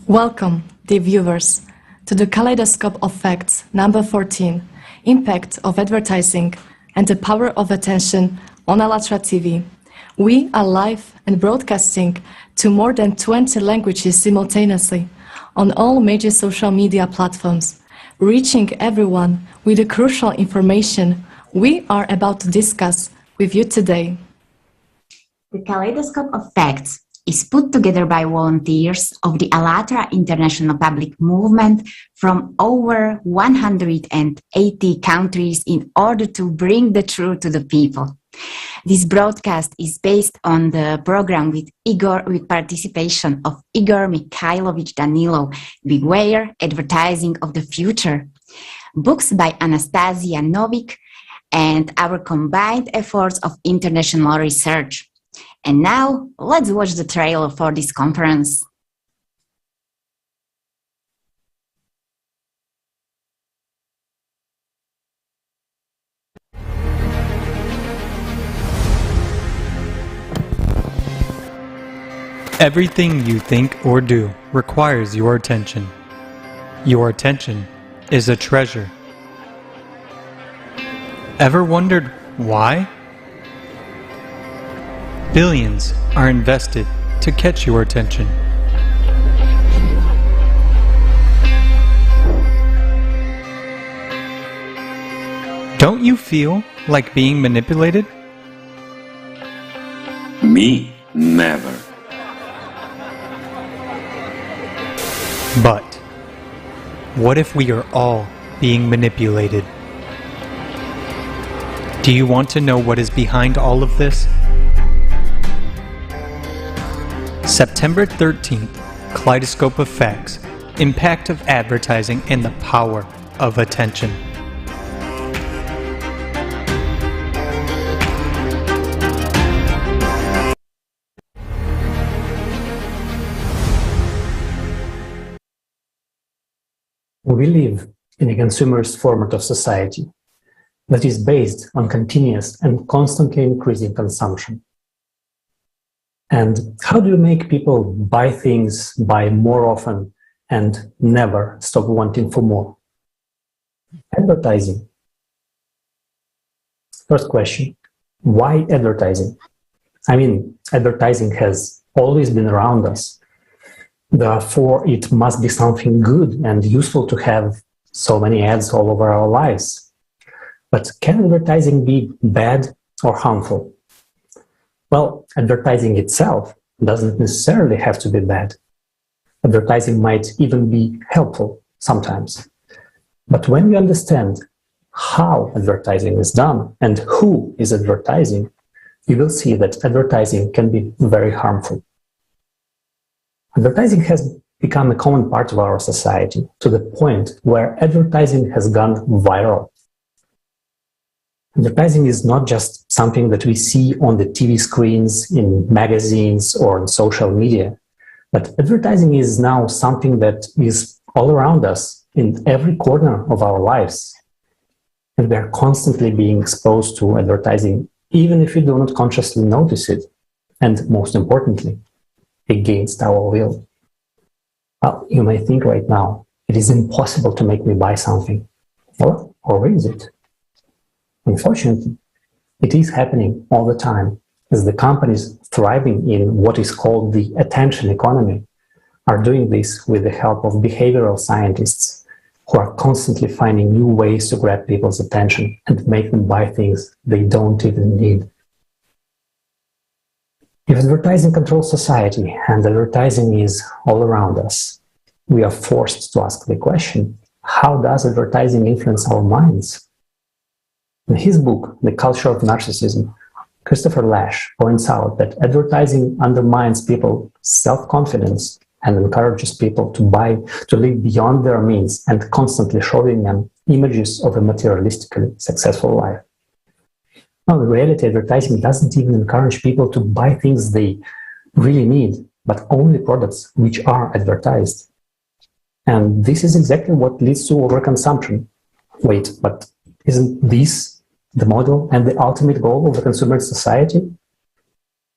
Welcome, dear viewers, to the Kaleidoscope of Facts, number 14, Impact of Advertising and the Power of Attention on Allat TV. We are live and broadcasting to more than 20 languages simultaneously on all major social media platforms, reaching everyone with the crucial information we are about to discuss with you today. The Kaleidoscope of Facts is put together by volunteers of the Allat International Public Movement from over 180 countries in order to bring the truth to the people. This broadcast is based on the program with participation of Igor Mikhailovich Danilov, Beware Advertising of the Future, books by Anastasia Novik, and our combined efforts of international research. And now, let's watch the trailer for this conference. Everything you think or do requires your attention. Your attention is a treasure. Ever wondered why? Billions are invested to catch your attention. Don't you feel like being manipulated? Me? Never. But what if we are all being manipulated? Do you want to know what is behind all of this? September 13th, Kaleidoscope of Facts, Impact of Advertising and the Power of Attention. We live in a consumerist format of society that is based on continuous and constantly increasing consumption. And how do you make people buy things, buy more often, and never stop wanting for more? Advertising. First question, why advertising? I mean, advertising has always been around us. Therefore, it must be something good and useful to have so many ads all over our lives. But can advertising be bad or harmful? Well, advertising itself doesn't necessarily have to be bad. Advertising might even be helpful sometimes. But when you understand how advertising is done and who is advertising, you will see that advertising can be very harmful. Advertising has become a common part of our society to the point where advertising has gone viral. Advertising is not just something that we see on the TV screens, in magazines, or on social media, but advertising is now something that is all around us in every corner of our lives. And we are constantly being exposed to advertising, even if we do not consciously notice it, and most importantly, against our will. Well, you may think right now, it is impossible to make me buy something. Well, or is it? Unfortunately, it is happening all the time, as the companies thriving in what is called the attention economy are doing this with the help of behavioral scientists who are constantly finding new ways to grab people's attention and make them buy things they don't even need. If advertising controls society and advertising is all around us, we are forced to ask the question, how does advertising influence our minds? In his book, The Culture of Narcissism, Christopher Lasch points out that advertising undermines people's self-confidence and encourages people to live beyond their means and constantly showing them images of a materialistically successful life. Now, in reality, advertising doesn't even encourage people to buy things they really need, but only products which are advertised. And this is exactly what leads to overconsumption. Wait, but Isn't this the model and the ultimate goal of the consumer society?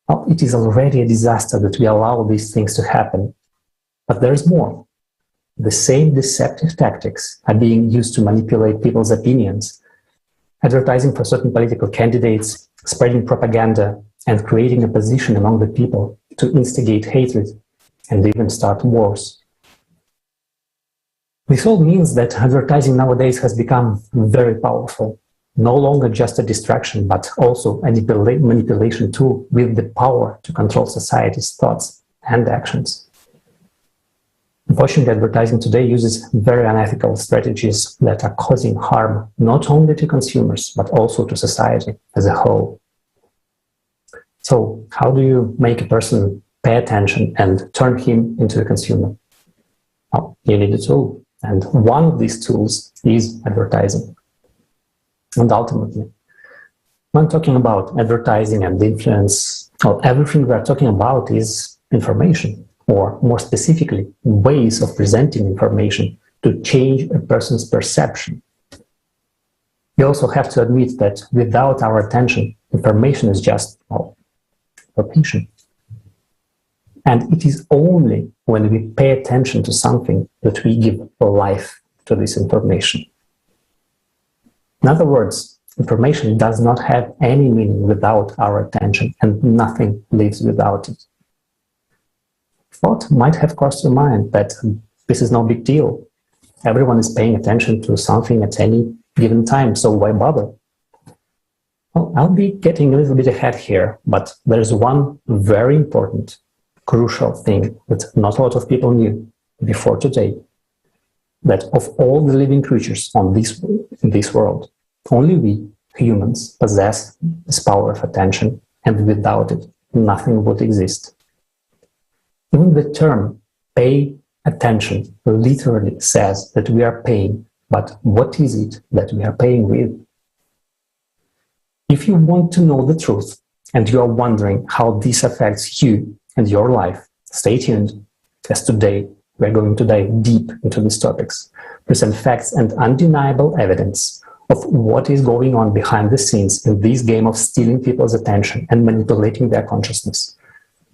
Well, it is already a disaster that we allow these things to happen. But there's more. The same deceptive tactics are being used to manipulate people's opinions, advertising for certain political candidates, spreading propaganda, and creating opposition among the people to instigate hatred and even start wars. This all means that advertising nowadays has become very powerful, no longer just a distraction, but also a manipulation tool with the power to control society's thoughts and actions. Unfortunately, advertising today uses very unethical strategies that are causing harm not only to consumers, but also to society as a whole. So, how do you make a person pay attention and turn him into a consumer? Well, you need a tool. And one of these tools is advertising. And ultimately, when talking about advertising and influence, well, everything we're talking about is information, or more specifically, ways of presenting information to change a person's perception. We also have to admit that without our attention, information is just, well, information. And it is only when we pay attention to something that we give life to this information. In other words, information does not have any meaning without our attention, and nothing lives without it. Thought might have crossed your mind that this is no big deal. Everyone is paying attention to something at any given time, so why bother? Well, I'll be getting a little bit ahead here, but there's one very important, crucial thing that not a lot of people knew before today, that of all the living creatures in this world, only we, humans, possess this power of attention, and without it, nothing would exist. Even the term pay attention literally says that we are paying, but what is it that we are paying with? If you want to know the truth, and you are wondering how this affects you and your life, stay tuned, as today we're going to dive deep into these topics, present facts and undeniable evidence of what is going on behind the scenes in this game of stealing people's attention and manipulating their consciousness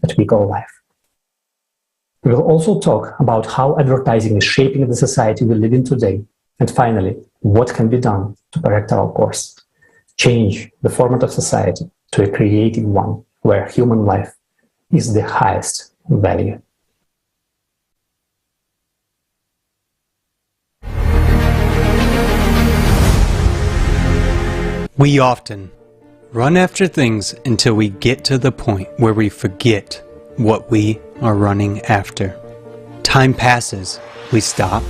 that we call life. We will also talk about how advertising is shaping the society we live in today, and finally, what can be done to correct our course, change the format of society to a creative one where human life is the highest value. We often run after things until we get to the point where we forget what we are running after. Time passes, we stop,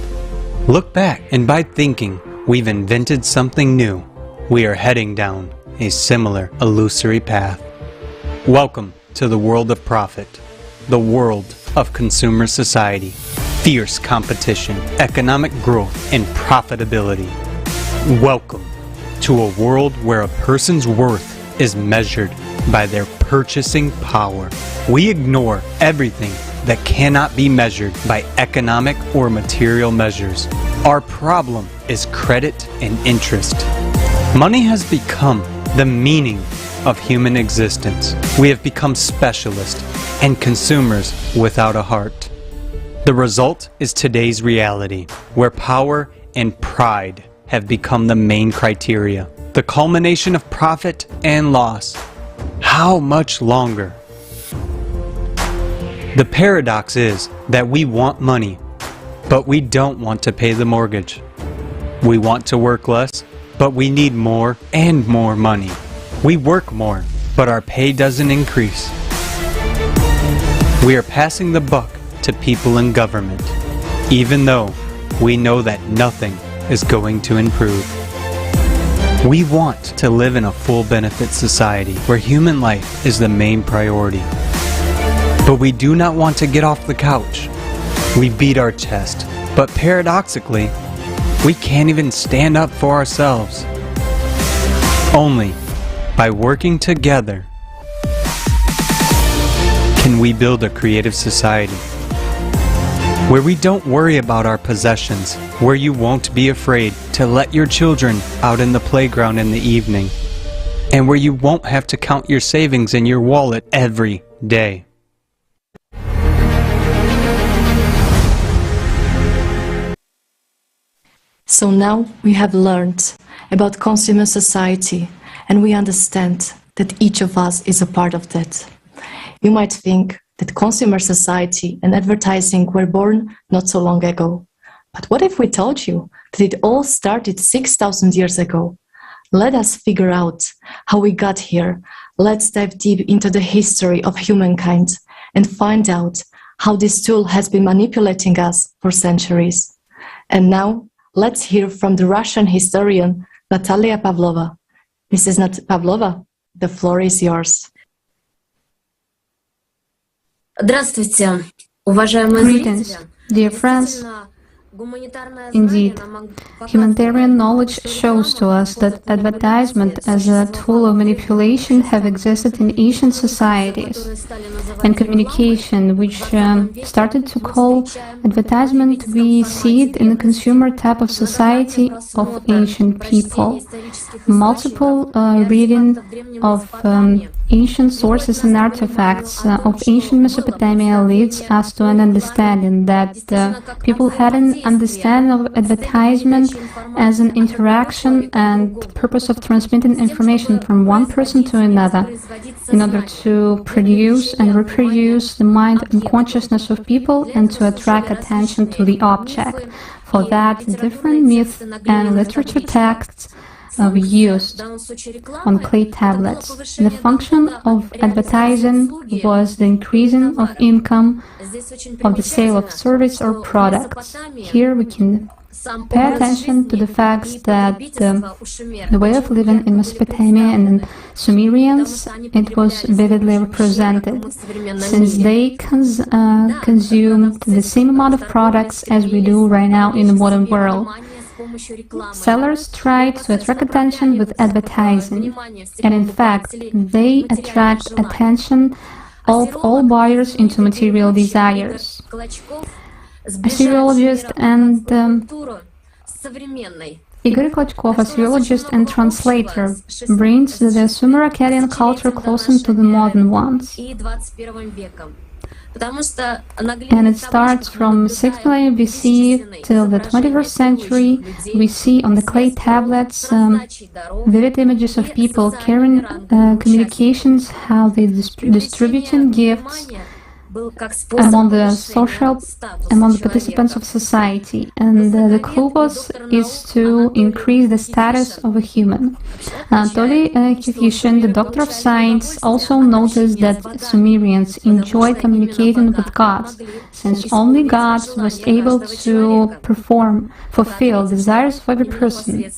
look back, and by thinking we've invented something new, we are heading down a similar illusory path. Welcome to the world of profit, the world of consumer society, fierce competition, economic growth, and profitability. Welcome to a world where a person's worth is measured by their purchasing power. We ignore everything that cannot be measured by economic or material measures. Our problem is credit and interest. Money has become the meaning of human existence. We have become specialists and consumers without a heart. The result is today's reality, where power and pride have become the main criteria, the culmination of profit and loss. How much longer? The paradox is that we want money, but we don't want to pay the mortgage. We want to work less, but we need more and more money. We work more, but our pay doesn't increase. We are passing the buck to people in government, even though we know that nothing is going to improve. We want to live in a full benefit society where human life is the main priority. But we do not want to get off the couch. We beat our chest, but paradoxically, we can't even stand up for ourselves. Only by working together can we build a creative society where we don't worry about our possessions where you won't be afraid to let your children out in the playground in the evening, and where you won't have to count your savings in your wallet every day. So now we have learned about consumer society, and we understand that each of us is a part of that. You might think that consumer society and advertising were born not so long ago. But what if we told you that it all started 6,000 years ago? Let us figure out how we got here. Let's dive deep into the history of humankind and find out how this tool has been manipulating us for centuries. And now, let's hear from the Russian historian Natalia Pavlova. Mrs. Pavlova, the floor is yours. Здравствуйте, уважаемые Greetings, dear friends. Indeed, humanitarian knowledge shows to us that advertisement as a tool of manipulation have existed in ancient societies, and communication, which started to call advertisement, we see it in the consumer type of society of ancient people. Multiple reading of ancient sources and artifacts of ancient Mesopotamia leads us to an understanding that people had an understanding of advertisement as an interaction and purpose of transmitting information from one person to another in order to produce and reproduce the mind and consciousness of people and to attract attention to the object. For that, different myths and literature texts were used on clay tablets. The function of advertising was the increasing of income of the sale of service or products. Here we can pay attention to the facts that the way of living in Mesopotamia and in Sumerians, it was vividly represented, since they consumed the same amount of products as we do right now in the modern world. Sellers tried to attract attention with advertising, and in fact, they attract attention of all buyers into material desires. A sociologist and Igor Klachkov, a sociologist and translator, brings the Sumer-Akkadian culture closer to the modern ones. And it starts from 6 millennium BC till the 21st century. We see on the clay tablets vivid images of people carrying communications, how they distributing gifts among the participants of society, and the clue is to increase the status of a human. Anatoly Kifushin, the doctor of science, also noticed that Sumerians enjoyed communicating with gods, since only gods was able to fulfill desires of every person.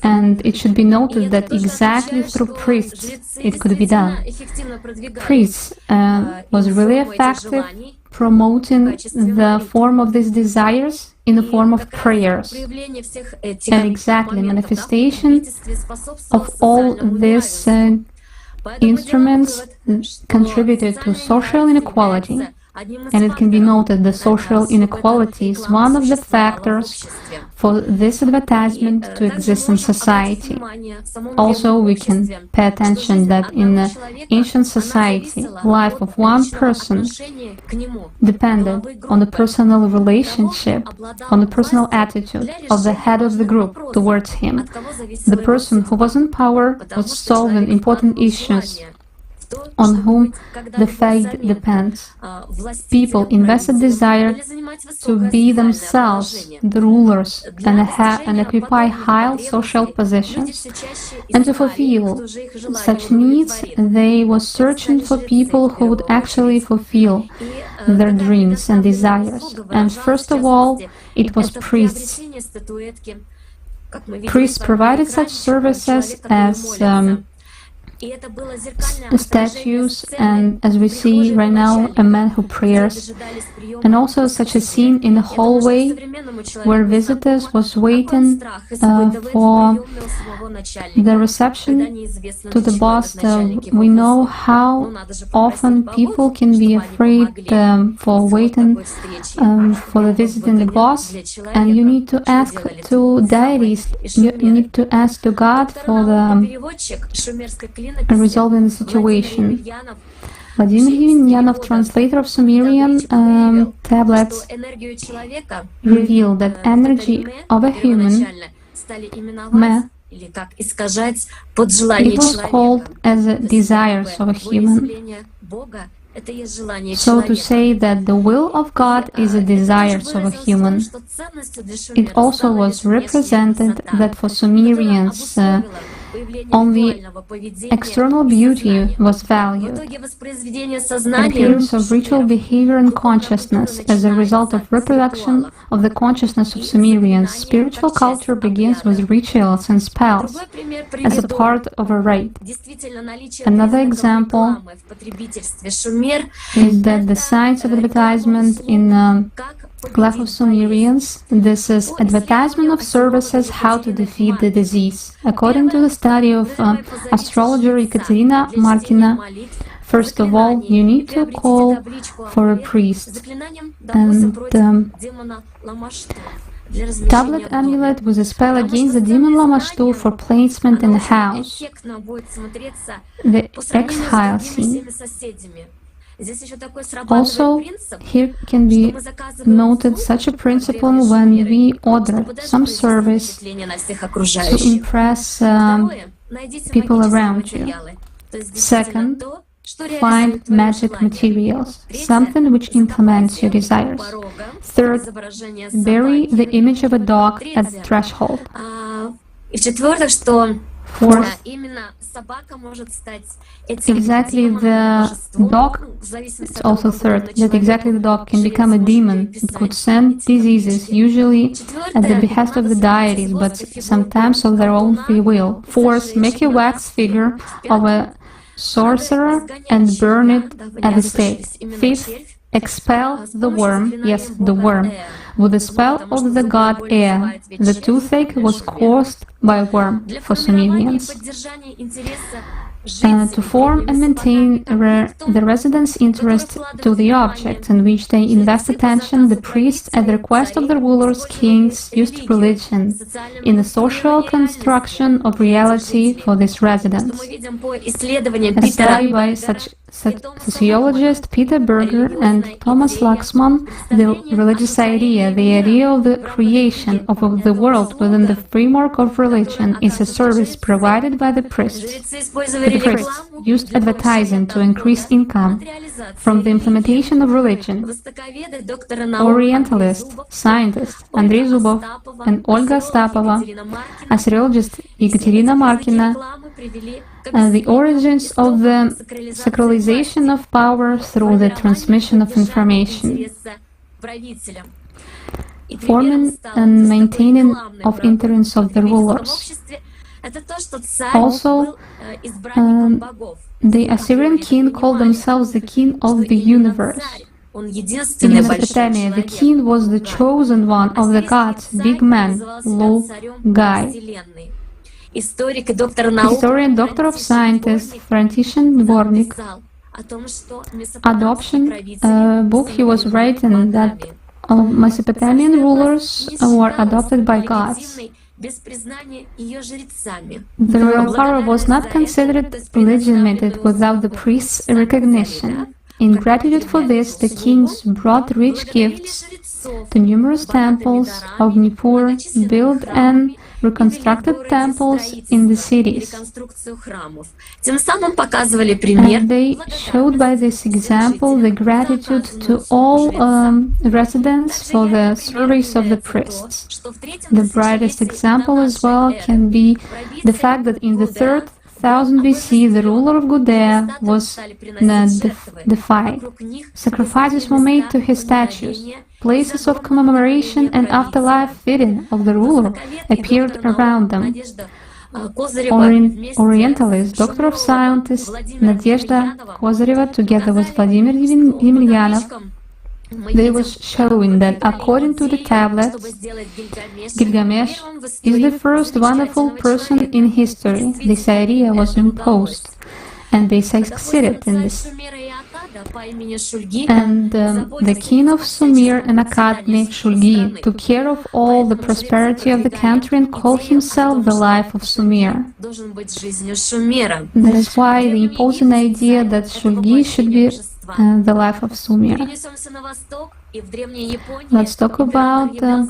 And it should be noted that exactly through priests it could be done. Priests was really effective promoting the form of these desires in the form of prayers. And exactly manifestation of all these instruments contributed to social inequality. And it can be noted that social inequality is one of the factors for this advertisement to exist in society. Also, we can pay attention that in the ancient society, life of one person depended on the personal relationship, on the personal attitude of the head of the group towards him. The person who was in power was solving important issues on whom the fate depends. People invested desire to be themselves the rulers and occupy high social positions. And to fulfill such needs, they were searching for people who would actually fulfill their dreams and desires. And first of all, it was priests. Priests provided such services as statues, and as we see right now, a man who prays, and also such a scene in a hallway where visitors was waiting for the reception to the boss. We know how often people can be afraid for waiting for the visiting the boss, and you need to ask to deities, you need to ask to God for the resolving the situation. Vladimir Yemenyanov, translator of Sumerian tablets, revealed that energy of a human, me, it was called as the desires of a human. So to say that the will of God is the desires of a human. It also was represented that for Sumerians only external beauty was valued. Appearance of ritual behavior and consciousness as a result of reproduction of the consciousness of Sumerians. Spiritual culture begins with rituals and spells as a part of a rite. Another example is that the science of advertisement in Class of Sumerians, this is advertisement of services how to defeat the disease. According to the study of astrologer Ekaterina Markina, first of all, you need to call for a priest. And tablet amulet with a spell against the demon Lamashtu for placement in the house. The exile scene. Also, here can be noted such a principle when we order some service to impress people around you. Second, find magic materials, something which implements your desires. Third, bury the image of a dog at the threshold. Fourth, exactly the dog, it's also third, that exactly the dog can become a demon. It could send diseases, usually at the behest of the deities, but sometimes of their own free will. Fourth, make a wax figure of a sorcerer and burn it at the stake. Fifth, expel the worm, yes, the worm, with the spell of the god Ea. The toothache was caused by a worm for Sumerians. To form and maintain the residents' interest to the object in which they invest attention, the priests, at the request of the rulers, kings, used religion in the social construction of reality for these residents. A study by such sociologist Peter Berger and Thomas Laxman, the religious idea, the idea of the creation of the world within the framework of religion, is a service provided by the priests. The priests used advertising to increase income from the implementation of religion. Orientalist, scientist Andrei Zubov and Olga Stapova, astrologist Ekaterina Markina, the origins of the sacralization of power through the transmission of information, forming and maintaining of influence of the rulers. Also, the Assyrian king called themselves the king of the universe. In Mesopotamia, the king was the chosen one of the gods, big man, low guy. Historian, doctor of scientists, František Dvornik, adoption book he was writing that Mesopotamian rulers were adopted by gods. The royal power was not considered legitimate without the priest's recognition. In gratitude for this, the kings brought rich gifts to numerous temples of Nippur, built and reconstructed temples in the cities. And they showed by this example the gratitude to all residents for the service of the priests. The brightest example as well can be the fact that in the 3rd 1000 BC, the ruler of Gudea was deified. Sacrifices were made to his statues. Places of commemoration and afterlife fitting of the ruler appeared around them. Orientalist, doctor of scientists Nadezhda Kozareva, together with Vladimir Yemelyanov, they was showing that according to the tablets, Gilgamesh is the first wonderful person in history. This idea was imposed, and they succeeded in this. And the king of Sumer and Akkad, Shulgi, took care of all the prosperity of the country and called himself the life of Sumer. That is why the imposing idea that Shulgi should be the life of Sumer. Let's talk about that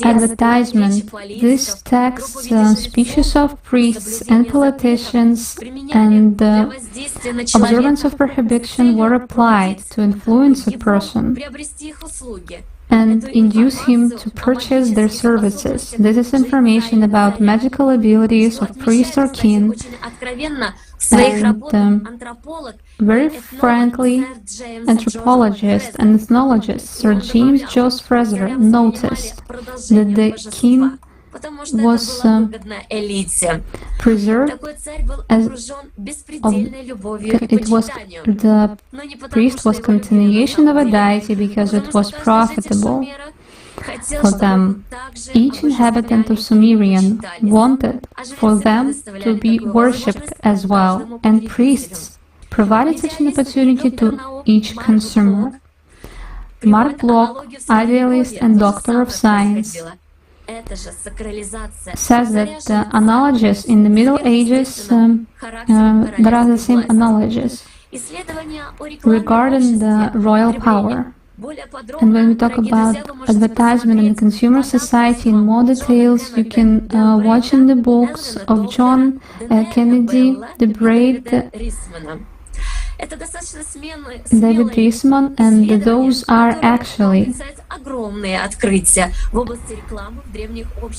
advertisement. These texts, speeches of priests and politicians and observance of prohibition were applied to influence a person and induce him to purchase their services. This is information about magical abilities of priest or king. And very frankly, anthropologist and ethnologist Sir James Joyce Fraser noticed that the king was preserved as the priest was continuation of a deity because it was profitable for them. Each inhabitant of Sumerian wanted for them to be worshipped as well, and priests provided such an opportunity to each consumer. Mark Bloch, idealist and doctor of science, says that analogies in the Middle Ages, there are the same analogies regarding the royal power. And when we talk about advertisement in the consumer society in more details, you can watch in the books of John Kennedy, The Braid, David Reisman, and those are actually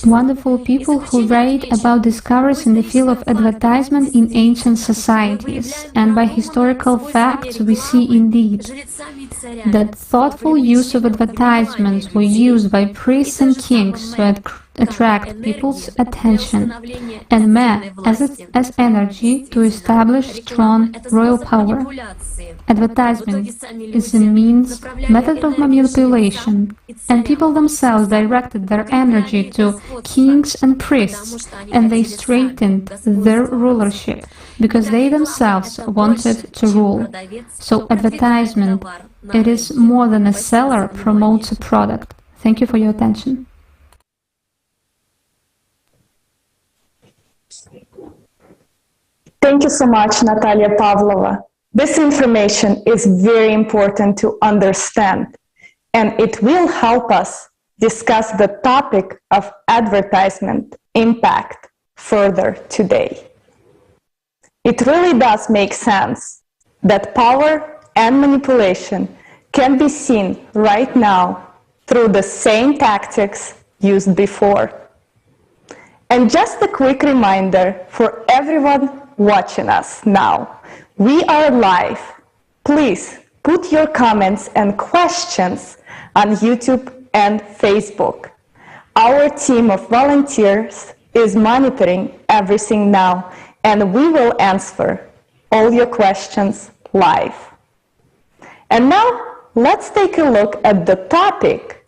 wonderful people who write about discoveries in the field of advertisement in ancient societies. And by historical facts, we see indeed that thoughtful use of advertisements were used by priests and kings to attract people's attention and met as energy to establish strong royal power. Advertisement is a method of manipulation, and people themselves directed their energy to kings and priests, and they strengthened their rulership because they themselves wanted to rule. So advertisement, it is more than a seller promotes a product. Thank you for your attention. Thank you so much, Natalia Pavlova. This information is very important to understand, and it will help us discuss the topic of advertisement impact further today. It really does make sense that power and manipulation can be seen right now through the same tactics used before. And just a quick reminder for everyone watching us now. We are live. Please put your comments and questions on YouTube and Facebook. Our team of volunteers is monitoring everything now, and we will answer all your questions live. And now let's take a look at the topic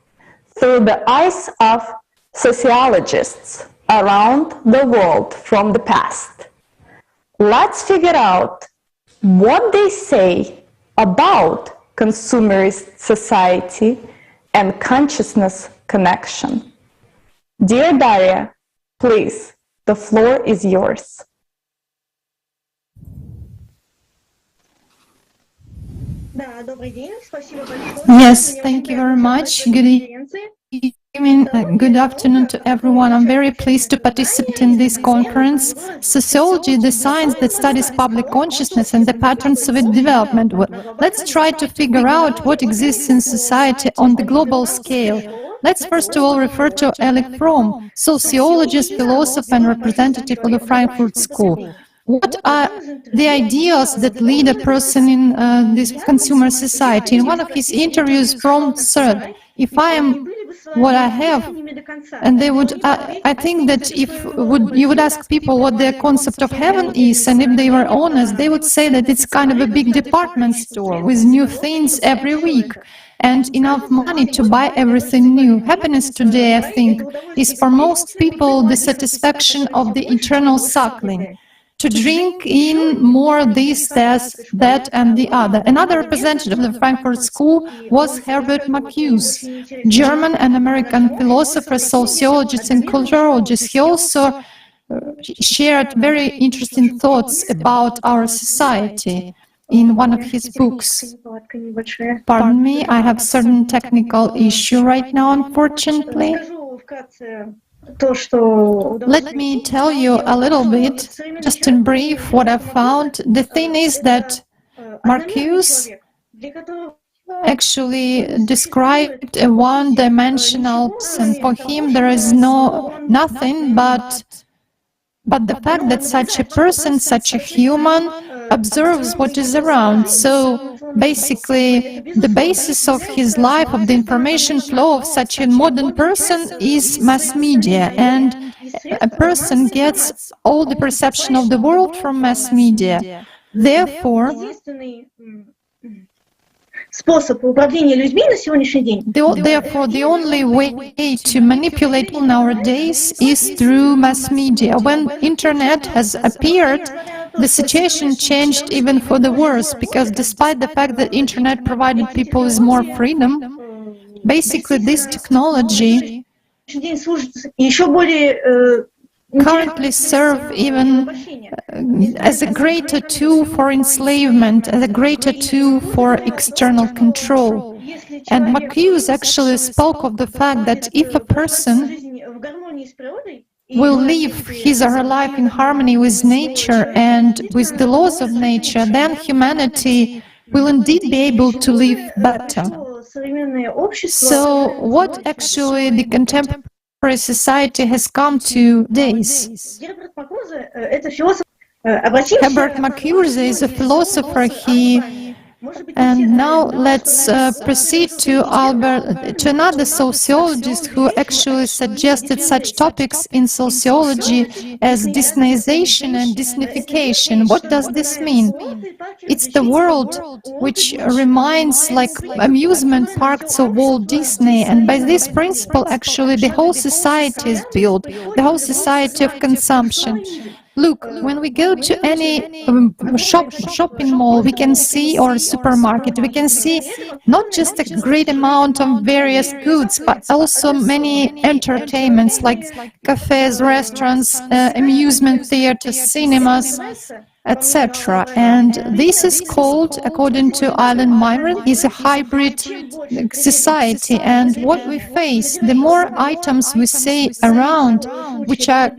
through the eyes of sociologists around the world from the past. Let's figure out what they say about consumerist society and consciousness connection. Dear Daria, please, the floor is yours. Yes, thank you very much. Good evening, good afternoon to everyone. I'm very pleased to participate in this conference. Sociology, the science that studies public consciousness and the patterns of its development. Let's try to figure out what exists in society on the global scale. Let's first of all refer to Erich Fromm, sociologist, philosopher, and representative of the Frankfurt School. What are the ideas that lead a person in this consumer society? In one of his interviews, Fromm said, if I am what I have, and they would, I think that if you would ask people what their concept of heaven is, and if they were honest, they would say that it's kind of a big department store with new things every week and enough money to buy everything new. Happiness today, I think, is for most people the satisfaction of the eternal suckling. To drink in more this, that, and the other. Another representative of the Frankfurt School was Herbert Marcuse, German and American philosopher, sociologist, and culturologist. He also shared very interesting thoughts about our society in one of his books. Pardon me, I have certain technical issue right now, unfortunately. Let me tell you a little bit, just in brief, what I found. The thing is that Marcuse actually described a one-dimensional, and for him there is nothing but the fact that such a person, such a human, observes what is around. So basically, the basis of his life, of the information flow of such a modern person is mass media, and a person gets all the perception of the world from mass media. Therefore, the only way to manipulate people nowadays is through mass media. When internet has appeared, the situation changed even for the worse, because despite the fact that internet provided people with more freedom, basically this technology currently serve even as a greater tool for enslavement, as a greater tool for external control. And Marcuse actually spoke of the fact that if a person will live his or her life in harmony with nature and with the laws of nature, then humanity will indeed be able to live better. So what actually the contemporary society has come to days? Herbert Marcuse is a philosopher. And now let's proceed to another sociologist who actually suggested such topics in sociology as Disneyization and Disneyfication. What does this mean? It's the world which reminds like amusement parks of Walt Disney, and by this principle actually the whole society is built, the whole society of consumption. Look, when we go to any shopping mall, we can see, or supermarket, we can see not just a great amount of various goods, but also many entertainments like cafes, restaurants, amusement theaters, cinemas, etc. And this is called, according to Alan Myron, is a hybrid society. And what we face, the more items we see around, which are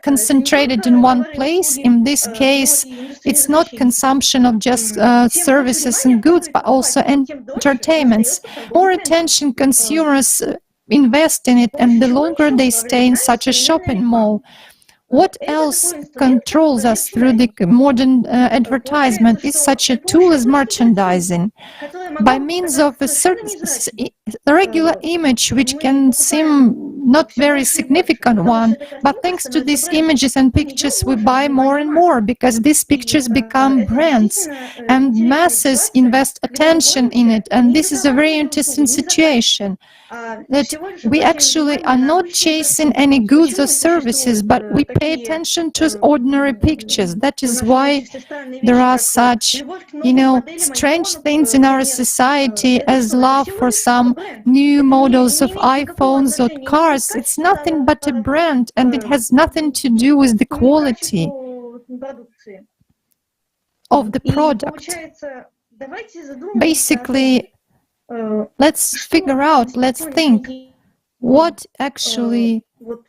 concentrated in one place, in this case, it's not consumption of just services and goods, but also entertainments. More attention consumers invest in it, and the longer they stay in such a shopping mall. What else controls us through the modern advertisement is such a tool as merchandising. By means of a certain regular image, which can seem not very significant one, but thanks to these images and pictures we buy more and more, because these pictures become brands and masses invest attention in it. And this is a very interesting situation, that we actually are not chasing any goods or services, but we pay attention to ordinary pictures. That is why there are such, strange things in our society as love for some new models of iPhones or cars. It's nothing but a brand, and it has nothing to do with the quality of the product. Basically, let's figure out, let's think, what actually, what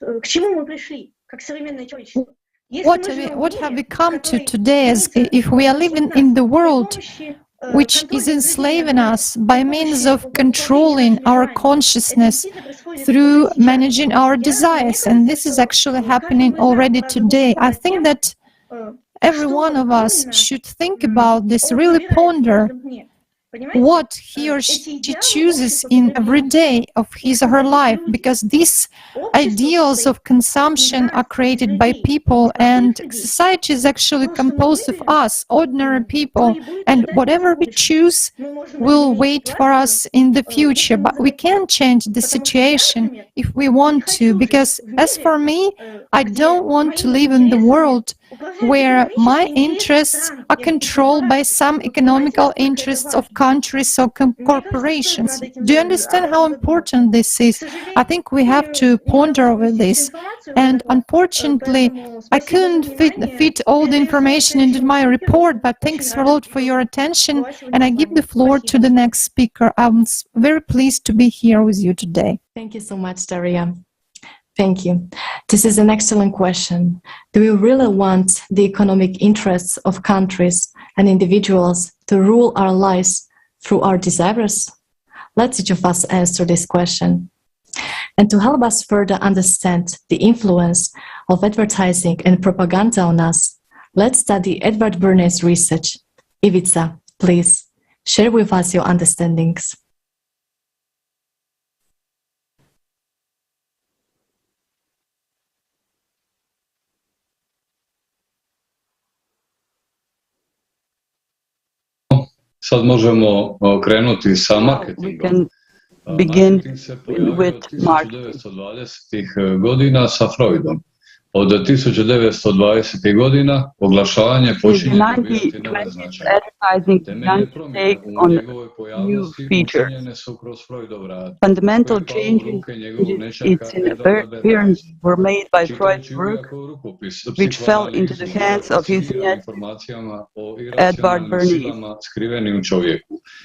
have we come to today, as if we are living in the world which is enslaving us by means of controlling our consciousness through managing our desires. And this is actually happening already today. I think that every one of us should think about this, really ponder what he or she chooses in every day of his or her life, because these ideals of consumption are created by people, and society is actually composed of us, ordinary people, and whatever we choose will wait for us in the future. But we can change the situation if we want to, because as for me, I don't want to live in the world where my interests are controlled by some economical interests of countries or corporations. Do you understand how important this is? I think we have to ponder over this. And unfortunately, I couldn't fit all the information into my report, but thanks a lot for your attention, and I give the floor to the next speaker. I'm very pleased to be here with you today. Thank you so much, Daria. Thank you. This is an excellent question. Do we really want the economic interests of countries and individuals to rule our lives through our desires? Let each of us answer this question. And to help us further understand the influence of advertising and propaganda on us, let's study Edward Bernays' research. Ivica, please share with us your understandings. Sad možemo krenuti sa marketingom. Marketing se pojavio od 1920. godina sa Freudom. Od 1920. godina oglašavanje počinje dobijati nove značaje. Temeljne promjene u njegovoj pojavnosti učinjene su kroz Freudov rad. Fundamental changes in appearance were made by Freud's work, which fell into the hands of his Edward Bernays.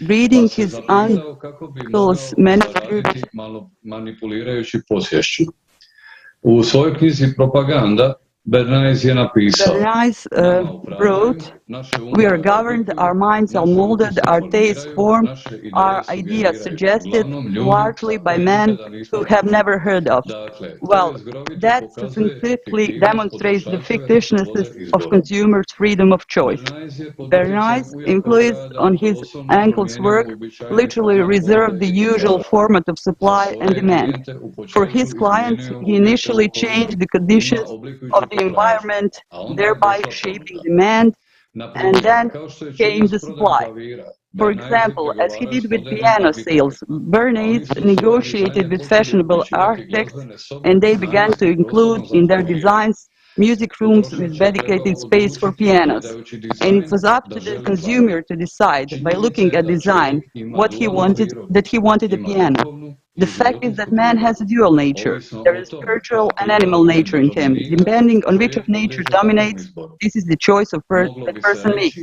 Reading his uncle's manipulirajući posvješću. U svojoj knjizi Propaganda Bernays je napisao, wrote, we are governed, our minds are molded, our tastes formed, our ideas suggested largely by men who have never heard of. Well, that succinctly demonstrates the fictitiousness of consumers' freedom of choice. Bernays' influence on his uncle's work literally reserved the usual format of supply and demand. For his clients, he initially changed the conditions of the environment, thereby shaping demand, and then came the supply. For example, as he did with piano sales, Bernays negotiated with fashionable architects, and they began to include in their designs music rooms with dedicated space for pianos. And it was up to the consumer to decide, by looking at design, what he wanted, that he wanted a piano. The fact is that man has a dual nature. There is spiritual and animal nature in him. Depending on which of nature dominates, this is the choice of that person makes.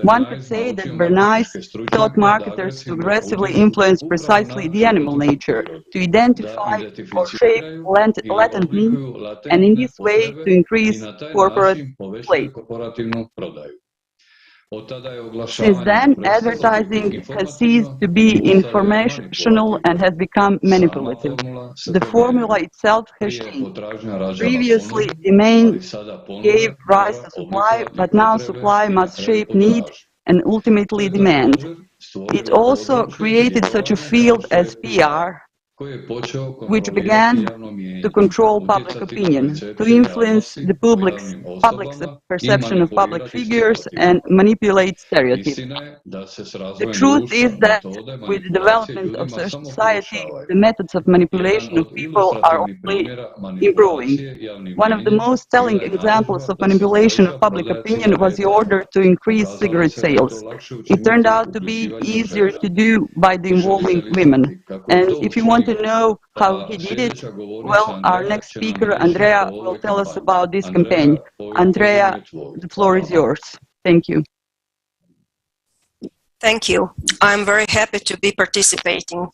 One could say that Bernays taught marketers to aggressively influence precisely the animal nature, to identify or shape latent needs, and in this way to increase corporate play. Since then, advertising has ceased to be informational and has become manipulative. The formula itself has changed. Previously, demand gave rise to supply, but now supply must shape need and ultimately demand. It also created such a field as PR, which began to control public opinion, to influence the public's perception of public figures and manipulate stereotypes. The truth is that with the development of society, the methods of manipulation of people are only improving. One of the most telling examples of manipulation of public opinion was the order to increase cigarette sales. It turned out to be easier to do by the involving women. And if you want to know how he did it, well, our next speaker, Andrea, will tell us about this campaign. Andrea, the floor is yours. Thank you. Thank you. I'm very happy to be participating.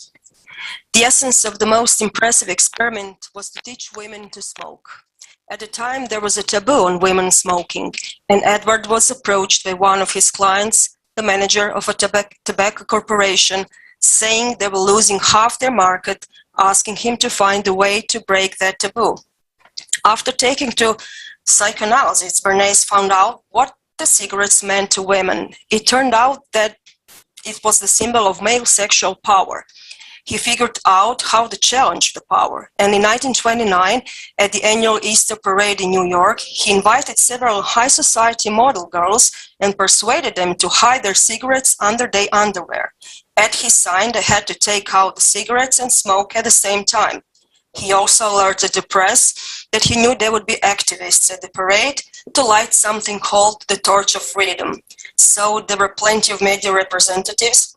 The essence of the most impressive experiment was to teach women to smoke. At the time, there was a taboo on women smoking, and Edward was approached by one of his clients, the manager of a tobacco corporation, saying they were losing half their market, asking him to find a way to break that taboo. After taking to psychoanalysis, Bernays found out what the cigarettes meant to women. It turned out that It was the symbol of male sexual power. He figured out how to challenge the power. And in 1929, at the annual Easter parade in New York, he invited several high society model girls and persuaded them to hide their cigarettes under their underwear. At his sign, they had to take out the cigarettes and smoke at the same time. He also alerted the press that he knew there would be activists at the parade to light something called the Torch of Freedom. So there were plenty of media representatives,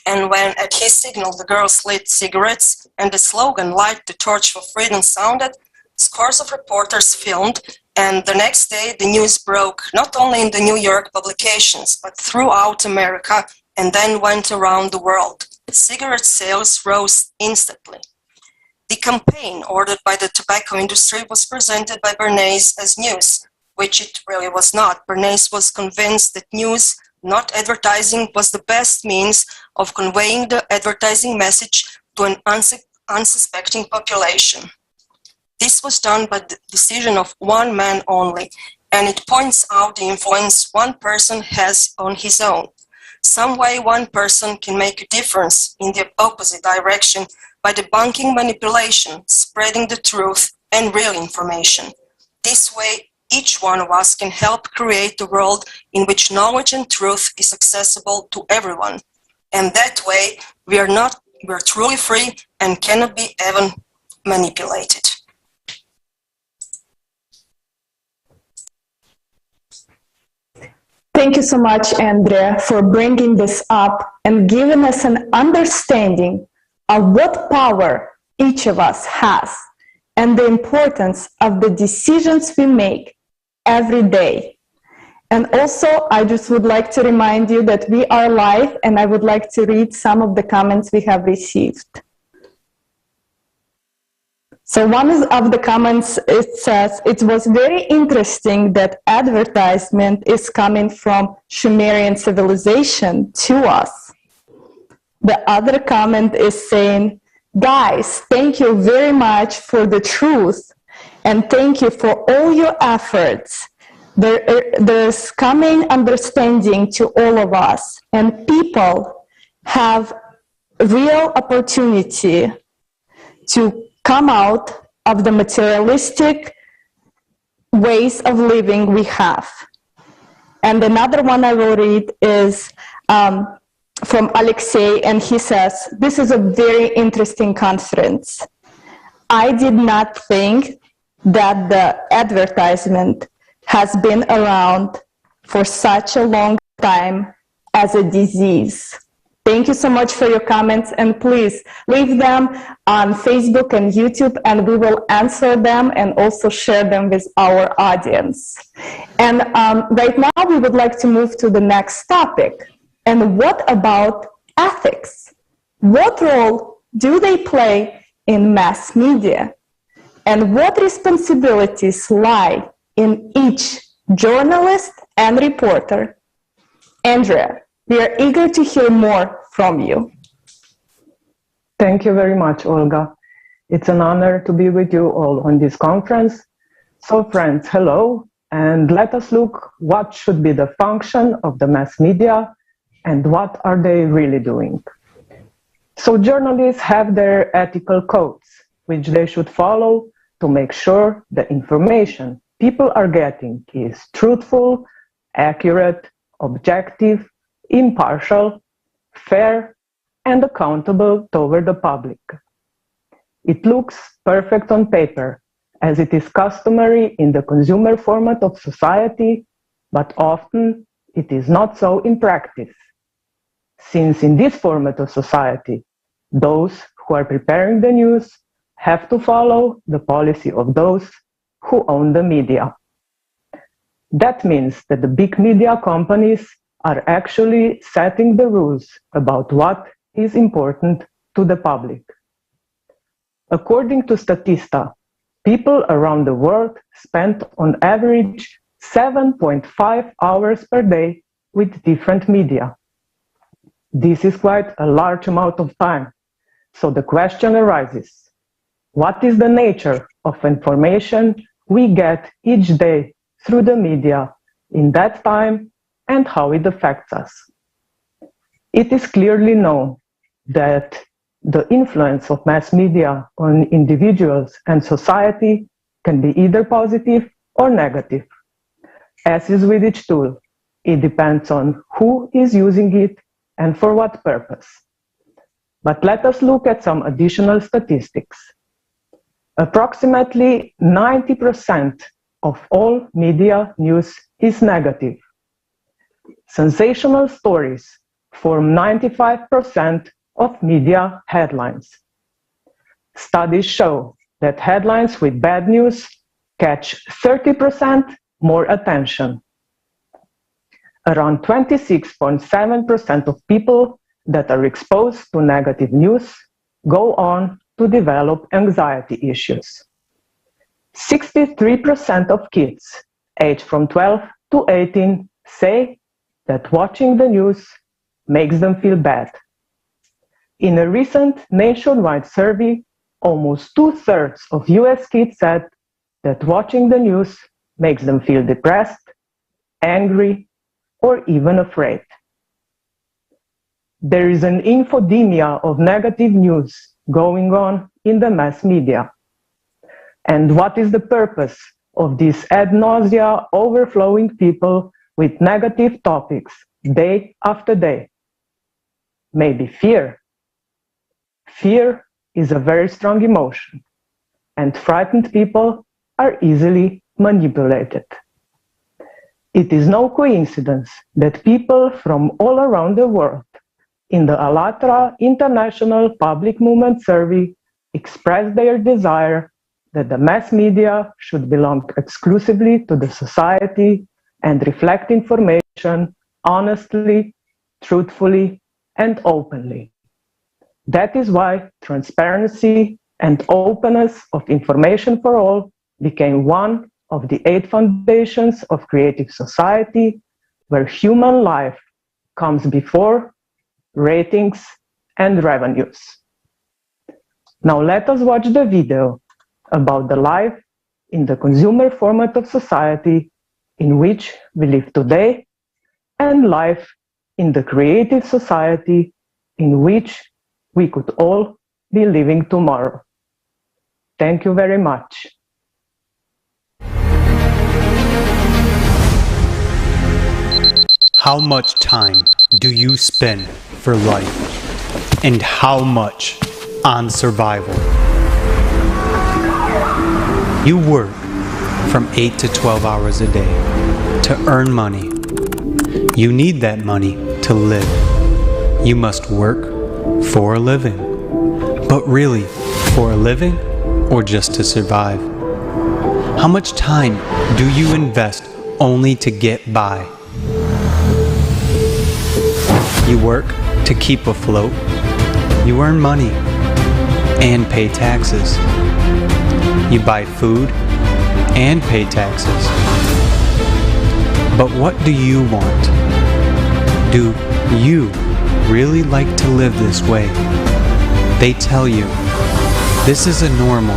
and when at his signal the girls lit cigarettes and the slogan "Light the Torch for Freedom" sounded, scores of reporters filmed, and the next day the news broke not only in the New York publications but throughout America and then went around the world. Cigarette sales rose instantly. The campaign ordered by the tobacco industry was presented by Bernays as news, which it really was not. Bernays was convinced that news, not advertising, was the best means of conveying the advertising message to an unsuspecting population. This was done by the decision of one man only, and it points out the influence one person has on his own. Some way one person can make a difference in the opposite direction by debunking manipulation, spreading the truth and real information. This way, each one of us can help create a world in which knowledge and truth is accessible to everyone. And that way, we are truly free and cannot be even manipulated. Thank you so much, Andrea, for bringing this up and giving us an understanding of what power each of us has and the importance of the decisions we make every day. And also, I just would like to remind you that we are live, and I would like to read some of the comments we have received. So one of the comments, it says, it was very interesting that advertisement is coming from Sumerian civilization to us. The other comment is saying, guys, thank you very much for the truth, and thank you for all your efforts. There's coming understanding to all of us, and people have real opportunity to come out of the materialistic ways of living we have. And another one I will read is from Alexei, and he says, this is a very interesting conference. I did not think that the advertisement has been around for such a long time as a disease. Thank you so much for your comments, and please leave them on Facebook and YouTube, and we will answer them and also share them with our audience. And right now we would like to move to the next topic. And what about ethics? What role do they play in mass media? And what responsibilities lie in each journalist and reporter? Andrea, we are eager to hear more from you. Thank you very much, Olga. It's an honor to be with you all on this conference. So friends, hello, and let us look what should be the function of the mass media and what are they really doing. So journalists have their ethical codes, which they should follow to make sure the information people are getting is truthful, accurate, objective, impartial, fair, and accountable toward the public. It looks perfect on paper, as it is customary in the consumer format of society, but often it is not so in practice. Since in this format of society, those who are preparing the news have to follow the policy of those who own the media. That means that the big media companies are actually setting the rules about what is important to the public. According to Statista, people around the world spend on average 7.5 hours per day with different media. This is quite a large amount of time. So the question arises, what is the nature of information we get each day through the media in that time, and how it affects us? It is clearly known that the influence of mass media on individuals and society can be either positive or negative. As is with each tool, it depends on who is using it and for what purpose. But let us look at some additional statistics. Approximately 90% of all media news is negative. Sensational stories form 95% of media headlines. Studies show that headlines with bad news catch 30% more attention. Around 26.7% of people that are exposed to negative news go on to develop anxiety issues. 63% of kids aged from 12 to 18 say that watching the news makes them feel bad. In a recent nationwide survey, almost 2/3 of US kids said that watching the news makes them feel depressed, angry, or even afraid. There is an infodemia of negative news going on in the mass media. And what is the purpose of this ad nausea overflowing people with negative topics day after day? Maybe fear. Fear is a very strong emotion, and frightened people are easily manipulated. It is no coincidence that people from all around the world in the Allat International Public Movement Survey expressed their desire that the mass media should belong exclusively to the society and reflect information honestly, truthfully, and openly. That is why transparency and openness of information for all became one of the 8 foundations of creative society, where human life comes before ratings and revenues. Now let us watch the video about the life in the consumer format of society in which we live today, and life in the creative society in which we could all be living tomorrow. Thank you very much. How much time do you spend for life, and how much on survival? You work from 8 to 12 hours a day to earn money. You need that money to live. You must work for a living. But really, for a living or just to survive? How much time do you invest only to get by? You work to keep afloat. You earn money and pay taxes. You buy food and pay taxes. But what do you want? Do you really like to live this way? They tell you this is a normal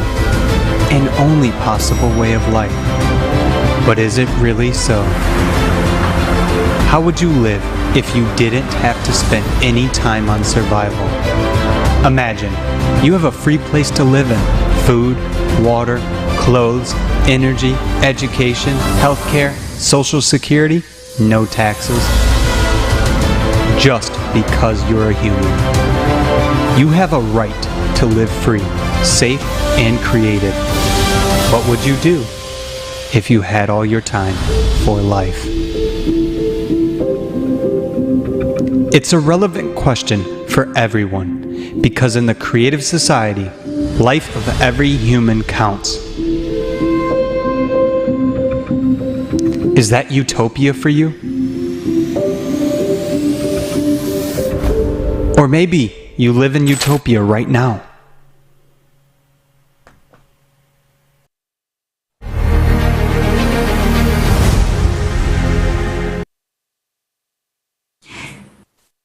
and only possible way of life. But is it really so? How would you live if you didn't have to spend any time on survival? Imagine you have a free place to live in. Food, water, clothes, energy, education, healthcare, social security, no taxes. Just because you're a human. You have a right to live free, safe, and creative. What would you do if you had all your time for life? It's a relevant question for everyone, because in the creative society, life of every human counts. Is that utopia for you? Or maybe you live in utopia right now.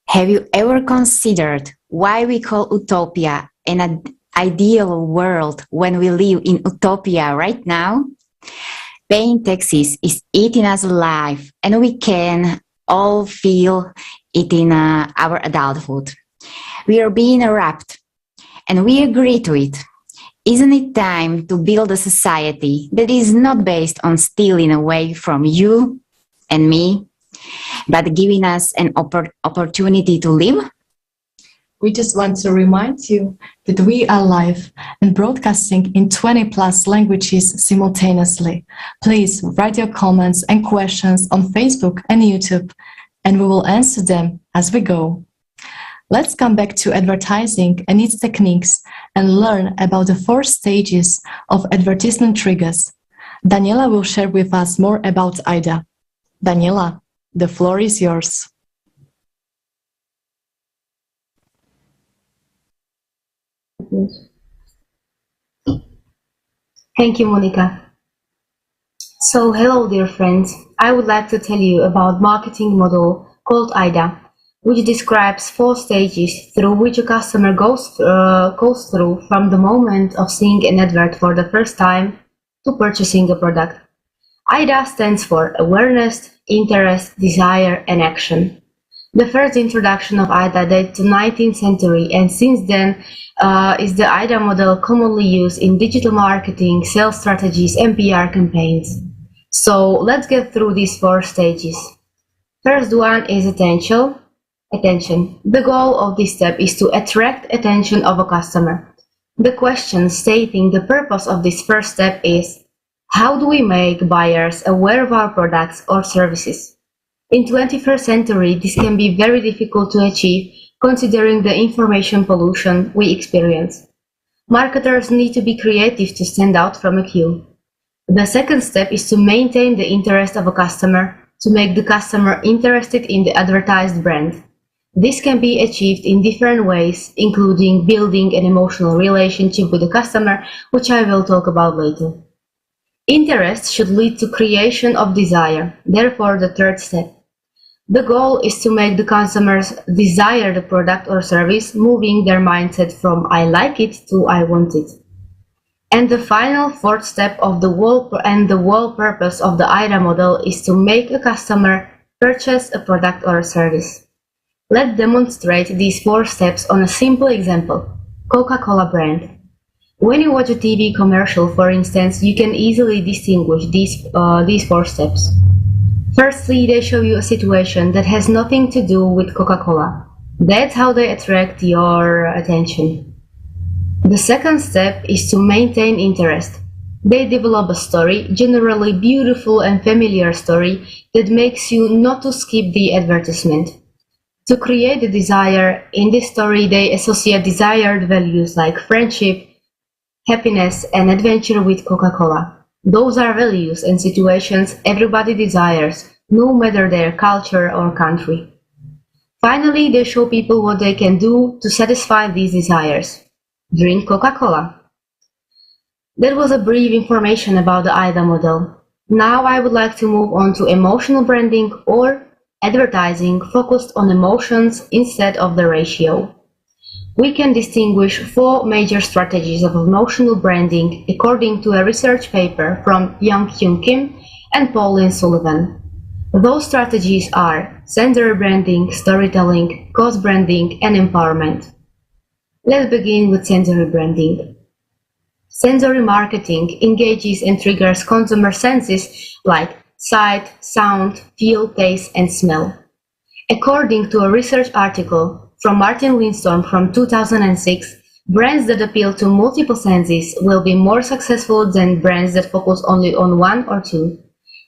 Have you ever considered why we call utopia an ideal world when we live in utopia right now? Paying taxes is eating us alive, and we can all feel it in our adulthood. We are being wrapped, and we agree to it. Isn't it time to build a society that is not based on stealing away from you and me, but giving us an opportunity to live? We just want to remind you that we are live and broadcasting in 20 plus languages simultaneously. Please write your comments and questions on Facebook and YouTube, and we will answer them as we go. Let's come back to advertising and its techniques and learn about the 4 stages of advertisement triggers. Daniela will share with us more about AIDA. Daniela, the floor is yours. Thank you, Monica. So, hello, dear friends. I would like to tell you about marketing model called AIDA, which describes 4 stages through which a customer goes through from the moment of seeing an advert for the first time to purchasing a product. AIDA stands for awareness, interest, desire, and action. The first introduction of AIDA dates to the 19th century, and since then is the AIDA model commonly used in digital marketing, sales strategies, and PR campaigns. So let's get through these 4 stages. First one is attention. The goal of this step is to attract attention of a customer. The question stating the purpose of this first step is, how do we make buyers aware of our products or services? In 21st century, this can be very difficult to achieve considering the information pollution we experience. Marketers need to be creative to stand out from a queue. The second step is to maintain the interest of a customer, to make the customer interested in the advertised brand. This can be achieved in different ways, including building an emotional relationship with the customer, which I will talk about later. Interest should lead to creation of desire, therefore the third step. The goal is to make the consumers desire the product or service, moving their mindset from I like it to I want it. And the final 4th step of the whole purpose of the AIDA model is to make a customer purchase a product or a service. Let's demonstrate these 4 steps on a simple example, Coca-Cola brand. When you watch a TV commercial, for instance, you can easily distinguish these 4 steps. Firstly, they show you a situation that has nothing to do with Coca-Cola. That's how they attract your attention. The second step is to maintain interest. They develop a story, generally beautiful and familiar story, that makes you not to skip the advertisement. To create the desire, in this story they associate desired values like friendship, happiness, and adventure with Coca-Cola. Those are values and situations everybody desires, no matter their culture or country. Finally, they show people what they can do to satisfy these desires. Drink Coca-Cola. That was a brief information about the AIDA model. Now I would like to move on to emotional branding or advertising focused on emotions instead of the ratio. We can distinguish 4 major strategies of emotional branding according to a research paper from Young-Hyun Kim and Pauline Sullivan. Those strategies are sensory branding, storytelling, cause branding, and empowerment. Let's begin with sensory branding. Sensory marketing engages and triggers consumer senses like sight, sound, feel, taste, and smell. According to a research article from Martin Lindstorm from 2006, brands that appeal to multiple senses will be more successful than brands that focus only on 1 or 2.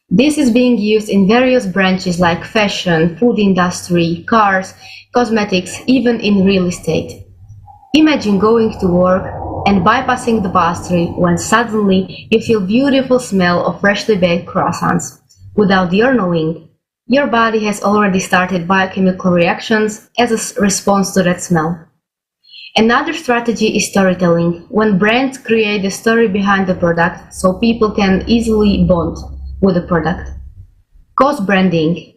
This is being used in various branches like fashion, food industry, cars, cosmetics, even in real estate. Imagine going to work and bypassing the pastry when suddenly you feel beautiful smell of freshly baked croissants. Without your knowing, your body has already started biochemical reactions as a response to that smell. Another strategy is storytelling, when brands create the story behind the product so people can easily bond with the product. Cause branding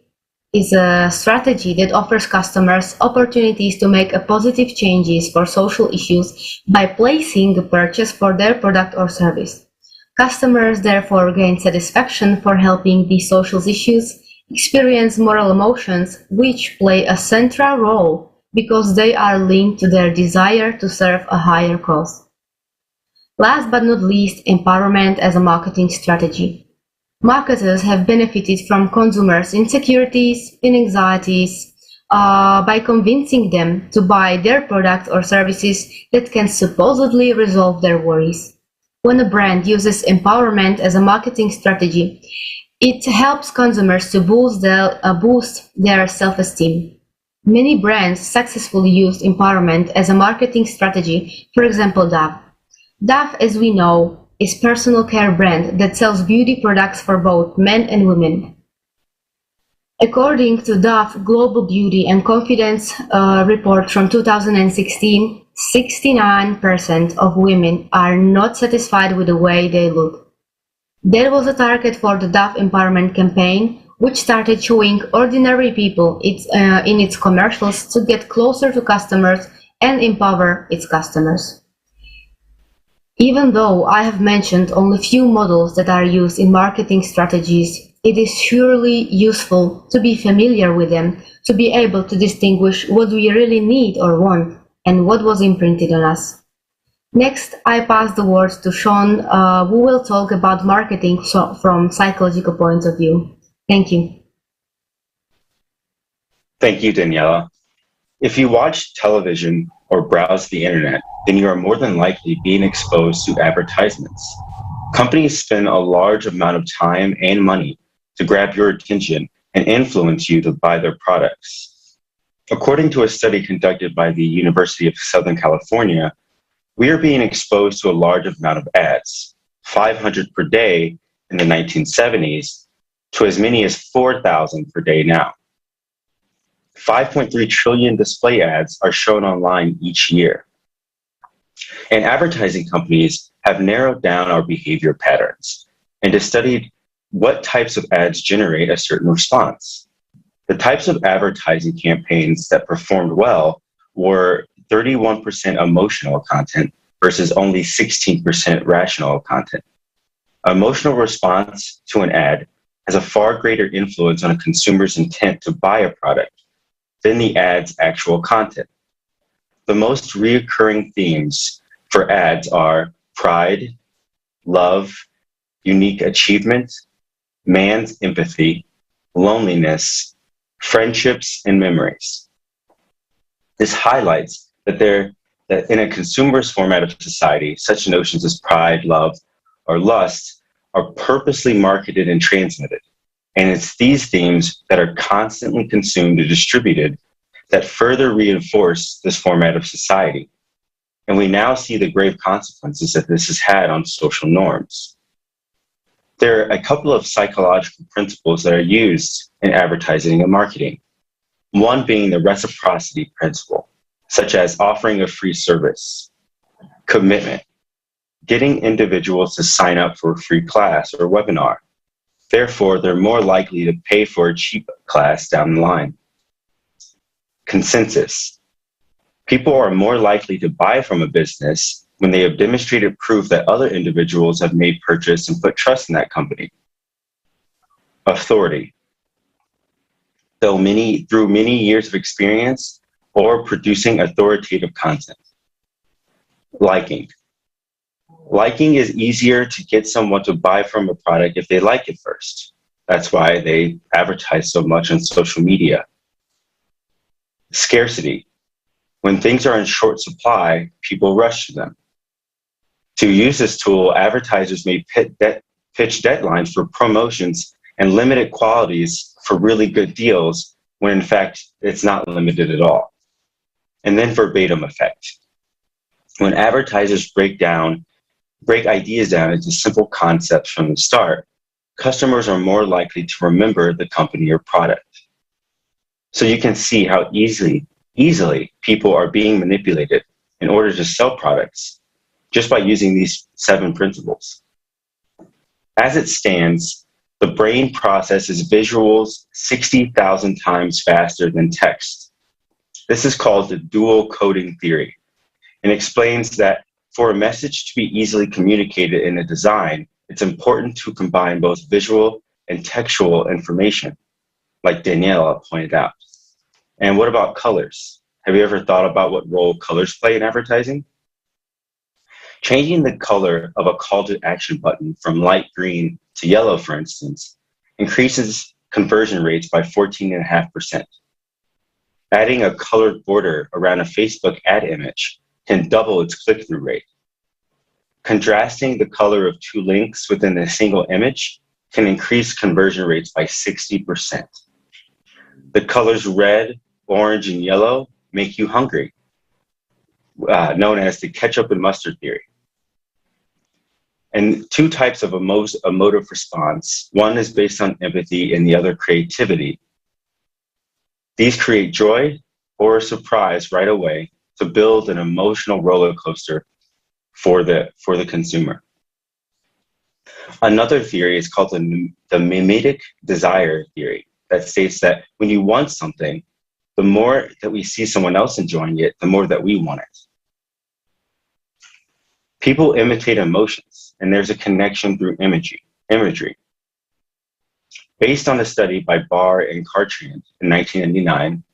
is a strategy that offers customers opportunities to make a positive changes for social issues by placing a purchase for their product or service. Customers therefore gain satisfaction for helping these social issues experience moral emotions which play a central role because they are linked to their desire to serve a higher cause. Last but not least, empowerment as a marketing strategy. Marketers have benefited from consumers' insecurities and anxieties by convincing them to buy their products or services that can supposedly resolve their worries. When a brand uses empowerment as a marketing strategy, it helps consumers to boost their self-esteem. Many brands successfully used empowerment as a marketing strategy, for example Dove. Dove, as we know, is a personal care brand that sells beauty products for both men and women. According to Dove Global Beauty and Confidence report from 2016, 69% of women are not satisfied with the way they look. There was a target for the Dove Empowerment campaign, which started showing ordinary people in its commercials to get closer to customers and empower its customers. Even though I have mentioned only few models that are used in marketing strategies, it is surely useful to be familiar with them, to be able to distinguish what we really need or want and what was imprinted on us. Next, I pass the words to Sean, who will talk about marketing from psychological point of view. Thank you. Thank you, Daniela. If you watch television or browse the internet, then you are more than likely being exposed to advertisements. Companies spend a large amount of time and money to grab your attention and influence you to buy their products. According to a study conducted by the University of Southern California, we are being exposed to a large amount of ads, 500 per day in the 1970s to as many as 4,000 per day now. 5.3 trillion display ads are shown online each year. And advertising companies have narrowed down our behavior patterns and have studied what types of ads generate a certain response. The types of advertising campaigns that performed well were 31% emotional content versus only 16% rational content. Emotional response to an ad has a far greater influence on a consumer's intent to buy a product than the ad's actual content. The most recurring themes for ads are pride, love, unique achievement, man's empathy, loneliness, friendships, and memories. This highlights that in a consumerist format of society, such notions as pride, love, or lust are purposely marketed and transmitted. And it's these themes that are constantly consumed and distributed that further reinforce this format of society. And we now see the grave consequences that this has had on social norms. There are a couple of psychological principles that are used in advertising and marketing. One being the reciprocity principle, such as offering a free service, commitment, getting individuals to sign up for a free class or webinar. Therefore, they're more likely to pay for a cheap class down the line. Consensus. People are more likely to buy from a business when they have demonstrated proof that other individuals have made purchase and put trust in that company. Authority. Through many years of experience or producing authoritative content. Liking. Liking is easier to get someone to buy from a product if they like it first. That's why they advertise so much on social media. Scarcity. When things are in short supply, people rush to them. To use this tool, advertisers may pitch deadlines for promotions and limited qualities for really good deals, when in fact, it's not limited at all. And then verbatim effect. When advertisers break ideas down into simple concepts from the start, customers are more likely to remember the company or product. So you can see how easily people are being manipulated in order to sell products just by using these 7 principles. As it stands, the brain processes visuals 60,000 times faster than text. This is called the dual coding theory, and explains that for a message to be easily communicated in a design, it's important to combine both visual and textual information. like Daniela pointed out. And what about colors? Have you ever thought about what role colors play in advertising? Changing the color of a call to action button from light green to yellow, for instance, increases conversion rates by 14.5%. Adding a colored border around a Facebook ad image can double its click-through rate. Contrasting the color of two links within a single image can increase conversion rates by 60%. The colors red, orange, and yellow make you hungry, known as the ketchup and mustard theory. And two types of emotive response. One is based on empathy and the other creativity. These create joy or surprise right away to build an emotional roller coaster for the consumer. Another theory is called the mimetic desire theory, that states that when you want something, the more that we see someone else enjoying it, the more that we want it. People imitate emotions, and there's a connection through imagery. Based on a study by Barr and Cartrand in 1999,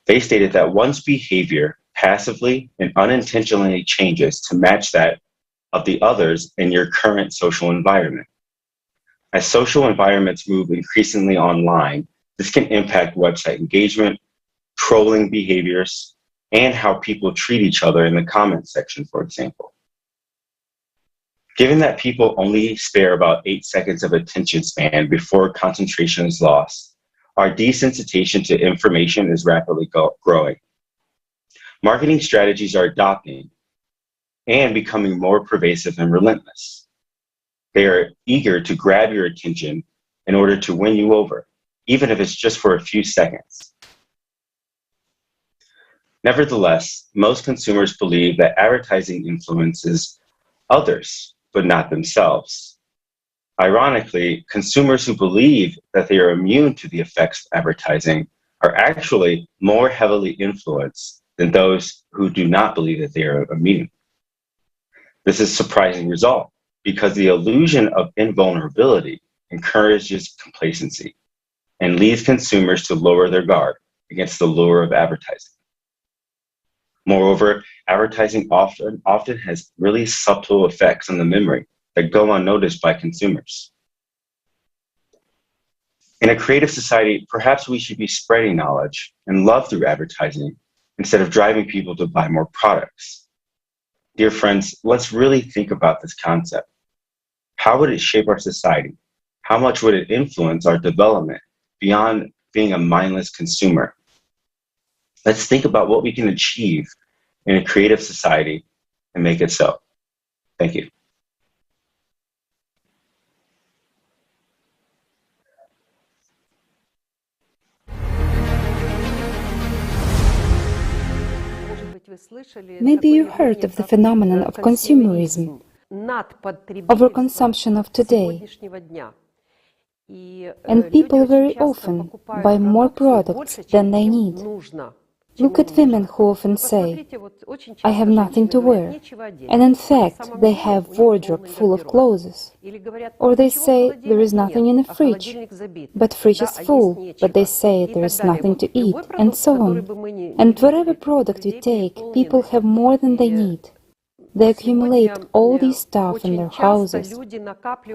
they stated that one's behavior passively and unintentionally changes to match that of the others in your current social environment. As social environments move increasingly online, this can impact website engagement, trolling behaviors, and how people treat each other in the comment section, for example. Given that people only spare about 8 seconds of attention span before concentration is lost, our desensitization to information is rapidly growing. Marketing strategies are adopting and becoming more pervasive and relentless. They are eager to grab your attention in order to win you over, even if it's just for a few seconds. Nevertheless, most consumers believe that advertising influences others, but not themselves. Ironically, consumers who believe that they are immune to the effects of advertising are actually more heavily influenced than those who do not believe that they are immune. This is a surprising result because the illusion of invulnerability encourages complacency and leads consumers to lower their guard against the lure of advertising. Moreover, advertising often has really subtle effects on the memory that go unnoticed by consumers. In a creative society, perhaps we should be spreading knowledge and love through advertising instead of driving people to buy more products. Dear friends, let's really think about this concept. How would it shape our society? How much would it influence our development beyond being a mindless consumer? Let's think about what we can achieve in a creative society and make it so. Thank you. Maybe you heard of the phenomenon of consumerism, overconsumption of today. And people very often buy more products than they need. Look at women who often say, I have nothing to wear, and in fact they have a wardrobe full of clothes. Or they say there is nothing in the fridge, but fridge is full, but they say there is nothing to eat, and so on. And whatever product you take, people have more than they need. They accumulate all this stuff in their houses,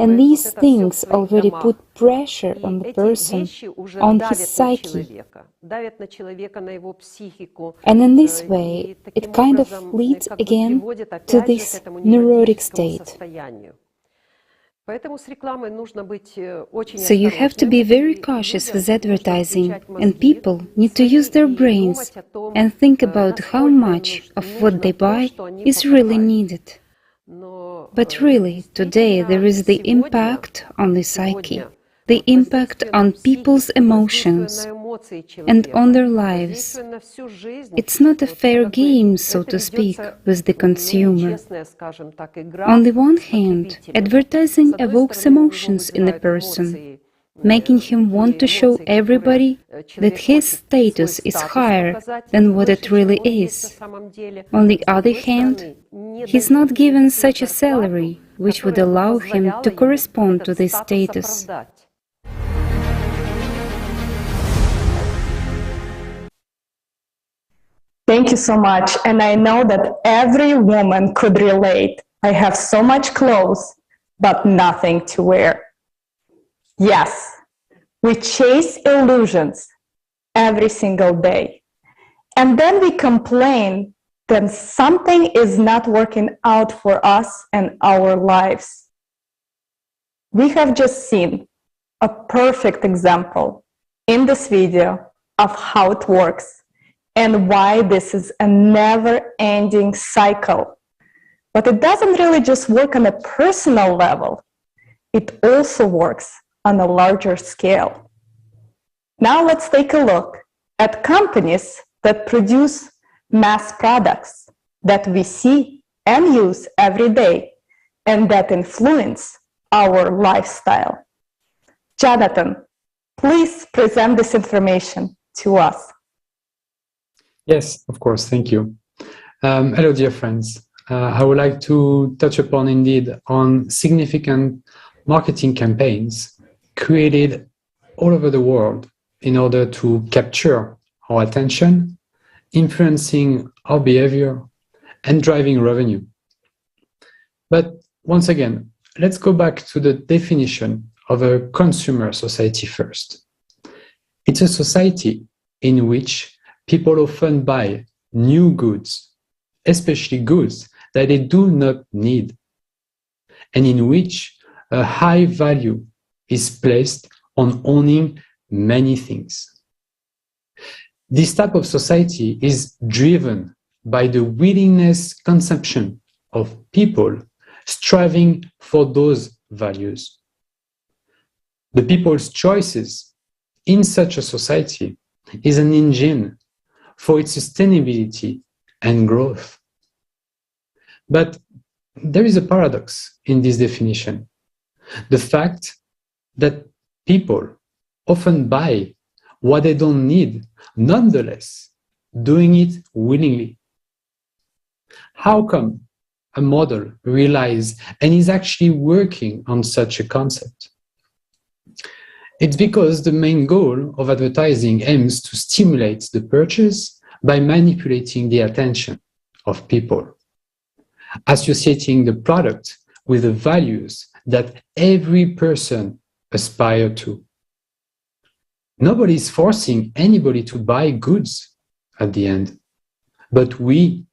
and these things already put pressure on the person, on his psyche. And in this way, it kind of leads again to this neurotic state. So you have to be very cautious with advertising, and people need to use their brains and think about how much of what they buy is really needed. But really, today there is the impact on the psyche, the impact on people's emotions and on their lives. It's not a fair game, so to speak, with the consumer. On the one hand, advertising evokes emotions in a person, making him want to show everybody that his status is higher than what it really is. On the other hand, he's not given such a salary which would allow him to correspond to this status. Thank you so much. And I know that every woman could relate. I have so much clothes, but nothing to wear. Yes, we chase illusions every single day. And then we complain that something is not working out for us and our lives. We have just seen a perfect example in this video of how it works and why this is a never-ending cycle. But it doesn't really just work on a personal level. It also works on a larger scale. Now let's take a look at companies that produce mass products that we see and use every day and that influence our lifestyle. Jonathan, please present this information to us. Yes, of course, thank you. Hello, dear friends. I would like to touch upon indeed on significant marketing campaigns created all over the world in order to capture our attention, influencing our behavior, and driving revenue. But once again, let's go back to the definition of a consumer society first. It's a society in which people often buy new goods, especially goods that they do not need, and in which a high value is placed on owning many things. This type of society is driven by the willingness consumption of people striving for those values. The people's choices in such a society is an engine for its sustainability and growth. But there is a paradox in this definition. The fact that people often buy what they don't need, nonetheless, doing it willingly. How come a model relies and is actually working on such a concept? It's because the main goal of advertising aims to stimulate the purchase by manipulating the attention of people, associating the product with the values that every person aspires to. Nobody is forcing anybody to buy goods at the end, but we,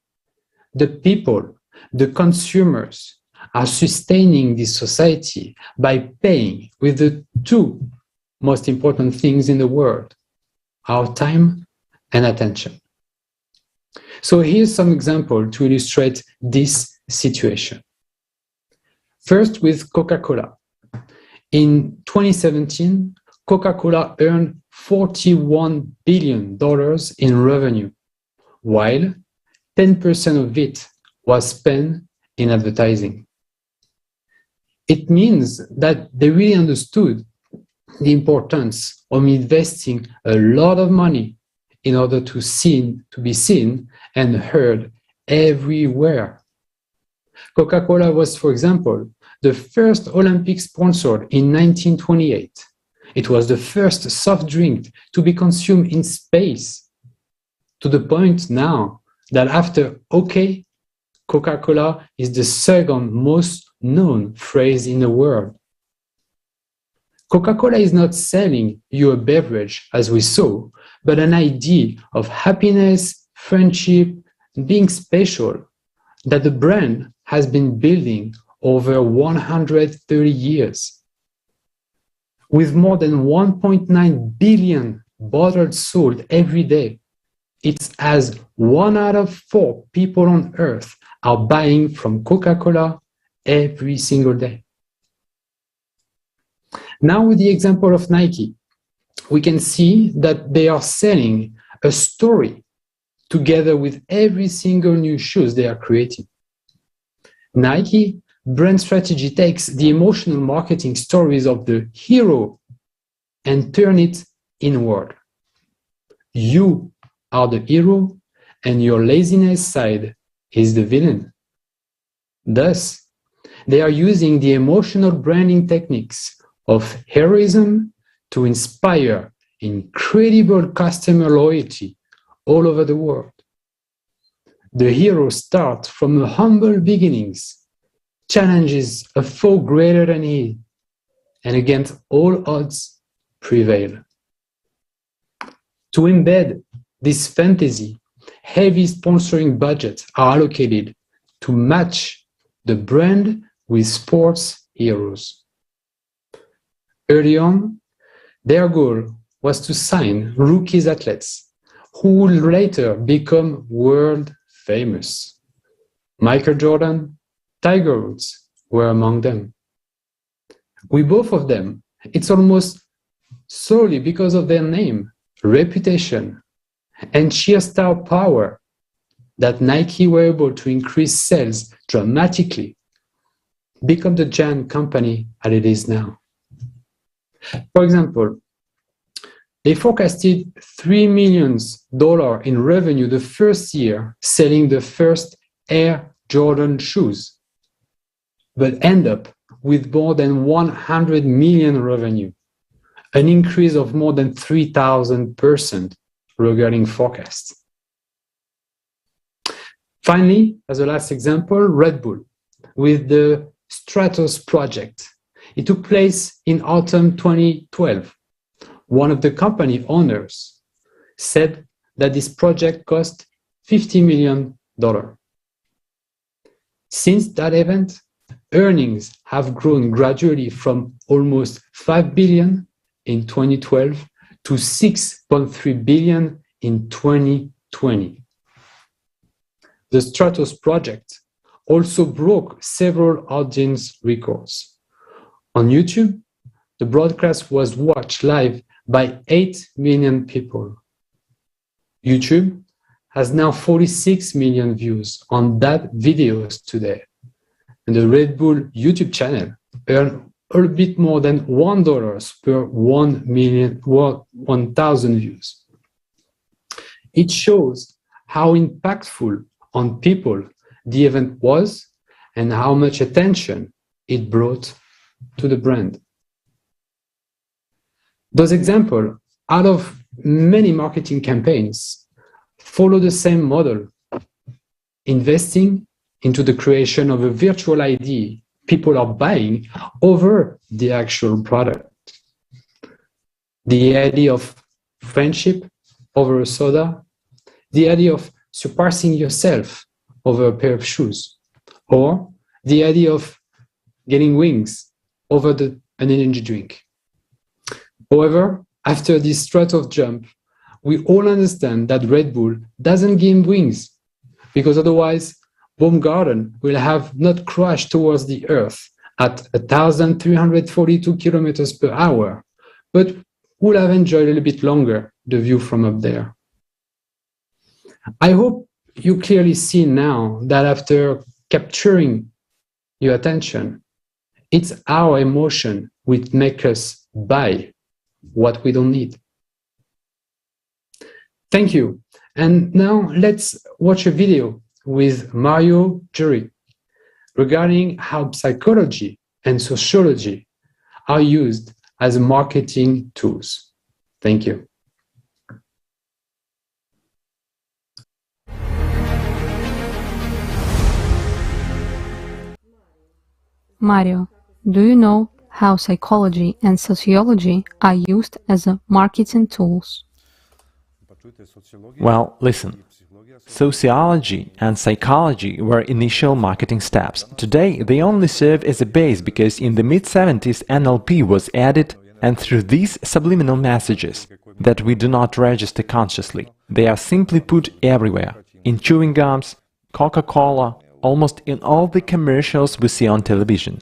the people, the consumers, are sustaining this society by paying with the two most important things in the world, our time and attention. So here's some example to illustrate this situation. First, with Coca-Cola. In 2017, Coca-Cola earned $41 billion in revenue, while 10% of it was spent in advertising. It means that they really understood the importance of investing a lot of money in order to be seen and heard everywhere. Coca-Cola was, for example, the first Olympic sponsor in 1928. It was the first soft drink to be consumed in space, to the point now that after OK, Coca-Cola is the second most known phrase in the world. Coca-Cola is not selling you a beverage, as we saw, but an idea of happiness, friendship, and being special that the brand has been building over 130 years. With more than 1.9 billion bottles sold every day, it's as 1 out of 4 people on Earth are buying from Coca-Cola every single day. Now with the example of Nike, we can see that they are selling a story together with every single new shoes they are creating. Nike brand strategy takes the emotional marketing stories of the hero and turn it inward. You are the hero and your laziness side is the villain. Thus, they are using the emotional branding techniques of heroism to inspire incredible customer loyalty all over the world. the hero starts from humble beginnings, challenges a foe greater than he, and against all odds prevail. To embed this fantasy, heavy sponsoring budgets are allocated to match the brand with sports heroes. Early on, their goal was to sign rookies athletes who would later become world famous. Michael Jordan, Tiger Woods were among them. With both of them, it's almost solely because of their name, reputation, and sheer star power that Nike were able to increase sales dramatically, become the giant company that it is now. For example, they forecasted $3 million in revenue the first year selling the first Air Jordan shoes, but end up with more than 100 million revenue, an increase of more than 3,000% regarding forecasts. Finally, as a last example, Red Bull with the Stratos project. It took place in autumn 2012. One of the company owners said that this project cost $50 million. Since that event, earnings have grown gradually from almost 5 billion in 2012 to 6.3 billion in 2020. The Stratos project also broke several audience records. On YouTube, the broadcast was watched live by 8 million people. YouTube has now 46 million views on that videos today. And the Red Bull YouTube channel earned a bit more than $1 per 1,000 views. It shows how impactful on people the event was and how much attention it brought to the brand. Those examples, out of many marketing campaigns, follow the same model, investing into the creation of a virtual ID people are buying over the actual product. The idea of friendship over a soda, the idea of surpassing yourself over a pair of shoes, or the idea of getting wings over an energy drink. However, after this Stratos jump, we all understand that Red Bull doesn't give wings, because otherwise Baumgarten will have not crashed towards the earth at 1,342 kilometers per hour, but will have enjoyed a little bit longer the view from up there. I hope you clearly see now that after capturing your attention, it's our emotion which makes us buy what we don't need. Thank you. And now let's watch a video with Mario Jury regarding how psychology and sociology are used as marketing tools. Thank you. Mario, do you know how psychology and sociology are used as marketing tools? Well, listen. Sociology and psychology were initial marketing steps. Today, they only serve as a base because in the mid-70s NLP was added, and through these subliminal messages that we do not register consciously, they are simply put everywhere, in chewing gums, Coca-Cola, almost in all the commercials we see on television.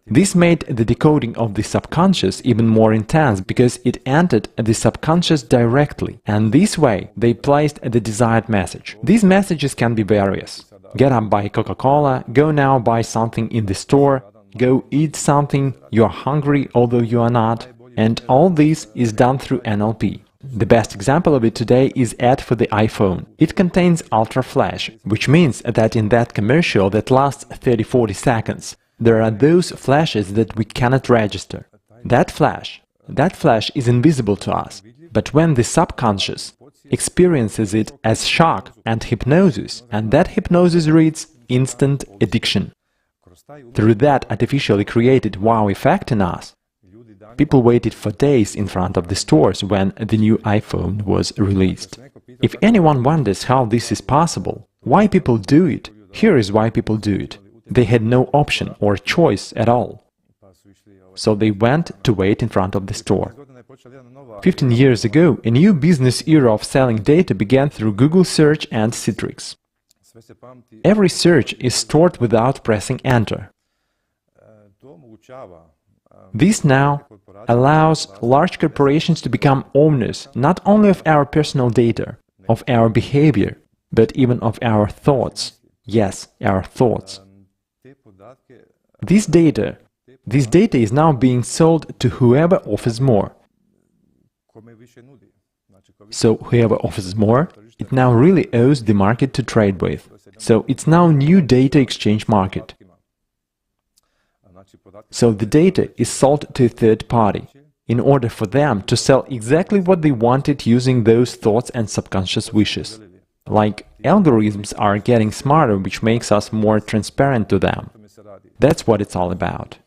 This made the decoding of the subconscious even more intense because it entered the subconscious directly, and this way they placed the desired message. These messages can be various. Get up, buy Coca-Cola, go now buy something in the store, go eat something, you are hungry although you are not, and all this is done through NLP. The best example of it today is ad for the iPhone. It contains ultra flash, which means that in that commercial that lasts 30-40 seconds, there are those flashes that we cannot register. That flash is invisible to us, but when the subconscious experiences it as shock and hypnosis, and that hypnosis reads instant addiction. Through that artificially created wow effect in us, people waited for days in front of the stores when the new iPhone was released. If anyone wonders how this is possible, why people do it, here is why people do it. They had no option or choice at all. So they went to wait in front of the store. 15 years ago, a new business era of selling data began through Google search and Citrix. Every search is stored without pressing enter. This now allows large corporations to become owners not only of our personal data, of our behavior, but even of our thoughts. Yes, our thoughts. This data is now being sold to whoever offers more. So whoever offers more, it now really owes the market to trade with. So it's now new data exchange market. So the data is sold to a third party, in order for them to sell exactly what they wanted using those thoughts and subconscious wishes. Like algorithms are getting smarter, which makes us more transparent to them. That's what it's all about.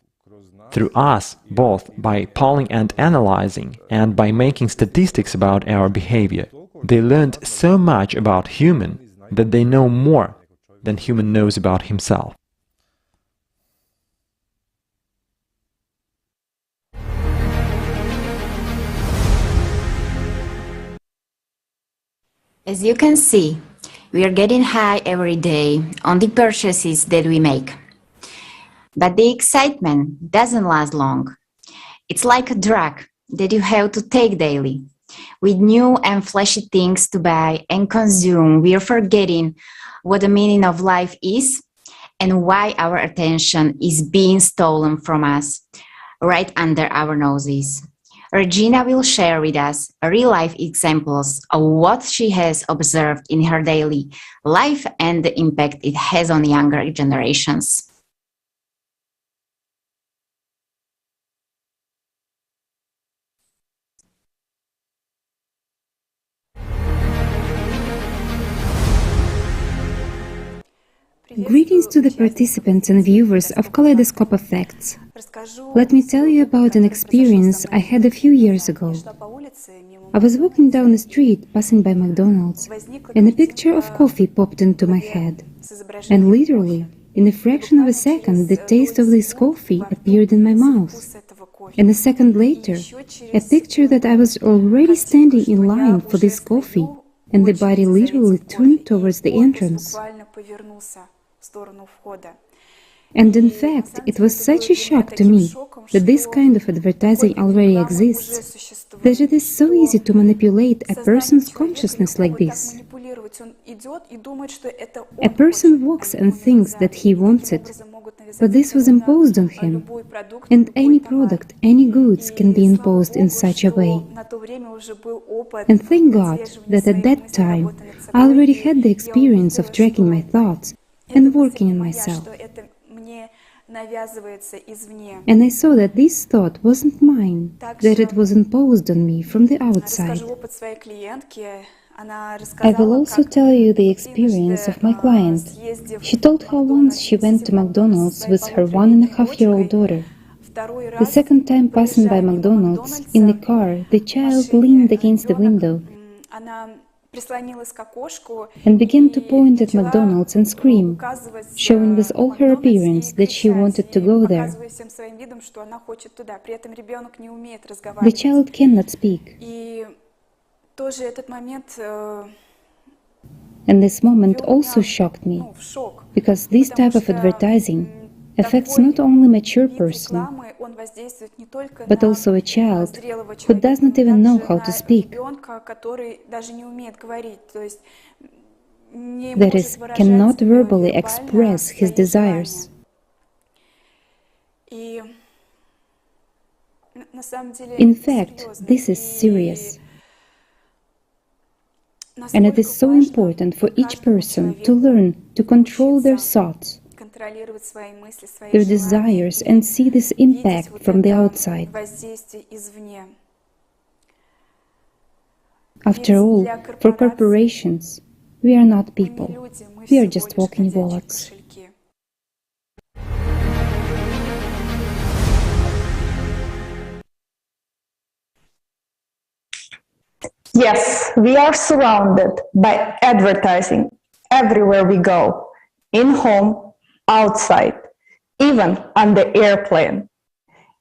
Through us, both by polling and analyzing, and by making statistics about our behavior, they learned so much about human that they know more than human knows about himself. As you can see, we are getting high every day on the purchases that we make. But the excitement doesn't last long. It's like a drug that you have to take daily. With new and flashy things to buy and consume, we are forgetting what the meaning of life is and why our attention is being stolen from us right under our noses. Regina will share with us real-life examples of what she has observed in her daily life and the impact it has on younger generations. Greetings to the participants and viewers of Kaleidoscope of Facts. Let me tell you about an experience I had a few years ago. I was walking down the street, passing by McDonald's, and a picture of coffee popped into my head. And literally, in a fraction of a second, the taste of this coffee appeared in my mouth. And a second later, a picture that I was already standing in line for this coffee, and the body literally turned towards the entrance. And in fact, it was such a shock to me that this kind of advertising already exists, that it is so easy to manipulate a person's consciousness like this. A person walks and thinks that he wants it, but this was imposed on him, and any product, any goods can be imposed in such a way. And thank God that at that time I already had the experience of tracking my thoughts and working on myself. And I saw that this thought wasn't mine, that it was imposed on me from the outside. I will also tell you the experience of my client. She told how once she went to McDonald's with her 1.5-year-old daughter. The second time passing by McDonald's, in the car, the child leaned against the window and began to point at McDonald's and scream, showing with all her appearance that she wanted to go there. The child cannot speak. And this moment also shocked me, because this type of advertising affects not only a mature person, but also a child who does not even know how to speak. That is, cannot verbally express his desires. In fact, this is serious. And it is so important for each person to learn to control their thoughts, their desires, and see this impact from the outside. After all, for corporations, we are not people. We are just walking wallets. Yes, we are surrounded by advertising everywhere we go, in home, outside, even on the airplane.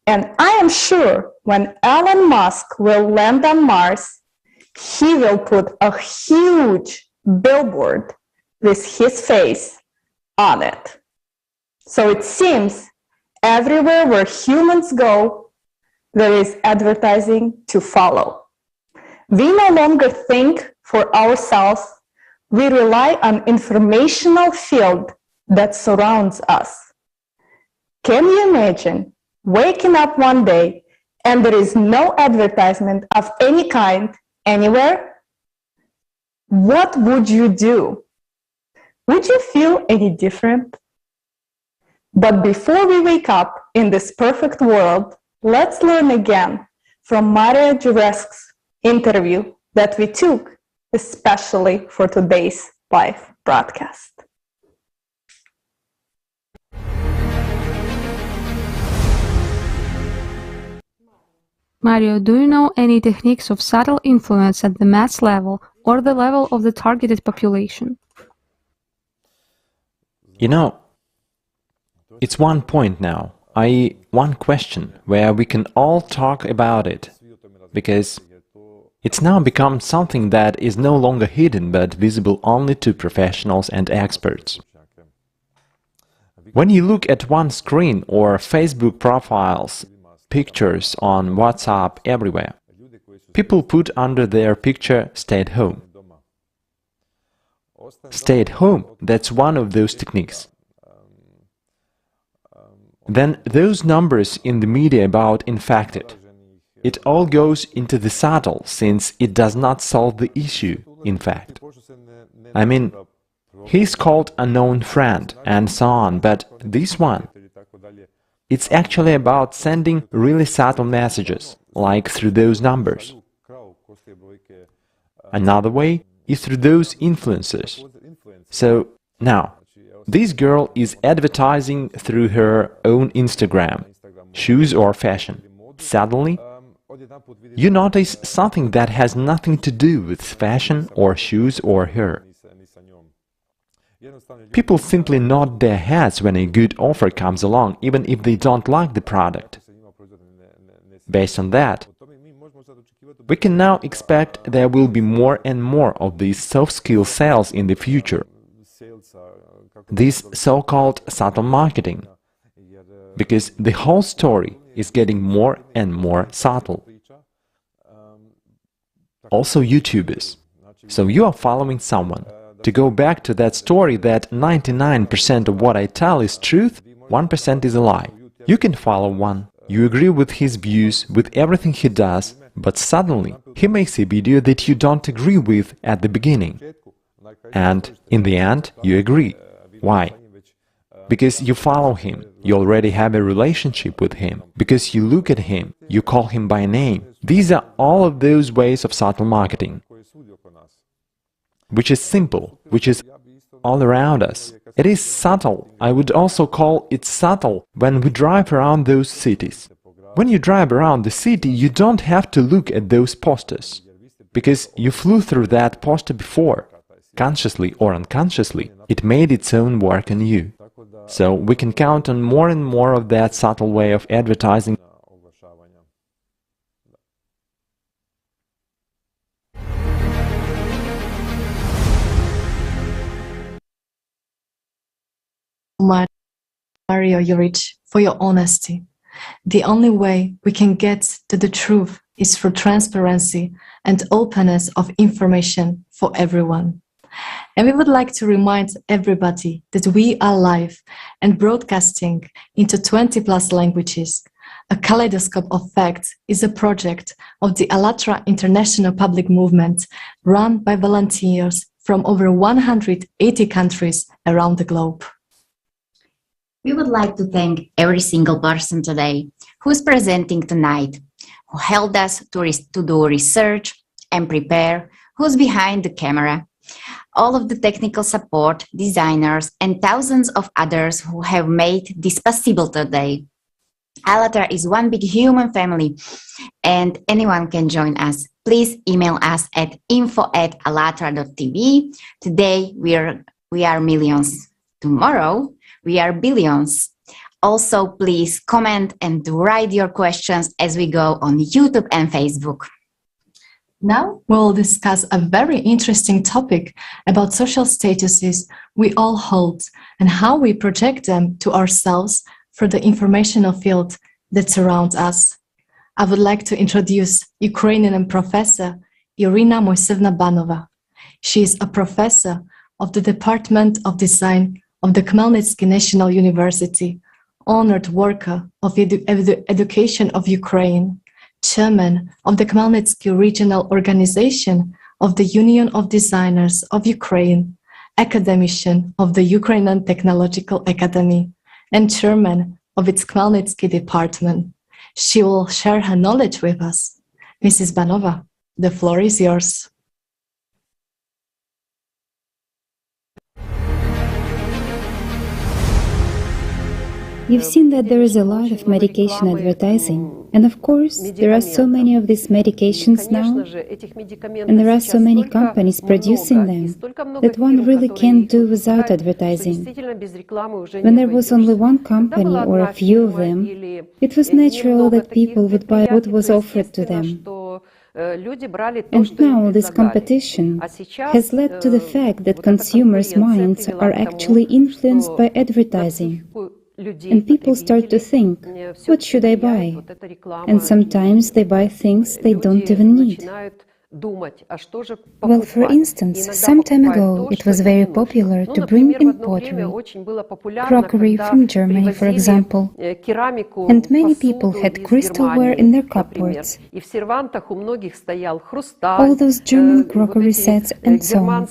And I am sure when Elon Musk will land on Mars, he will put a huge billboard with his face on it. So it seems everywhere where humans go, there is advertising to follow. We no longer think for ourselves, we rely on informational field that surrounds us. Can you imagine waking up one day and there is no advertisement of any kind anywhere? What would you do? Would you feel any different? But before we wake up in this perfect world, let's learn again from Maria Juresk's interview that we took especially for today's live broadcast. Mario, do you know any techniques of subtle influence at the mass level or the level of the targeted population? You know, it's one point now, i.e. one question, where we can all talk about it, because it's now become something that is no longer hidden but visible only to professionals and experts. When you look at one screen or Facebook profiles, pictures on WhatsApp everywhere, people put under their picture "stay at home." Stay at home, that's one of those techniques. Then those numbers in the media about infected. It all goes into the subtle, since it does not solve the issue, in fact. I mean, he's called unknown friend, and so on, but this one, it's actually about sending really subtle messages, like through those numbers. Another way is through those influencers. So, now, this girl is advertising through her own Instagram, shoes or fashion. Suddenly, you notice something that has nothing to do with fashion or shoes or her. People simply nod their heads when a good offer comes along, even if they don't like the product. Based on that, we can now expect there will be more and more of these soft-skill sales in the future. This so-called subtle marketing, because the whole story is getting more and more subtle. Also YouTubers. So you are following someone. To go back to that story that 99% of what I tell is truth, 1% is a lie. You can follow one, you agree with his views, with everything he does, but suddenly he makes a video that you don't agree with at the beginning. And in the end, you agree. Why? Because you follow him, you already have a relationship with him, because you look at him, you call him by name. These are all of those ways of subtle marketing, which is simple, which is all around us. It is subtle. I would also call it subtle when we drive around those cities. When you drive around the city, you don't have to look at those posters, because you flew through that poster before. Consciously or unconsciously, it made its own work on you. So we can count on more and more of that subtle way of advertising. Mario Juric, for your honesty. The only way we can get to the truth is through transparency and openness of information for everyone. And we would like to remind everybody that we are live and broadcasting into 20+ languages. A Kaleidoscope of Facts is a project of the Allat International Public Movement run by volunteers from over 180 countries around the globe. We would like to thank every single person today who is presenting tonight, who helped us to do research and prepare, who's behind the camera, all of the technical support, designers, and thousands of others who have made this possible today. Allat is one big human family, and anyone can join us. Please email us at info@allatra.tv. Today we are millions. Tomorrow we are billions. Also, please comment and write your questions as we go on YouTube and Facebook. Now we'll discuss a very interesting topic about social statuses we all hold and how we project them to ourselves through the informational field that surrounds us. I would like to introduce Ukrainian professor Irina Moisevna Banova. She is a professor of the Department of Design of the Khmelnytsky National University, honored worker of education of Ukraine, chairman of the Khmelnytsky Regional Organization of the Union of Designers of Ukraine, academician of the Ukrainian Technological Academy, and chairman of its Khmelnytsky department. She will share her knowledge with us. Mrs. Banova, the floor is yours. You've seen that there is a lot of medication advertising, and of course, there are so many of these medications now, and there are so many companies producing them, that one really can't do without advertising. When there was only one company or a few of them, it was natural that people would buy what was offered to them. And now this competition has led to the fact that consumers' minds are actually influenced by advertising. And people start to think, what should I buy? And sometimes they buy things they don't even need. Well, for instance, some time ago it was very popular to bring in pottery, crockery from Germany, for example, and many people had crystalware in their cupboards, all those German crockery sets and so on.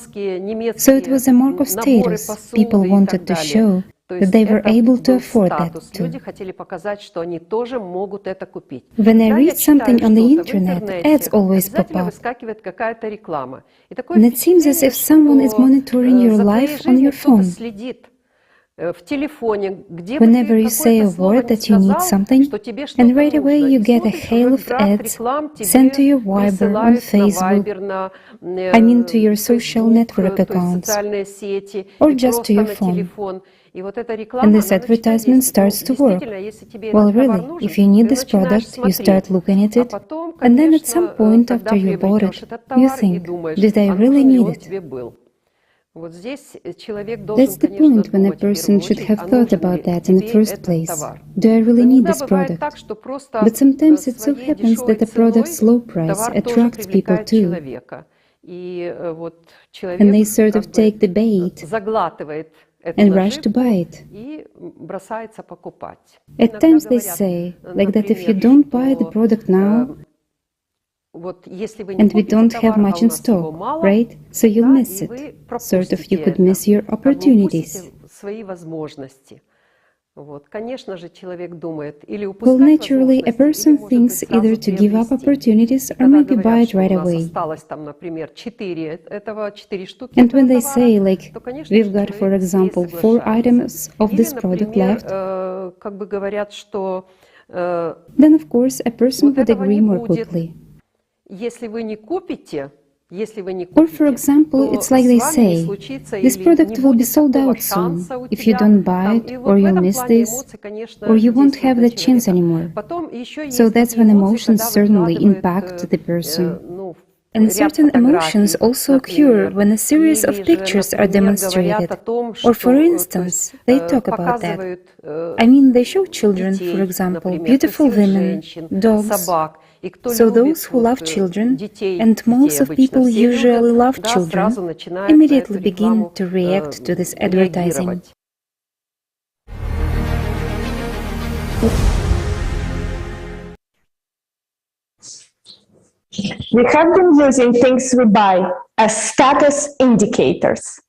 So it was a mark of status. People wanted to show that they were able to afford that too. When I read something on the internet, ads always pop up. And it seems as if someone is monitoring your life on your phone. Whenever you say a word that you need something, and right away you get a hail of ads sent to your Viber on Facebook, I mean to your social network accounts, or just to your phone. And this advertisement starts to work. Well, really, if you need this product, you start looking at it, and then at some point after you bought it, you think, did I really need it? That's the point when a person should have thought about that in the first place. Do I really need this product? But sometimes it so happens that a product's low price attracts people too. And they sort of take the bait and rush to buy it. At times they say, like that if you don't buy the product now, and we don't have much in stock, right? So you'll miss it. Sort of you could miss your opportunities. Well, naturally, a person thinks either to give up opportunities or maybe buy it right away. And when they say, like, we've got, for example, 4 items of this product left, then of course a person would agree more quickly. Or, for example, it's like they say, this product will be sold out soon. If you don't buy it, or you'll miss this, or you won't have the chance anymore. So that's when emotions certainly impact the person. And certain emotions also occur when a series of pictures are demonstrated. Or, for instance, they talk about that. I mean, they show children, for example, beautiful women, dogs. So those who love children, and most of people usually love children, immediately begin to react to this advertising. We have been using things we buy as status indicators.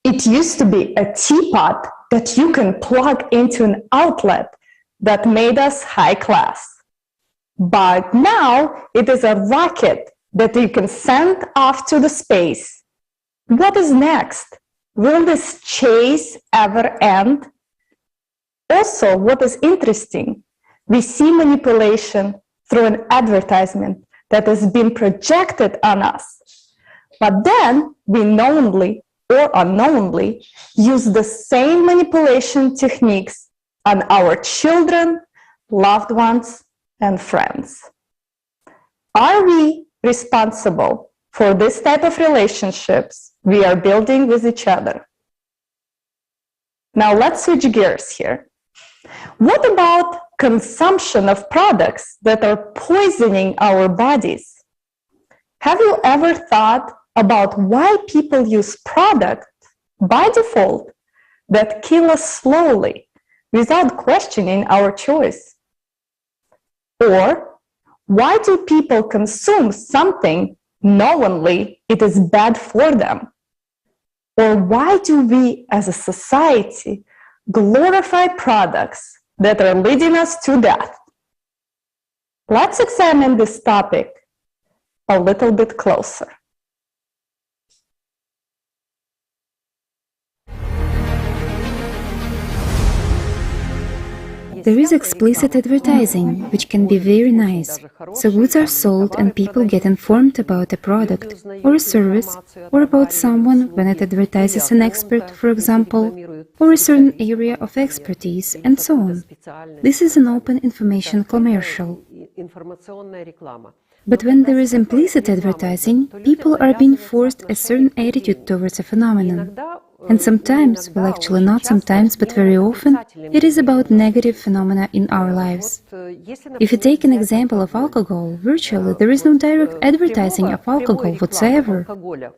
It used to be a teapot that you can plug into an outlet that made us high class. But now it is a rocket that you can send off to the space. What is next? Will this chase ever end? Also, what is interesting, we see manipulation through an advertisement that has been projected on us. But then we knowingly or unknowingly use the same manipulation techniques on our children, loved ones, and friends. Are we responsible for this type of relationships we are building with each other? Now let's switch gears here. What about consumption of products that are poisoning our bodies? Have you ever thought about why people use products by default that kill us slowly without questioning our choice? Or why do people consume something knowingly it is bad for them? Or why do we as a society glorify products that are leading us to death? Let's examine this topic a little bit closer. There is explicit advertising, which can be very nice. So goods are sold and people get informed about a product or a service or about someone when it advertises an expert, for example, or a certain area of expertise, and so on. This is an open information commercial. But when there is implicit advertising, people are being forced a certain attitude towards a phenomenon. And sometimes, well actually not sometimes, but very often, it is about negative phenomena in our lives. If you take an example of alcohol, virtually there is no direct advertising of alcohol whatsoever,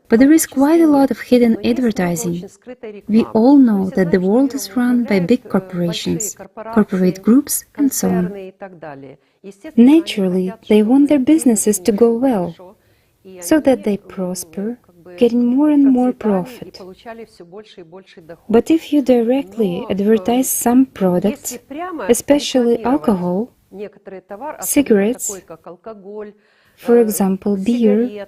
but there is quite a lot of hidden advertising. We all know that the world is run by big corporations, corporate groups, and so on. Naturally, they want their businesses to go well, so that they prosper, getting more and more profit. But if you directly advertise some products, especially alcohol, cigarettes, for example, beer,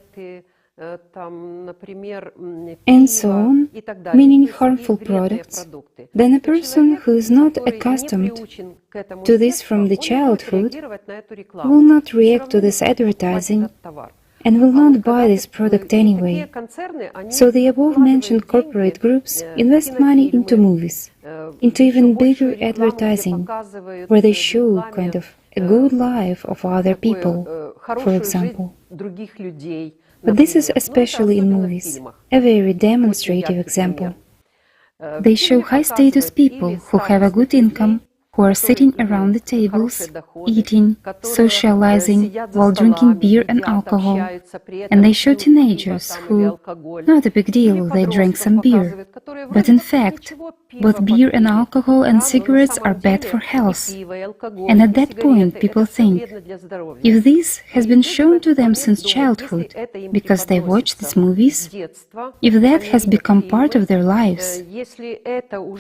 and so on, meaning harmful products, then a person who is not accustomed to this from the childhood will not react to this advertising and will not buy this product anyway. So the above-mentioned corporate groups invest money into movies, into even bigger advertising, where they show kind of a good life of other people, for example. But this is especially in movies, a very demonstrative example. They show high-status people who have a good income, who are sitting around the tables, eating, socializing, while drinking beer and alcohol. And they show teenagers who, not a big deal, they drank some beer. But in fact, both beer and alcohol and cigarettes are bad for health. And at that point, people think, if this has been shown to them since childhood, because they watch these movies, if that has become part of their lives,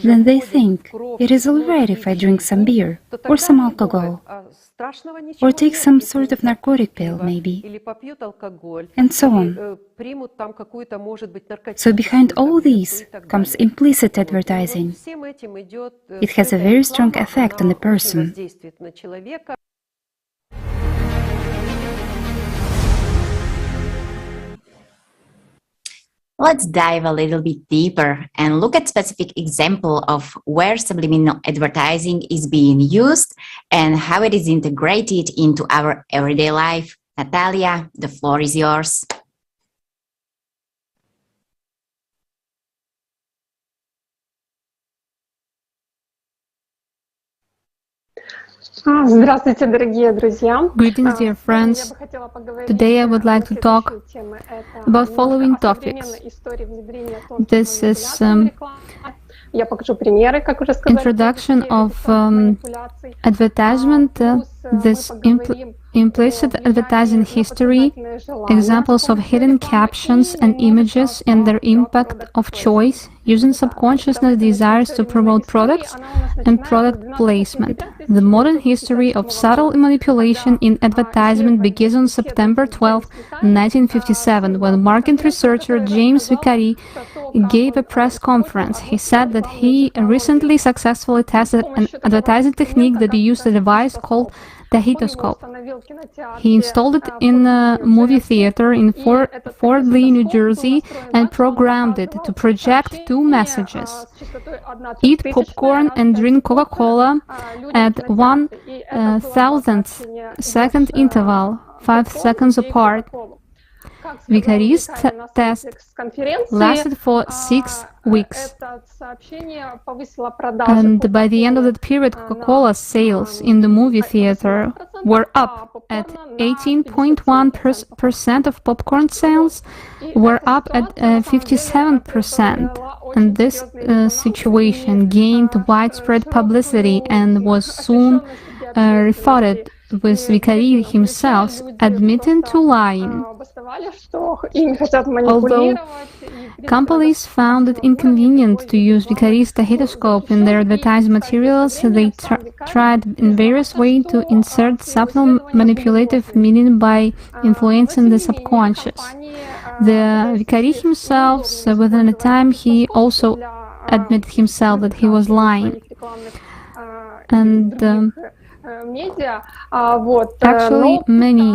then they think, it is alright if I drink some beer, or some alcohol, or take some sort of narcotic pill, maybe, and so on. So behind all these comes implicit advertising. It has a very strong effect on the person. Let's dive a little bit deeper and look at specific example of where subliminal advertising is being used and how it is integrated into our everyday life. Natalia, the floor is yours. Greetings, dear friends. Today I would like to talk about following topics. This is introduction of advertisement, this implicit advertising history, examples of hidden captions and images and their impact of choice using subconsciousness desires to promote products and product placement. The modern history of subtle manipulation in advertisement begins on September 12, 1957, when market researcher James Vicary gave a press conference. He said that he recently successfully tested an advertising technique that used a device called Kaleidoscope. He installed it in a movie theater in Fort Lee, New Jersey, and programmed it to project two messages: eat popcorn and drink Coca-Cola at 1,000th second interval, 5 seconds apart. Vicary's test lasted for 6 weeks, and by the end of that period, Coca-Cola sales in the movie theater were up at 18.1%. Of popcorn sales were up at 57%, and this situation gained widespread publicity and was soon refuted, with Vicary himself admitting to lying. Although companies found it inconvenient to use Vicary's Kaleidoscope in their advertising materials, they tried in various ways to insert subtle manipulative meaning by influencing the subconscious. The Vicary himself, within a time, he also admitted himself that he was lying. And actually, many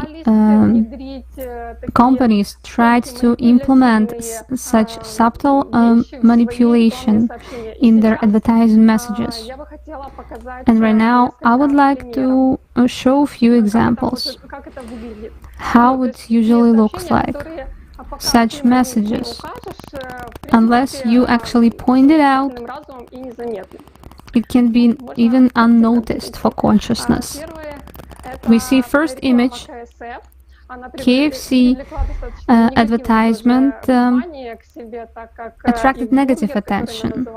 companies tried to implement such subtle manipulation in their advertising messages. And right now, I would like to show a few examples how it usually looks like. Such messages, unless you actually point it out, it can be even unnoticed for consciousness. We see first image, KFC advertisement attracted negative attention.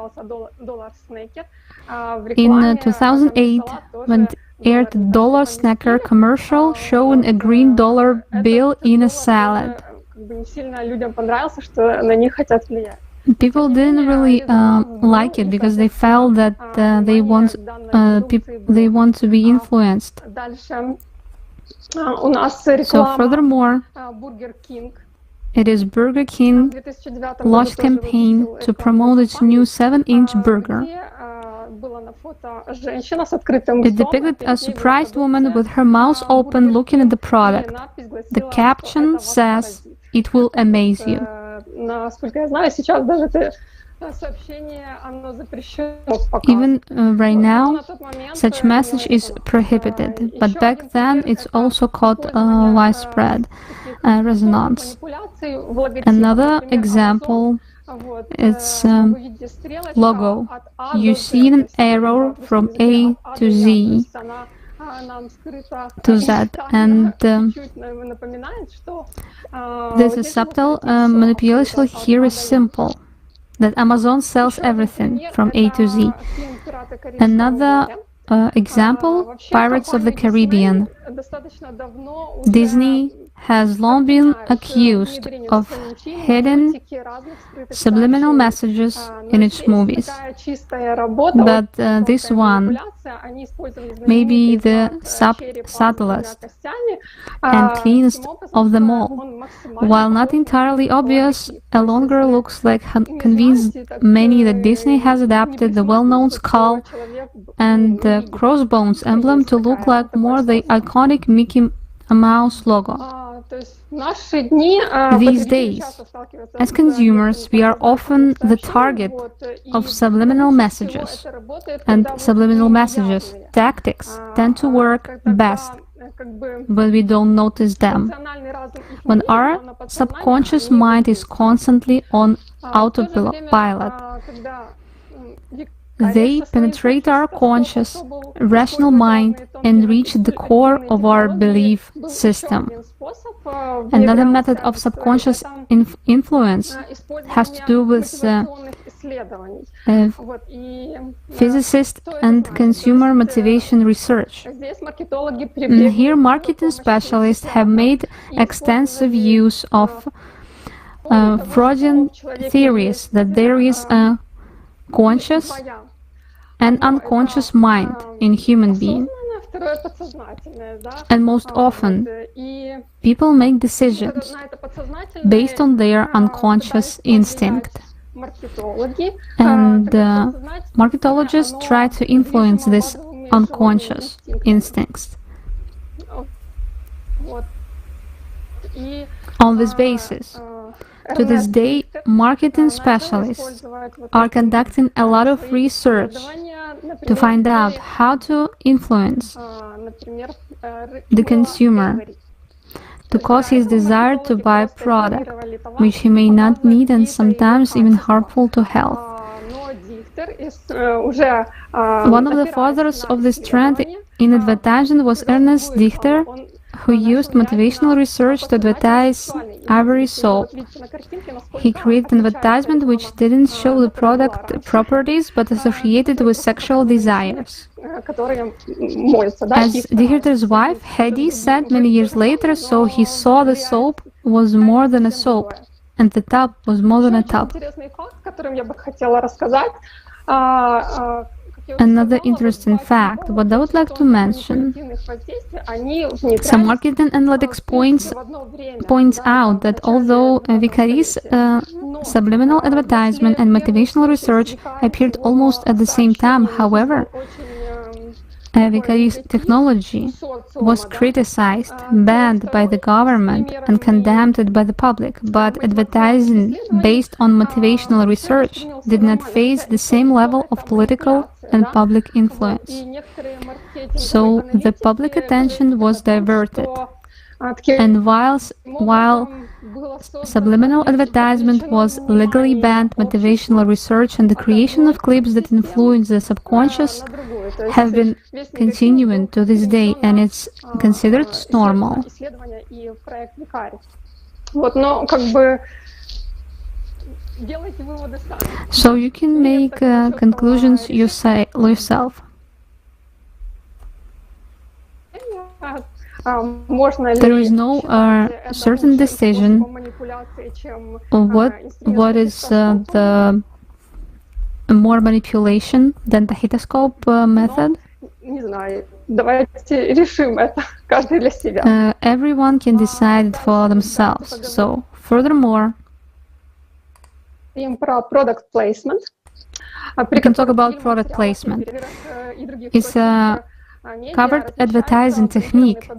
In 2008, when it aired the dollar snacker commercial showing a green dollar bill in a salad. People didn't really like it because they felt that they want to be influenced. So furthermore, it is Burger King launched campaign to promote its new 7-inch burger. It depicted a surprised woman with her mouth open looking at the product. The caption says, "It will amaze you." Even right now, such message is prohibited, but back then it's also caught widespread resonance. Another example is logo. You see an arrow from A to Z to Z, and this is subtle manipulation here is simple, that Amazon sells everything from A to Z. Another example, Pirates of the Caribbean. Disney has long been accused of hidden subliminal messages in its movies. But this one may be the subtlest and cleanest of them all. While not entirely obvious, a longer looks like convinced many that Disney has adapted the well-known skull and the crossbones emblem to look like more the iconic Mickey Mouse logo. These days, as consumers, we are often the target of subliminal messages, and subliminal messages tactics tend to work best, but we don't notice them. When our subconscious mind is constantly on autopilot, they penetrate our conscious, rational mind and reach the core of our belief system. Another method of subconscious influence has to do with physicist and consumer motivation research. Here, marketing specialists have made extensive use of Freudian theories that there is a conscious and unconscious mind in human being. And most often, people make decisions based on their unconscious instinct. And marketologists try to influence these unconscious instincts. On this basis, to this day, marketing specialists are conducting a lot of research to find out how to influence the consumer to cause his desire to buy a product which he may not need and sometimes even harmful to health. One of the fathers of this trend in advertising was Ernest Dichter, who used motivational research to advertise Ivory soap. He created an advertisement which didn't show the product properties but associated with sexual desires. As Dichter's wife, Hedy, said many years later, so he saw the soap was more than a soap, and the tub was more than a tub. Another interesting fact, what I would like to mention, some marketing analytics points out that although Vicari's subliminal advertisement and motivational research appeared almost at the same time, however, Vicari's technology was criticized, banned by the government, and condemned by the public, but advertising based on motivational research did not face the same level of political and public influence. So the public attention was diverted. And while subliminal advertisement was legally banned, motivational research and the creation of clips that influence the subconscious have been continuing to this day, and it's considered normal. So you can make conclusions yourself. There is no certain decision of what is the more manipulation than the Kaleidoscope method. Everyone can decide it for themselves. So, furthermore, we can talk about product placement. It's a covered advertising technique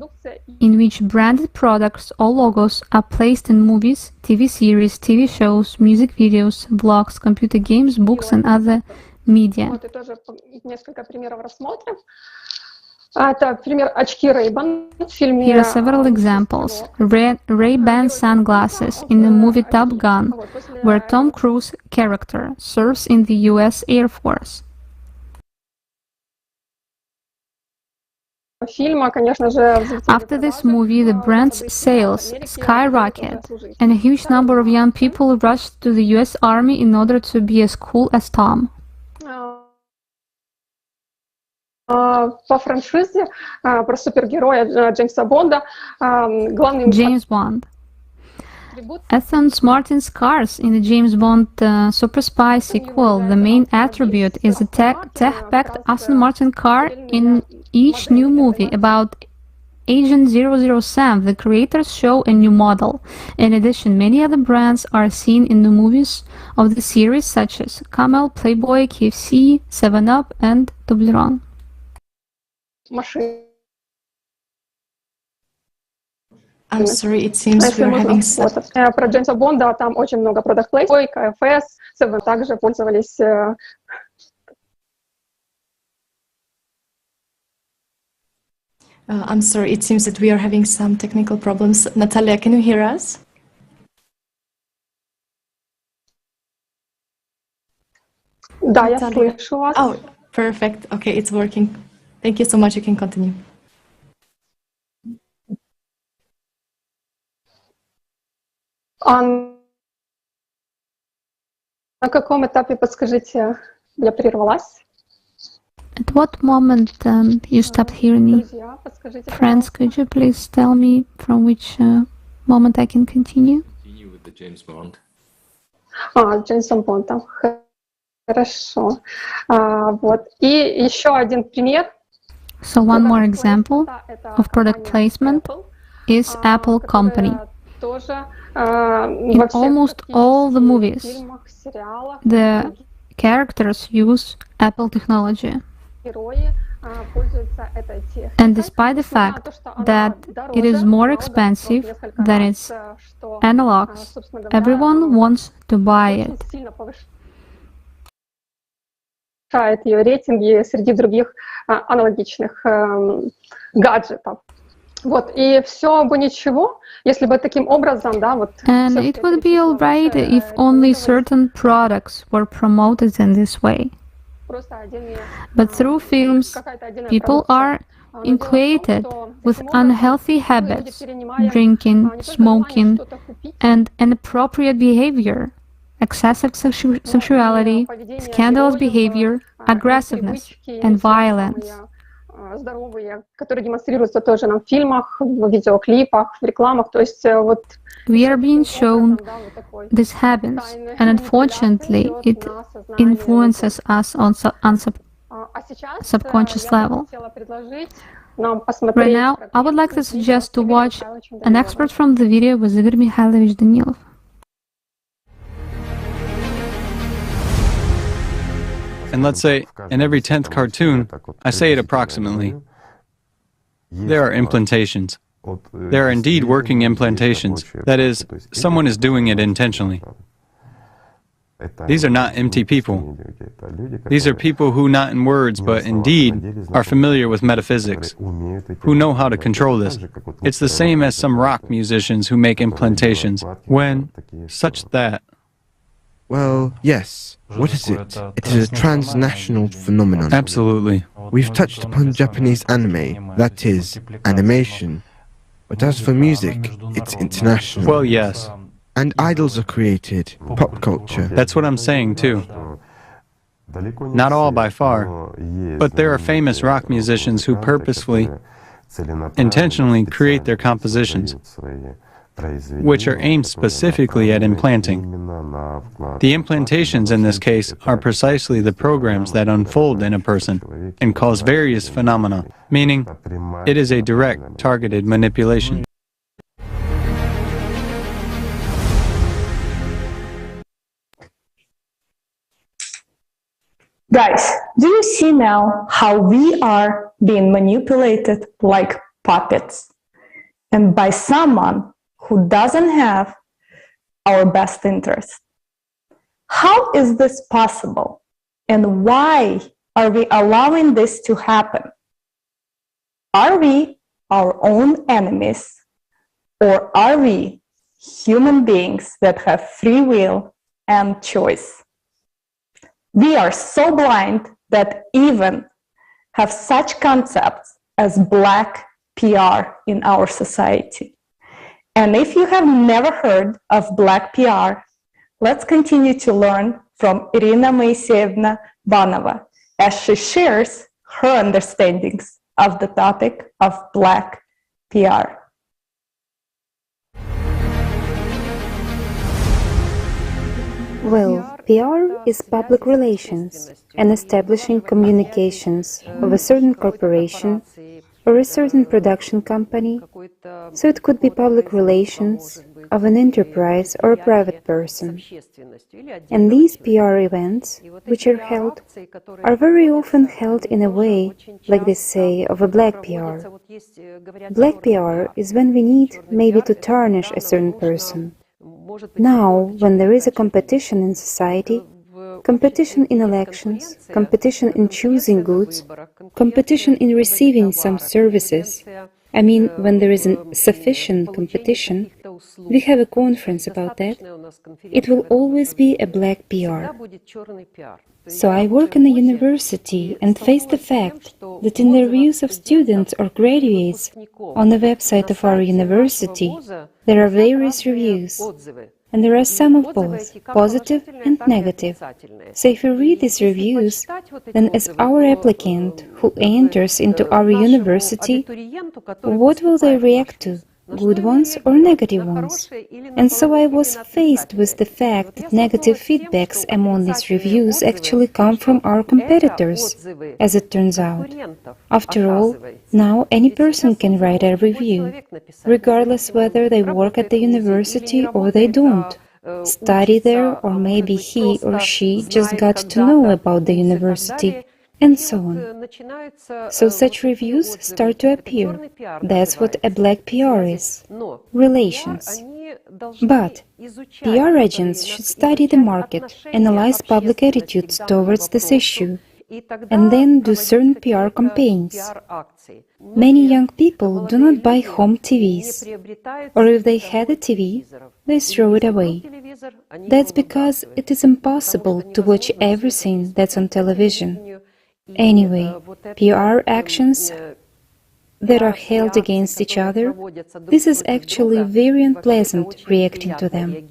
in which branded products or logos are placed in movies, TV series, TV shows, music videos, blogs, computer games, books, and other media. Here are several examples. Ray-Ban sunglasses in the movie Top Gun, where Tom Cruise character serves in the US Air Force. After this movie, the brand's sales skyrocket, and a huge number of young people rushed to the US Army in order to be as cool as Tom. James Bond. Aston Martin's cars in the James Bond Super Spy sequel, the main attribute is a tech-packed Aston Martin car in each new movie. About Agent 007, the creators show a new model. In addition, many other brands are seen in the movies of the series, such as Camel, Playboy, KFC, 7-Up, and Toblerone. I'm sorry, it seems we're having some... Про Джеймса Бонда там очень много product placement, КФС, также пользовались... I'm sorry, it seems that we are having some technical problems. Natalia, can you hear us? Да, я слышу вас. Oh, perfect. Okay, it's working. Thank you so much. You can continue. На каком этапе, подскажите, я прервалась? At what moment you stopped hearing me? Friends, could you please tell me from which moment I can continue? Continue with the James Bond. Джеймсом Бондом. Хорошо. Вот. И еще один пример. So one more example of product placement is Apple Company. In almost all the movies, the characters use Apple technology. And despite the fact that it is more expensive than its analogs, everyone wants to buy it. Ее рейтинги среди других аналогичных гаджетов. Вот, и все бы ничего, если бы таким образом, да, вот... And it would be alright if only certain products were promoted in this way. But through films, people are inculcated with unhealthy habits, drinking, smoking, and inappropriate behavior, excessive sexuality, scandalous behavior, aggressiveness, and violence. Здоровые, которые демонстрируются тоже на фильмах, в видеоклипах, в рекламах, то есть вот... We are being shown these habits, and unfortunately, it influences us on subconscious level. Right now, I would like to suggest to watch an excerpt from the video with Igor Mikhailovich Danilov. And let's say, in every 10th cartoon, I say it approximately, there are implantations. There are indeed working implantations. That is, someone is doing it intentionally. These are not empty people. These are people who, not in words, but indeed, are familiar with metaphysics, who know how to control this. It's the same as some rock musicians who make implantations, when, such that... Well, yes. What is it? It is a transnational phenomenon. Absolutely. We've touched upon Japanese anime, that is, animation. But as for music, it's international. Well, yes. And idols are created, pop culture. That's what I'm saying, too. Not all by far, but there are famous rock musicians who purposefully, intentionally create their compositions, which are aimed specifically at implanting. The implantations in this case are precisely the programs that unfold in a person and cause various phenomena, meaning it is a direct, targeted manipulation. Guys, do you see now how we are being manipulated like puppets? And by someone who doesn't have our best interest. How is this possible? And why are we allowing this to happen? Are we our own enemies? Or are we human beings that have free will and choice? We are so blind that even have such concepts as black PR in our society. And if you have never heard of black PR, let's continue to learn from Irina Moiseyevna Banova as she shares her understandings of the topic of black PR. Well, PR is public relations and establishing communications of a certain corporation or a certain production company, so it could be public relations of an enterprise or a private person. And these PR events, which are held, are very often held in a way, like they say, of a black PR. Black PR is when we need maybe to tarnish a certain person. Now, when there is a competition in society, competition in elections, competition in choosing goods, competition in receiving some services. I mean, when there isn't sufficient competition, we have a conference about that, it will always be a black PR. So I work in a university and face the fact that in the reviews of students or graduates on the website of our university, there are various reviews. And there are some of both, positive and negative. So if you read these reviews, then as our applicant who enters into our university, what will they react to? good ones or negative ones. And so I was faced with the fact that negative feedbacks among these reviews actually come from our competitors, as it turns out. After all, now any person can write a review, regardless whether they work at the university or they don't, study there, or maybe he or she just got to know about the university, and so on. So such reviews start to appear. That's what a black PR is. Relations. But PR agents should study the market, analyze public attitudes towards this issue, and then do certain PR campaigns. Many young people do not buy home TVs, or if they had a TV, they throw it away. That's because it is impossible to watch everything that's on television. Anyway, PR actions that are held against each other, this is actually very unpleasant reacting to them.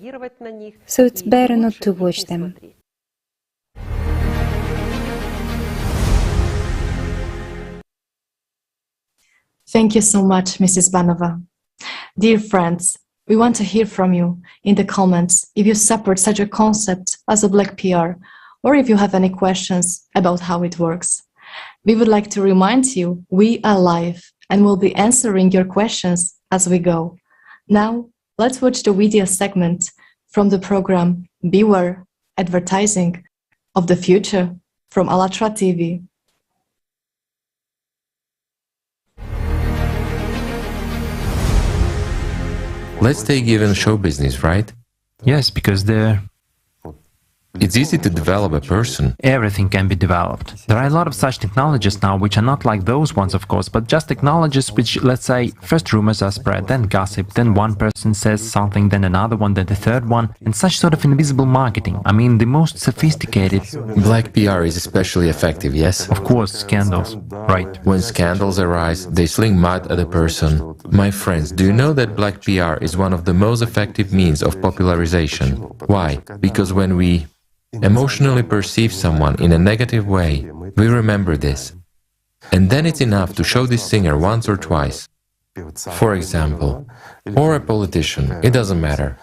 So it's better not to watch them. Thank you so much, Mrs. Banova. Dear friends, we want to hear from you in the comments if you support such a concept as a black PR, or if you have any questions about how it works. We would like to remind you we are live and will be answering your questions as we go. Now, let's watch the video segment from the program Beware Advertising of the Future from Allat TV. Let's take even show business, right? Yes, because it's easy to develop a person. Everything can be developed. There are a lot of such technologies now which are not like those ones, of course, but just technologies which, let's say, first rumors are spread, then gossip, then one person says something, then another one, then the third one, and such sort of invisible marketing. I mean, the most sophisticated... Black PR is especially effective, yes? Of course, scandals. Right. When scandals arise, they sling mud at a person. My friends, do you know that black PR is one of the most effective means of popularization? Why? Because when we emotionally perceive someone in a negative way, we remember this. And then it's enough to show this singer once or twice. For example, or a politician, it doesn't matter.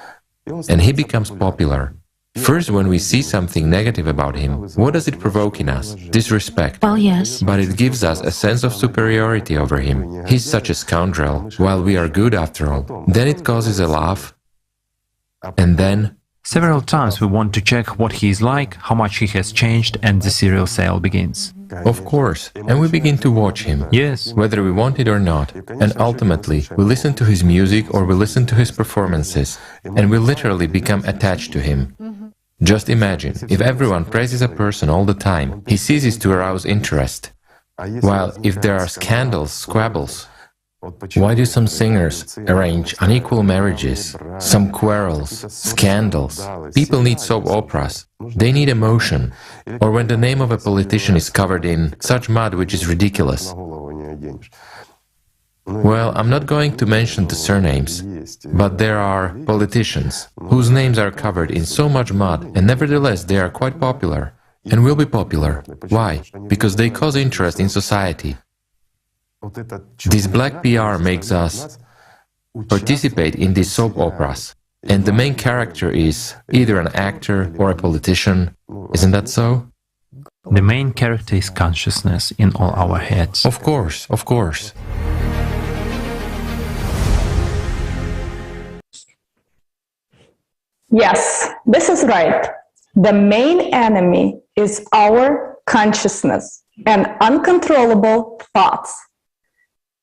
And he becomes popular. First, when we see something negative about him, what does it provoke in us? Disrespect. Well, yes. But it gives us a sense of superiority over him. He's such a scoundrel, while we are good after all. Then it causes a laugh. And then... Several times we want to check what he is like, how much he has changed, and the serial sale begins. Of course, and we begin to watch him. Yes. Whether we want it or not. And ultimately, we listen to his music or we listen to his performances, and we literally become attached to him. Just imagine, if everyone praises a person all the time, he ceases to arouse interest. While if there are scandals, squabbles, why do some singers arrange unequal marriages, some quarrels, scandals? People need soap operas. They need emotion. Or when the name of a politician is covered in such mud which is ridiculous. Well, I'm not going to mention the surnames, but there are politicians whose names are covered in so much mud, and nevertheless they are quite popular, and will be popular. Why? Because they cause interest in society. This black PR makes us participate in these soap operas, and the main character is either an actor or a politician. Isn't that so? The main character is consciousness in all our heads. Of course, of course. Yes, this is right. The main enemy is our consciousness and uncontrollable thoughts.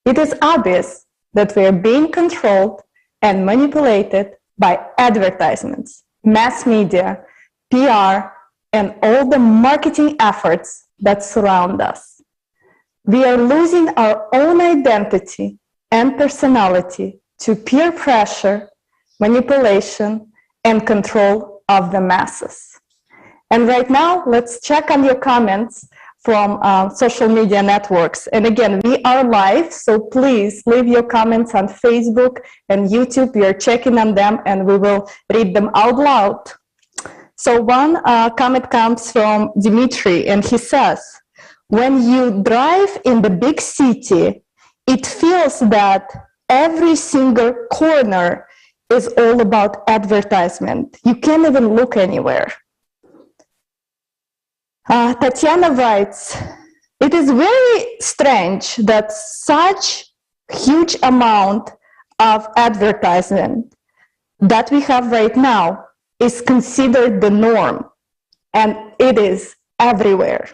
It is obvious that we are being controlled and manipulated by advertisements, mass media, PR, and all the marketing efforts that surround us. We are losing our own identity and personality to peer pressure, manipulation, and control of the masses. And right now, let's check on your comments from social media networks. And again, we are live, so please leave your comments on Facebook and YouTube. We are checking on them and we will read them out loud. So one comment comes from Dimitri, and he says, when you drive in the big city, it feels that every single corner is all about advertisement. You can't even look anywhere. Tatiana writes, it is very strange that such huge amount of advertisement that we have right now is considered the norm, and it is everywhere.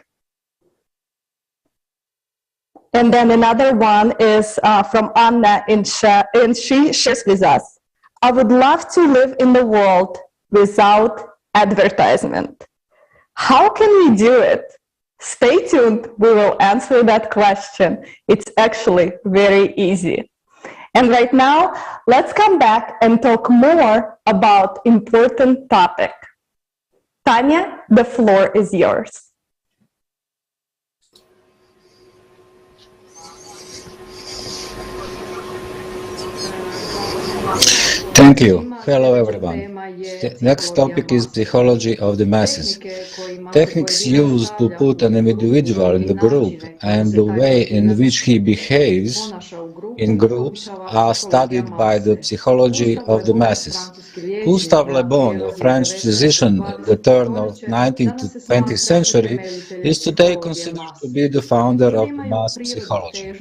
And then another one is from Anna, and she shares with us, I would love to live in the world without advertisement. How can we do it? Stay tuned, we will answer that question. It's actually very easy. And right now, let's come back and talk more about important topic. Tanya, the floor is yours. Thank you. Hello everyone. The next topic is psychology of the masses. Techniques used to put an individual in the group and the way in which he behaves in groups are studied by the psychology of the masses. Gustave Le Bon, a French physician in the turn of 19th to 20th century, is today considered to be the founder of the mass psychology.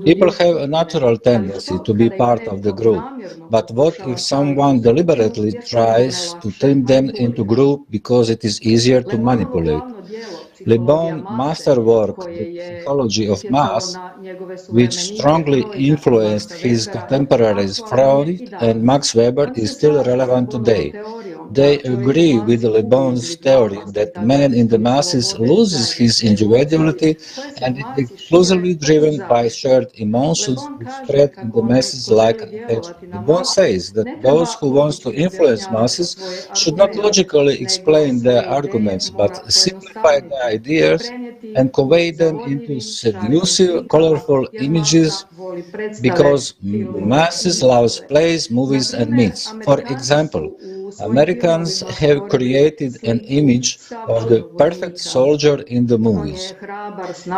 People have a natural tendency to be part of the group, but what if someone deliberately tries to turn them into group because it is easier to manipulate? Le Bon's masterwork, The Psychology of Mass, which strongly influenced his contemporaries Freud and Max Weber, is still relevant today. They agree with Le Bon's theory that man in the masses loses his individuality and is exclusively driven by shared emotions which spread in the masses like an attachment. Le Bon says that those who want to influence masses should not logically explain their arguments, but simplify their ideas and convey them into seductive, colorful images because masses love plays, movies and myths. For example, Americans have created an image of the perfect soldier in the movies.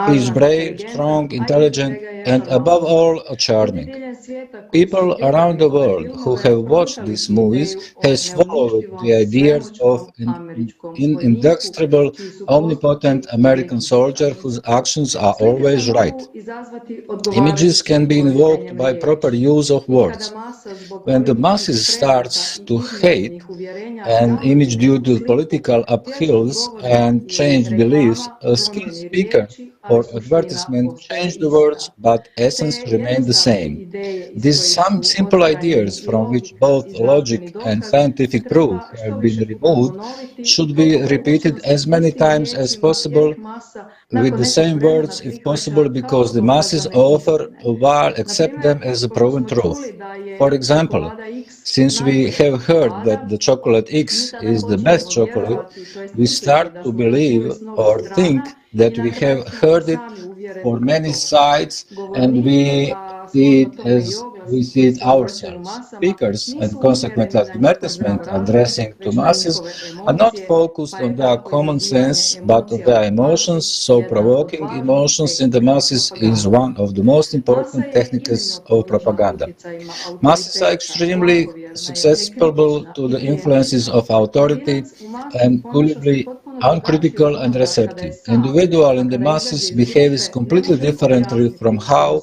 He is brave, strong, intelligent, and above all, charming. People around the world who have watched these movies have followed the ideas of an indestructible, omnipotent American soldier whose actions are always right. Images can be invoked by proper use of words. When the masses starts to hate an image due to political upheavals and changed beliefs, a skilled speaker or advertisement change the words, but essence remain the same. These some simple ideas from which both logic and scientific proof have been removed should be repeated as many times as possible with the same words if possible, because the masses offer a while accept them as a proven truth. For example, since we have heard that the chocolate X is the best chocolate, we start to believe or think that we have heard it for many sides and we see it as we see it ourselves. Speakers and consequent advertisement addressing to masses are not focused on their common sense but on their emotions, so provoking emotions in the masses is one of the most important techniques of propaganda. Masses are extremely susceptible to the influences of authority and gullible, uncritical and receptive. Individual in the masses behaves completely differently from how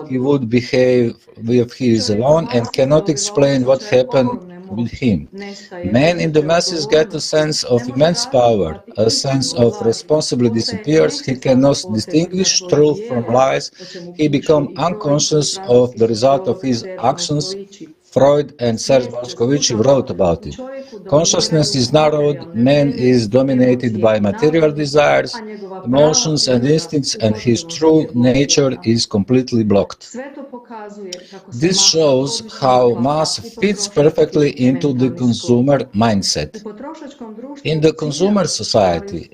he would behave if he is alone and cannot explain what happened with him. Man in the masses get a sense of immense power, a sense of responsibility disappears, he cannot distinguish truth from lies, he becomes unconscious of the result of his actions. Freud and Serge Moscovici wrote about it. Consciousness is narrowed, man is dominated by material desires, emotions and instincts, and his true nature is completely blocked. This shows how mass fits perfectly into the consumer mindset. In the consumer society,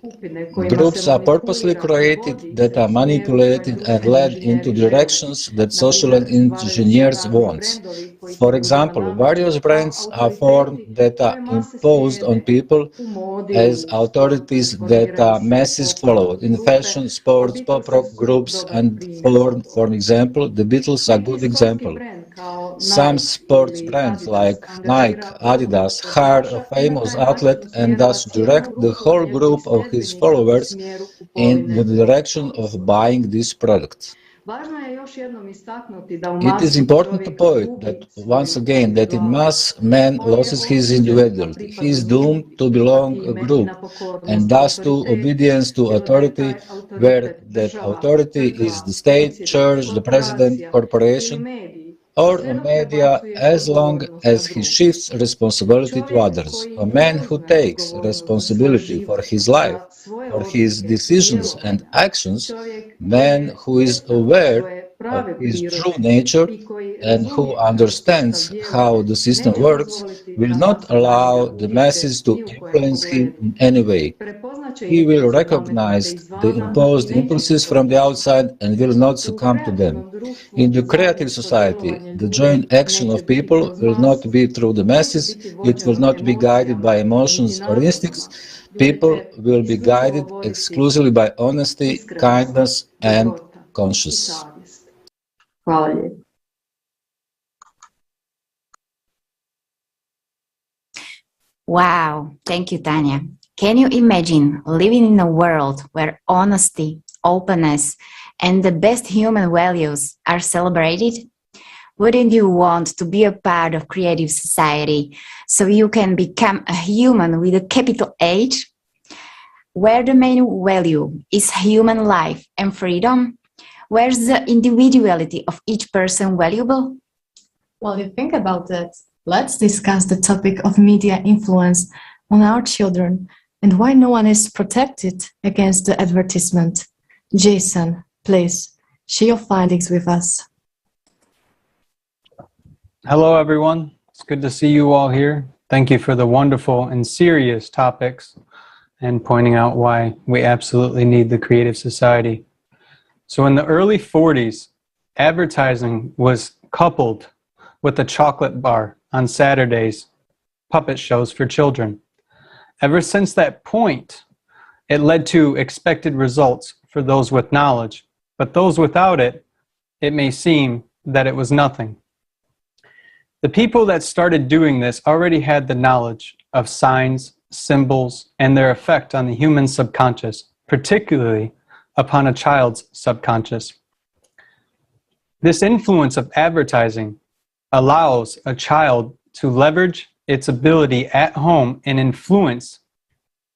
groups are purposely created that are manipulated and led into directions that social engineers want. For example, various brands are formed that are imposed on people as authorities that are masses followed. In fashion, sports, pop rock groups, and for example, the Beatles are a good example. Some sports brands like Nike, Adidas hire a famous athlete and thus direct the whole group of his followers in the direction of buying these products. It is important to point that once again that in mass man loses his individuality. He is doomed to belong a group and thus to obedience to authority, where that authority is the state, church, the president, corporation, or a media, as long as he shifts responsibility to others. A man who takes responsibility for his life, for his decisions and actions, man who is aware of his true nature and who understands how the system works, will not allow the masses to influence him in any way. He will recognize the imposed impulses from the outside and will not succumb to them. In the creative society, the joint action of people will not be through the masses, it will not be guided by emotions or instincts. People will be guided exclusively by honesty, kindness, and conscience. Wow, thank you, Tanya. Can you imagine living in a world where honesty, openness, and the best human values are celebrated? Wouldn't you want to be a part of creative society so you can become a human with a capital H, where the main value is human life and freedom? Where's the individuality of each person valuable? While you think about that, let's discuss the topic of media influence on our children and why no one is protected against the advertisement. Jason, please, share your findings with us. Hello, everyone. It's good to see you all here. Thank you for the wonderful and serious topics and pointing out why we absolutely need the creative society. So in the early 40s, advertising was coupled with a chocolate bar on Saturdays, puppet shows for children. Ever since that point, it led to expected results for those with knowledge, but those without it, it may seem that it was nothing. The people that started doing this already had the knowledge of signs, symbols, and their effect on the human subconscious, particularly upon a child's subconscious. This influence of advertising allows a child to leverage its ability at home and influence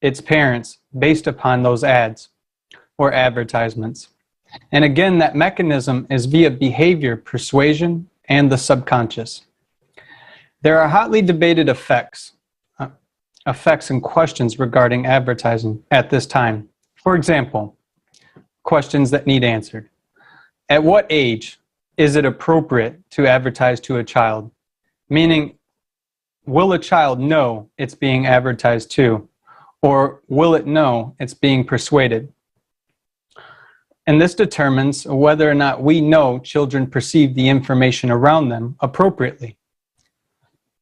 its parents based upon those ads or advertisements. And again, that mechanism is via behavior, persuasion, and the subconscious. There are hotly debated effects and questions regarding advertising at this time. For example, questions that need answered. At what age is it appropriate to advertise to a child? Meaning, will a child know it's being advertised to, or will it know it's being persuaded? And this determines whether or not we know children perceive the information around them appropriately.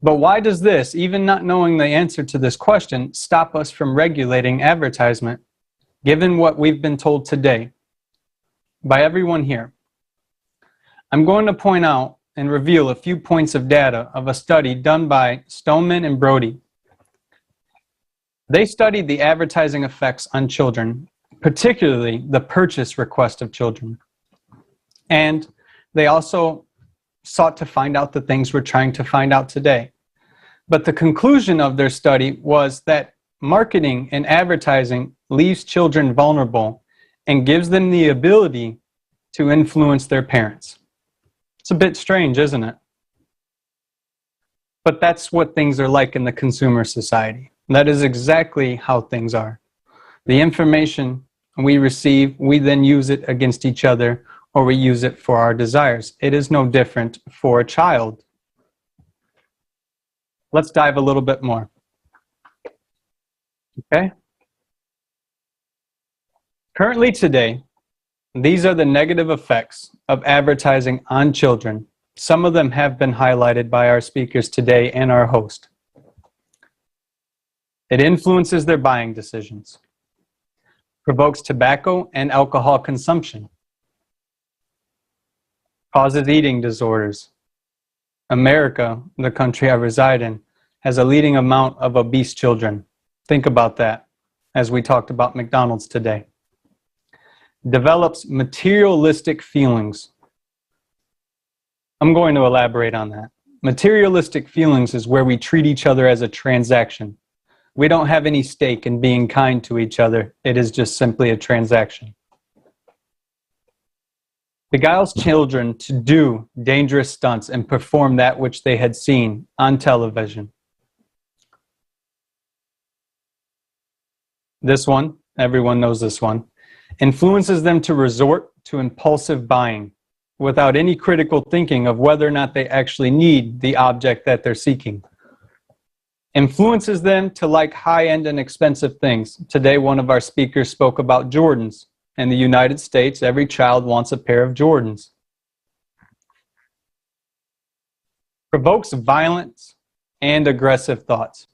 But why does this, even not knowing the answer to this question, stop us from regulating advertisement, given what we've been told today by everyone here? I'm going to point out and reveal a few points of data of a study done by Stoneman and Brody. They studied the advertising effects on children, particularly the purchase request of children. And they also sought to find out the things we're trying to find out today. But the conclusion of their study was that marketing and advertising leaves children vulnerable and gives them the ability to influence their parents. It's a bit strange, isn't it? But that's what things are like in the consumer society. That is exactly how things are. The information we receive, we then use it against each other, or we use it for our desires. It is no different for a child. Let's dive a little bit more. Okay? Currently today, these are the negative effects of advertising on children. Some of them have been highlighted by our speakers today and our host. It influences their buying decisions, provokes tobacco and alcohol consumption, causes eating disorders, America, the country I reside in, has a leading amount of obese children. Think about that as we talked about McDonald's today. Develops materialistic feelings. I'm going to elaborate on that. Materialistic feelings is where we treat each other as a transaction. We don't have any stake in being kind to each other. It is just simply a transaction. Beguiles children to do dangerous stunts and perform that which they had seen on television. This one, everyone knows this one, influences them to resort to impulsive buying without any critical thinking of whether or not they actually need the object that they're seeking. Influences them to like high-end and expensive things. Today, one of our speakers spoke about Jordans. In the United States, every child wants a pair of Jordans. Provokes violence and aggressive thoughts.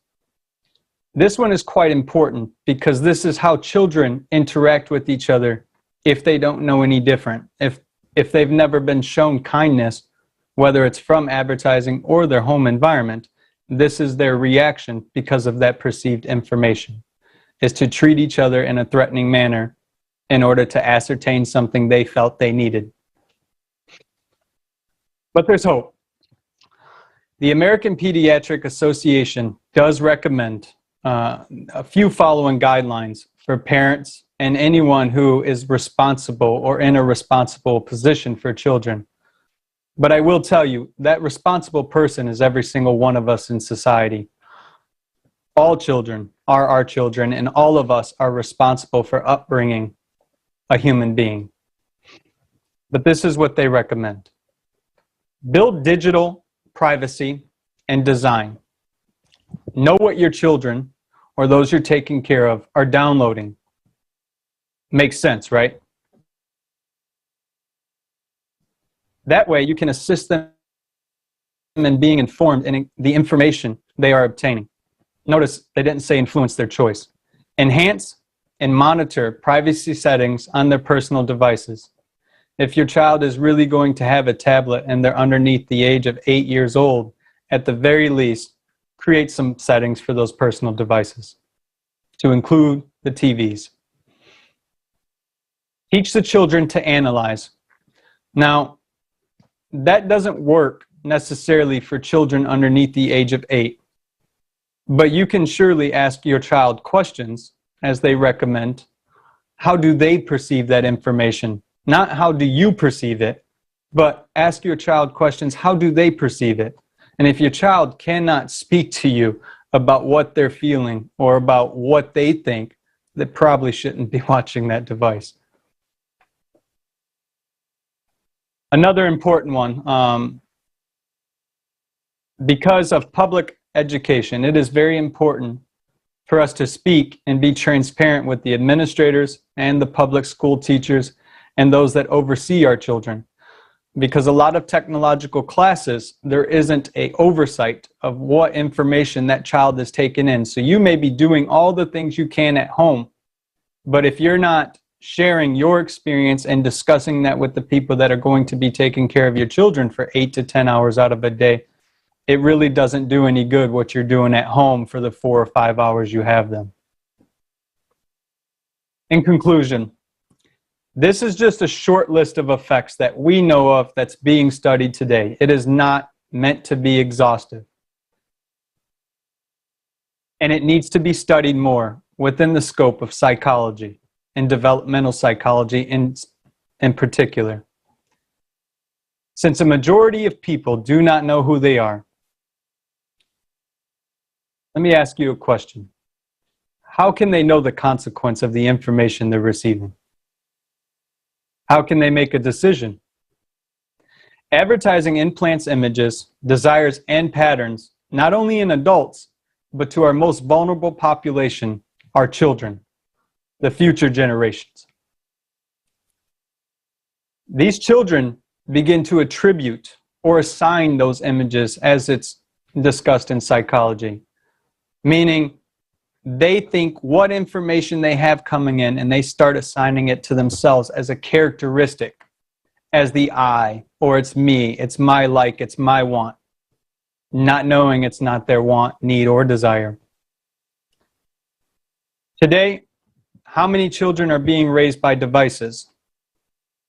This one is quite important because this is how children interact with each other if they don't know any different. If they've never been shown kindness, whether it's from advertising or their home environment, this is their reaction because of that perceived information, is to treat each other in a threatening manner in order to ascertain something they felt they needed. But there's hope. The American Pediatric Association does recommend a few following guidelines for parents and anyone who is responsible or in a responsible position for children. But I will tell you, that responsible person is every single one of us in society. All children are our children, and all of us are responsible for upbringing a human being. But this is what they recommend. Build digital privacy and design. Know what your children, or those you're taking care of, are downloading. Makes sense, right? That way you can assist them in being informed in the information they are obtaining. Notice they didn't say influence their choice. Enhance and monitor privacy settings on their personal devices. If your child is really going to have a tablet and they're underneath the age of 8 years old, at the very least, create some settings for those personal devices, to include the TVs. Teach the children to analyze. Now, that doesn't work necessarily for children underneath the age of 8, but you can surely ask your child questions, as they recommend. How do they perceive that information? Not how do you perceive it, but ask your child questions, how do they perceive it? And if your child cannot speak to you about what they're feeling or about what they think, they probably shouldn't be watching that device. Another important one, because of public education, it is very important for us to speak and be transparent with the administrators and the public school teachers and those that oversee our children. Because a lot of technological classes, there isn't an oversight of what information that child is taking in. So you may be doing all the things you can at home, but if you're not sharing your experience and discussing that with the people that are going to be taking care of your children for 8 to 10 hours out of a day, it really doesn't do any good what you're doing at home for the 4 or 5 hours you have them. In conclusion, this is just a short list of effects that we know of that's being studied today. It is not meant to be exhaustive. And it needs to be studied more within the scope of psychology and developmental psychology in particular. Since a majority of people do not know who they are, let me ask you a question. How can they know the consequence of the information they're receiving? How can they make a decision? Advertising implants images, desires, and patterns, not only in adults, but to our most vulnerable population, our children, the future generations. These children begin to attribute or assign those images as it's discussed in psychology, meaning they think what information they have coming in and they start assigning it to themselves as a characteristic, as the I, or it's me, it's my like, it's my want. not knowing it's not their want, need, or desire. Today, how many children are being raised by devices?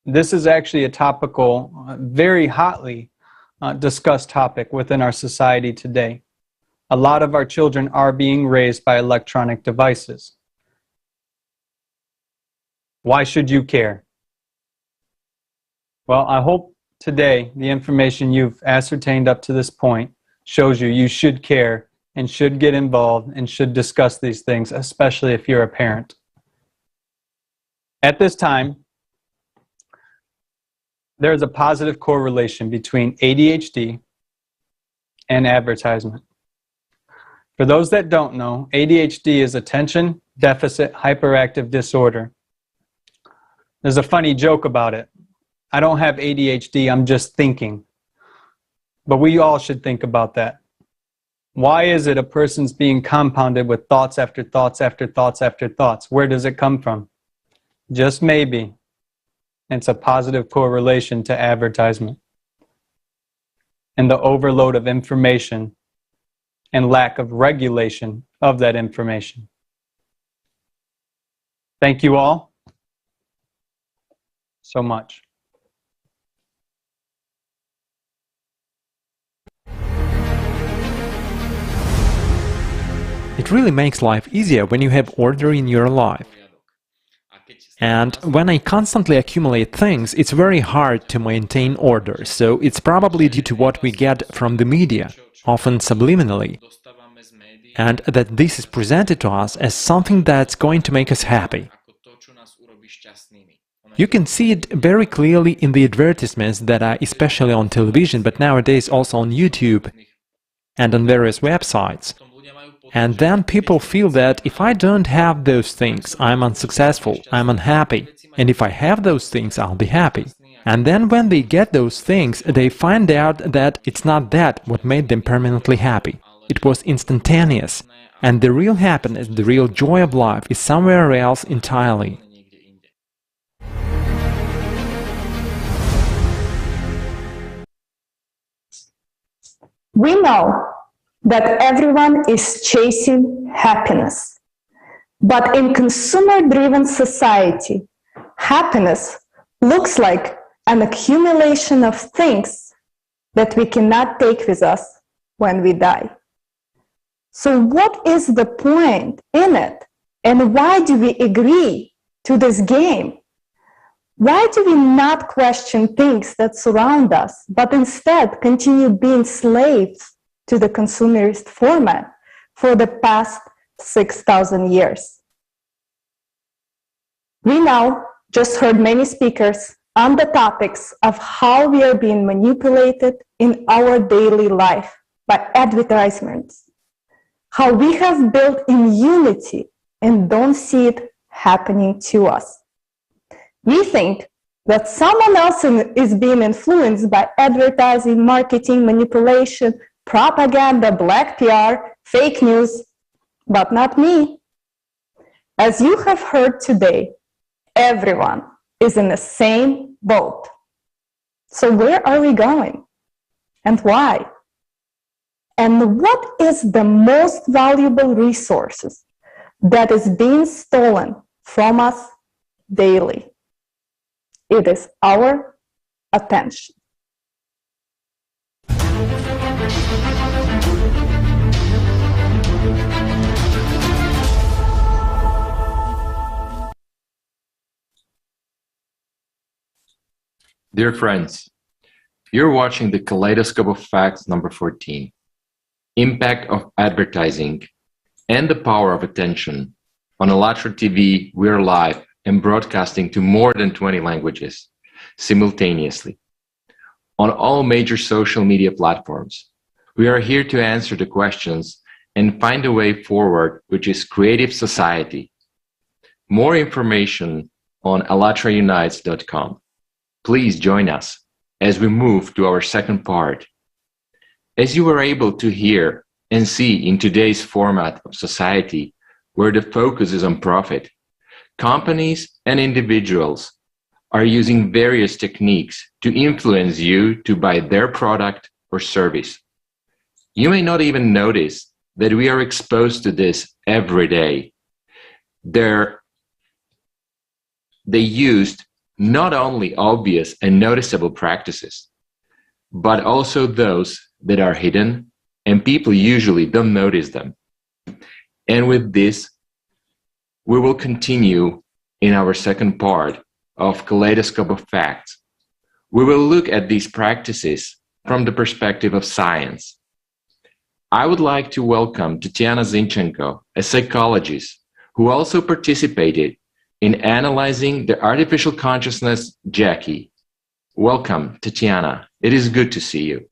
This is actually a topical, very hotly discussed topic within our society today. A lot of our children are being raised by electronic devices. Why should you care? Well, I hope today the information you've ascertained up to this point shows you should care and should get involved and should discuss these things, especially if you're a parent. At this time, there's a positive correlation between ADHD and advertisement. For those that don't know, ADHD is attention deficit hyperactive disorder. There's a funny joke about it. I don't have ADHD, I'm just thinking. But we all should think about that. Why is it a person's being compounded with thoughts after thoughts after thoughts after thoughts? Where does it come from? Just maybe it's a positive correlation to advertisement and the overload of information and lack of regulation of that information. Thank you all so much. It really makes life easier when you have order in your life. And when I constantly accumulate things, it's very hard to maintain order, so it's probably due to what we get from the media, often subliminally, and that this is presented to us as something that's going to make us happy. You can see it very clearly in the advertisements that are especially on television, but nowadays also on YouTube and on various websites. And then people feel that if I don't have those things, I'm unsuccessful, I'm unhappy. And if I have those things, I'll be happy. And then when they get those things, they find out that it's not that what made them permanently happy. It was instantaneous. And the real happiness, the real joy of life is somewhere else entirely. We know that everyone is chasing happiness. But in consumer-driven society, happiness looks like an accumulation of things that we cannot take with us when we die. So what is the point in it? And why do we agree to this game? Why do we not question things that surround us, but instead continue being slaves to the consumerist format for the past 6,000 years? We now just heard many speakers on the topics of how we are being manipulated in our daily life by advertisements, how we have built immunity and don't see it happening to us. We think that someone else is being influenced by advertising, marketing, manipulation, propaganda, black PR, fake news, but not me. As you have heard today, everyone is in the same boat. So where are we going? And why? And what is the most valuable resources that is being stolen from us daily? It is our attention. Dear friends, you're watching the Kaleidoscope of Facts number 14, Impact of Advertising and the Power of Attention. On Allat TV, we're live and broadcasting to more than 20 languages simultaneously. On all major social media platforms, we are here to answer the questions and find a way forward, which is creative society. More information on allatraunites.com. Please join us as we move to our second part. As you were able to hear and see in today's format of society, where the focus is on profit, companies and individuals are using various techniques to influence you to buy their product or service. You may not even notice that we are exposed to this every day. They used not only obvious and noticeable practices, but also those that are hidden and people usually don't notice them. And with this, we will continue in our second part of Kaleidoscope of Facts. We will look at these practices from the perspective of science. I would like to welcome Tatiana Zinchenko, a psychologist who also participated in analyzing the artificial consciousness Jackie. Welcome, Tatiana. It is good to see you.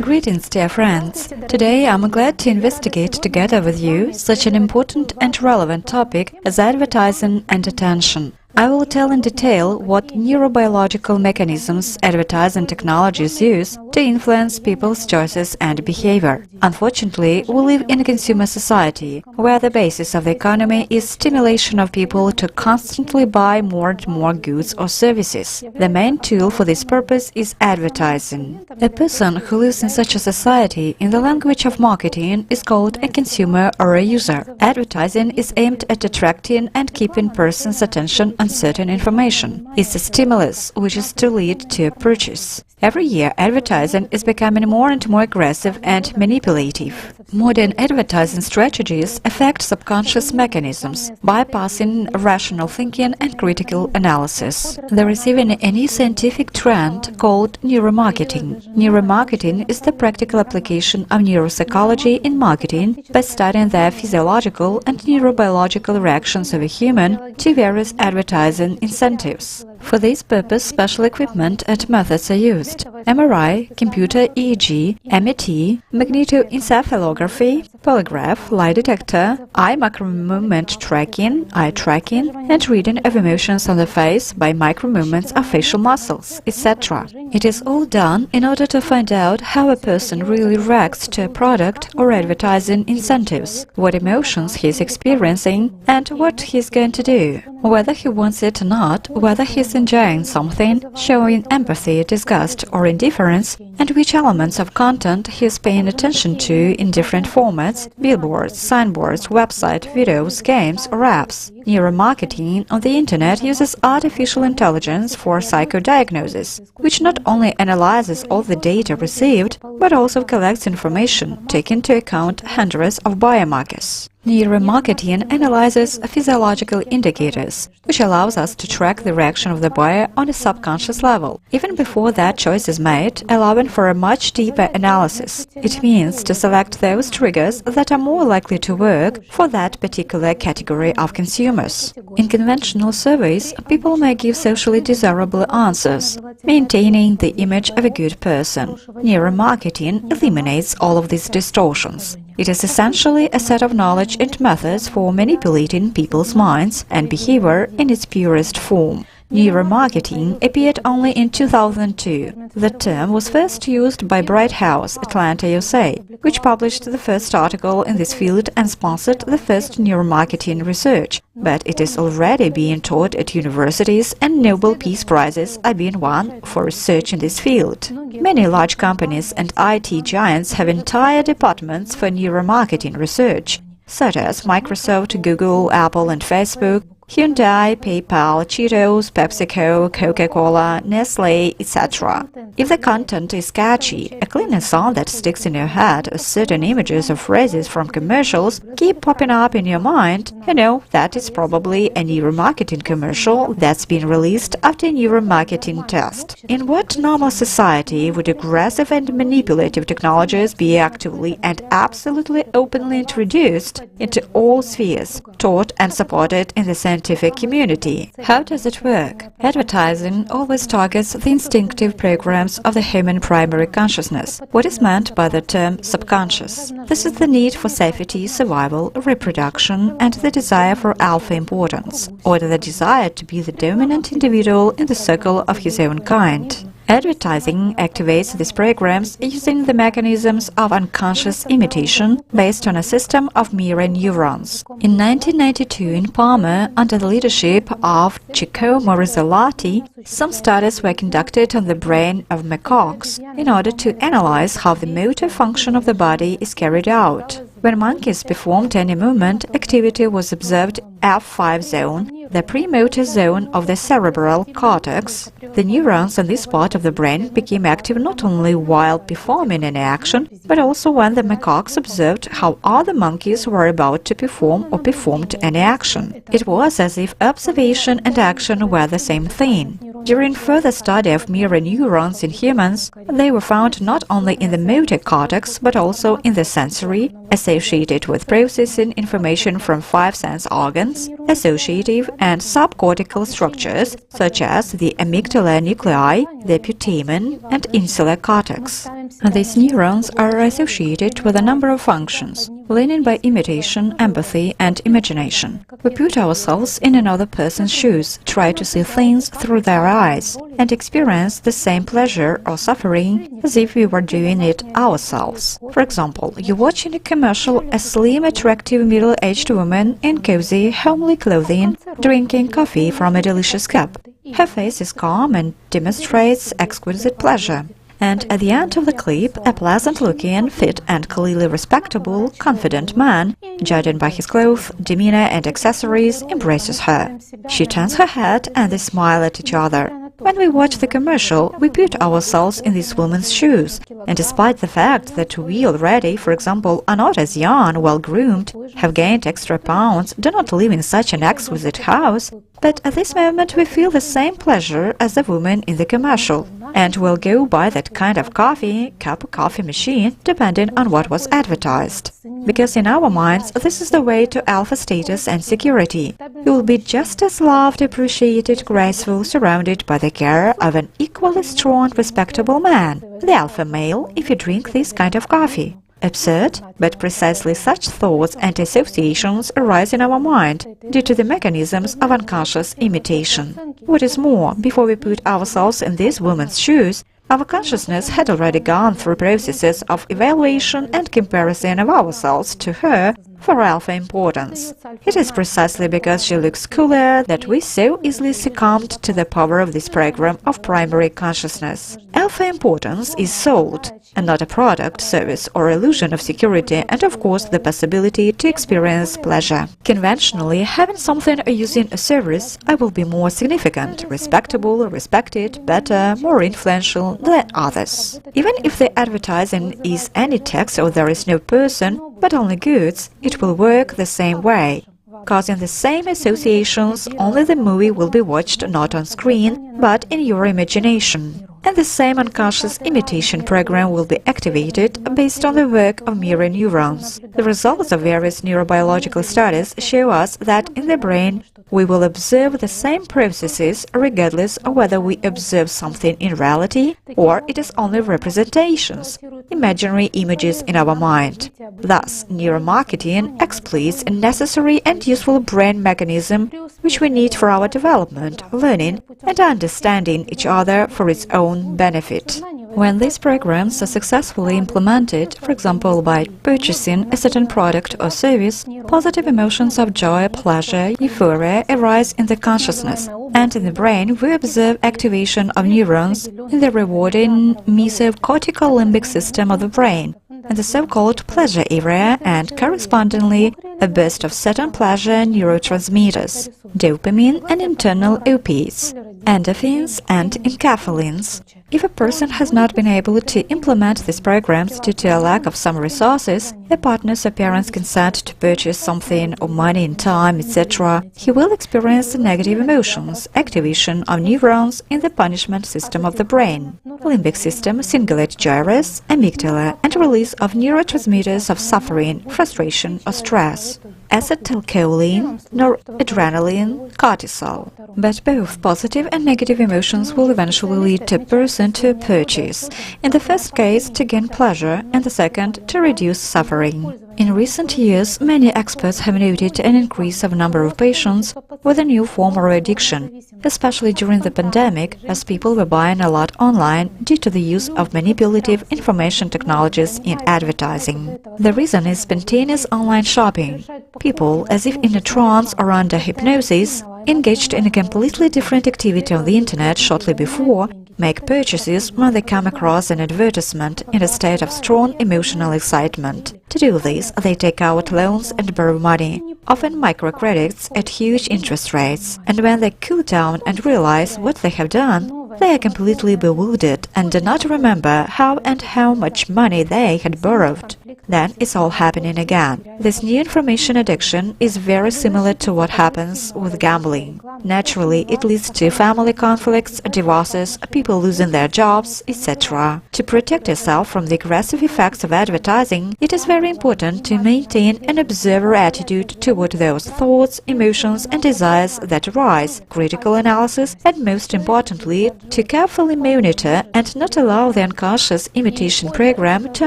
Greetings, dear friends. Today I'm glad to investigate together with you such an important and relevant topic as advertising and attention. I will tell in detail what neurobiological mechanisms advertising technologies use to influence people's choices and behavior. Unfortunately, we live in a consumer society where the basis of the economy is stimulation of people to constantly buy more and more goods or services. The main tool for this purpose is advertising. A person who lives in such a society in the language of marketing is called a consumer or a user. Advertising is aimed at attracting and keeping persons' attention on certain information. It's a stimulus which is to lead to a purchase. Every year, advertising is becoming more and more aggressive and manipulative. Modern advertising strategies affect subconscious mechanisms, bypassing rational thinking and critical analysis. They're receiving a new scientific trend called neuromarketing. Neuromarketing is the practical application of neuropsychology in marketing by studying the physiological and neurobiological reactions of a human to various advertising incentives. For this purpose, special equipment and methods are used: MRI, computer EEG, MET, magnetoencephalography, polygraph, lie detector, eye micro-movement tracking, eye tracking, and reading of emotions on the face by micro-movements of facial muscles, etc. It is all done in order to find out how a person really reacts to a product or advertising incentives, what emotions he is experiencing, and what he is going to do, whether he wants it or not, whether he is enjoying something, showing empathy, disgust, or indifference, and which elements of content he is paying attention to in different formats: billboards, signboards, website, videos, games, or apps. Neuromarketing on the internet uses artificial intelligence for psychodiagnosis, which not only analyzes all the data received, but also collects information, taking into account hundreds of biomarkers. Neuromarketing analyzes physiological indicators, which allows us to track the reaction of the buyer on a subconscious level, even before that choice is made, allowing for a much deeper analysis. It means to select those triggers that are more likely to work for that particular category of consumers. In conventional surveys, people may give socially desirable answers, maintaining the image of a good person. Neuromarketing eliminates all of these distortions. It is essentially a set of knowledge and methods for manipulating people's minds and behavior in its purest form. Neuromarketing appeared only in 2002. The term was first used by Bright House, Atlanta, USA, which published the first article in this field and sponsored the first neuromarketing research. But it is already being taught at universities, and Nobel Peace Prizes are being won for research in this field. Many large companies and IT giants have entire departments for neuromarketing research, such as Microsoft, Google, Apple, and Facebook, Hyundai, PayPal, Cheetos, PepsiCo, Coca-Cola, Nestle, etc. If the content is catchy, a cleaning song that sticks in your head, or certain images or phrases from commercials keep popping up in your mind, you know that is probably a neuromarketing commercial that's been released after a neuromarketing test. In what normal society would aggressive and manipulative technologies be actively and absolutely openly introduced into all spheres, taught and supported in the scientific community? How does it work? Advertising always targets the instinctive programs of the human primary consciousness. What is meant by the term subconscious? This is the need for safety, survival, reproduction, and the desire for alpha importance, or the desire to be the dominant individual in the circle of his own kind. Advertising activates these programs using the mechanisms of unconscious imitation based on a system of mirror neurons. In 1992 in Parma, under the leadership of Giacomo Allat, some studies were conducted on the brain of macaques in order to analyze how the motor function of the body is carried out. When monkeys performed any movement, activity was observed F5 zone, the premotor zone of the cerebral cortex. The neurons in this part of the brain became active not only while performing any action, but also when the macaques observed how other monkeys were about to perform or performed any action. It was as if observation and action were the same thing. During further study of mirror neurons in humans, they were found not only in the motor cortex, but also in the sensory, associated with processing information from 5 sense organs, associative and subcortical structures, such as the amygdala nuclei, the putamen, and insular cortex. These neurons are associated with a number of functions, learning by imitation, empathy, and imagination. We put ourselves in another person's shoes, try to see things through their eyes, and experience the same pleasure or suffering as if we were doing it ourselves. For example, you watch in a commercial a slim, attractive middle-aged woman in cozy, homely clothing, drinking coffee from a delicious cup. Her face is calm and demonstrates exquisite pleasure. And at the end of the clip, a pleasant-looking, fit and clearly respectable, confident man, judging by his clothes, demeanor and accessories, embraces her. She turns her head and they smile at each other. When we watch the commercial, we put ourselves in this woman's shoes, and despite the fact that we already, for example, are not as young, well-groomed, have gained extra pounds, do not live in such an exquisite house, but at this moment we feel the same pleasure as the woman in the commercial, and will go buy that kind of cup of coffee machine, depending on what was advertised. Because in our minds, this is the way to alpha status and security. You will be just as loved, appreciated, graceful, surrounded by the care of an equally strong, respectable man, the alpha male, if you drink this kind of coffee. Absurd, but precisely such thoughts and associations arise in our mind due to the mechanisms of unconscious imitation. What is more, before we put ourselves in this woman's shoes, our consciousness had already gone through processes of evaluation and comparison of ourselves to her for alpha importance. It is precisely because she looks cooler that we so easily succumbed to the power of this program of primary consciousness. Alpha importance is sold, and not a product, service or illusion of security, and of course the possibility to experience pleasure. Conventionally, having something or using a service, I will be more significant, respectable, respected, better, more influential than others. Even if the advertising is any text or there is no person, but only goods, it will work the same way, causing the same associations, only the movie will be watched not on screen, but in your imagination. And the same unconscious imitation program will be activated based on the work of mirror neurons. The results of various neurobiological studies show us that in the brain we will observe the same processes regardless of whether we observe something in reality or it is only representations, imaginary images in our mind. Thus, neuromarketing exploits a necessary and useful brain mechanism which we need for our development, learning, and understanding each other for its own benefit. When these programs are successfully implemented, for example by purchasing a certain product or service, positive emotions of joy, pleasure, euphoria arise in the consciousness, and in the brain we observe activation of neurons in the rewarding mesocortical limbic system of the brain, and the so-called pleasure area, and correspondingly a burst of certain pleasure neurotransmitters, dopamine and internal opiates, endorphins and enkephalins. If a person has not been able to implement these programs due to a lack of some resources, a partner's or parents' consent to purchase something or money in time, etc., he will experience negative emotions, activation of neurons in the punishment system of the brain, limbic system, cingulate gyrus, amygdala, and release of neurotransmitters of suffering, frustration or stress, acetylcholine, noradrenaline, cortisol. But both positive and negative emotions will eventually lead to a person to a purchase, in the first case to gain pleasure, in the second to reduce suffering. In recent years, many experts have noted an increase of number of patients with a new form of addiction, especially during the pandemic, as people were buying a lot online due to the use of manipulative information technologies in advertising. The reason is spontaneous online shopping. People, as if in a trance or under hypnosis, engaged in a completely different activity on the internet shortly before, make purchases when they come across an advertisement in a state of strong emotional excitement. To do this, they take out loans and borrow money, often microcredits at huge interest rates. And when they cool down and realize what they have done, they are completely bewildered and do not remember how much money they had borrowed. Then it's all happening again. This new information addiction is very similar to what happens with gambling. Naturally, it leads to family conflicts, divorces, people losing their jobs, etc. To protect yourself from the aggressive effects of advertising, it is very important to maintain an observer attitude toward those thoughts, emotions and desires that arise, critical analysis, and most importantly, to carefully monitor and not allow the unconscious imitation program to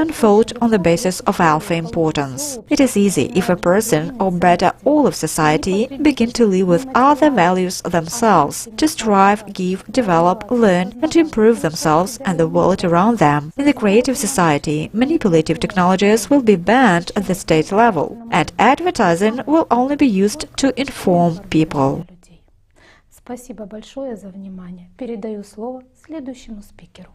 unfold on the basis of alpha importance. It is easy if a person, or better all of society, begin to live with other values themselves, to strive, give, develop, learn and improve themselves and the world around them. In the creative society, manipulative technologies will be banned at the state level, and advertising will only be used to inform people. Спасибо большое за внимание. Передаю слово следующему спикеру.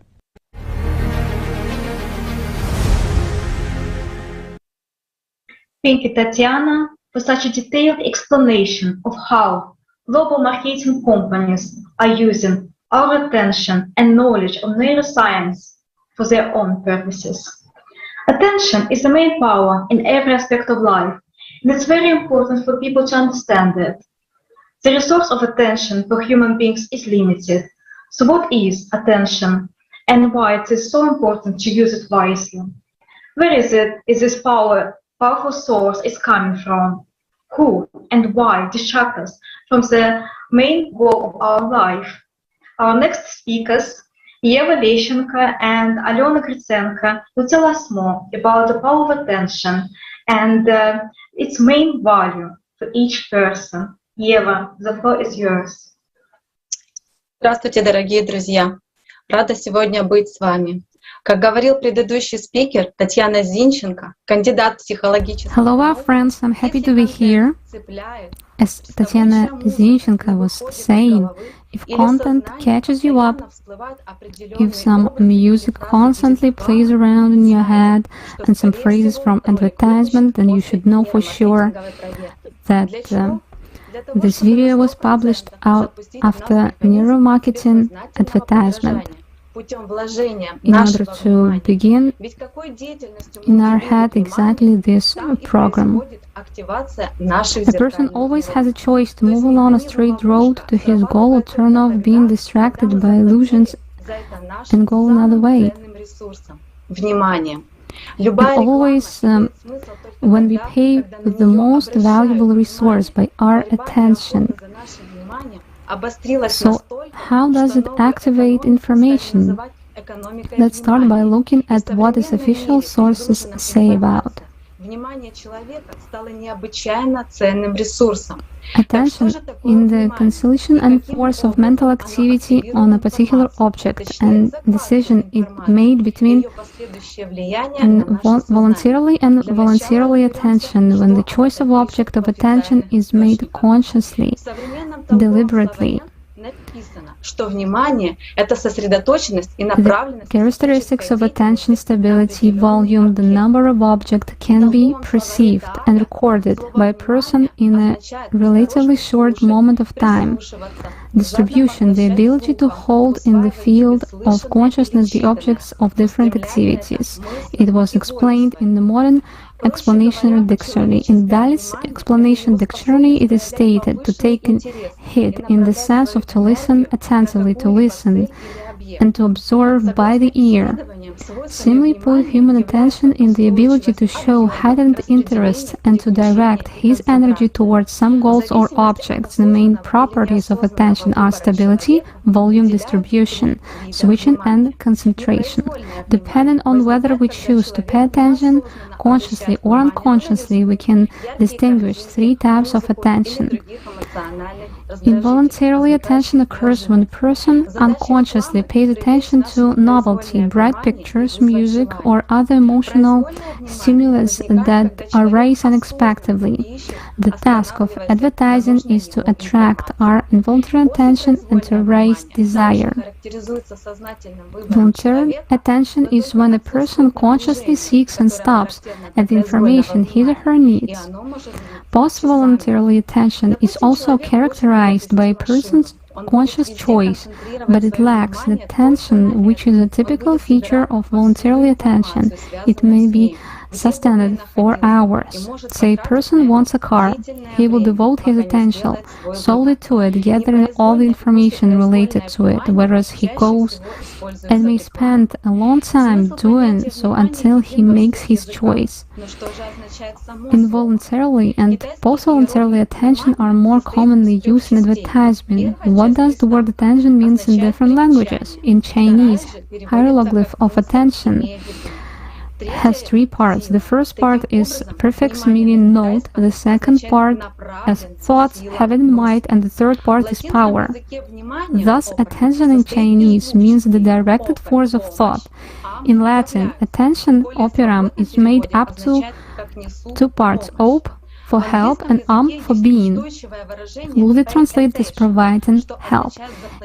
Thank you, Tatiana, for such a detailed explanation of how global marketing companies are using our attention and knowledge of neuroscience for their own purposes. Attention is the main power in every aspect of life, and it's very important for people to understand it. The resource of attention for human beings is limited. So what is attention and why it is so important to use it wisely? Where is this powerful source is coming from? Who and why distract us from the main goal of our life? Our next speakers, Eva Lещенко and Alena Gritsenko, will tell us more about the power of attention and its main value for each person. Ева, the floor is yours. Здравствуйте, дорогие друзья! Рада сегодня быть с вами. Как говорил предыдущий спикер, Татьяна Зинченко, кандидат психологических... Hello, our friends. I'm happy to be here. As Tatiana Zinchenko was saying, if content catches you up, if some music constantly plays around in your head and some phrases from advertisement, then you should know for sure that this video was published out after neuromarketing advertisement. In order to begin in our head exactly this program. A person always has a choice to move along a straight road to his goal or turn off being distracted by illusions and go another way. And always, when we pay with the most valuable resource by our attention. So, how does it activate information? Let's start by looking at what its official sources say about. Attention in the concentration and force of mental activity on a particular object and decision it made between voluntarily and voluntarily attention when the choice of object of attention is made consciously, deliberately. The characteristics of attention stability, volume, the number of objects can be perceived and recorded by a person in a relatively short moment of time. Distribution, the ability to hold in the field of consciousness the objects of different activities. It was explained in the modern explanatory dictionary. In Dalit's explanation dictionary, it is stated to take a hit in the sense of to listen attentively, to listen, and to absorb by the ear. Simply put, human attention in the ability to show heightened interest and to direct his energy towards some goals or objects. The main properties of attention are stability, volume distribution, switching and concentration. Depending on whether we choose to pay attention, consciously or unconsciously, we can distinguish three types of attention. Involuntarily, attention occurs when a person unconsciously pays attention to novelty, bright pictures, music, or other emotional stimulus that arise unexpectedly. The task of advertising is to attract our involuntary attention and to raise desire. Voluntary attention is when a person consciously seeks and stops at the information his or her needs. Post-voluntary attention is also characterized by a person's conscious choice, but it lacks the attention which is a typical feature of voluntary attention. It may be sustained for hours. Say a person wants a car, he will devote his attention solely to it, gathering all the information related to it, whereas he goes and may spend a long time doing so until he makes his choice. Involuntarily and post-voluntarily attention are more commonly used in advertisement. What does the word attention mean in different languages? In Chinese, hieroglyph of attention has three parts. The first part is prefix meaning note, the second part as thoughts, have it in mind, and the third part is power. Thus, attention in Chinese means the directed force of thought. In Latin, attention operam is made up to two parts, op for help and for being. Would translate as providing help.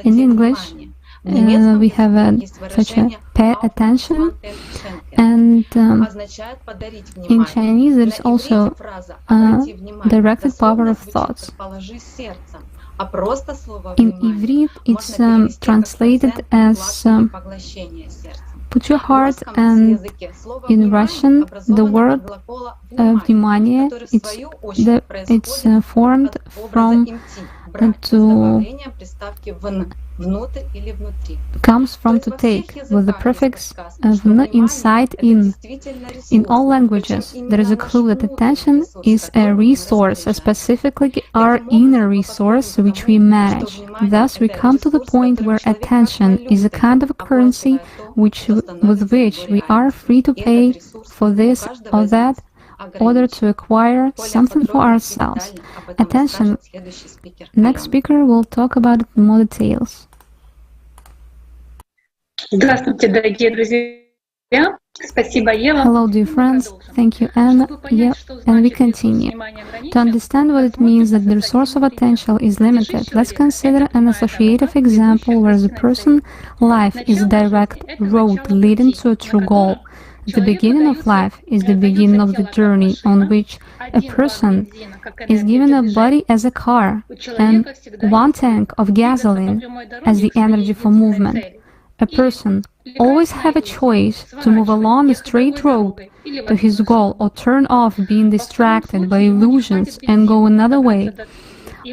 In English, we have such a pay attention, and in Chinese there is also directed power of thoughts. In Ivrit it's translated as put your heart, and in Russian the word внимание, it's formed from comes from to take, with the prefix inside in. In all languages, there is a clue that attention is a resource, specifically our inner resource, which we manage. Thus, we come to the point where attention is a kind of currency with which we are free to pay for this or that, order to acquire something for ourselves. Attention. Next speaker will talk about it in more details. Hello, dear friends. Thank you, Anna. Yeah, and we continue. To understand what it means that the resource of attention is limited, let's consider an associative example where the person's life is a direct road leading to a true goal. The beginning of life is the beginning of the journey on which a person is given a body as a car and one tank of gasoline as the energy for movement. A person always have a choice to move along a straight road to his goal or turn off being distracted by illusions and go another way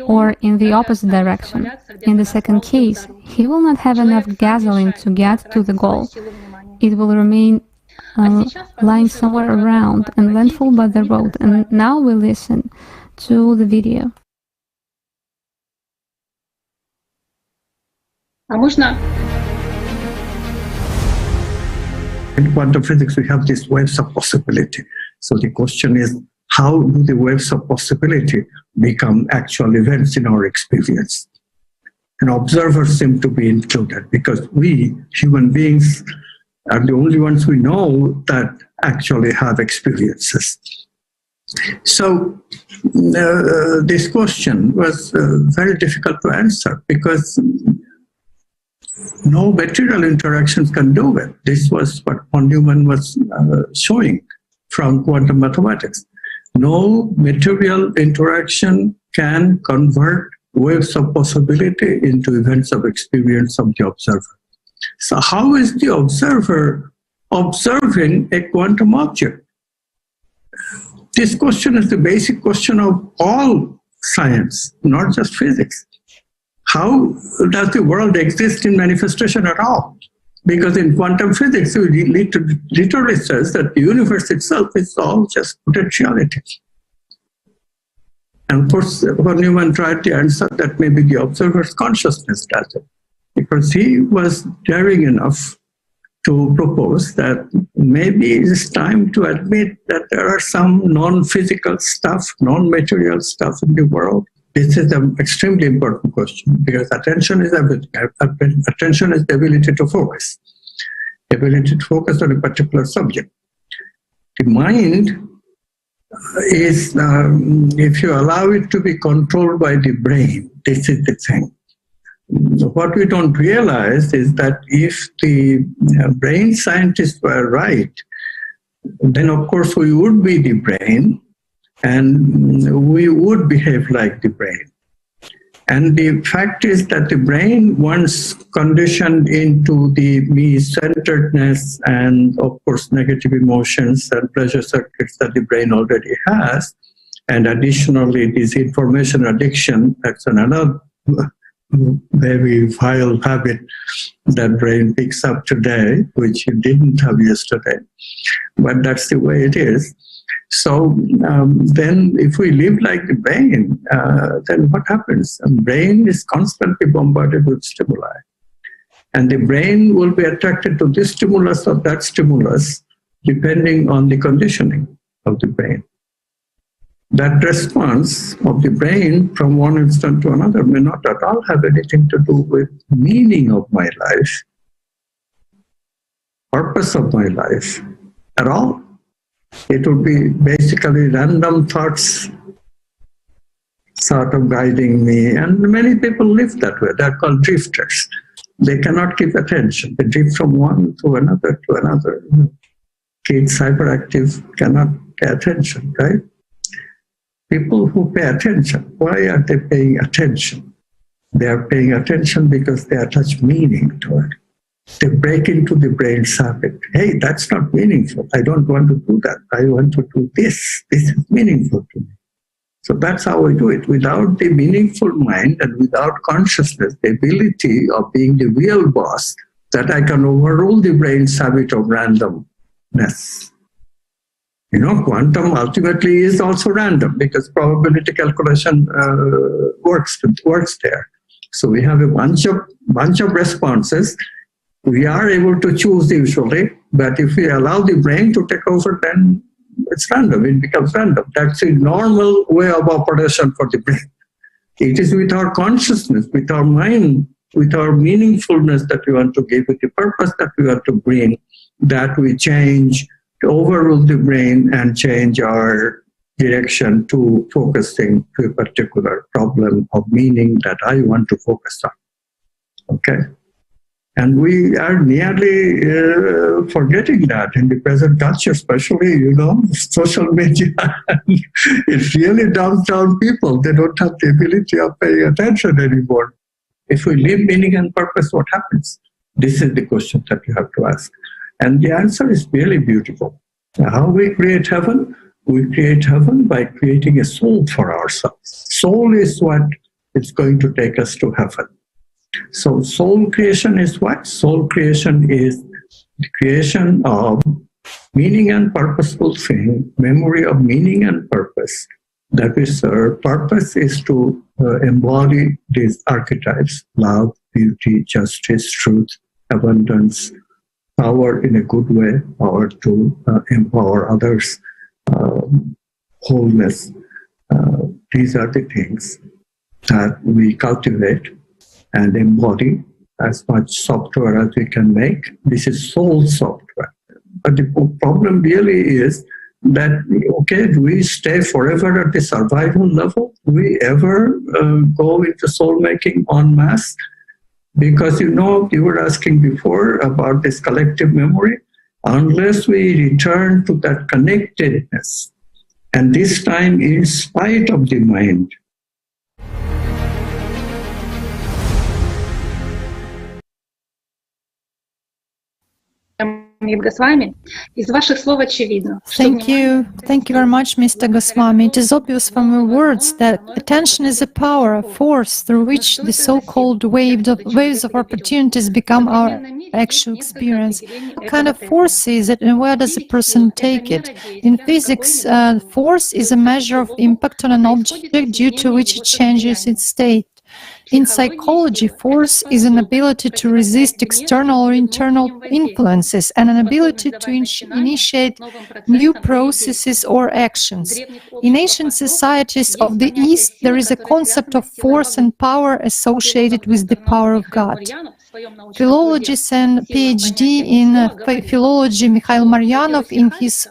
or in the opposite direction. In the second case, he will not have enough gasoline to get to the goal. It will remain lying somewhere around and landfall by the road. And now we listen to the video. In quantum physics, we have these waves of possibility. So the question is, how do the waves of possibility become actual events in our experience? And observers seem to be included because we, human beings, are the only ones we know that actually have experiences. So this question was very difficult to answer because no material interactions can do it. This was what von Neumann was showing from quantum mathematics. No material interaction can convert waves of possibility into events of experience of the observer. So how is the observer observing a quantum object? This question is the basic question of all science, not just physics. how does the world exist in manifestation at all? Because in quantum physics, it literally says that the universe itself is all just potentiality. And of course, von Neumann tried to answer that maybe the observer's consciousness does it, because he was daring enough to propose that maybe it's time to admit that there are some non-physical stuff, non-material stuff in the world. This is an extremely important question, because attention is everything. Attention is the ability to focus on a particular subject. The mind is, if you allow it to be controlled by the brain, this is the thing. What we don't realize is that if the brain scientists were right, then of course we would be the brain and we would behave like the brain. And the fact is that the brain, once conditioned into the me-centeredness and, of course, negative emotions and pleasure circuits that the brain already has, and additionally this information addiction, that's another very vile habit that brain picks up today, which you didn't have yesterday. But that's the way it is. So then if we live like the brain, then what happens? The brain is constantly bombarded with stimuli. And the brain will be attracted to this stimulus or that stimulus, depending on the conditioning of the brain. That response of the brain from one instant to another may not at all have anything to do with meaning of my life, purpose of my life at all. It would be basically random thoughts sort of guiding me. And many people live that way. They're called drifters. They cannot keep attention. They drift from one to another to another. Kids, hyperactive, cannot pay attention, right? People who pay attention, why are they paying attention? They are paying attention because they attach meaning to it. They break into the brain's habit. Hey, that's not meaningful. I don't want to do that. I want to do this. This is meaningful to me. So that's how we do it. Without the meaningful mind and without consciousness, the ability of being the real boss, that I can overrule the brain's habit of randomness. You know, quantum ultimately is also random because probability calculation works there. So we have a bunch of responses. We are able to choose usually, but if we allow the brain to take over, then it's random. It becomes random. That's a normal way of operation for the brain. It is with our consciousness, with our mind, with our meaningfulness that we want to give, with the purpose that we want to bring, that we change, to overrule the brain and change our direction to focusing to a particular problem of meaning that I want to focus on. Okay? And we are nearly forgetting that in the present culture, especially, you know, social media. It really dumbs down people. They don't have the ability of paying attention anymore. If we leave meaning and purpose, what happens? This is the question that you have to ask. And the answer is really beautiful. How we create heaven? We create heaven by creating a soul for ourselves. Soul is what is going to take us to heaven. So soul creation is what? Soul creation is the creation of meaning and purposeful thing, memory of meaning and purpose that we serve. Purpose is to embody these archetypes: love, beauty, justice, truth, abundance, power in a good way, power to empower others, wholeness. These are the things that we cultivate and embody as much software as we can make. This is soul software. But the problem really is that, okay, do we stay forever at the survival level? Do we ever go into soul making en masse? Because, you know, you were asking before about this collective memory. Unless we return to that connectedness, and this time in spite of the mind, Thank you very much, Mr. Goswami. It is obvious from your words that attention is a power, a force through which the so-called waves of opportunities become our actual experience. What kind of force is it, and where does a person take it? In physics, force is a measure of impact on an object due to which it changes its state. In psychology, force is an ability to resist external or internal influences and an ability to initiate new processes or actions. In ancient societies of the East, there is a concept of force and power associated with the power of God. Philologist and PhD in philology Mikhail Maryanov, in his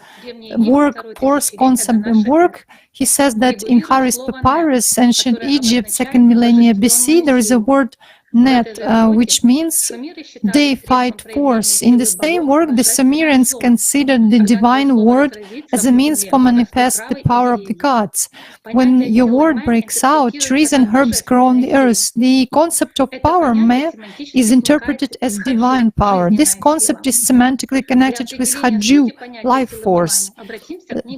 work Force Concept and Work, he says that in Harris Papyrus, ancient Egypt, 2nd millennia BC, there is a word net, which means deified force. In the same work, the Sumerians considered the divine word as a means for manifest the power of the gods. When your word breaks out, trees and herbs grow on the earth. The concept of power is interpreted as divine power. This concept is semantically connected with Haju, life force.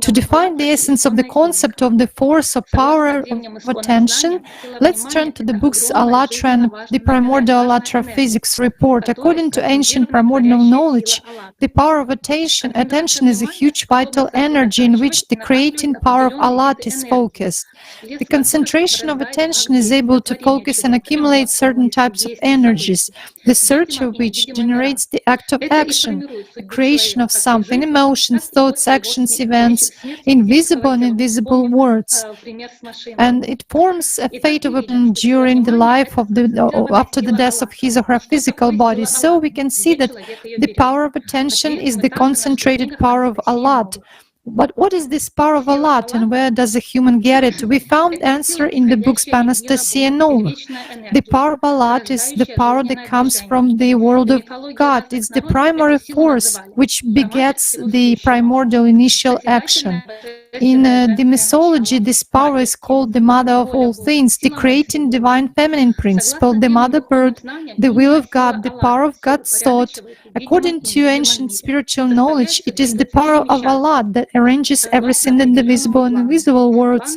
To define the essence of the concept of the force or power of attention, let's turn to the books Allatra and the Primordial Allatra Physics Report. According to ancient primordial knowledge, the power of attention is a huge vital energy in which the creating power of Allat is focused. The concentration of attention is able to focus and accumulate certain types of energies, the search of which generates the act of action, the creation of something, emotions, thoughts, actions, events, invisible and invisible words. And it forms a fate of a person during the life of after the death of his or her physical body. So we can see that the power of attention is the concentrated power of Allat. But what is this power of Allat, and where does a human get it? We found answer in the books Anastasia and Noah. The power of Allat is the power that comes from the world of God. It's the primary force which begets the primordial initial action. In the mythology, this power is called the mother of all things, the creating divine feminine principle, the mother bird, the will of God, the power of God's thought. According to ancient spiritual knowledge, it is the power of Allat that arranges everything in the visible and invisible worlds,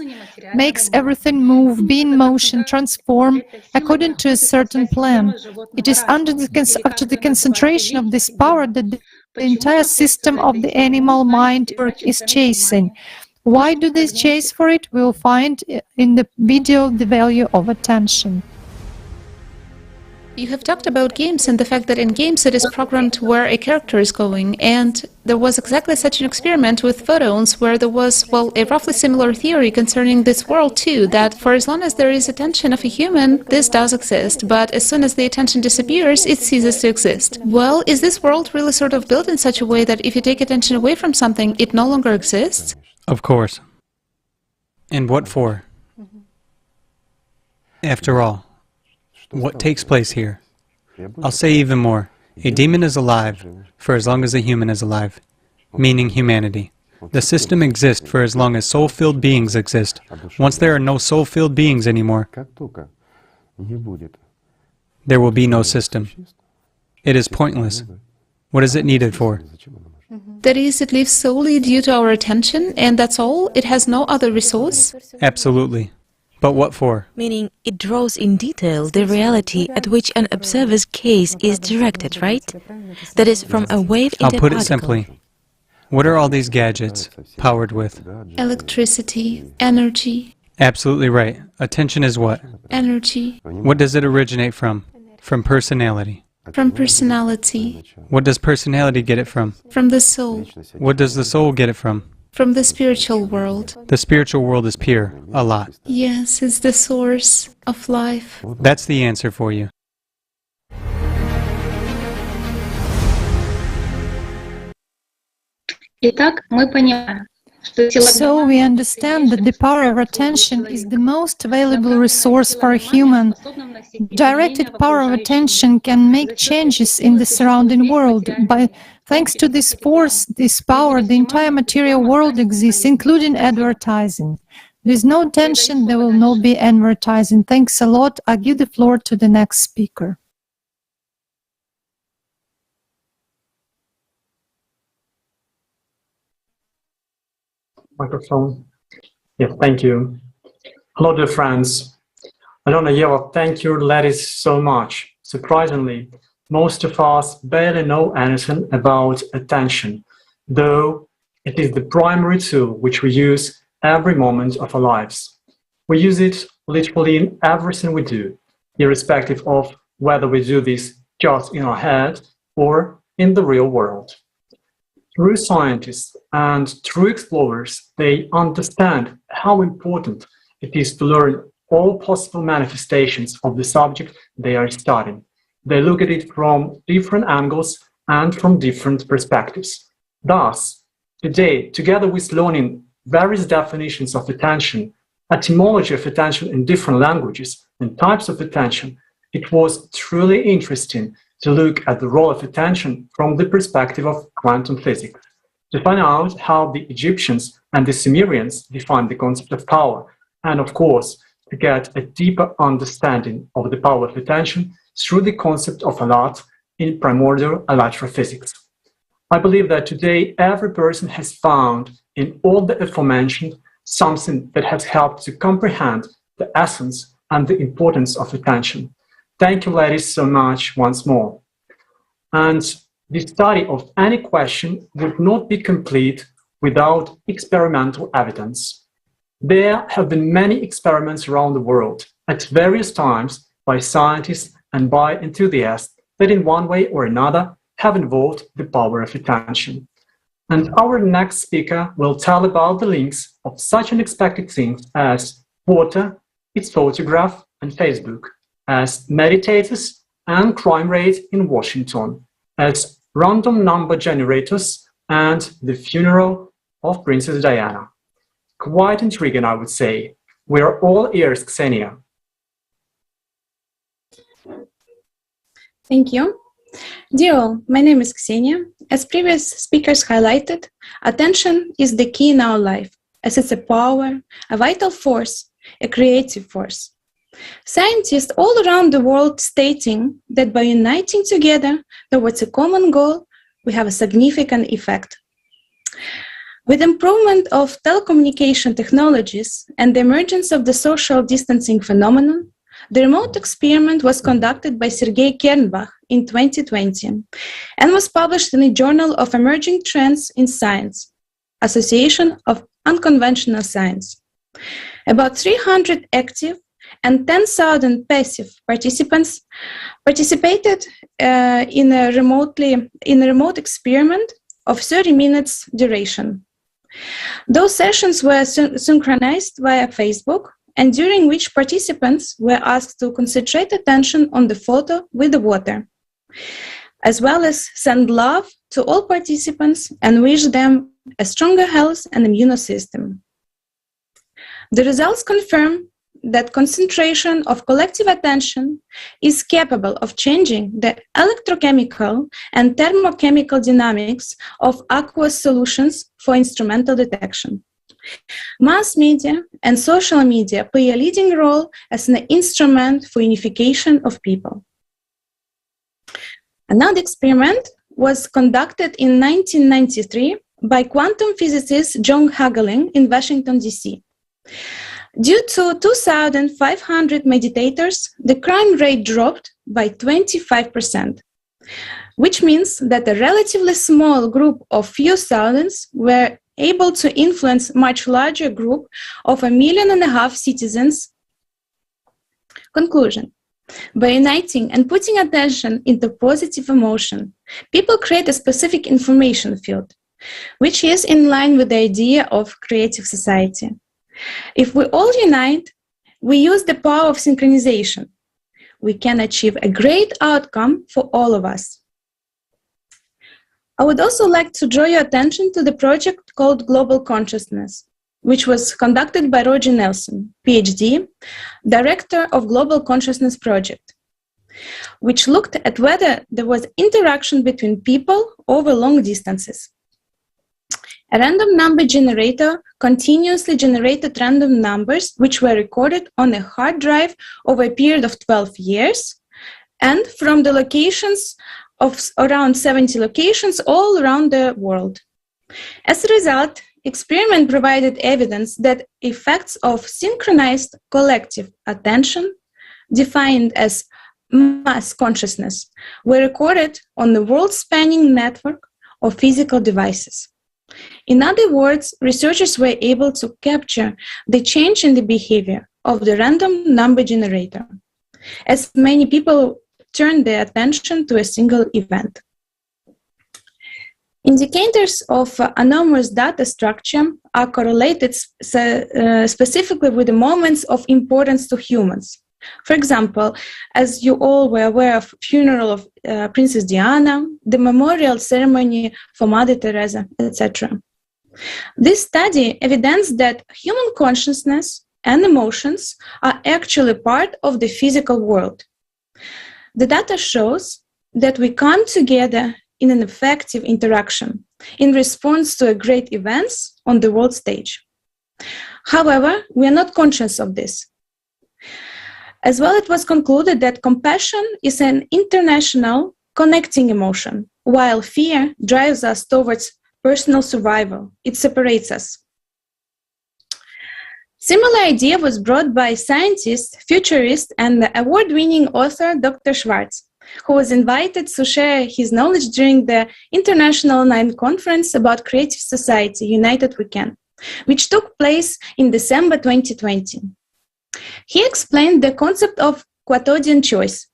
makes everything move, be in motion, transform, according to a certain plan. It is after the concentration of this power that the entire system of the animal mind is chasing. Why do they chase for it? We'll find in the video the value of attention. You have talked about games and the fact that in games it is programmed where a character is going, and there was exactly such an experiment with photons where there was, well, a roughly similar theory concerning this world too, that for as long as there is attention of a human, this does exist, but as soon as the attention disappears, it ceases to exist. Well, is this world really sort of built in such a way that if you take attention away from something, it no longer exists? Of course. And what for? After all, what takes place here? I'll say even more. A demon is alive for as long as a human is alive, meaning humanity. The system exists for as long as soul-filled beings exist. Once there are no soul-filled beings anymore, there will be no system. It is pointless. What is it needed for? That is, it lives solely due to our attention, and that's all? It has no other resource? Absolutely. But what for? Meaning, it draws in detail the reality at which an observer's gaze is directed, right? That is, from a wave into a particle. I'll put it simply. What are all these gadgets powered with? Electricity, energy. Absolutely right. Attention is what? Energy. What does it originate from? From personality. From personality. What does personality get it from? From the soul. What does the soul get it from? From the spiritual world. The spiritual world is pure, Allat. Yes, it's the source of life. That's the answer for you. So we understand that the power of attention is the most valuable resource for a human. Directed power of attention can make changes in the surrounding world. Thanks to this force, this power, the entire material world exists, including advertising. With no attention, there will not be advertising. Thanks a lot. I give the floor to the next speaker. Microphone. Yes, thank you. Hello, dear friends. Alona, Yeva, thank you, ladies, so much. Surprisingly, most of us barely know anything about attention, though it is the primary tool which we use every moment of our lives. We use it literally in everything we do, irrespective of whether we do this just in our head or in the real world. True scientists and true explorers, they understand how important it is to learn all possible manifestations of the subject they are studying. They look at it from different angles and from different perspectives. Thus, today, together with learning various definitions of attention, etymology of attention in different languages, and types of attention, it was truly interesting to look at the role of attention from the perspective of quantum physics, to find out how the Egyptians and the Sumerians defined the concept of power, and of course, to get a deeper understanding of the power of attention through the concept of Allat in primordial electrophysics. I believe that today every person has found in all the aforementioned something that has helped to comprehend the essence and the importance of attention. Thank you, ladies, so much once more. And the study of any question would not be complete without experimental evidence. There have been many experiments around the world at various times by scientists and by enthusiasts that in one way or another have involved the power of attention. And our next speaker will tell about the links of such unexpected things as water, its photograph, and Facebook, as meditators and crime rate in Washington, as random number generators, and the funeral of Princess Diana. Quite intriguing, I would say. We are all ears, Ksenia. Thank you. Dear all, my name is Ksenia. As previous speakers highlighted, attention is the key in our life, as it's a power, a vital force, a creative force. Scientists all around the world stating that by uniting together towards a common goal, we have a significant effect. With improvement of telecommunication technologies and the emergence of the social distancing phenomenon, the remote experiment was conducted by Sergei Kernbach in 2020 and was published in the Journal of Emerging Trends in Science, Association of Unconventional Science. About 300 active and 10,000 passive participants participated in a remote experiment of 30 minutes duration. Those sessions were synchronized via Facebook, and during which participants were asked to concentrate attention on the photo with the water, as well as send love to all participants and wish them a stronger health and immune system. The results confirm that concentration of collective attention is capable of changing the electrochemical and thermochemical dynamics of aqueous solutions for instrumental detection. Mass media and social media play a leading role as an instrument for unification of people. Another experiment was conducted in 1993 by quantum physicist John Hagelin in Washington, D.C. Due to 2,500 meditators, the crime rate dropped by 25%, which means that a relatively small group of few thousands were able to influence much larger group of 1.5 million citizens. Conclusion. By uniting and putting attention into positive emotion, people create a specific information field, which is in line with the idea of creative society. If we all unite, we use the power of synchronization. We can achieve a great outcome for all of us. I would also like to draw your attention to the project called Global Consciousness, which was conducted by Roger Nelson, PhD, Director of Global Consciousness Project, which looked at whether there was interaction between people over long distances. A random number generator continuously generated random numbers which were recorded on a hard drive over a period of 12 years and from the locations of around 70 locations all around the world. As a result, experiment provided evidence that effects of synchronized collective attention, defined as mass consciousness, were recorded on the world-spanning network of physical devices. In other words, researchers were able to capture the change in the behavior of the random number generator, as many people turned their attention to a single event. Indicators of anomalous data structure are correlated specifically with the moments of importance to humans. For example, as you all were aware of funeral of Princess Diana, the memorial ceremony for Mother Teresa, etc. This study evidenced that human consciousness and emotions are actually part of the physical world. The data shows that we come together in an effective interaction in response to great events on the world stage. However, we are not conscious of this. As well, it was concluded that compassion is an international connecting emotion, while fear drives us towards personal survival. It separates us. Similar idea was brought by scientist, futurist, and award-winning author Dr. Schwartz, who was invited to share his knowledge during the International Online Conference about Creative Society, United We Can, which took place in December 2020. He explained the concept of quotidian choice.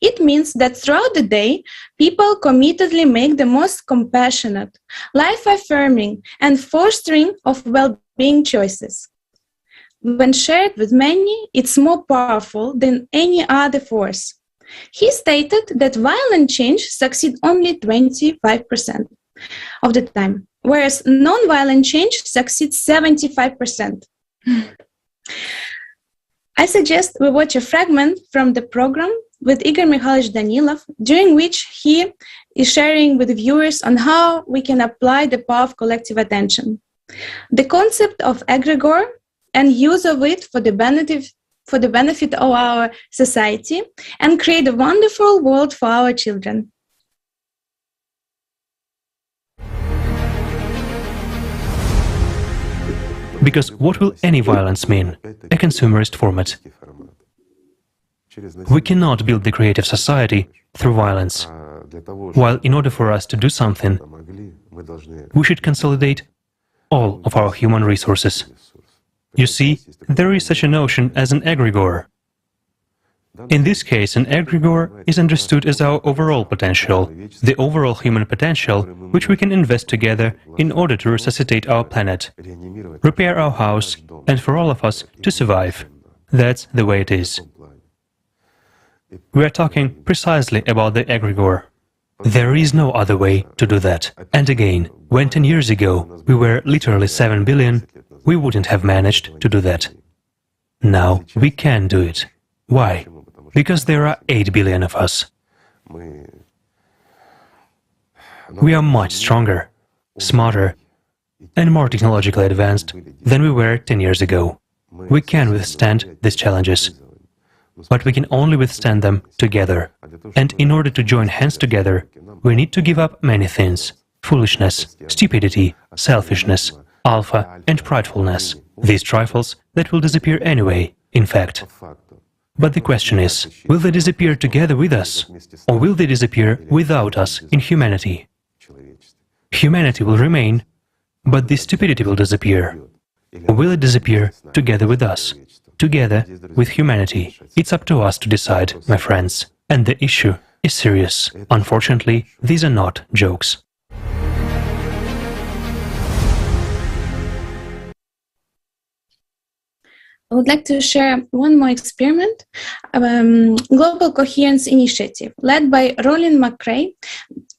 It means that throughout the day, people committedly make the most compassionate, life-affirming, and fostering of well-being choices. When shared with many, it's more powerful than any other force. He stated that violent change succeeds only 25% of the time, whereas non-violent change succeeds 75%. I suggest we watch a fragment from the program with Igor Mikhailovich Danilov, during which he is sharing with viewers on how we can apply the power of collective attention, the concept of egregore and use of it for the benefit of our society, and create a wonderful world for our children. Because what will any violence mean? A consumerist format. We cannot build the creative society through violence. While in order for us to do something, we should consolidate all of our human resources. You see, there is such a notion as an egregore. In this case, an egregore is understood as our overall potential, the overall human potential, which we can invest together in order to resuscitate our planet, repair our house, and for all of us to survive. That's the way it is. We are talking precisely about the egregore. There is no other way to do that. And again, when 10 years ago we were literally 7 billion, we wouldn't have managed to do that. Now we can do it. Why? Because there are 8 billion of us. We are much stronger, smarter, and more technologically advanced than we were 10 years ago. We can withstand these challenges, but we can only withstand them together. And in order to join hands together, we need to give up many things: foolishness, stupidity, selfishness, alpha, and pridefulness. These trifles that will disappear anyway, in fact. But the question is, will they disappear together with us, or will they disappear without us in humanity? Humanity will remain, but the stupidity will disappear. Or will it disappear together with us, together with humanity? It's up to us to decide, my friends. And the issue is serious. Unfortunately, these are not jokes. I would like to share one more experiment, Global Coherence Initiative, led by Roland McRae,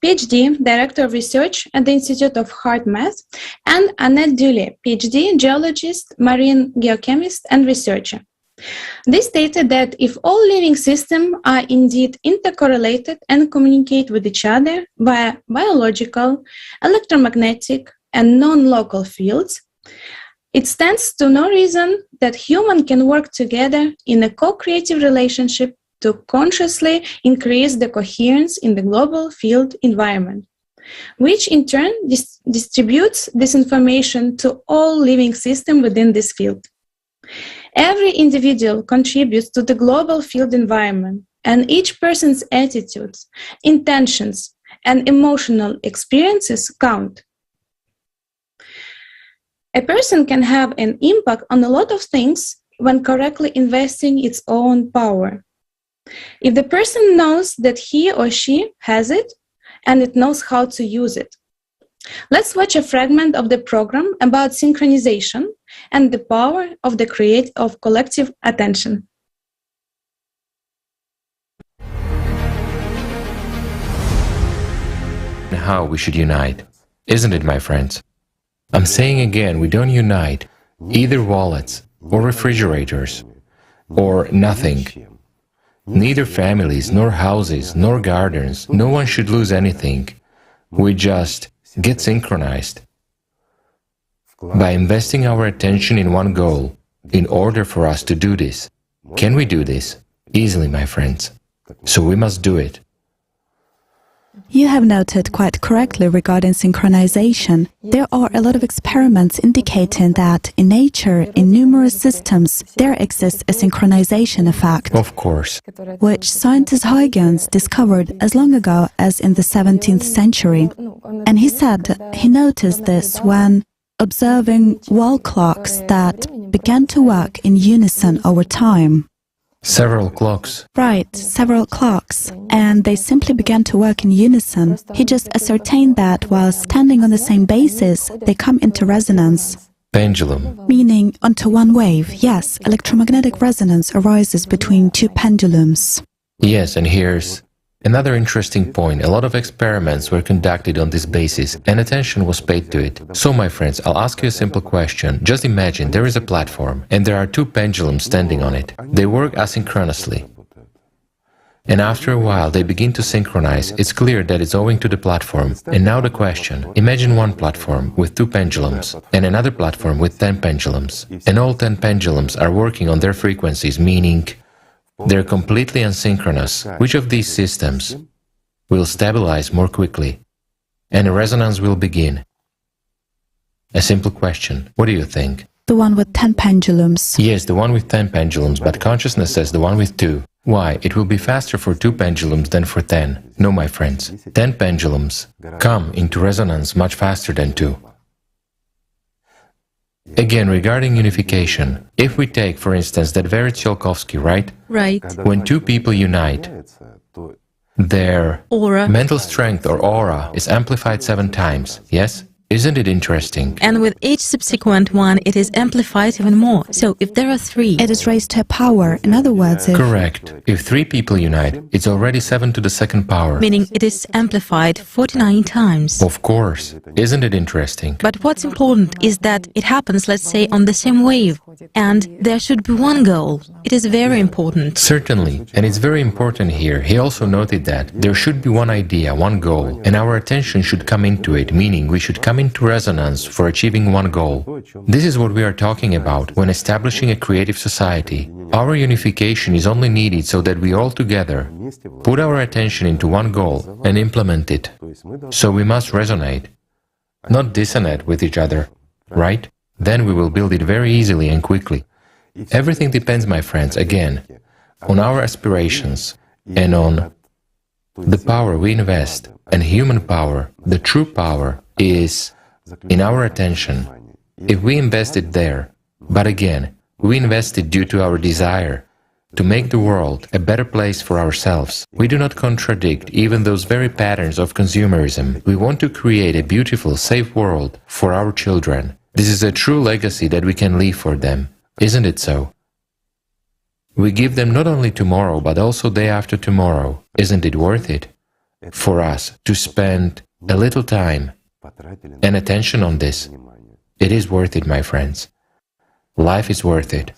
PhD, Director of Research at the Institute of Hard Math, and Annette Dulé, PhD, Geologist, Marine Geochemist, and Researcher. They stated that if all living systems are indeed intercorrelated and communicate with each other via biological, electromagnetic, and non-local fields, it stands to no reason that humans can work together in a co-creative relationship to consciously increase the coherence in the global field environment. which in turn distributes this information to all living systems within this field. Every individual contributes to the global field environment, and each person's attitudes, intentions, and emotional experiences count. A person can have an impact on a lot of things when correctly investing its own power. If the person knows that he or she has it, and it knows how to use it. Let's watch a fragment of the program about synchronization and the power of of collective attention. How we should unite, isn't it, my friends? I'm saying again, we don't unite either wallets or refrigerators or nothing. Neither families, nor houses, nor gardens, no one should lose anything. We just get synchronized. By investing our attention in one goal, in order for us to do this. Can we do this? Easily, my friends. So we must do it. You have noted quite correctly regarding synchronization. There are a lot of experiments indicating that in nature, in numerous systems, there exists a synchronization effect. Of course. Which scientist Huygens discovered as long ago as in the 17th century. And he said he noticed this when observing wall clocks that began to work in unison over time. Several clocks. Right, several clocks. And they simply began to work in unison. He just ascertained that while standing on the same basis, they come into resonance. Pendulum. Meaning onto one wave. Yes, electromagnetic resonance arises between two pendulums. Yes, and here's another interesting point. A lot of experiments were conducted on this basis, and attention was paid to it. So, my friends, I'll ask you a simple question. Just imagine there is a platform, and there are two pendulums standing on it. They work asynchronously. And after a while, they begin to synchronize. It's clear that it's owing to the platform. And now the question. Imagine one platform with two pendulums, and another platform with 10 pendulums. And all 10 pendulums are working on their frequencies, meaning they're completely asynchronous. Which of these systems will stabilize more quickly and a resonance will begin? A simple question. What do you think? The one with 10 pendulums. Yes, the one with 10 pendulums, but consciousness says the one with 2. Why? It will be faster for 2 pendulums than for 10. No, my friends. 10 pendulums come into resonance much faster than 2. Again, regarding unification, if we take, for instance, that very Tsiolkovsky, right? Right. When two people unite, their mental strength or aura is amplified 7 times, yes? Isn't it interesting? And with each subsequent one, it is amplified even more. So if there are 3, it is raised to a power. In other words, Correct. If 3 people unite, it's already 7 to the 2nd power. Meaning it is amplified 49 times. Of course. Isn't it interesting? But what's important is that it happens, let's say, on the same wave. And there should be one goal. It is very important. Certainly. And it's very important here. He also noted that there should be one idea, one goal, and our attention should come into it, meaning we should come into resonance for achieving one goal. This is what we are talking about when establishing a creative society. Our unification is only needed so that we all together put our attention into one goal and implement it. So we must resonate, not dissonate with each other, right? Then we will build it very easily and quickly. Everything depends, my friends, again, on our aspirations and on the power we invest. And human power, the true power, is in our attention. If we invest it there, but again, we invest it due to our desire to make the world a better place for ourselves. We do not contradict even those very patterns of consumerism. We want to create a beautiful, safe world for our children. This is a true legacy that we can leave for them. Isn't it so? We give them not only tomorrow, but also day after tomorrow. Isn't it worth it for us to spend a little time and attention on this? It is worth it, my friends. Life is worth it.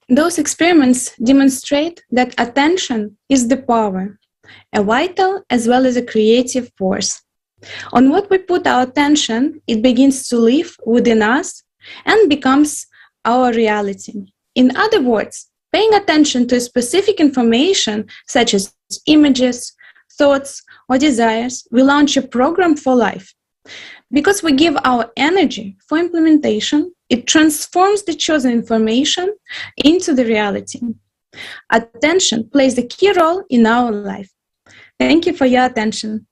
Those experiments demonstrate that attention is the power, a vital as well as a creative force. On what we put our attention, it begins to live within us and becomes our reality. In other words, Paying attention to specific information, such as images, thoughts, or desires, we launch a program for life. Because we give our energy for implementation, it transforms the chosen information into the reality. Attention plays a key role in our life. Thank you for your attention.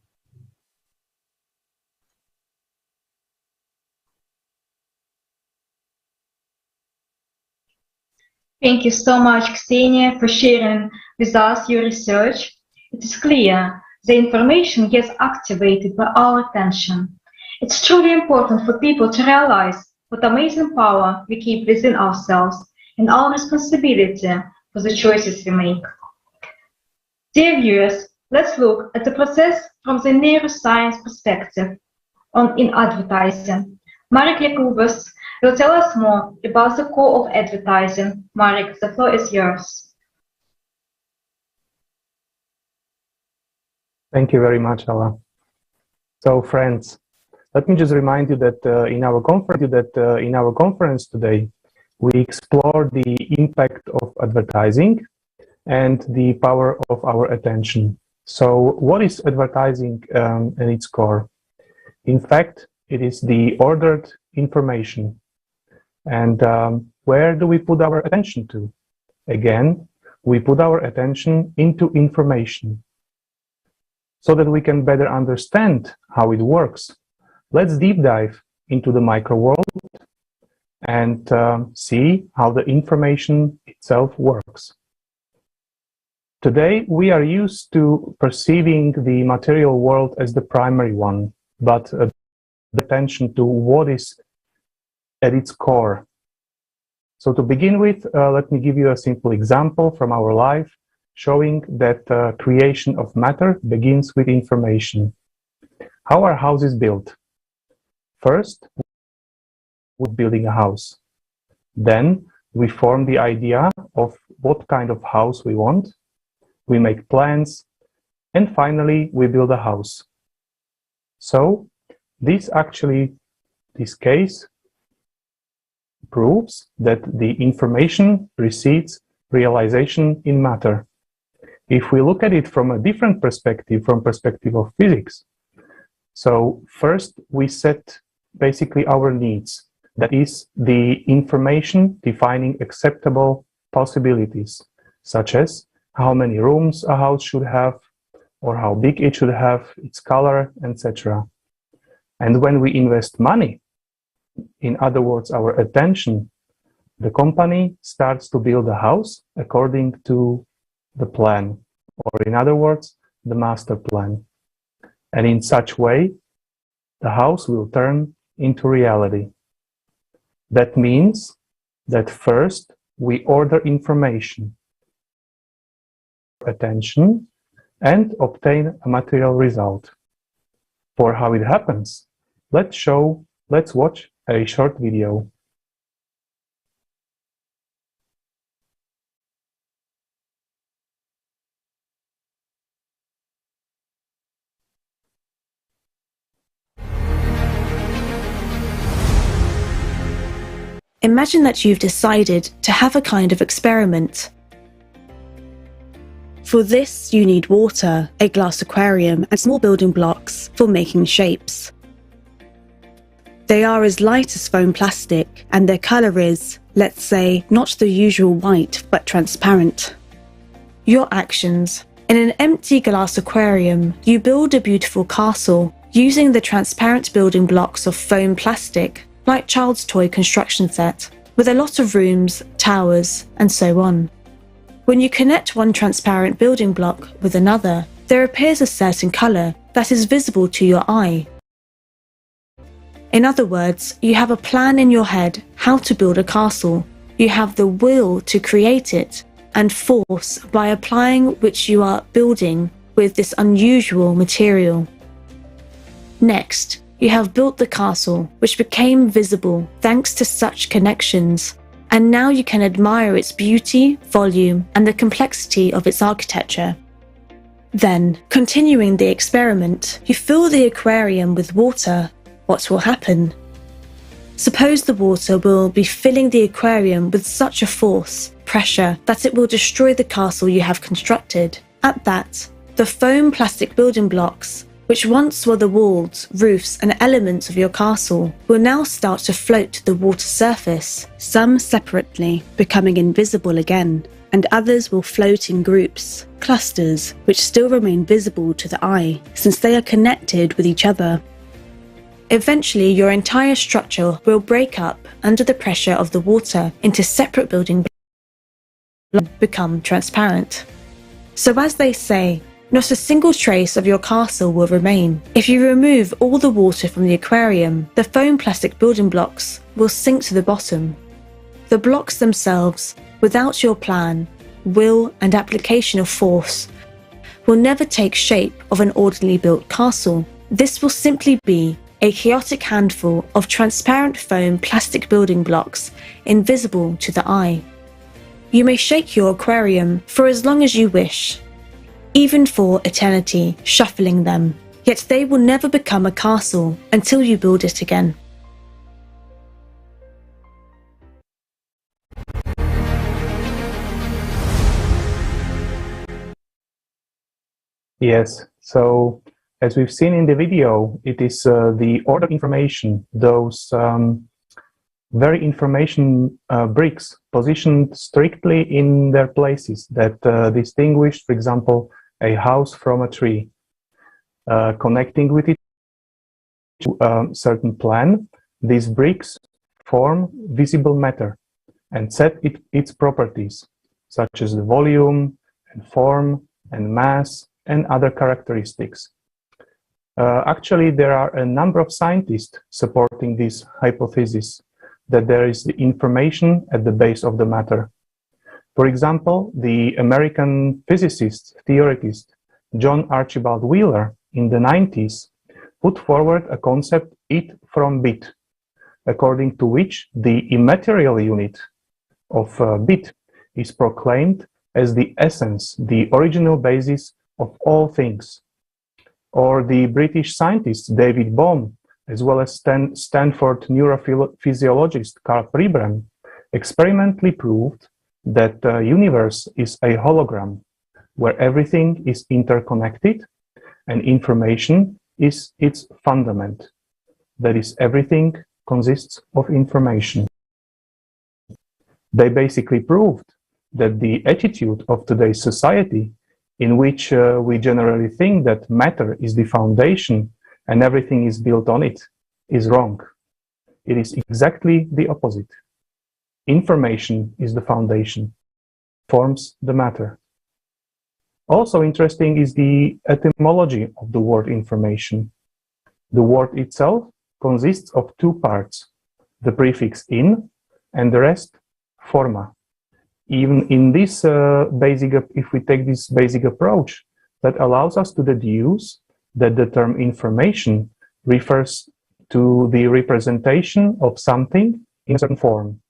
Thank you so much, Ksenia, for sharing with us your research. It is clear the information gets activated by our attention. It's truly important for people to realize what amazing power we keep within ourselves and our responsibility for the choices we make. Dear viewers, let's look at the process from the neuroscience perspective in advertising. Marek Jakubas will tell us more about the core of advertising. Marek, the floor is yours. Thank you very much, Alla. So, friends, let me just remind you that in our conference today, we explore the impact of advertising and the power of our attention. So, what is advertising at its core? In fact, it is the ordered information. And where do we put our attention to? Again, we put our attention into information so that we can better understand how it works. Let's deep dive into the micro world and see how the information itself works. Today, we are used to perceiving the material world as the primary one, but attention to what is at its core. So to begin with, let me give you a simple example from our life showing that creation of matter begins with information. How are houses built? First, we're building a house. Then we form the idea of what kind of house we want. We make plans, and finally we build a house. So this case proves that the information precedes realization in matter. If we look at it from a different perspective, from perspective of physics, so first we set basically our needs. That is the information defining acceptable possibilities, such as how many rooms a house should have, or how big it should have, its color, etc. And when we invest money, in other words, our attention, the company starts to build a house according to the plan, or in other words, the master plan. And in such way, the house will turn into reality. That means that first we order information, attention, and obtain a material result. For how it happens, let's watch a short video. Imagine that you've decided to have a kind of experiment. For this, you need water, a glass aquarium, and small building blocks for making shapes. They are as light as foam plastic, and their colour is, let's say, not the usual white, but transparent. Your actions. In an empty glass aquarium, you build a beautiful castle using the transparent building blocks of foam plastic, like child's toy construction set, with a lot of rooms, towers, and so on. When you connect one transparent building block with another, there appears a certain colour that is visible to your eye. In other words, you have a plan in your head how to build a castle. You have the will to create it, and force by applying which you are building with this unusual material. Next, you have built the castle, which became visible thanks to such connections, and now you can admire its beauty, volume, and the complexity of its architecture. Then, continuing the experiment, you fill the aquarium with water. What will happen? Suppose the water will be filling the aquarium with such a force, pressure, that it will destroy the castle you have constructed. At that, the foam plastic building blocks, which once were the walls, roofs, and elements of your castle, will now start to float to the water surface, some separately, becoming invisible again, and others will float in groups, clusters, which still remain visible to the eye, since they are connected with each other. Eventually, your entire structure will break up under the pressure of the water into separate building blocks, become transparent. So as they say, not a single trace of your castle will remain. If you remove all the water from the aquarium, the foam plastic building blocks will sink to the bottom. The blocks themselves, without your plan, will, and application of force, will never take shape of an ordinarily built castle. This will simply be a chaotic handful of transparent foam plastic building blocks, invisible to the eye. You may shake your aquarium for as long as you wish, even for eternity, shuffling them, yet they will never become a castle until you build it again. Yes, so as we've seen in the video, it is the ordered information, those very information bricks positioned strictly in their places that distinguish, for example, a house from a tree, connecting with it to a certain plan. These bricks form visible matter and set its properties, such as the volume and form and mass and other characteristics. Actually, there are a number of scientists supporting this hypothesis that there is the information at the base of the matter. For example, the American physicist, theoretist John Archibald Wheeler in the 90s put forward a concept it from bit, according to which the immaterial unit of bit is proclaimed as the essence, the original basis of all things. Or the British scientist David Bohm, as well as Stanford neurophysiologist Carl Pribram, experimentally proved that the universe is a hologram, where everything is interconnected and information is its fundament. That is, everything consists of information. They basically proved that the attitude of today's society, in which we generally think that matter is the foundation and everything is built on it, is wrong. It is exactly the opposite. Information is the foundation, forms the matter. Also interesting is the etymology of the word information. The word itself consists of two parts, the prefix in and the rest forma. Even in this if we take this basic approach, that allows us to deduce that the term information refers to the representation of something in a certain form.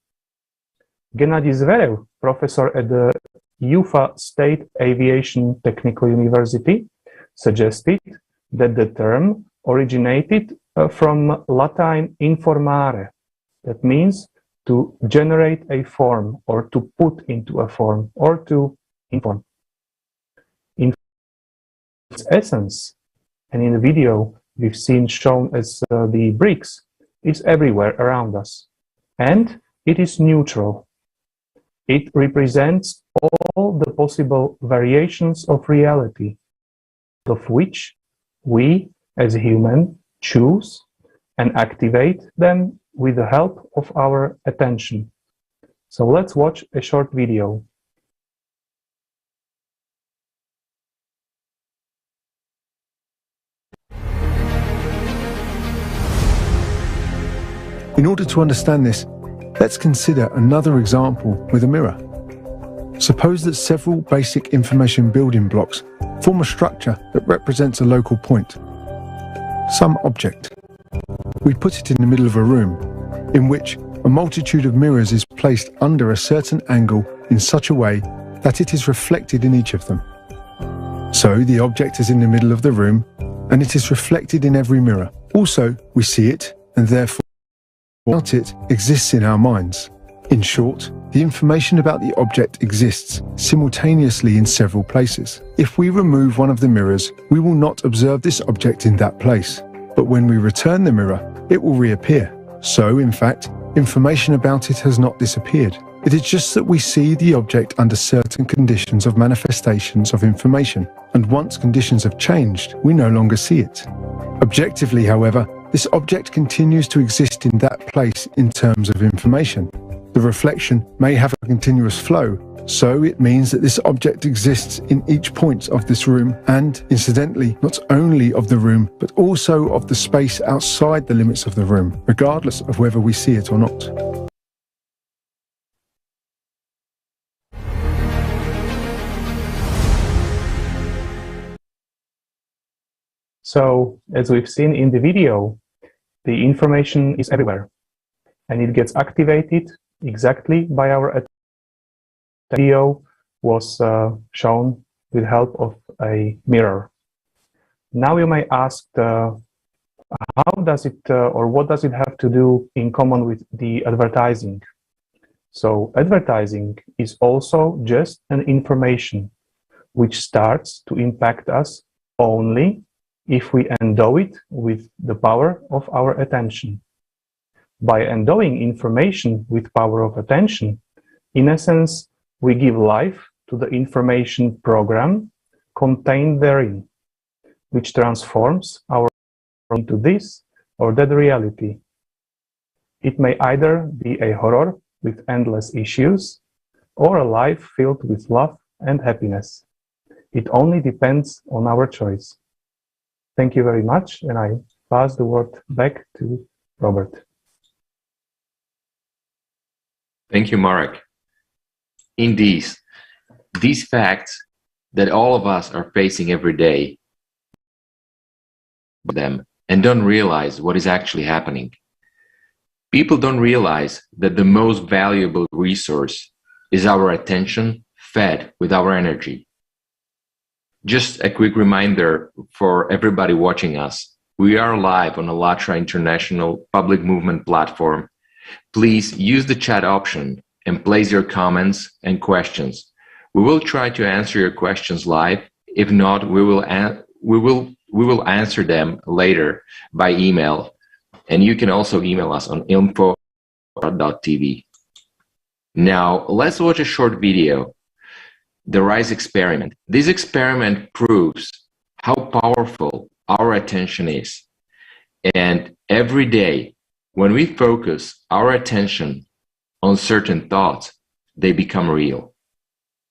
Gennady Zverev, professor at the Ufa State Aviation Technical University, suggested that the term originated from Latin informare, that means to generate a form or to put into a form or to inform. In its essence, and in the video we've seen shown as the bricks, is everywhere around us. And it is neutral. It represents all the possible variations of reality, of which we as human choose and activate them with the help of our attention. So let's watch a short video. In order to understand this, let's consider another example with a mirror. Suppose that several basic information building blocks form a structure that represents a local point, some object. We put it in the middle of a room, in which a multitude of mirrors is placed under a certain angle in such a way that it is reflected in each of them. So the object is in the middle of the room, and it is reflected in every mirror. Also, we see it, and therefore about it exists in our minds. In short, the information about the object exists simultaneously in several places. If we remove one of the mirrors, we will not observe this object in that place. But when we return the mirror, it will reappear. So, in fact, information about it has not disappeared. It is just that we see the object under certain conditions of manifestations of information, and once conditions have changed, we no longer see it. Objectively, however, this object continues to exist in that place in terms of information. The reflection may have a continuous flow, so it means that this object exists in each point of this room and, incidentally, not only of the room, but also of the space outside the limits of the room, regardless of whether we see it or not. So, as we've seen in the video, the information is everywhere, and it gets activated exactly by our attention. The video was shown with help of a mirror. Now you may ask, how does it or what does it have to do in common with the advertising? So advertising is also just an information which starts to impact us only if we endow it with the power of our attention. By endowing information with power of attention, in essence, we give life to the information program contained therein, which transforms our into this or that reality. It may either be a horror with endless issues or a life filled with love and happiness. It only depends on our choice. Thank you very much, and I pass the word back to Robert. Thank you, Marek. Indeed, these facts that all of us are facing every day them and don't realize what is actually happening. People don't realize that the most valuable resource is our attention fed with our energy. Just a quick reminder for everybody watching us. We are live on Allatra International Public Movement platform. Please use the chat option and place your comments and questions. We will try to answer your questions live. If not, we will answer them later by email. And you can also email us on info.tv. Now, let's watch a short video, The RISE experiment. This experiment proves how powerful our attention is. And every day, when we focus our attention on certain thoughts, they become real.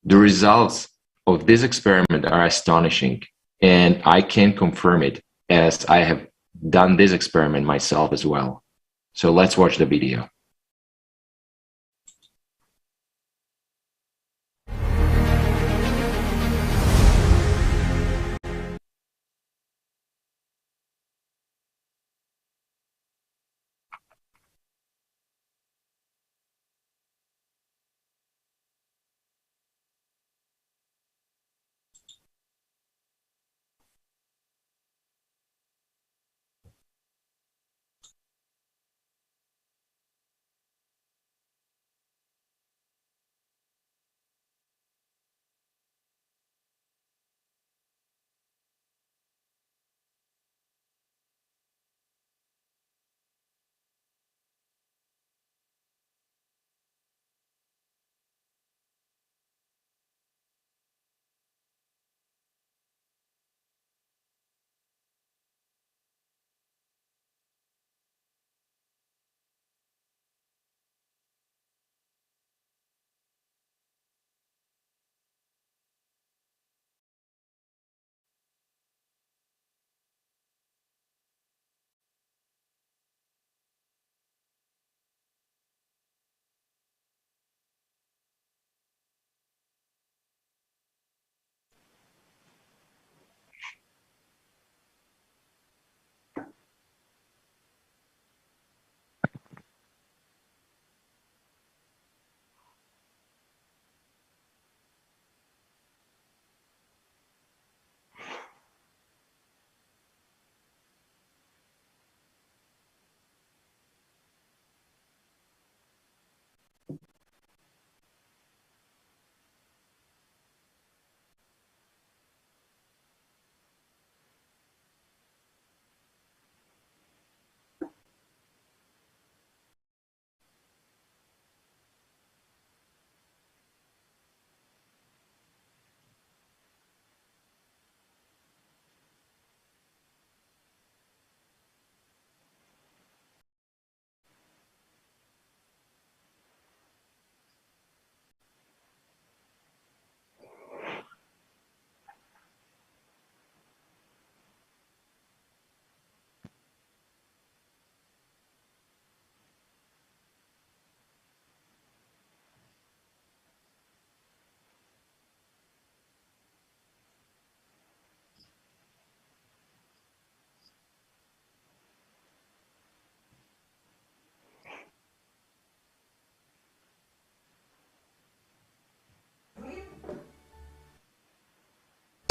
The results of this experiment are astonishing, and I can confirm it as I have done this experiment myself as well. So let's watch the video.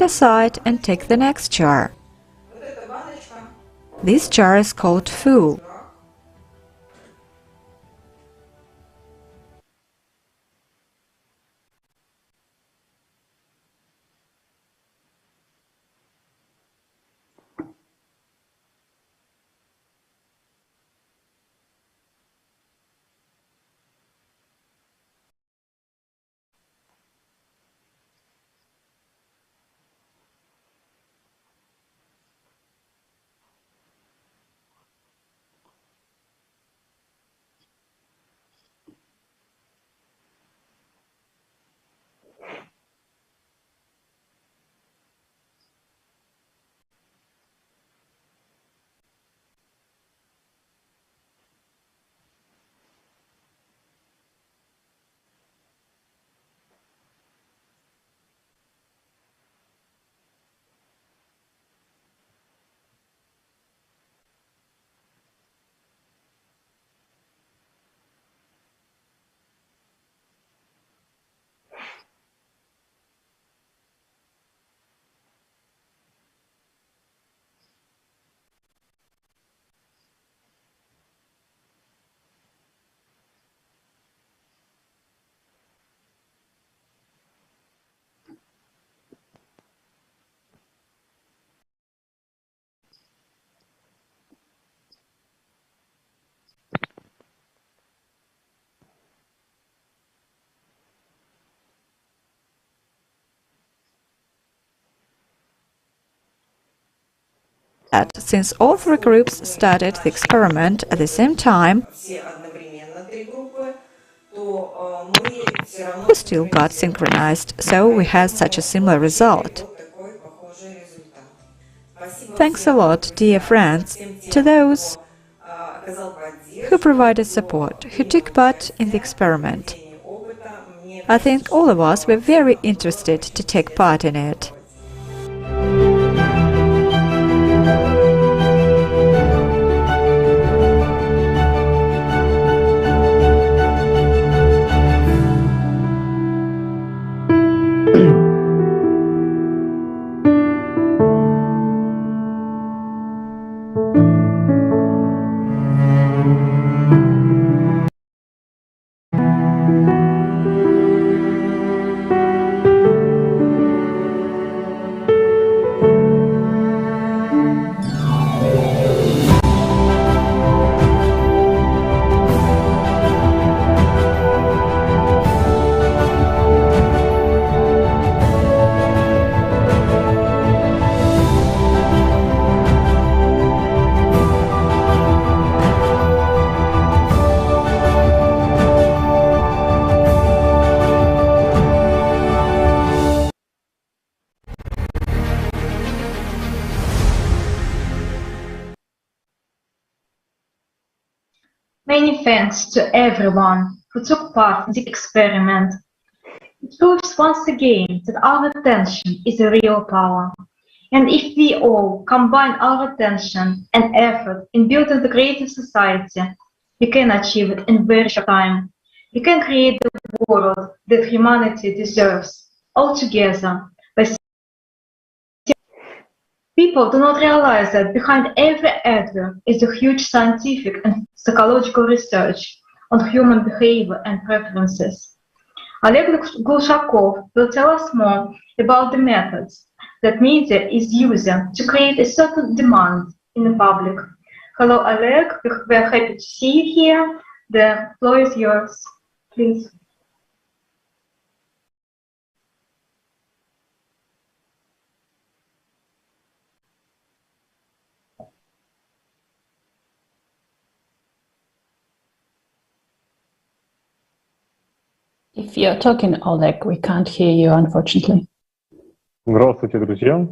aside and take the next jar. This jar is called full. Since all three groups started the experiment at the same time, we still got synchronized, so we had such a similar result. Thanks a lot, dear friends, to those who provided support, who took part in the experiment. I think all of us were very interested to take part in it. Many thanks to everyone who took part in the experiment. It proves once again that our attention is a real power. And if we all combine our attention and effort in building the creative society, we can achieve it in very short time. We can create the world that humanity deserves, all together. People do not realize that behind every advert is a huge scientific and psychological research on human behavior and preferences. Oleg Glushakov will tell us more about the methods that media is using to create a certain demand in the public. Hello, Oleg. We're happy to see you here. The floor is yours. Please. If you're talking, Oleg, we can't hear you, unfortunately. Здравствуйте, друзья.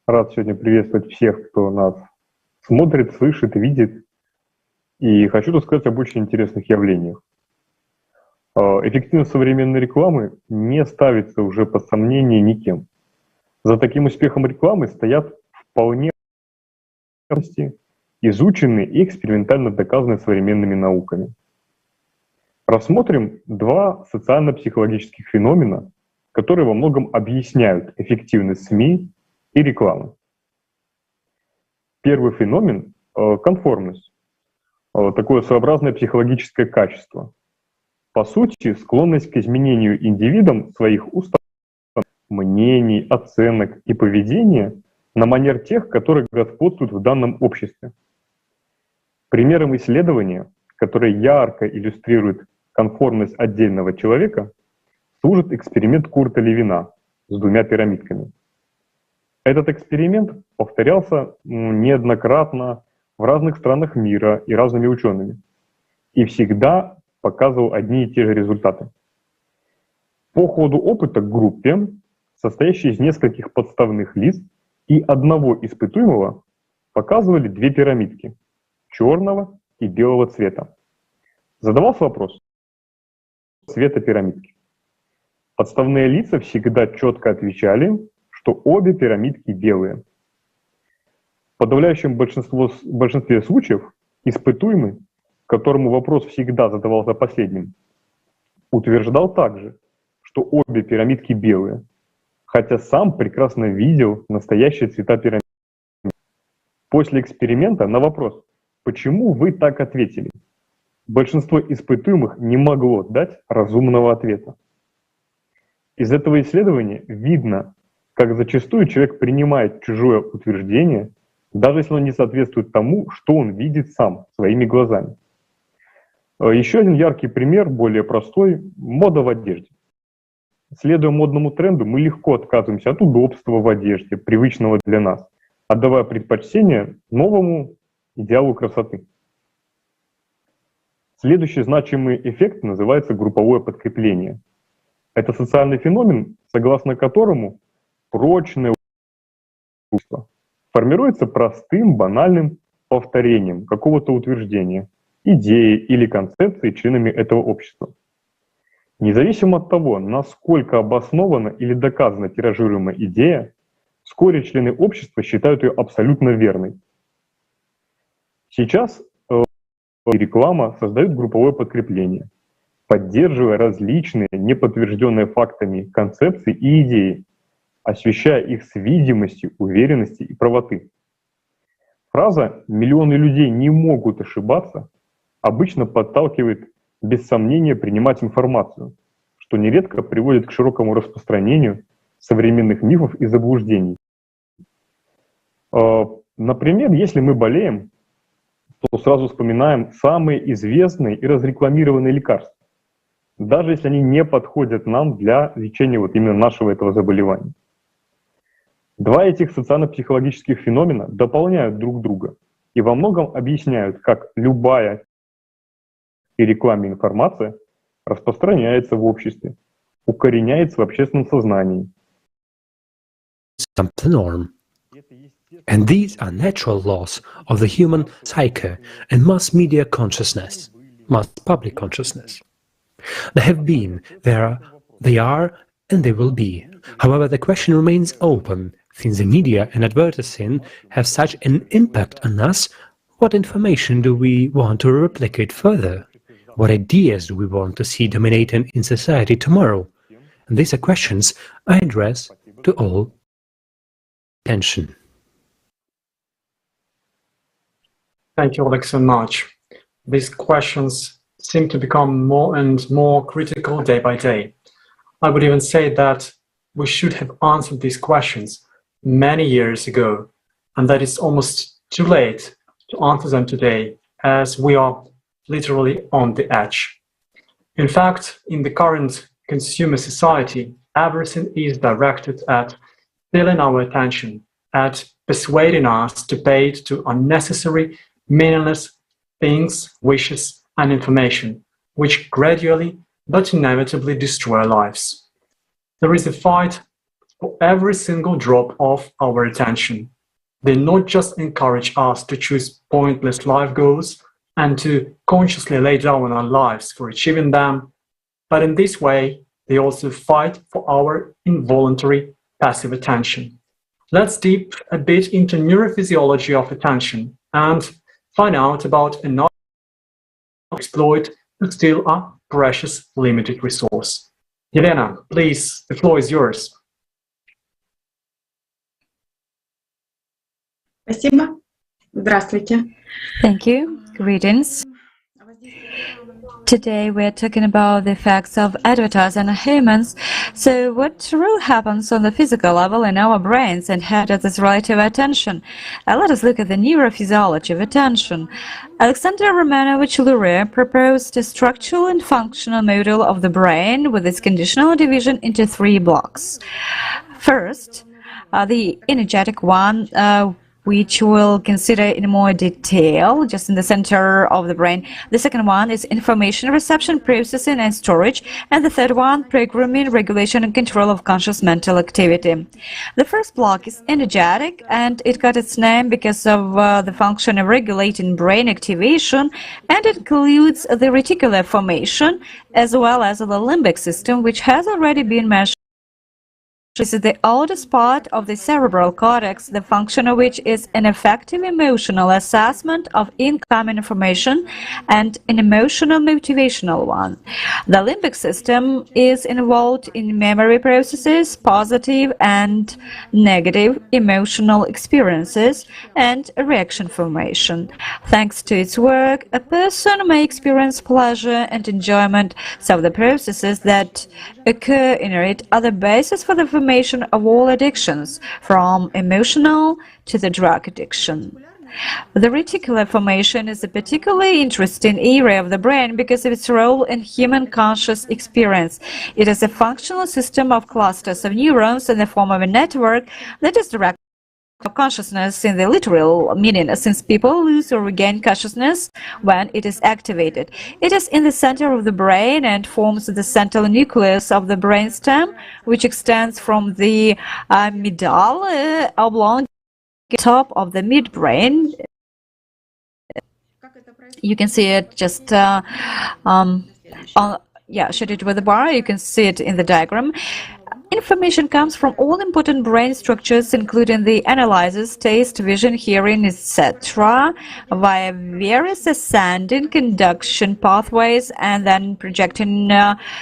Рад сегодня приветствовать всех, кто нас смотрит, слышит, видит. И хочу рассказать об очень интересных явлениях. Эффективность современной рекламы не ставится уже под сомнение никем. За таким успехом рекламы стоят вполне изученные и экспериментально доказанные современными науками. Рассмотрим два социально-психологических феномена, которые во многом объясняют эффективность СМИ и рекламы. Первый феномен — конформность, такое своеобразное психологическое качество. По сути, склонность к изменению индивидом своих установок, мнений, оценок и поведения на манер тех, которые господствуют в данном обществе. Примером исследования, которое ярко иллюстрирует конформность отдельного человека, служит эксперимент Курта Левина с двумя пирамидками. Этот эксперимент повторялся неоднократно в разных странах мира и разными учеными, и всегда показывал одни и те же результаты. По ходу опыта к группе, состоящей из нескольких подставных лиц и одного испытуемого, показывали две пирамидки черного и белого цвета. Задавался вопрос цвета пирамидки. Подставные лица всегда четко отвечали, что обе пирамидки белые. В подавляющем большинстве случаев испытуемый, которому вопрос всегда задавался последним, утверждал также, что обе пирамидки белые, хотя сам прекрасно видел настоящие цвета пирамид. После эксперимента на вопрос «Почему вы так ответили?», большинство испытуемых не могло дать разумного ответа. Из этого исследования видно, как зачастую человек принимает чужое утверждение, даже если оно не соответствует тому, что он видит сам своими глазами. Еще один яркий пример, более простой — мода в одежде. Следуя модному тренду, мы легко отказываемся от удобства в одежде, привычного для нас, отдавая предпочтение новому идеалу красоты. Следующий значимый эффект называется групповое подкрепление. Это социальный феномен, согласно которому прочное общество формируется простым, банальным повторением какого-то утверждения, идеи или концепции членами этого общества. Независимо от того, насколько обоснована или доказана тиражируемая идея, вскоре члены общества считают ее абсолютно верной. Сейчас реклама создает групповое подкрепление, поддерживая различные, неподтвержденные фактами концепции и идеи, освещая их с видимостью, уверенности и правоты. Фраза «миллионы людей не могут ошибаться» обычно подталкивает без сомнения принимать информацию, что нередко приводит к широкому распространению современных мифов и заблуждений. Например, если мы болеем, то сразу вспоминаем самые известные и разрекламированные лекарства, даже если они не подходят нам для лечения вот именно нашего этого заболевания. Два этих социально-психологических феномена дополняют друг друга и во многом объясняют, как любая и рекламе информация распространяется в обществе, укореняется в общественном сознании. The norm. And these are natural laws of the human psyche and mass media consciousness, mass public consciousness. They have been, they are, and they will be. However, the question remains open, since the media and advertising have such an impact on us. What information do we want to replicate further? What ideas do we want to see dominating in society tomorrow? And these are questions I address to all attention. Thank you, Alex, so much. These questions seem to become more and more critical day by day. I would even say that we should have answered these questions many years ago, and that it's almost too late to answer them today, as we are literally on the edge. In fact, in the current consumer society, everything is directed at stealing our attention, at persuading us to pay it to unnecessary, meaningless things, wishes, and information, which gradually but inevitably destroy our lives. There is a fight for every single drop of our attention. They not just encourage us to choose pointless life goals and to consciously lay down our lives for achieving them, but in this way, they also fight for our involuntary passive attention. Let's deep a bit into neurophysiology of attention and find out about another exploit but still a precious limited resource. Elena, please, the floor is yours. Спасибо. Здравствуйте. Thank you. Greetings. Today we're talking about the effects of advertising on humans. So what really happens on the physical level in our brains and how does this relate to attention? Let us look at the neurophysiology of attention. Alexander Romanovich Luria proposed a structural and functional model of the brain with its conditional division into 3 blocks. First, the energetic one, which we'll consider in more detail, just in the center of the brain. The second one is information reception, processing, and storage. And the third one, programming, regulation, and control of conscious mental activity. The first block is energetic, and it got its name because of the function of regulating brain activation, and it includes the reticular formation, as well as the limbic system, which has already been mentioned. This is the oldest part of the cerebral cortex, the function of which is an effective emotional assessment of incoming information and an emotional motivational one. The limbic system is involved in memory processes, positive and negative emotional experiences, and reaction formation. Thanks to its work, a person may experience pleasure and enjoyment, so the processes that occur in it are the basis for the formation of all addictions, from emotional to the drug addiction. The reticular formation is a particularly interesting area of the brain because of its role in human conscious experience. It is a functional system of clusters of neurons in the form of a network that is directed of consciousness in the literal meaning, since people lose or regain consciousness when it is activated. It is in the center of the brain and forms the central nucleus of the brainstem, which extends from the medulla oblong top of the midbrain. You can see it just showed it with a bar. You can see it in the diagram. Information comes from all important brain structures, including the analyzers, taste, vision, hearing, etc., via various ascending conduction pathways, and then projecting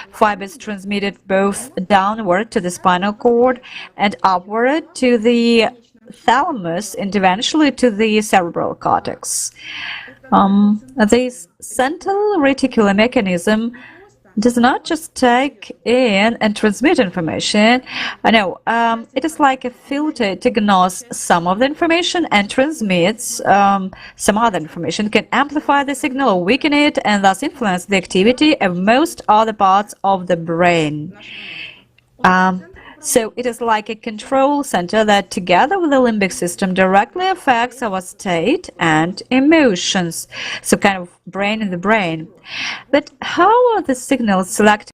fibers transmitted both downward to the spinal cord and upward to the thalamus and eventually to the cerebral cortex. This central reticular mechanism does not just take in and transmit information. It is like a filter. It ignores some of the information and transmits some other information. It can amplify the signal or weaken it and thus influence the activity of most other parts of the brain. So it is like a control center that, together with the limbic system, directly affects our state and emotions. So kind of brain in the brain. But how are the signals selected?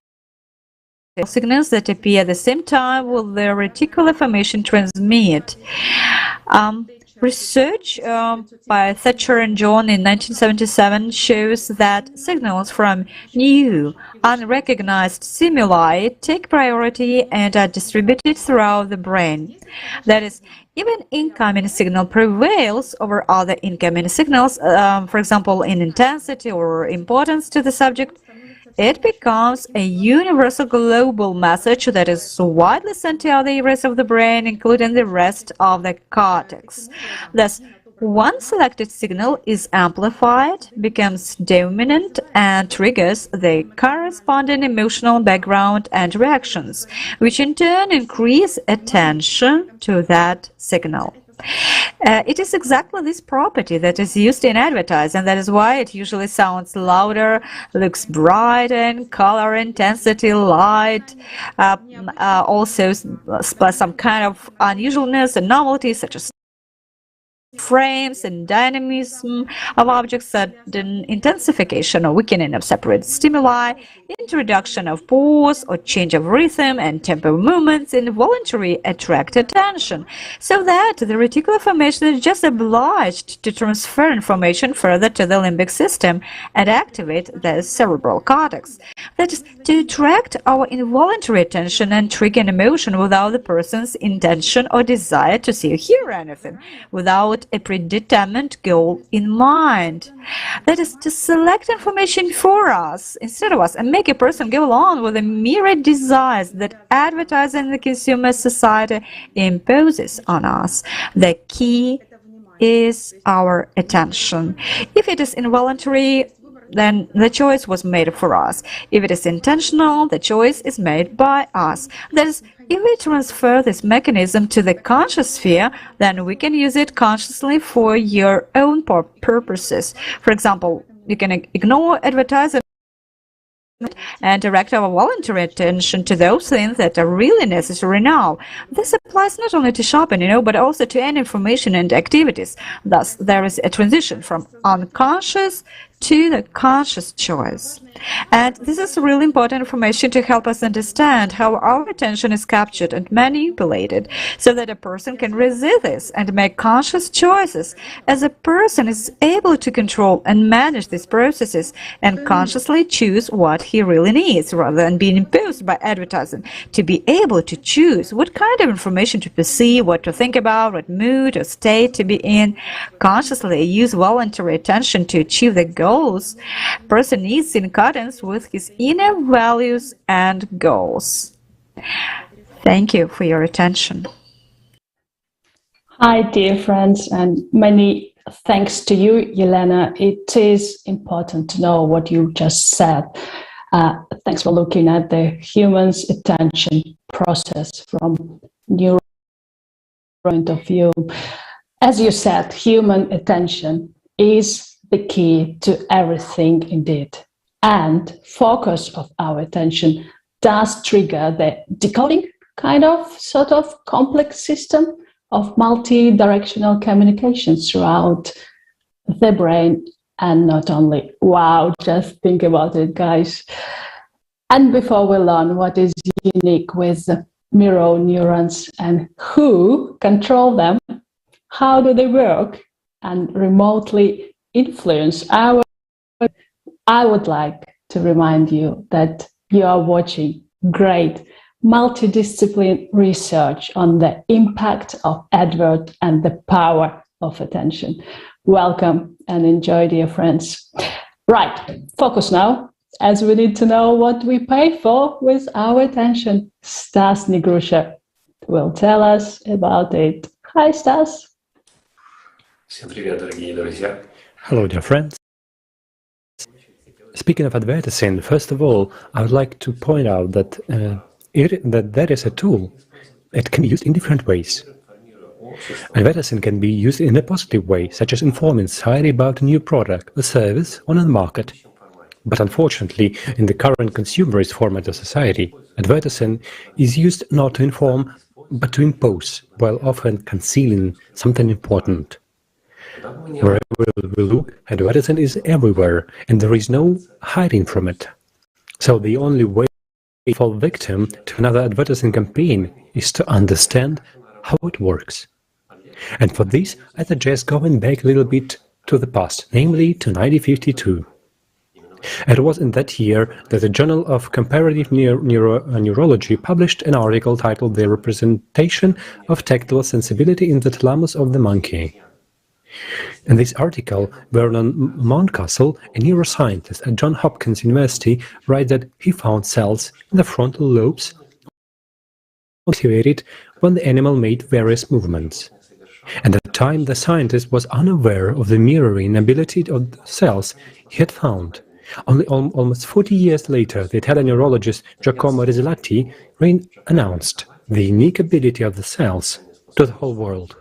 Signals that appear at the same time will the reticular formation transmit? Research by Thatcher and John in 1977 shows that signals from new, unrecognized stimuli take priority and are distributed throughout the brain. That is, even incoming signal prevails over other incoming signals, for example, in intensity or importance to the subject. It becomes a universal global message that is widely sent to other areas of the brain, including the rest of the cortex. Thus, one selected signal is amplified, becomes dominant, and triggers the corresponding emotional background and reactions, which in turn increase attention to that signal. It is exactly this property that is used in advertising. That is why it usually sounds louder, looks brighter in color, intensity, light, also some kind of unusualness and novelty, such as frames and dynamism of objects, sudden intensification or weakening of separate stimuli, introduction of pause or change of rhythm and tempo movements involuntarily attract attention, so that the reticular formation is just obliged to transfer information further to the limbic system and activate the cerebral cortex. That is, to attract our involuntary attention and trigger an emotion without the person's intention or desire to see or hear anything, without had a predetermined goal in mind. That is to select information for us, instead of us, and make a person go along with the myriad desires that advertising and the consumer society imposes on us. The key is our attention. If it is involuntary, then the choice was made for us. If it is intentional, the choice is made by us. That is, if we transfer this mechanism to the conscious sphere, then we can use it consciously for your own purposes. For example, you can ignore advertising and direct our voluntary attention to those things that are really necessary now. This applies not only to shopping, but also to any information and activities. Thus, there is a transition from unconscious to the conscious choice. And this is really important information to help us understand how our attention is captured and manipulated, so that a person can resist this and make conscious choices, as a person is able to control and manage these processes and consciously choose what he really needs, rather than being imposed by advertising. To be able to choose what kind of information to perceive, what to think about, what mood or state to be in, consciously use voluntary attention to achieve the goals a person needs in accordance with his inner values and goals. Thank you for your attention. Hi, dear friends, and many thanks to you, Yelena. It is important to know what you just said. Thanks for looking at the human's attention process from your point of view. As you said, human attention is the key to everything indeed. And focus of our attention does trigger the decoding sort of complex system of multi-directional communications throughout the brain, and not only. Wow, just think about it, guys. And before we learn what is unique with mirror neurons and who control them, how do they work and remotely influence our, I would like to remind you that you are watching great multidisciplinary research on the impact of advert and the power of attention. Welcome and enjoy, dear friends. Right, focus now, as we need to know what we pay for with our attention. Stas Nigrusha will tell us about it. Hi, Stas. Hello, dear friends. Speaking of advertising, first of all, I would like to point out that that is a tool. It can be used in different ways. Advertising can be used in a positive way, such as informing society about a new product or service on the market. But unfortunately, in the current consumerist format of society, advertising is used not to inform, but to impose, while often concealing something important. Wherever we look, advertising is everywhere, and there is no hiding from it. So the only way to fall victim to another advertising campaign is to understand how it works. And for this, I suggest going back a little bit to the past, namely to 1952. It was in that year that the Journal of Comparative Neurology published an article titled "The Representation of Tactile Sensibility in the Thalamus of the Monkey." In this article, Vernon Mountcastle, a neuroscientist at Johns Hopkins University, writes that he found cells in the frontal lobes activated when the animal made various movements. At the time, the scientist was unaware of the mirroring ability of the cells he had found. Only almost 40 years later, the Italian neurologist Giacomo Rizzolatti announced the unique ability of the cells to the whole world.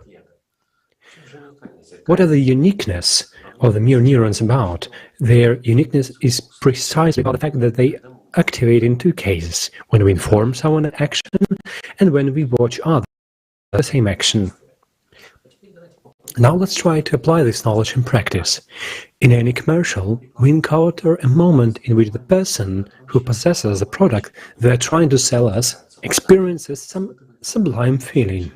What are the uniqueness of the mirror neurons about? Their uniqueness is precisely about the fact that they activate in two cases: when we inform someone an action and when we watch others do the same action. Now let's try to apply this knowledge in practice. In any commercial, we encounter a moment in which the person who possesses the product they are trying to sell us experiences some sublime feeling.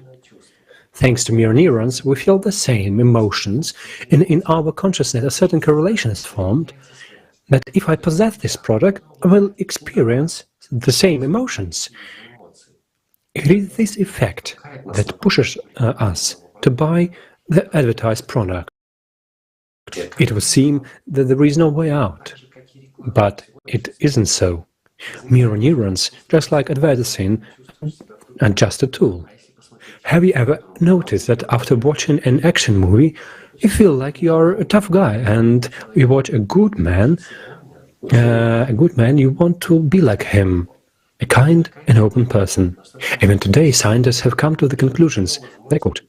Thanks to mirror neurons, we feel the same emotions, and in our consciousness a certain correlation is formed that if I possess this product, I will experience the same emotions. It is this effect that pushes us to buy the advertised product. It would seem that there is no way out, but it isn't so. Mirror neurons, just like advertising, are just a tool. Have you ever noticed that after watching an action movie, you feel like you're a tough guy, and you watch a good man, you want to be like him, a kind and open person. Even today, scientists have come to the conclusions, they quote,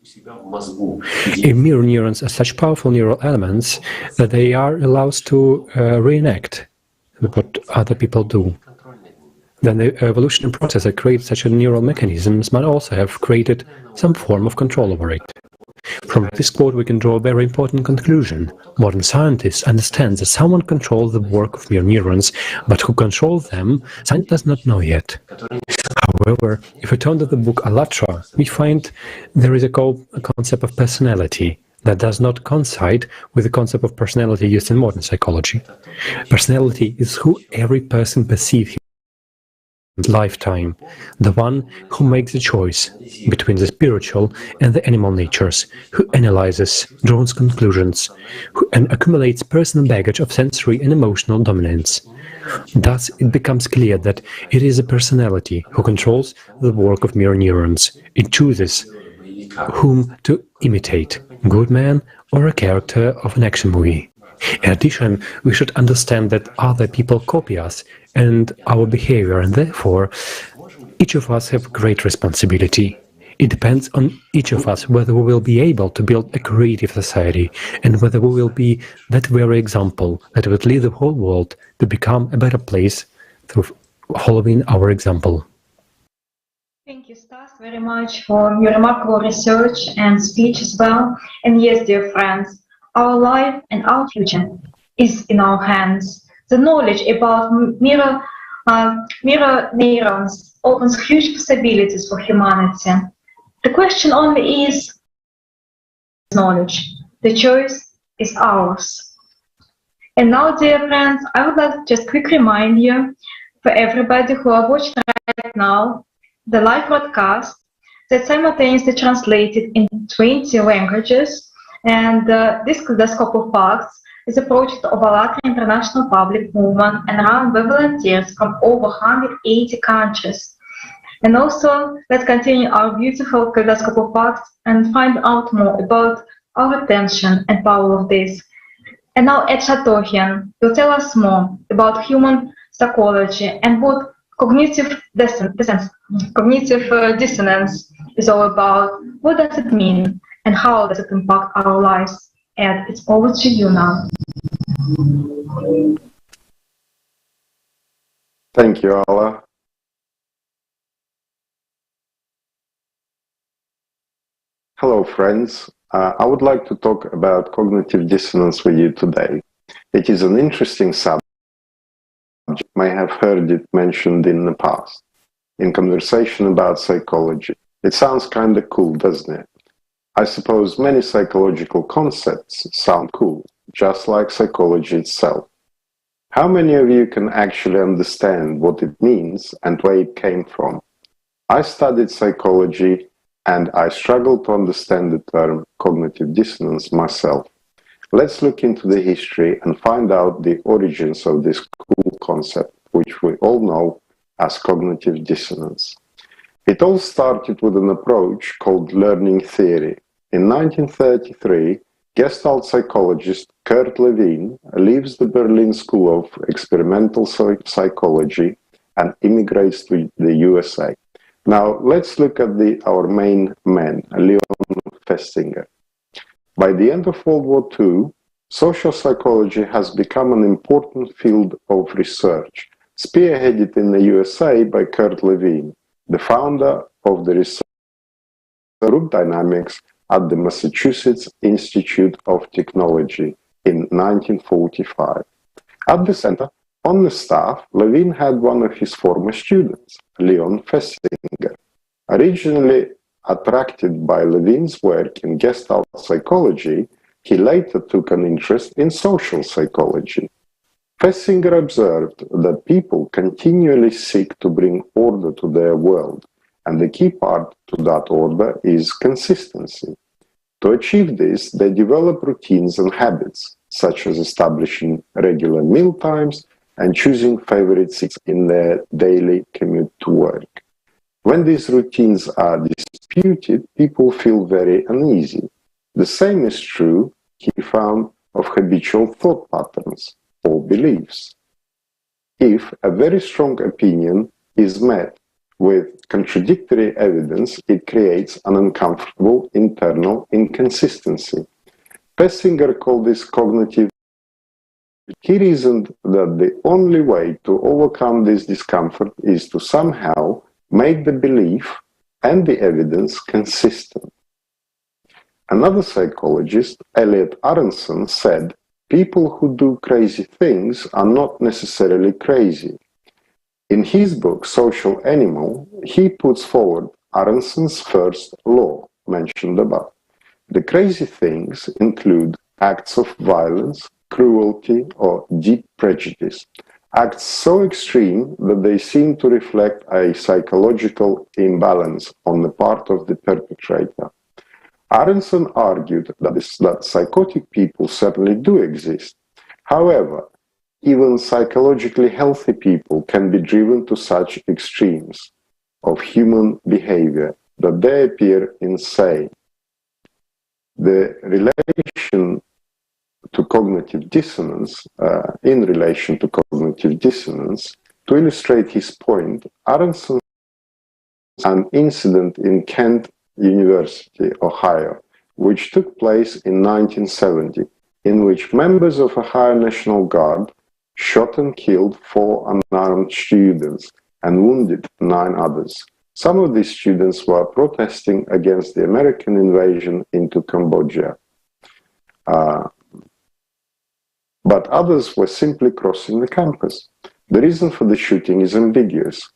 mirror neurons are such powerful neural elements that they are allowed to reenact what other people do. Then the evolutionary process that creates such a neural mechanisms might also have created some form of control over it. From this quote we can draw a very important conclusion. Modern scientists understand that someone controls the work of mirror neurons, but who controls them, science does not know yet. However, if we turn to the book Allat, we find there is a concept of personality that does not coincide with the concept of personality used in modern psychology. Personality is who every person perceives lifetime, the one who makes the choice between the spiritual and the animal natures, who analyzes, draws conclusions, and accumulates personal baggage of sensory and emotional dominance. Thus, it becomes clear that it is a personality who controls the work of mirror neurons. It chooses whom to imitate, good man or a character of an action movie. In addition, we should understand that other people copy us and our behavior, and therefore each of us have great responsibility. It depends on each of us whether we will be able to build a creative society and whether we will be that very example that would lead the whole world to become a better place through following our example. Thank you, Stas, very much for your remarkable research and speech as well. And yes, dear friends, our life and our future is in our hands. The knowledge about mirror neurons opens huge possibilities for humanity. The question only is knowledge. The choice is ours. And now, dear friends, I would like to just quick remind you, for everybody who are watching right now, the live broadcast that's simultaneously translated in 20 languages. And this Kaleidoscope of Facts is a project of Allat International Public Movement and run by volunteers from over 180 countries. And also, let's continue our beautiful Kaleidoscope of Facts and find out more about our attention and power of this. And now Ed Shatohian will tell us more about human psychology and what cognitive dissonance is all about. What does it mean? And how does it impact our lives? Ed, it's over to you now. Thank you, Alla. Hello, friends. I would like to talk about cognitive dissonance with you today. It is an interesting subject. You may have heard it mentioned in the past, in conversation about psychology. It sounds kind of cool, doesn't it? I suppose many psychological concepts sound cool, just like psychology itself. How many of you can actually understand what it means and where it came from? I studied psychology and I struggle to understand the term cognitive dissonance myself. Let's look into the history and find out the origins of this cool concept, which we all know as cognitive dissonance. It all started with an approach called learning theory. In 1933, Gestalt psychologist Kurt Lewin leaves the Berlin School of Experimental Psychology and immigrates to the USA. Now, let's look at our main man, Leon Festinger. By the end of World War II, social psychology has become an important field of research, spearheaded in the USA by Kurt Lewin, the founder of the research group dynamics at the Massachusetts Institute of Technology in 1945. At the center, on the staff, Lewin had one of his former students, Leon Festinger. Originally attracted by Lewin's work in Gestalt psychology, he later took an interest in social psychology. Festinger observed that people continually seek to bring order to their world, and the key part to that order is consistency. To achieve this, they develop routines and habits, such as establishing regular meal times and choosing favorite seats in their daily commute to work. When these routines are disputed, people feel very uneasy. The same is true, he found, of habitual thought patterns or beliefs. If a very strong opinion is met with contradictory evidence, it creates an uncomfortable internal inconsistency. Pessinger called this cognitive. He reasoned that the only way to overcome this discomfort is to somehow make the belief and the evidence consistent. Another psychologist, Elliot Aronson, said, people who do crazy things are not necessarily crazy. In his book, Social Animal, he puts forward Aronson's first law, mentioned above. The crazy things include acts of violence, cruelty, or deep prejudice, acts so extreme that they seem to reflect a psychological imbalance on the part of the perpetrator. Aronson argued that psychotic people certainly do exist. However, even psychologically healthy people can be driven to such extremes of human behavior that they appear insane. The relation to cognitive dissonance, to illustrate his point, Aronson an incident in Kent University, Ohio, which took place in 1970, in which members of a higher National Guard shot and killed 4 unarmed students and wounded 9 others. Some of these students were protesting against the American invasion into Cambodia, but others were simply crossing the campus. The reason for the shooting is ambiguous.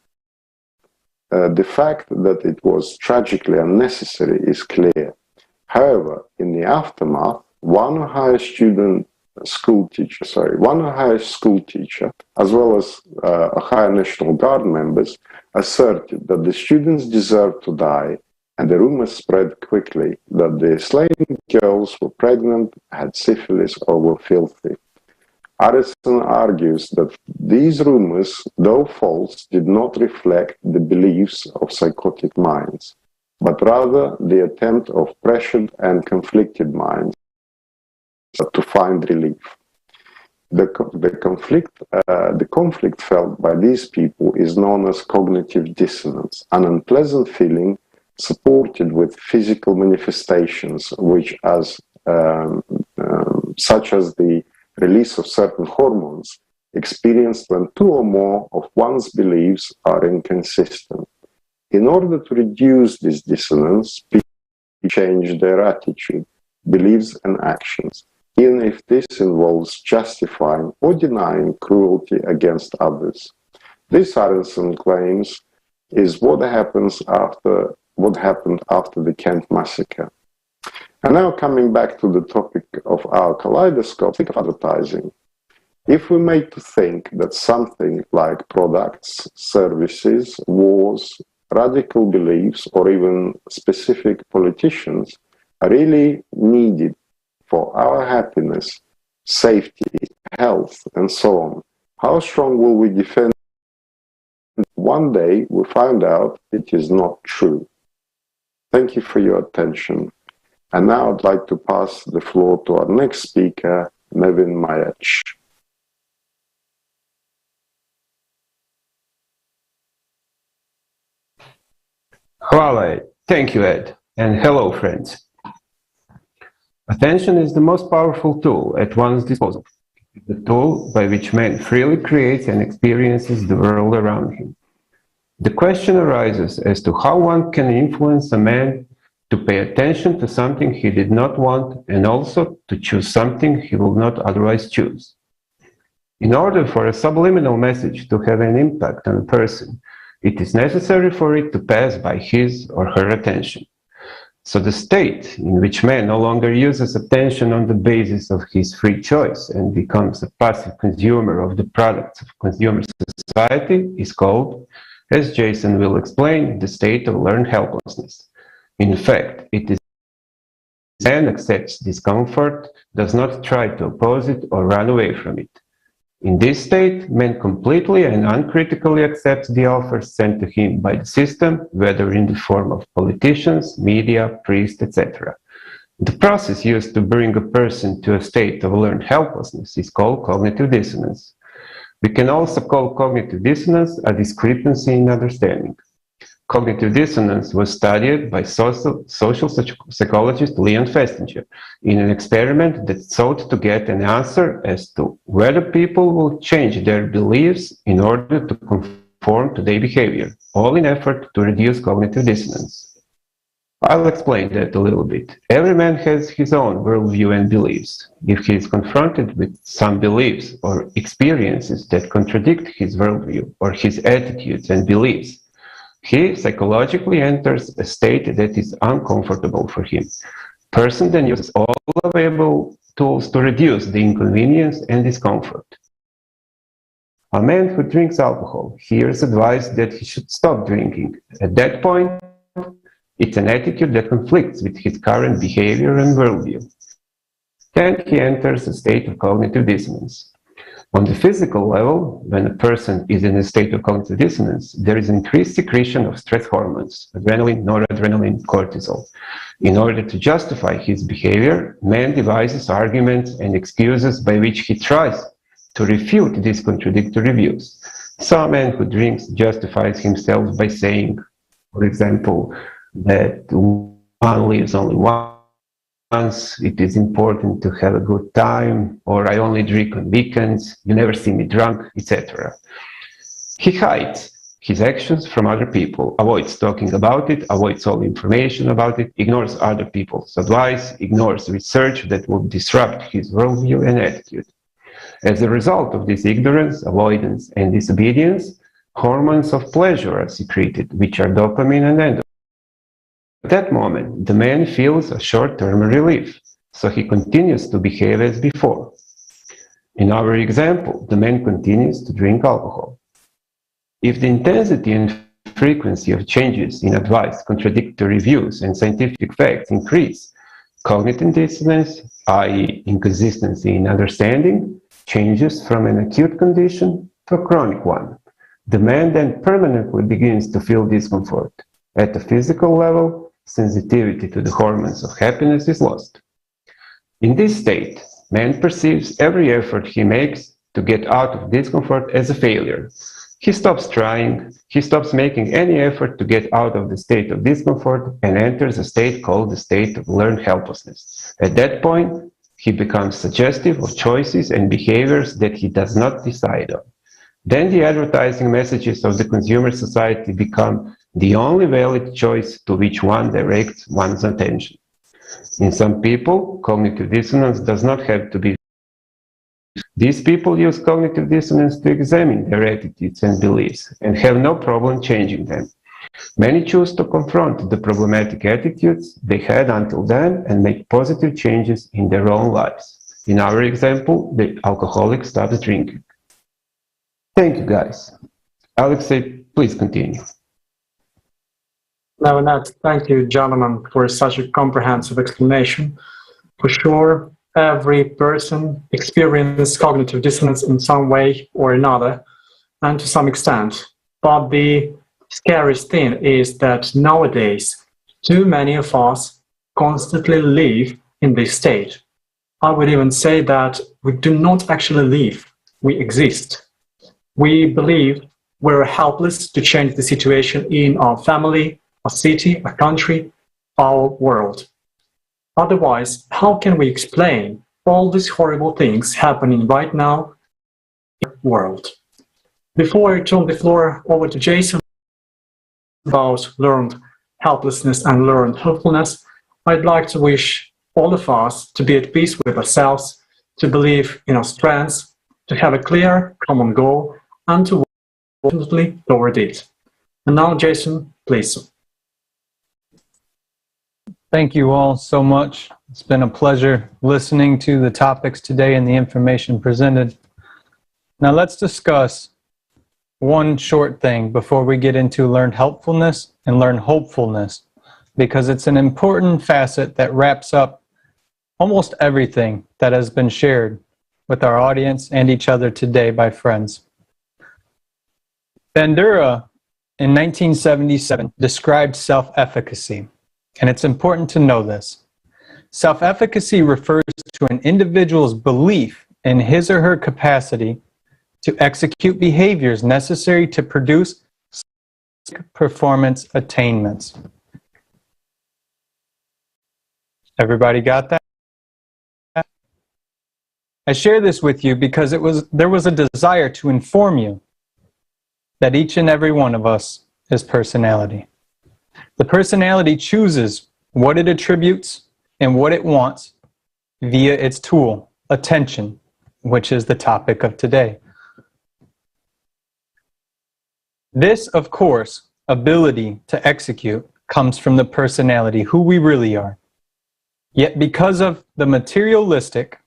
The fact that it was tragically unnecessary is clear. However, in the aftermath, one Ohio school teacher, as well as Ohio National Guard members, asserted that the students deserved to die, and the rumors spread quickly that the slain girls were pregnant, had syphilis, or were filthy. Aronson argues that these rumors, though false, did not reflect the beliefs of psychotic minds, but rather the attempt of pressured and conflicted minds to find relief. The conflict felt by these people is known as cognitive dissonance, an unpleasant feeling supported with physical manifestations, such as the release of certain hormones experienced when 2 or more of one's beliefs are inconsistent. In order to reduce this dissonance, people change their attitude, beliefs, and actions, even if this involves justifying or denying cruelty against others. This, Aronson claims, is what happened after the Kent massacre. And now coming back to the topic of our kaleidoscope, think of advertising. If we made to think that something like products, services, wars, radical beliefs, or even specific politicians are really needed for our happiness, safety, health, and so on, how strong will we defend? One day we find out it is not true. Thank you for your attention. And now I'd like to pass the floor to our next speaker, Nevin Mayac. Hvala. Thank you, Ed. And hello, friends. Attention is the most powerful tool at one's disposal. The tool by which man freely creates and experiences the world around him. The question arises as to how one can influence a man to pay attention to something he did not want and also to choose something he will not otherwise choose. In order for a subliminal message to have an impact on a person, it is necessary for it to pass by his or her attention. So the state in which man no longer uses attention on the basis of his free choice and becomes a passive consumer of the products of consumer society is called, as Jason will explain, the state of learned helplessness. In fact, it is man accepts discomfort, does not try to oppose it or run away from it. In this state, man completely and uncritically accepts the offers sent to him by the system, whether in the form of politicians, media, priests, etc. The process used to bring a person to a state of learned helplessness is called cognitive dissonance. We can also call cognitive dissonance a discrepancy in understanding. Cognitive dissonance was studied by social psychologist Leon Festinger in an experiment that sought to get an answer as to whether people will change their beliefs in order to conform to their behavior, all in effort to reduce cognitive dissonance. I'll explain that a little bit. Every man has his own worldview and beliefs. If he is confronted with some beliefs or experiences that contradict his worldview or his attitudes and beliefs, he psychologically enters a state that is uncomfortable for him. Person then uses all available tools to reduce the inconvenience and discomfort. A man who drinks alcohol hears advice that he should stop drinking. At that point, it's an attitude that conflicts with his current behavior and worldview. Then he enters a state of cognitive dissonance. On the physical level, when a person is in a state of cognitive dissonance, there is increased secretion of stress hormones, adrenaline, noradrenaline, cortisol. In order to justify his behavior, man devises arguments and excuses by which he tries to refute these contradictory views. Some man who drinks justifies himself by saying, for example, that one lives only once, it is important to have a good time, or I only drink on weekends, you never see me drunk, etc. He hides his actions from other people, avoids talking about it, avoids all information about it, ignores other people's advice, ignores research that would disrupt his worldview and attitude. As a result of this ignorance, avoidance, and disobedience, hormones of pleasure are secreted, which are dopamine and endorphins. At that moment, the man feels a short-term relief, so he continues to behave as before. In our example, the man continues to drink alcohol. If the intensity and frequency of changes in advice, contradictory views, and scientific facts increase, cognitive dissonance, i.e. inconsistency in understanding, changes from an acute condition to a chronic one. The man then permanently begins to feel discomfort. At the physical level, sensitivity to the hormones of happiness is lost. In this state, man perceives every effort he makes to get out of discomfort as a failure. He stops trying, he stops making any effort to get out of the state of discomfort and enters a state called the state of learned helplessness. At that point, he becomes suggestive of choices and behaviors that he does not decide on. Then the advertising messages of the consumer society become the only valid choice to which one directs one's attention. In some people, cognitive dissonance does not have to be. These people use cognitive dissonance to examine their attitudes and beliefs and have no problem changing them. Many choose to confront the problematic attitudes they had until then and make positive changes in their own lives. In our example, the alcoholic stops drinking. Thank you, guys. Alexei, please continue. No, Allat, thank you, gentlemen, for such a comprehensive explanation. For sure, every person experiences cognitive dissonance in some way or another, and to some extent. But the scariest thing is that nowadays, too many of us constantly live in this state. I would even say that we do not actually live, we exist. We believe we're helpless to change the situation in our family, our city, our country, our world. Otherwise, how can we explain all these horrible things happening right now in the world? Before I turn the floor over to Jason about learned helplessness and learned hopefulness, I'd like to wish all of us to be at peace with ourselves, to believe in our strengths, to have a clear common goal, and to work ultimately toward it. And now, Jason, please. Thank you all so much. It's been a pleasure listening to the topics today and the information presented. Now let's discuss one short thing before we get into learned helpfulness and learned hopefulness, because it's an important facet that wraps up almost everything that has been shared with our audience and each other today by friends. Bandura, in 1977, described self-efficacy, and it's important to know this. Self-efficacy refers to an individual's belief in his or her capacity to execute behaviors necessary to produce performance attainments. Everybody got that? I share this with you because there was a desire to inform you that each and every one of us is personality. The personality chooses what it attributes and what it wants via its tool, attention, which is the topic of today. This, of course, ability to execute comes from the personality, who we really are. Yet because of the materialistic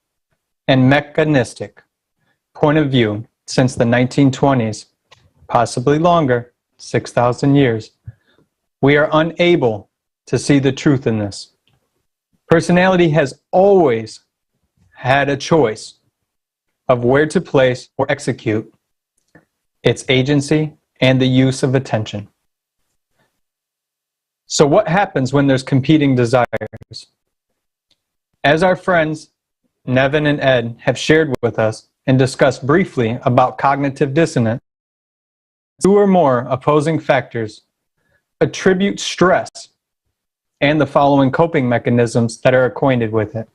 and mechanistic point of view since the 1920s, possibly longer, 6,000 years, we are unable to see the truth in this. Personality has always had a choice of where to place or execute its agency and the use of attention. So what happens when there's competing desires? As our friends Nevin and Ed have shared with us and discussed briefly about cognitive dissonance, two or more opposing factors attribute stress and the following coping mechanisms that are acquainted with it.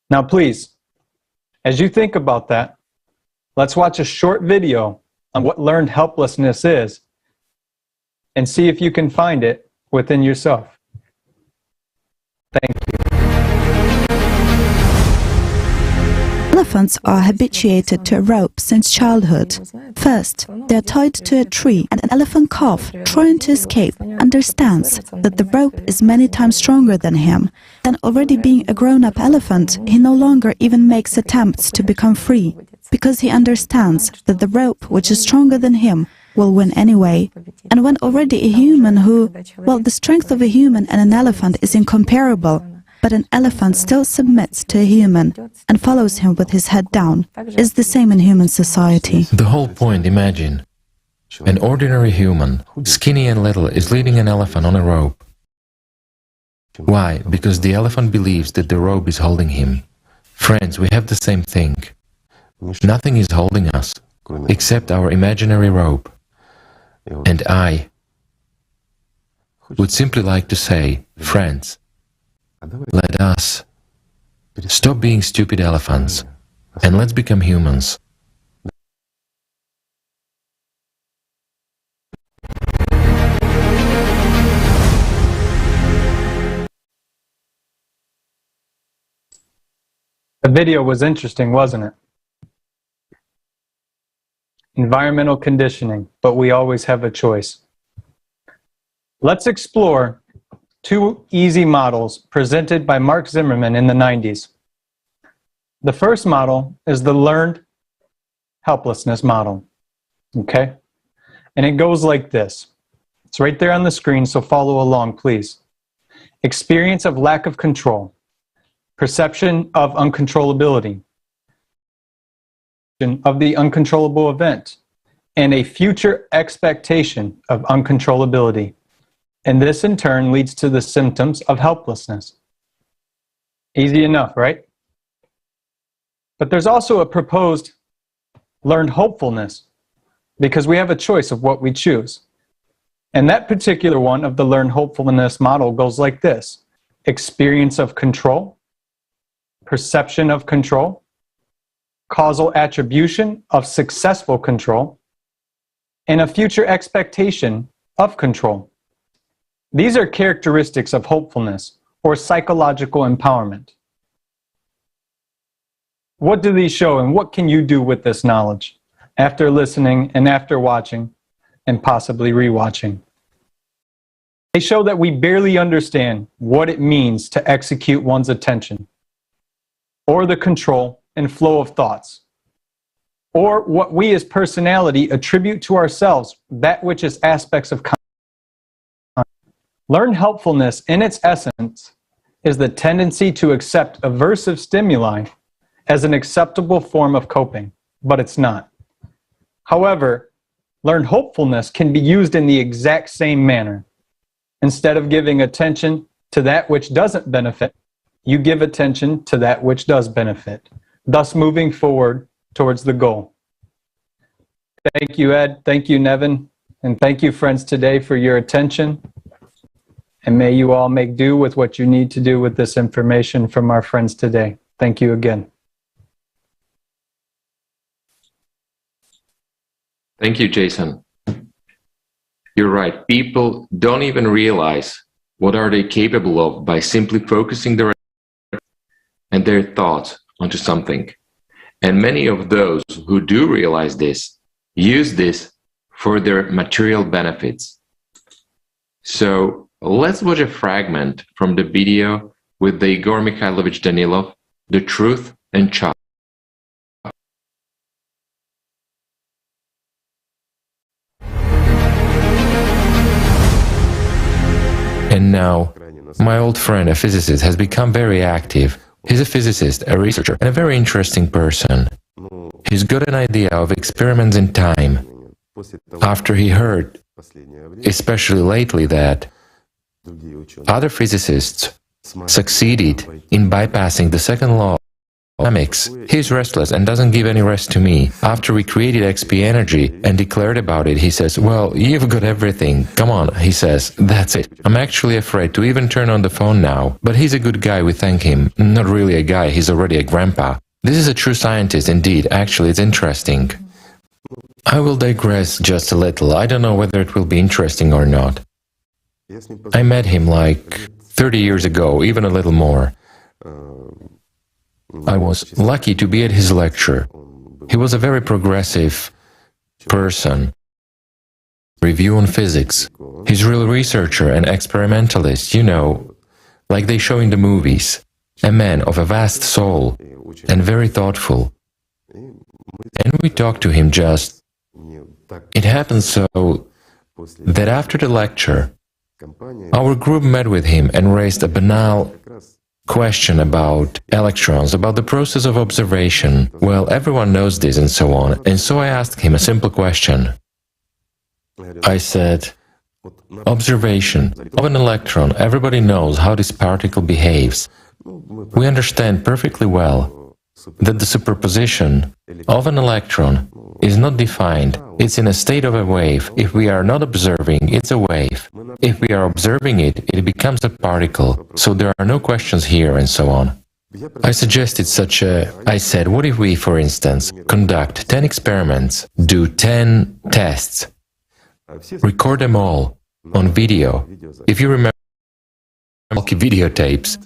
Now please, as you think about that, let's watch a short video on what learned helplessness is and see if you can find it within yourself. Thank you. Elephants are habituated to a rope since childhood. First, they are tied to a tree, and an elephant calf, trying to escape, understands that the rope is many times stronger than him. Then, already being a grown-up elephant, he no longer even makes attempts to become free, because he understands that the rope, which is stronger than him, will win anyway. And when already a human who, well, the strength of a human and an elephant is incomparable, but an elephant still submits to a human and follows him with his head down, is the same in human society. The whole point, imagine. An ordinary human, skinny and little, is leading an elephant on a rope. Why? Because the elephant believes that the rope is holding him. Friends, we have the same thing. Nothing is holding us, except our imaginary rope. And I would simply like to say, friends, let us stop being stupid elephants and let's become humans. The video was interesting, wasn't it? Environmental conditioning, but we always have a choice. Let's explore two easy models presented by Mark Zimmerman in the 90s. The first model is the learned helplessness model, okay? And it goes like this. It's right there on the screen, so follow along, please. Experience of lack of control, perception of uncontrollability, of the uncontrollable event, and a future expectation of uncontrollability. And this in turn leads to the symptoms of helplessness. Easy enough, right? But there's also a proposed learned hopefulness, because we have a choice of what we choose. And that particular one of the learned hopefulness model goes like this: experience of control, perception of control, causal attribution of successful control, and a future expectation of control. These are characteristics of hopefulness or psychological empowerment. What do these show, and what can you do with this knowledge after listening and after watching and possibly rewatching? They show that we barely understand what it means to execute one's attention, or the control and flow of thoughts, or what we as personality attribute to ourselves, that which is aspects of consciousness. Learned helpfulness in its essence is the tendency to accept aversive stimuli as an acceptable form of coping, but it's not. However, learned hopefulness can be used in the exact same manner. Instead of giving attention to that which doesn't benefit, you give attention to that which does benefit, thus moving forward towards the goal. Thank you, Ed. Thank you, Nevin. And thank you, friends, today for your attention. And may you all make do with what you need to do with this information from our friends today. Thank you again. Thank you, Jason. You're right. People don't even realize what are they capable of by simply focusing their and their thoughts onto something. And many of those who do realize this use this for their material benefits. So let's watch a fragment from the video with the Igor Mikhailovich Danilov, The Truth and Chop. And now, my old friend, a physicist, has become very active. He's a physicist, a researcher, and a very interesting person. He's got an idea of experiments in time. After he heard, especially lately, that other physicists succeeded in bypassing the second law of dynamics, he's restless and doesn't give any rest to me. After we created XP Energy and declared about it, he says, well, you've got everything. Come on, he says, that's it. I'm actually afraid to even turn on the phone now. But he's a good guy, we thank him. Not really a guy, he's already a grandpa. This is a true scientist indeed. Actually, it's interesting. I will digress just a little. I don't know whether it will be interesting or not. I met him like 30 years ago, even a little more. I was lucky to be at his lecture. He was a very progressive person. Review on physics. He's a real researcher and experimentalist, you know, like they show in the movies. A man of a vast soul and very thoughtful. And we talked to him just... It happened so that after the lecture, our group met with him and raised a banal question about electrons, about the process of observation. Well, everyone knows this and so on. And so I asked him a simple question. I said, observation of an electron, everybody knows how this particle behaves. We understand perfectly well that the superposition of an electron is not defined. It's in a state of a wave. If we are not observing, it's a wave. If we are observing it, it becomes a particle. So there are no questions here and so on. I suggested I said, what if we, for instance, conduct 10 experiments, do 10 tests, record them all on video. If you remember bulky videotapes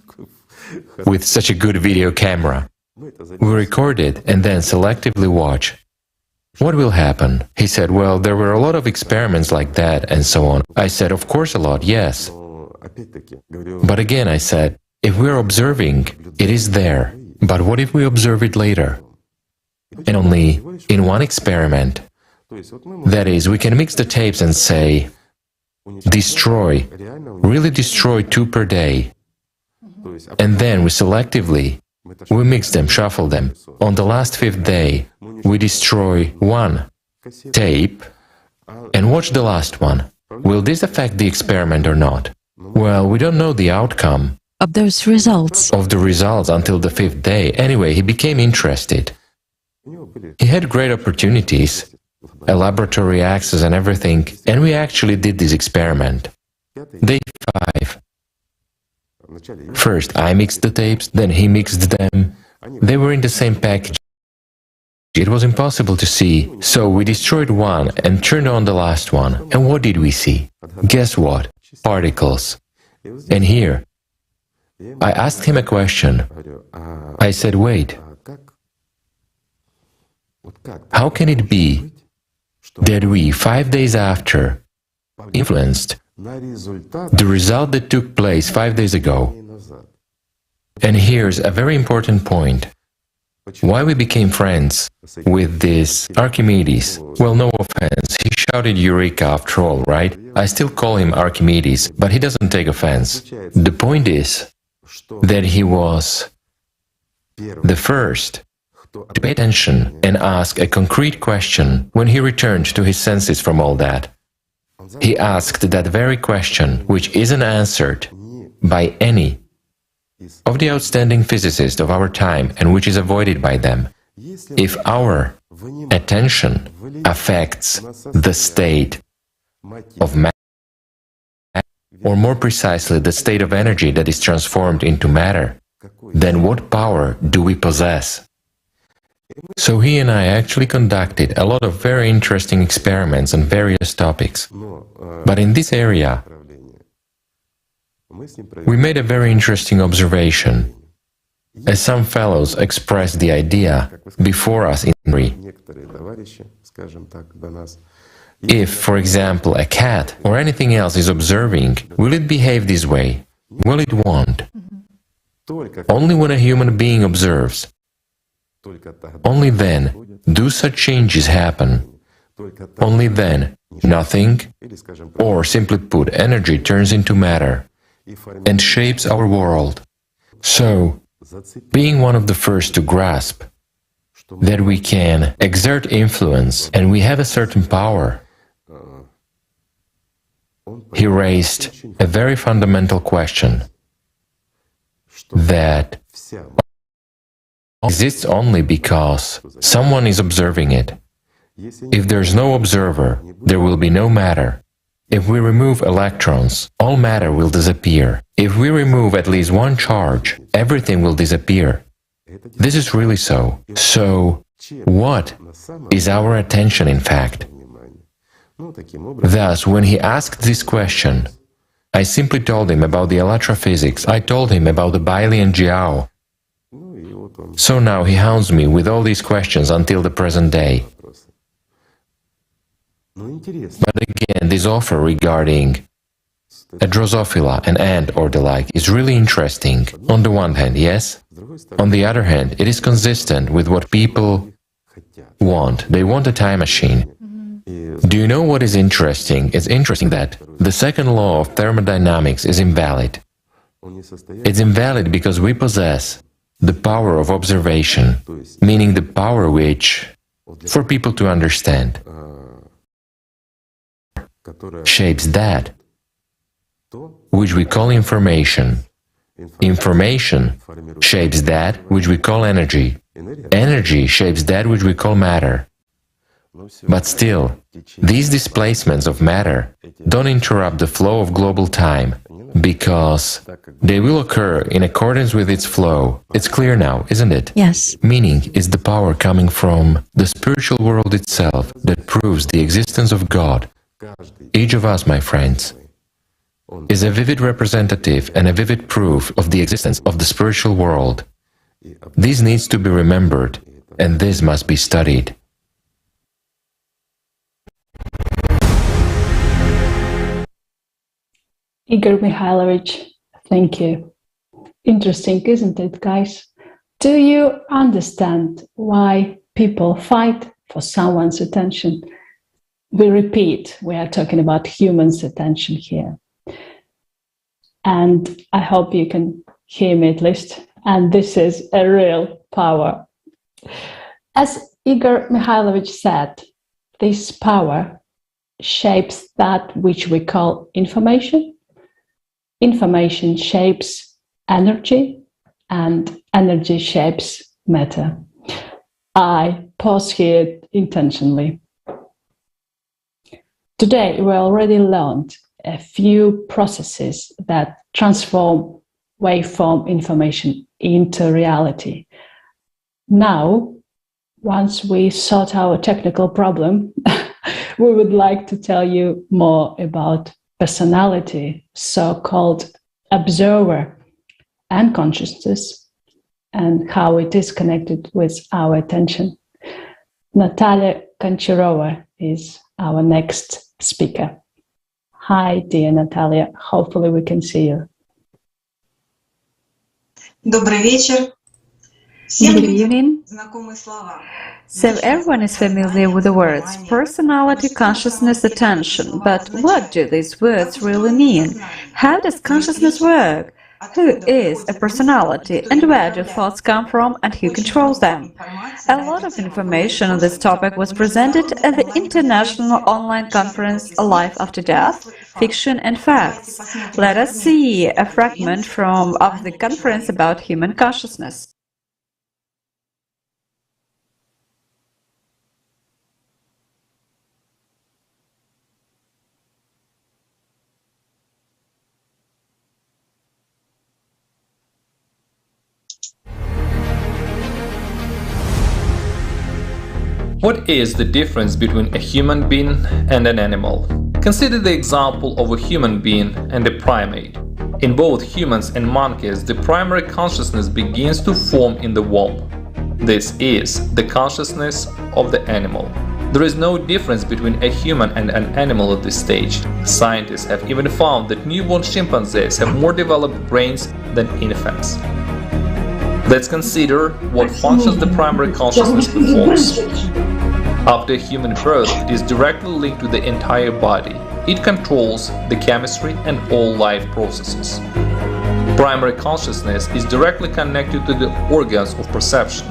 with such a good video camera, we record it and then selectively watch. What will happen? He said, well, there were a lot of experiments like that and so on. I said, of course a lot, yes. But again, I said, if we're observing, it is there. But what if we observe it later? And only in one experiment. That is, we can mix the tapes and say, destroy, really destroy 2 per day. And then we selectively, we mix them, shuffle them. On the last 5th day, we destroy 1 tape and watch the last one. Will this affect the experiment or not? Well, we don't know the outcome of those results. Of the results until the 5th day. Anyway, he became interested. He had great opportunities, a laboratory access and everything, and we actually did this experiment. Day 5. First, I mixed the tapes, then he mixed them. They were in the same package. It was impossible to see, so we destroyed one and turned on the last one. And what did we see? Guess what? Particles. And here, I asked him a question. I said, wait, how can it be that we, 5 days after, influenced the result that took place 5 days ago? And here's a very important point. Why we became friends with this Archimedes? Well, no offense, he shouted Eureka after all, right? I still call him Archimedes, but he doesn't take offense. The point is that he was the first to pay attention and ask a concrete question when he returned to his senses from all that. He asked that very question, which isn't answered by any of the outstanding physicists of our time and which is avoided by them. If our attention affects the state of matter, or more precisely the state of energy that is transformed into matter, then what power do we possess? So he and I actually conducted a lot of very interesting experiments on various topics. But in this area, we made a very interesting observation, as some fellows expressed the idea before us in theory. If, for example, a cat or anything else is observing, will it behave this way? Well, it won't. Only when a human being observes, only then do such changes happen. Only then nothing, or simply put, energy turns into matter and shapes our world. So, being one of the first to grasp that we can exert influence and we have a certain power, he raised a very fundamental question that exists only because someone is observing it. If there's no observer, there will be no matter. If we remove electrons, all matter will disappear. If we remove at least one charge, everything will disappear. This is really so. So, what is our attention in fact? Thus, when he asked this question, I simply told him about the electrophysics, I told him about the Bailey and Jiao. So now he hounds me with all these questions until the present day. But again, this offer regarding a Drosophila, an ant or the like, is really interesting. On the one hand, yes. On the other hand, it is consistent with what people want. They want a time machine. Do you know what is interesting? It's interesting that the second law of thermodynamics is invalid. It's invalid because we possess the power of observation, meaning the power which, for people to understand, shapes that which we call information. Information shapes that which we call energy. Energy shapes that which we call matter. But still, these displacements of matter don't interrupt the flow of global time, because they will occur in accordance with its flow. It's clear now, isn't it? Yes. Meaning is the power coming from the spiritual world itself that proves the existence of God. Each of us, my friends, is a vivid representative and a vivid proof of the existence of the spiritual world. This needs to be remembered, and this must be studied. Igor Mikhailovich, thank you. Interesting, isn't it, guys? Do you understand why people fight for someone's attention? We repeat, we are talking about humans' attention here. And I hope you can hear me at least. And this is a real power. As Igor Mikhailovich said, this power shapes that which we call information. Information shapes energy, and energy shapes matter. I pause here intentionally. Today, we already learned a few processes that transform waveform information into reality. Now, once we sort our technical problem, we would like to tell you more about personality, so-called observer, and consciousness, and how it is connected with our attention. Natalia Koncharova is our next speaker. Hi, dear Natalia. Hopefully we can see you. Добрый вечер. Good evening. So everyone is familiar with the words personality, consciousness, attention. But what do these words really mean? How does consciousness work? Who is a personality and where do thoughts come from and who controls them? A lot of information on this topic was presented at the International Online Conference Life After Death, Fiction and Facts. Let us see a fragment of the conference about human consciousness. What is the difference between a human being and an animal? Consider the example of a human being and a primate. In both humans and monkeys, the primary consciousness begins to form in the womb. This is the consciousness of the animal. There is no difference between a human and an animal at this stage. Scientists have even found that newborn chimpanzees have more developed brains than infants. Let's consider what functions the primary consciousness performs. After human birth, it is directly linked to the entire body. It controls the chemistry and all life processes. Primary consciousness is directly connected to the organs of perception,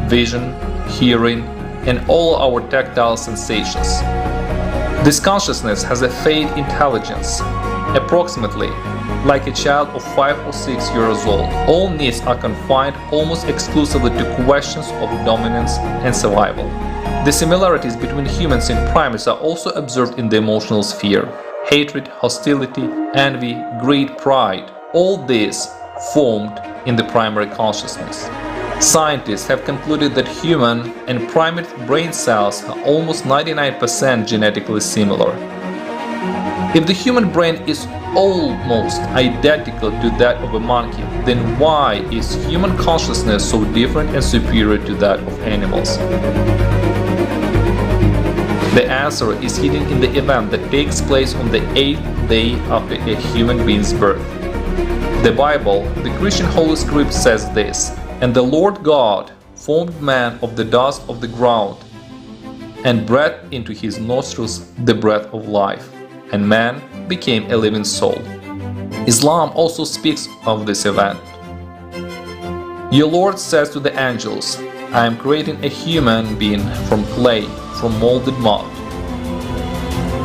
vision, hearing, and all our tactile sensations. This consciousness has a fate intelligence, approximately like a child of 5 or 6 years old. All needs are confined almost exclusively to questions of dominance and survival. The similarities between humans and primates are also observed in the emotional sphere. Hatred, hostility, envy, greed, pride, all this formed in the primary consciousness. Scientists have concluded that human and primate brain cells are almost 99% genetically similar. If the human brain is almost identical to that of a monkey, then why is human consciousness so different and superior to that of animals? The answer is hidden in the event that takes place on the 8th day after a human being's birth. The Bible, the Christian Holy Script, says this: "And the Lord God formed man of the dust of the ground, and breathed into his nostrils the breath of life, and man became a living soul." Islam also speaks of this event. "Your Lord says to the angels, I am creating a human being from clay, from molded mud.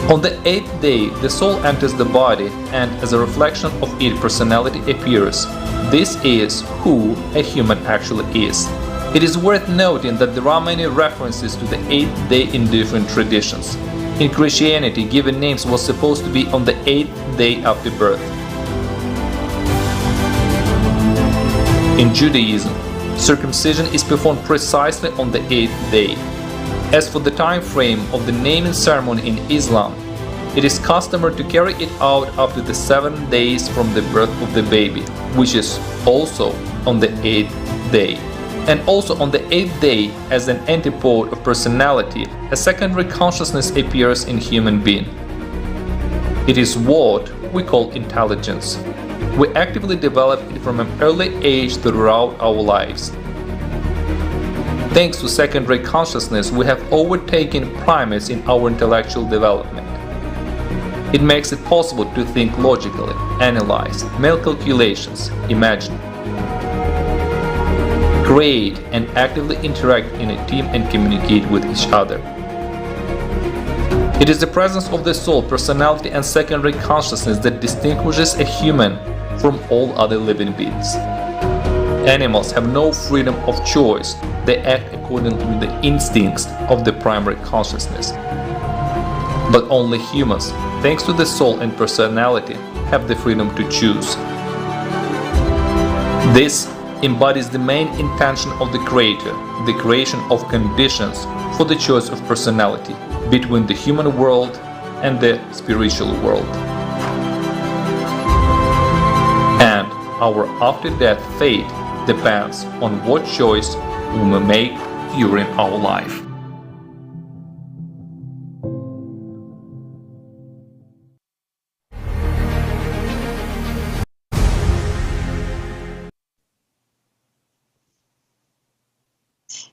On the 8th day, the soul enters the body, and as a reflection of its personality appears. This is who a human actually is." It is worth noting that there are many references to the 8th day in different traditions. In Christianity, given names was supposed to be on the 8th day after birth. In Judaism, circumcision is performed precisely on the 8th day. As for the time frame of the naming ceremony in Islam, it is customary to carry it out after the 7 days from the birth of the baby, which is also on the 8th day. And also on the 8th day, as an antipode of personality, a secondary consciousness appears in human being. It is what we call intelligence. We actively develop it from an early age throughout our lives. Thanks to secondary consciousness, we have overtaken primates in our intellectual development. It makes it possible to think logically, analyze, make calculations, imagine, create, and actively interact in a team and communicate with each other. It is the presence of the soul, personality, and secondary consciousness that distinguishes a human from all other living beings. Animals have no freedom of choice. They act according to the instincts of the primary consciousness. But only humans, thanks to the soul and personality, have the freedom to choose. This embodies the main intention of the Creator, the creation of conditions for the choice of personality between the human world and the spiritual world. And our after-death fate depends on what choice we may make during our life.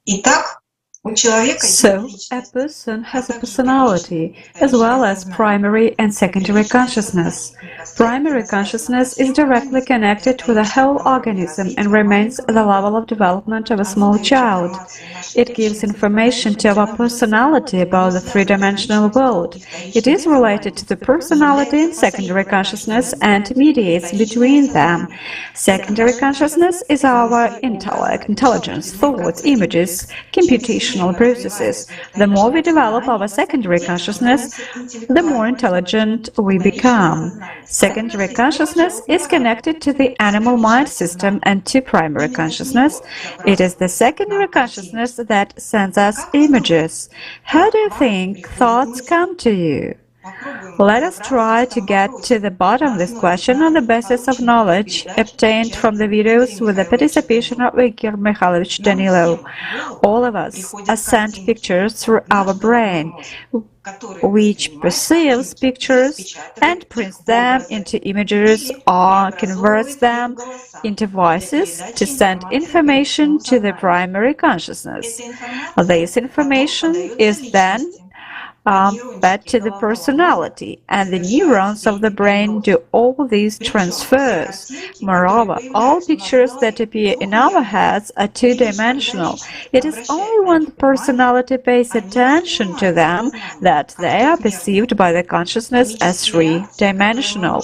Итак, So, a person has a personality, as well as primary and secondary consciousness. Primary consciousness is directly connected with the whole organism and remains at the level of development of a small child. It gives information to our personality about the three-dimensional world. It is related to the personality and secondary consciousness and mediates between them. Secondary consciousness is our intellect, intelligence, thoughts, images, computational processes. The more we develop our secondary consciousness, the more intelligent we become. Secondary consciousness is connected to the animal mind system and to primary consciousness. It is the secondary consciousness that sends us images. How do you think thoughts come to you? Let us try to get to the bottom of this question on the basis of knowledge obtained from the videos with the participation of Igor Mikhailovich Danilo. All of us are sent pictures through our brain, which perceives pictures and prints them into images or converts them into voices to send information to the primary consciousness. This information is then fed to the personality, and the neurons of the brain do all these transfers. Moreover, all pictures that appear in our heads are two-dimensional. It is only when the personality pays attention to them that they are perceived by the consciousness as three-dimensional.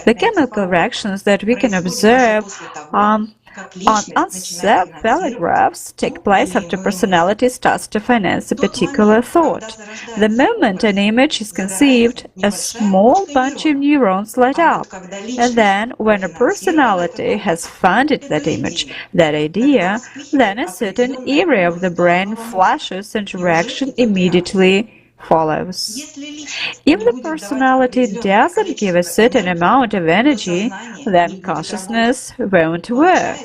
The chemical reactions that we can observe on encephalographs take place after personality starts to finance a particular thought. The moment an image is conceived, a small bunch of neurons light up, and then when a personality has funded that image, that idea, then a certain area of the brain flashes and reaction immediately follows. If the personality doesn't give a certain amount of energy, then consciousness won't work.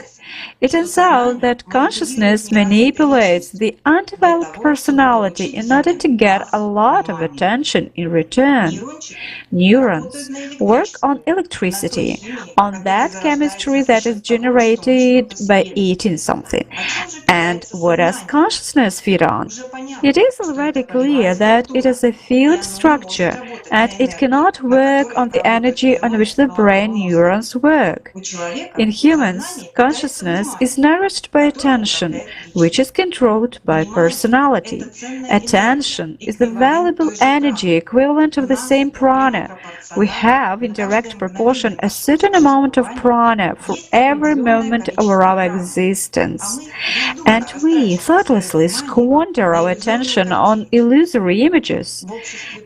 It turns out that consciousness manipulates the undeveloped personality in order to get a lot of attention in return. Neurons work on electricity, on that chemistry that is generated by eating something. And what does consciousness feed on? It is already clear that it is a field structure, and it cannot work on the energy on which the brain neurons work. In humans, consciousness is nourished by attention, which is controlled by personality. Attention is the valuable energy equivalent of the same prana. We have, in direct proportion, a certain amount of prana for every moment of our existence. And we thoughtlessly squander our attention on illusory images.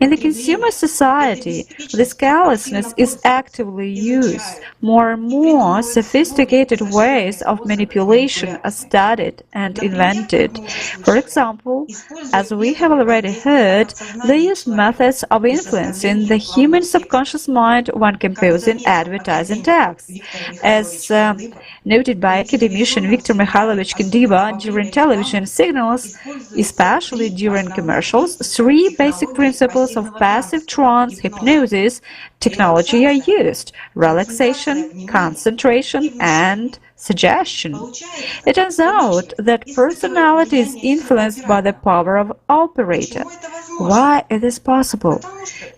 In the consumer society, this callousness is actively used. More and more sophisticated ways of manipulation are studied and invented. For example, as we have already heard, they use methods of influencing the human subconscious mind when composing advertising texts. As noted by academician Viktor Mikhailovich Kendiva, during television signals, especially during commercials, three basic principles of passive trance hypnosis technology are used: relaxation, concentration, and suggestion. It turns out that personality is influenced by the power of operator. Why is this possible?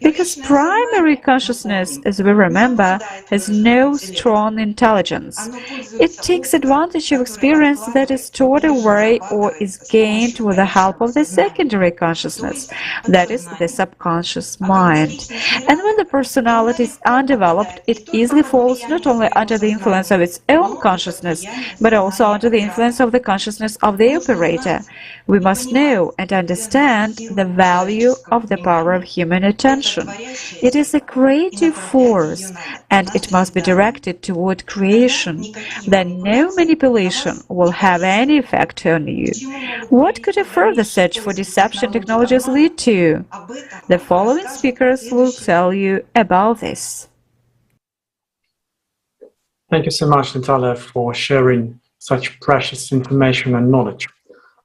Because primary consciousness, as we remember, has no strong intelligence. It takes advantage of experience that is stored away or is gained with the help of the secondary consciousness, that is, the subconscious mind. And when the personality is undeveloped, it easily falls not only under the influence of its own consciousness, but also under the influence of the consciousness of the operator. We must know and understand the value of the power of human attention. It is a creative force, and it must be directed toward creation. Then no manipulation will have any effect on you. What could a further search for deception technologies lead to? The following speakers will tell you about this. Thank you so much, Natalia, for sharing such precious information and knowledge.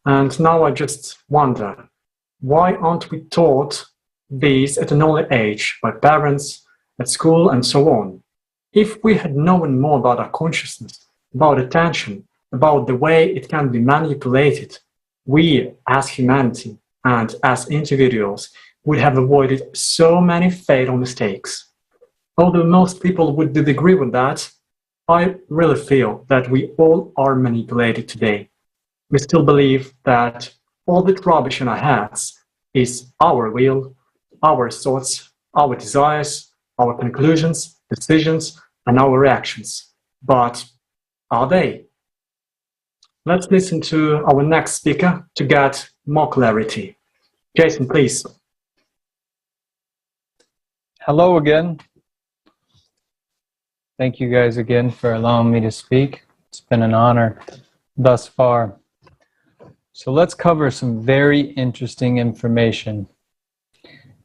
And now I just wonder, why aren't we taught these at an early age by parents, at school, and so on? If we had known more about our consciousness, about attention, about the way it can be manipulated, we as humanity and as individuals would have avoided so many fatal mistakes. Although most people would disagree with that, I really feel that we all are manipulated today. We still believe that all the rubbish in our heads is our will, our thoughts, our desires, our conclusions, decisions, and our reactions. But are they? Let's listen to our next speaker to get more clarity. Jason, please. Hello again. Thank you guys again for allowing me to speak. It's been an honor thus far. So let's cover some very interesting information.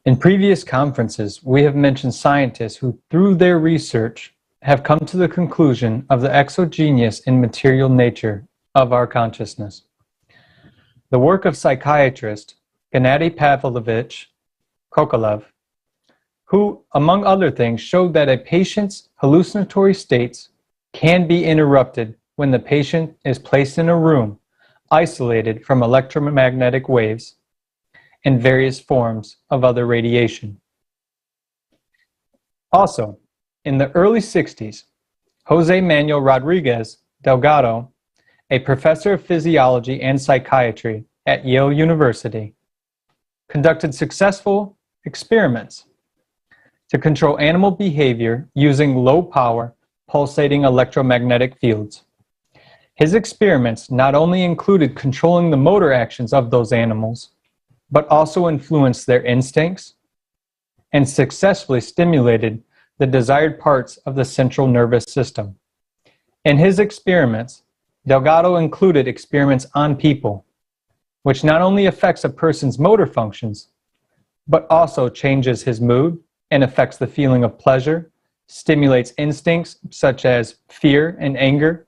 In previous conferences, we have mentioned scientists who, through their research, have come to the conclusion of the exogenous and material nature of our consciousness. The work of psychiatrist Gennady Pavlovich Kokolev, who, among other things, showed that a patient's hallucinatory states can be interrupted when the patient is placed in a room isolated from electromagnetic waves and various forms of other radiation. Also, in the early 60s, Jose Manuel Rodriguez Delgado, a professor of physiology and psychiatry at Yale University, conducted successful experiments to control animal behavior using low-power, pulsating electromagnetic fields. His experiments not only included controlling the motor actions of those animals, but also influenced their instincts and successfully stimulated the desired parts of the central nervous system. In his experiments, Delgado included experiments on people, which not only affects a person's motor functions, but also changes his mood and affects the feeling of pleasure, stimulates instincts such as fear and anger.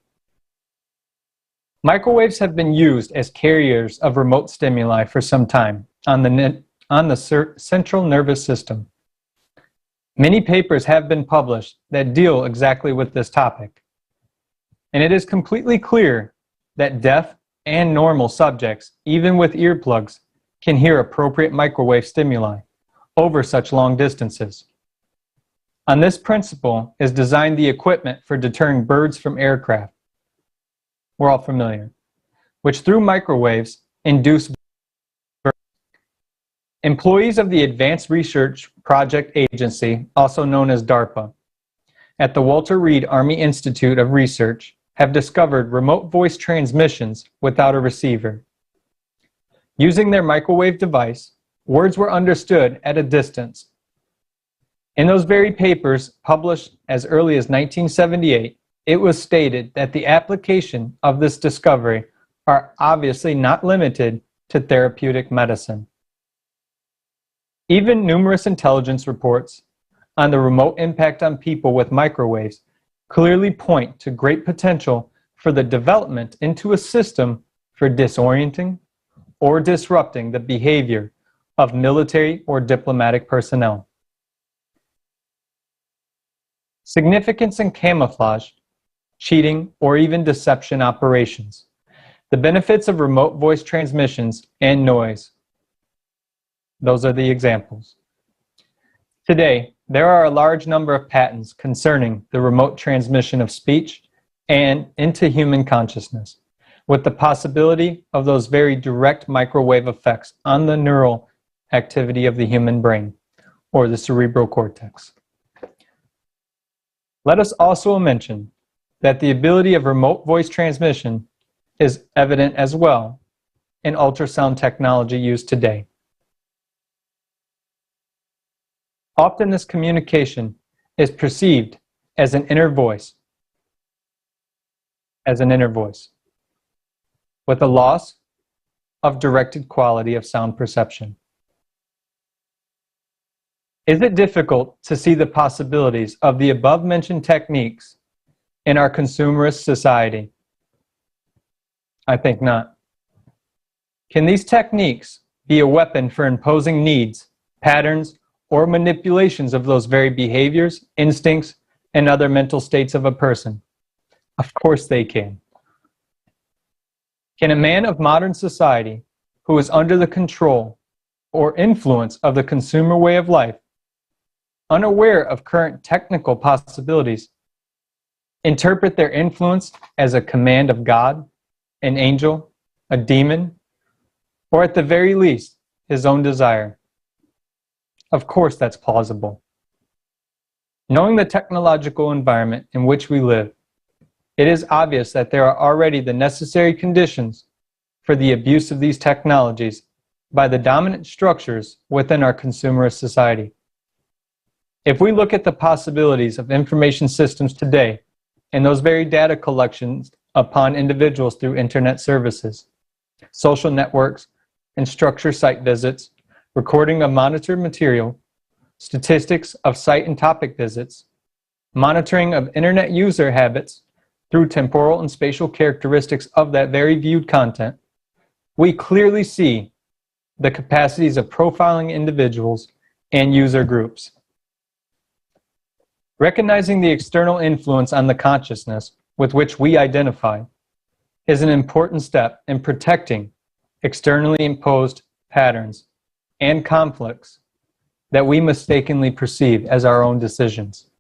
Microwaves have been used as carriers of remote stimuli for some time on the central nervous system. Many papers have been published that deal exactly with this topic. And it is completely clear that deaf and normal subjects, even with earplugs, can hear appropriate microwave stimuli over such long distances. On this principle is designed the equipment for deterring birds from aircraft. We're all familiar, which through microwaves induce birds. Employees of the Advanced Research Project Agency, also known as DARPA, at the Walter Reed Army Institute of Research have discovered remote voice transmissions without a receiver. Using their microwave device, words were understood at a distance. In those very papers published as early as 1978, it was stated that the application of this discovery are obviously not limited to therapeutic medicine. Even numerous intelligence reports on the remote impact on people with microwaves clearly point to great potential for the development into a system for disorienting or disrupting the behavior of military or diplomatic personnel. Significance in camouflage, cheating, or even deception operations. The benefits of remote voice transmissions and noise. Those are the examples. Today, there are a large number of patents concerning the remote transmission of speech and into human consciousness, with the possibility of those very direct microwave effects on the neural activity of the human brain, or the cerebral cortex. Let us also mention that the ability of remote voice transmission is evident as well in ultrasound technology used today. Often this communication is perceived as an inner voice, with a loss of directed quality of sound perception. Is it difficult to see the possibilities of the above-mentioned techniques in our consumerist society? I think not. Can these techniques be a weapon for imposing needs, patterns, or manipulations of those very behaviors, instincts, and other mental states of a person? Of course they can. Can a man of modern society who is under the control or influence of the consumer way of life, unaware of current technical possibilities, interpret their influence as a command of God, an angel, a demon, or at the very least, his own desire. Of course, that's plausible. Knowing the technological environment in which we live, it is obvious that there are already the necessary conditions for the abuse of these technologies by the dominant structures within our consumerist society. If we look at the possibilities of information systems today and those very data collections upon individuals through internet services, social networks, and structured site visits, recording of monitored material, statistics of site and topic visits, monitoring of internet user habits through temporal and spatial characteristics of that very viewed content, we clearly see the capacities of profiling individuals and user groups. Recognizing the external influence on the consciousness with which we identify is an important step in protecting externally imposed patterns and conflicts that we mistakenly perceive as our own decisions.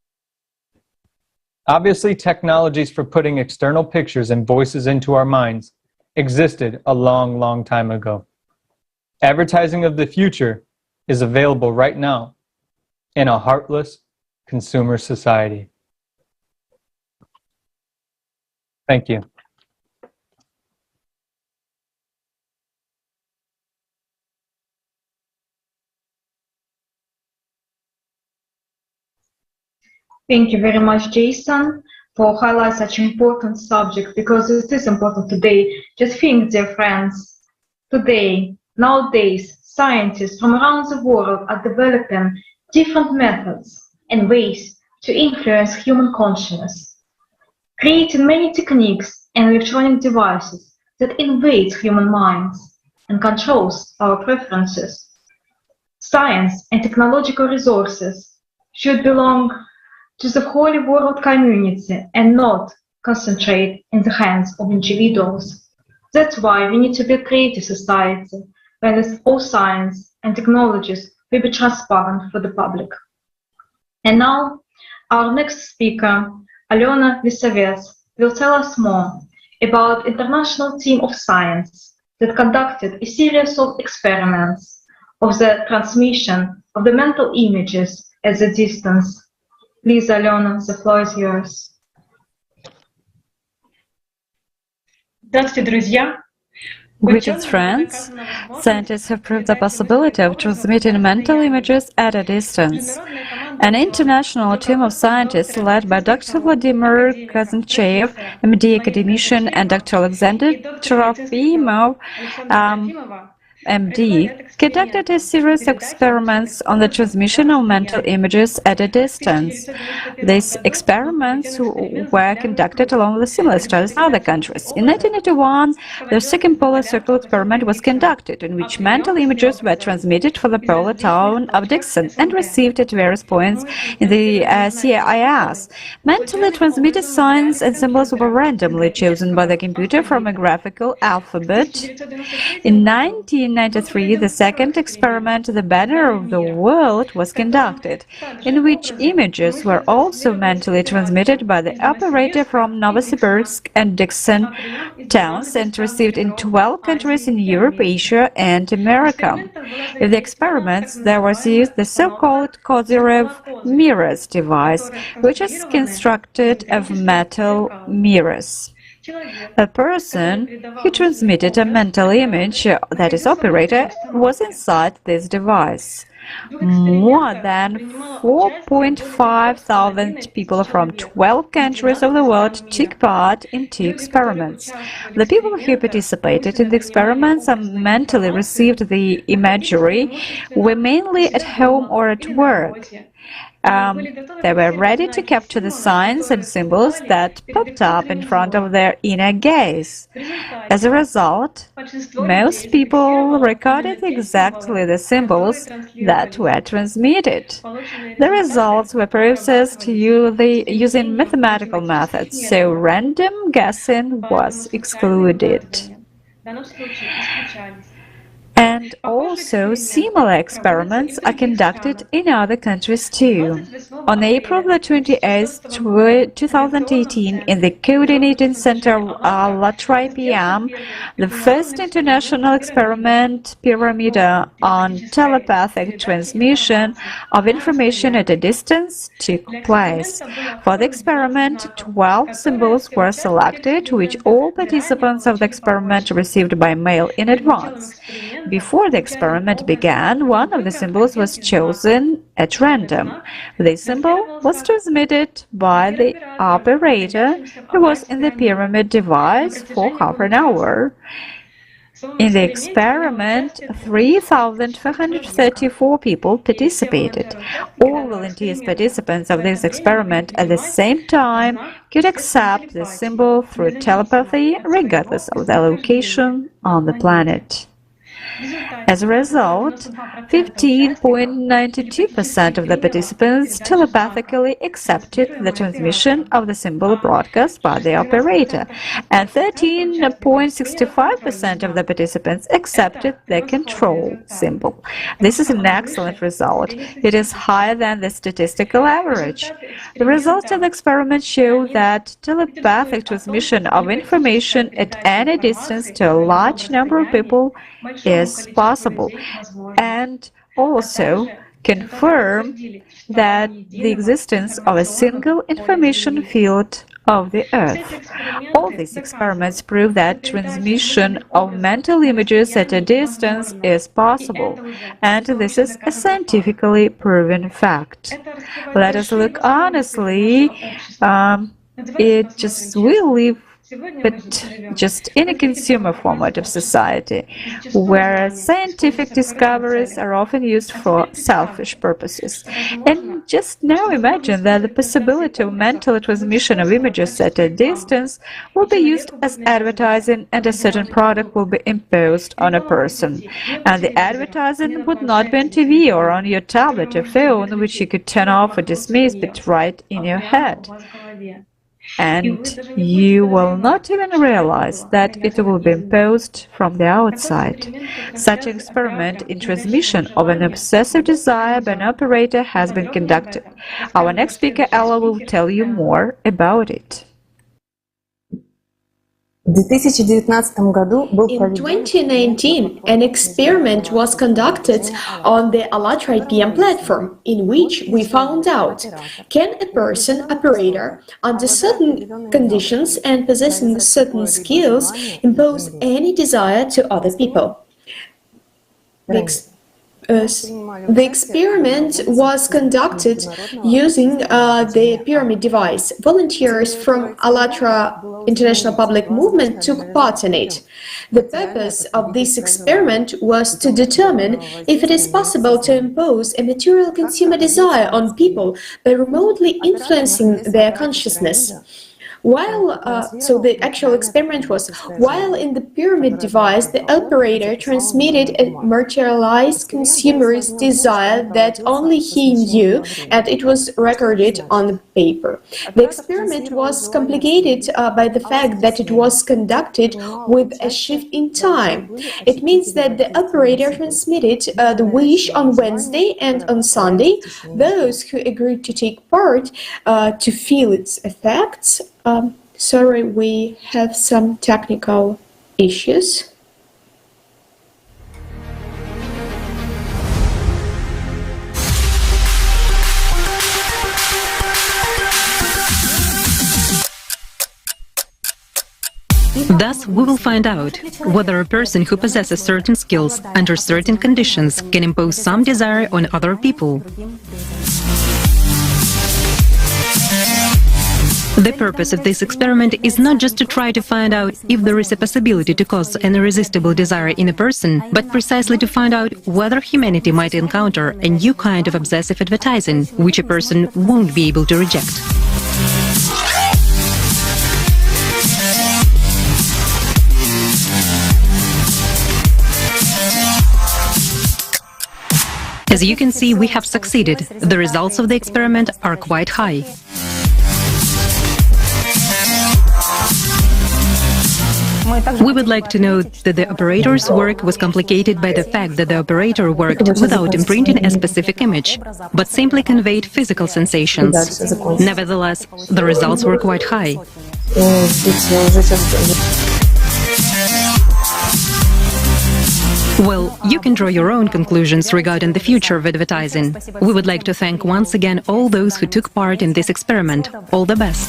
Obviously, technologies for putting external pictures and voices into our minds existed a long, long time ago. Advertising of the future is available right now in a heartless consumer society. Thank you. Thank you very much, Jason, for highlighting such an important subject, because it is important today. Just think, dear friends, today, nowadays, scientists from around the world are developing different methods and ways to influence human consciousness, creating many techniques and electronic devices that invade human minds and controls our preferences. Science and technological resources should belong to the whole world community and not concentrate in the hands of individuals. That's why we need to be a creative society where all science and technologies will be transparent for the public. And now, our next speaker, Alena Lisavets, will tell us more about international team of science that conducted a series of experiments of the transmission of the mental images at a distance. Please, Alena, the floor is yours. Здравствуйте, друзья! Greetings, friends. Scientists have proved the possibility of transmitting mental images at a distance. An international team of scientists led by Dr. Vladimir Kazanchev, MD academician, and Dr. Alexander Trofimov, MD, conducted a series of experiments on the transmission of mental images at a distance. These experiments were conducted along with similar studies in other countries. In 1981, the second polar circle experiment was conducted, in which mental images were transmitted from the polar town of Dixon and received at various points in the CIS. Mentally transmitted signs and symbols were randomly chosen by the computer from a graphical alphabet. In 1993, the second experiment, the Banner of the World, was conducted, in which images were also mentally transmitted by the operator from Novosibirsk and Dixon towns and received in 12 countries in Europe, Asia, and America. In the experiments, there was used the so-called Kozyrev mirrors device, which is constructed of metal mirrors. A person who transmitted a mental image, that is operator, was inside this device. More than 4.5 thousand people from 12 countries of the world took part in 2 experiments. The people who participated in the experiments and mentally received the imagery were mainly at home or at work. They were ready to capture the signs and symbols that popped up in front of their inner gaze. As a result, most people recorded exactly the symbols that were transmitted. The results were processed using mathematical methods, so random guessing was excluded. And also, similar experiments are conducted in other countries too. On April the 28th, 2018, in the Coordinating Center of Allat IPM, the first international experiment pyramid on telepathic transmission of information at a distance took place. For the experiment, 12 symbols were selected, which all participants of the experiment received by mail in advance. Before the experiment began, one of the symbols was chosen at random. This symbol was transmitted by the operator who was in the pyramid device for half an hour. In the experiment, 3,434 people participated. All volunteers participants of this experiment at the same time could accept the symbol through telepathy, regardless of their location on the planet. As a result, 15.92% of the participants telepathically accepted the transmission of the symbol broadcast by the operator, and 13.65% of the participants accepted the control symbol. This is an excellent result. It is higher than the statistical average. The results of the experiment show that telepathic transmission of information at any distance to a large number of people is possible, and also confirm that the existence of a single information field of the Earth. All these experiments prove that transmission of mental images at a distance is possible, and this is a scientifically proven fact. Let us look honestly, it just will live but just in a consumer format of society, where scientific discoveries are often used for selfish purposes. And just now imagine that the possibility of mental transmission of images at a distance will be used as advertising, and a certain product will be imposed on a person. And the advertising would not be on TV or on your tablet or phone, which you could turn off or dismiss, but right in your head. And you will not even realize that it will be imposed from the outside. Such an experiment in transmission of an obsessive desire by an operator has been conducted. Our next speaker, Allat, will tell you more about it. In 2019, an experiment was conducted on the Allat IPM platform, in which we found out, can a person, operator, under certain conditions and possessing certain skills, impose any desire to other people? The experiment was conducted using the pyramid device. Volunteers from Allatra International Public Movement took part in it. The purpose of this experiment was to determine if it is possible to impose a material consumer desire on people by remotely influencing their consciousness. So the actual experiment was, while in the pyramid device, the operator transmitted a materialized consumerist desire that only he knew, and it was recorded on paper. The experiment was complicated by the fact that it was conducted with a shift in time. It means that the operator transmitted the wish on Wednesday, and on Sunday, those who agreed to take part to feel its effects. Sorry, we have some technical issues. Thus, we will find out whether a person who possesses certain skills under certain conditions can impose some desire on other people. The purpose of this experiment is not just to try to find out if there is a possibility to cause an irresistible desire in a person, but precisely to find out whether humanity might encounter a new kind of obsessive advertising, which a person won't be able to reject. As you can see, we have succeeded. The results of the experiment are quite high. We would like to note that the operator's work was complicated by the fact that the operator worked without imprinting a specific image, but simply conveyed physical sensations. Nevertheless, the results were quite high. Well, you can draw your own conclusions regarding the future of advertising. We would like to thank once again all those who took part in this experiment. All the best.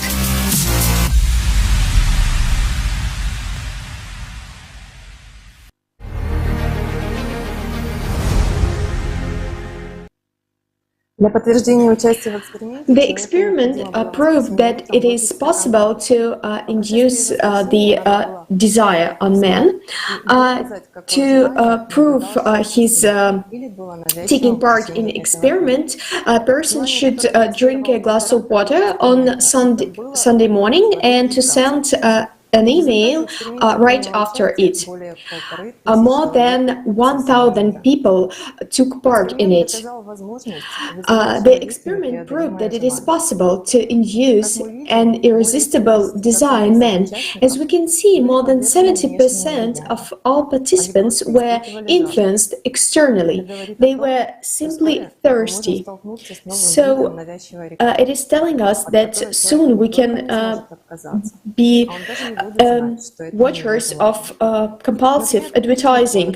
The experiment proved that it is possible to induce the desire on man. To prove his taking part in experiment, a person should drink a glass of water on Sunday morning and to send an email right after it. More than 1,000 people took part in it. The experiment proved that it is possible to induce an irresistible desire in men. As we can see, more than 70% of all participants were influenced externally. They were simply thirsty. So it is telling us that soon we can be watchers of compulsive advertising.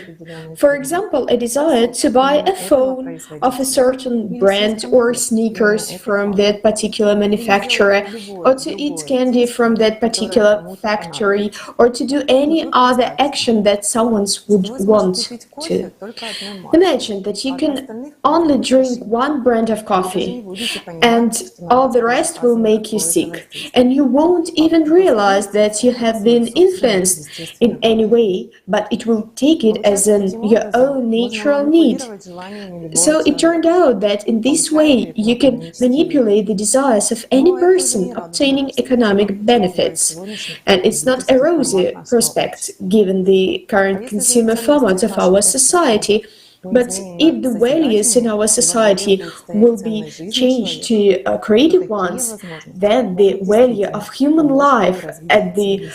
For example, a desire to buy a phone of a certain brand or sneakers from that particular manufacturer, or to eat candy from that particular factory, or to do any other action that someone would want to. Imagine that you can only drink one brand of coffee and all the rest will make you sick, and you won't even realize that you have been influenced in any way, but it will take it as your own natural need. So it turned out that in this way you can manipulate the desires of any person obtaining economic benefits. And it's not a rosy prospect given the current consumer format of our society. But if the values in our society will be changed to creative ones, then the value of human life at the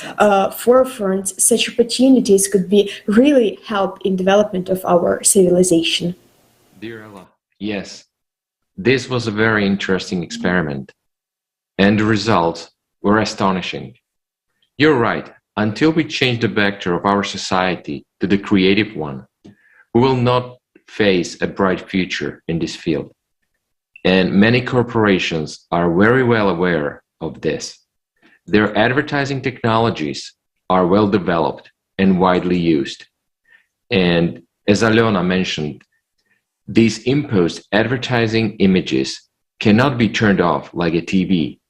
forefront, such opportunities could be really help in development of our civilization. Dear Allah, yes, this was a very interesting experiment, and the results were astonishing. You're right, until we change the vector of our society to the creative one, we will not face a bright future in this field. And many corporations are very well aware of this. Their advertising technologies are well developed and widely used. And as Alena mentioned, these imposed advertising images cannot be turned off like a TV.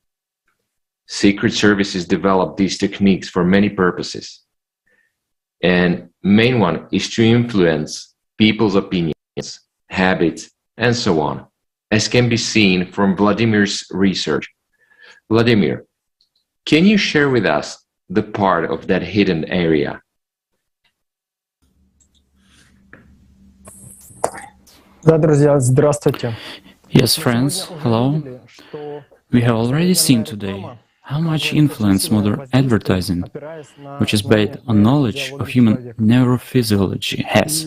Secret services develop these techniques for many purposes. And main one is to influence people's opinions, habits, and so on, as can be seen from Vladimir's research. Vladimir, can you share with us the part of that hidden area? Yes, friends, hello. We have already seen today how much influence modern advertising, which is based on knowledge of human neurophysiology, has.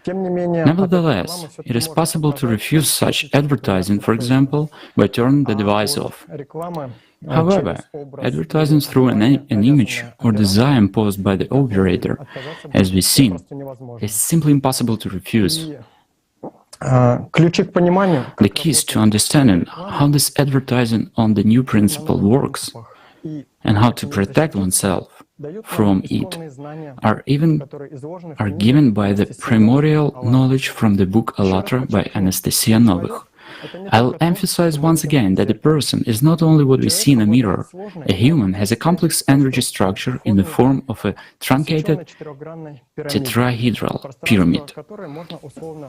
Nevertheless, it is possible to refuse such advertising, for example, by turning the device off. However, advertising through an image or desire imposed by the operator, as we've seen, is simply impossible to refuse. The keys to understanding how this advertising on the new principle works and how to protect oneself from it are given by the primordial knowledge from the book Allat by Anastasia Novych. I'll emphasize once again that a person is not only what we see in a mirror. A human has a complex energy structure in the form of a truncated tetrahedral pyramid.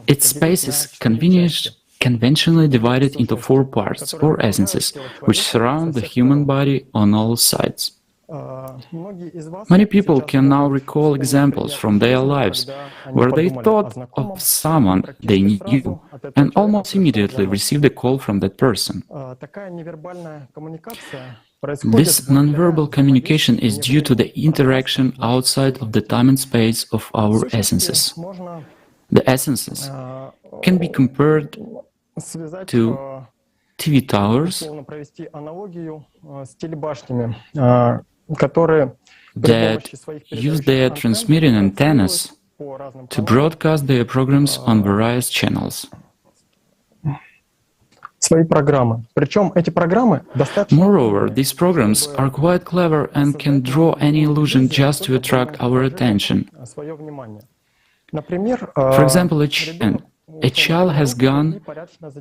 Its space is conventionally divided into 4 parts or essences, which surround the human body on all sides. Many people can now recall examples from their lives where they thought of someone they knew and almost immediately received a call from that person. This nonverbal communication is due to the interaction outside of the time and space of our essences. The essences can be compared to TV towers that use their transmitting antennas to broadcast their programs on various channels. Moreover, these programs are quite clever and can draw any illusion just to attract our attention. For example, a child has gone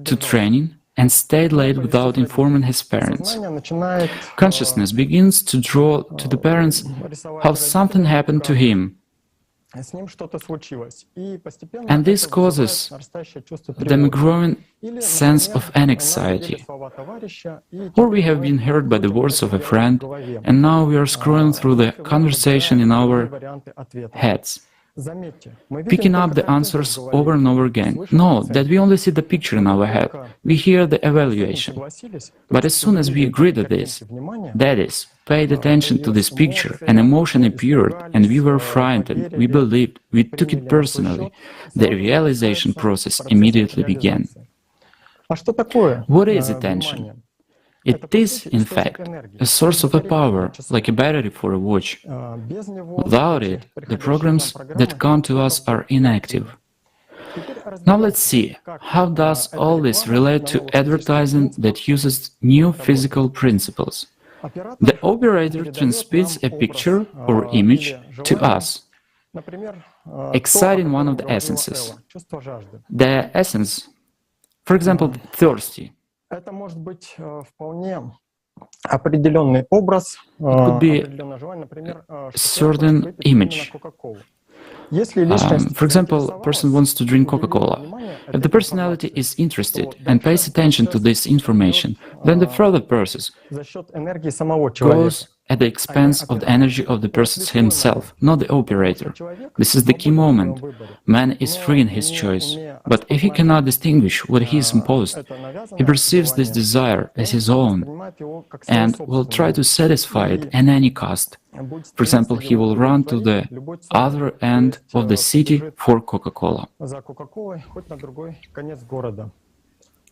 to training and stayed late without informing his parents. Consciousness begins to draw to the parents how something happened to him. And this causes them a growing sense of anxiety. Or we have been hurt by the words of a friend, and now we are scrolling through the conversation in our heads, picking up the answers over and over again. Note that we only see the picture in our head, we hear the evaluation. But as soon as we agree to this, that is, paid attention to this picture, an emotion appeared, and we were frightened, we believed, we took it personally, the realization process immediately began. What is attention? It is, in fact, a source of a power, like a battery for a watch. Without it, the programs that come to us are inactive. Now let's see, how does all this relate to advertising that uses new physical principles? The operator transmits a picture or image to us, exciting one of the essences. The essence, for example, thirsty. It could be a certain image. For example, a person wants to drink Coca-Cola. If the personality is interested and pays attention to this information, then the further process goes at the expense of the energy of the person himself, not the operator. This is the key moment. Man is free in his choice, but if he cannot distinguish what he is imposed, he perceives this desire as his own and will try to satisfy it at any cost. For example, he will run to the other end of the city for Coca-Cola.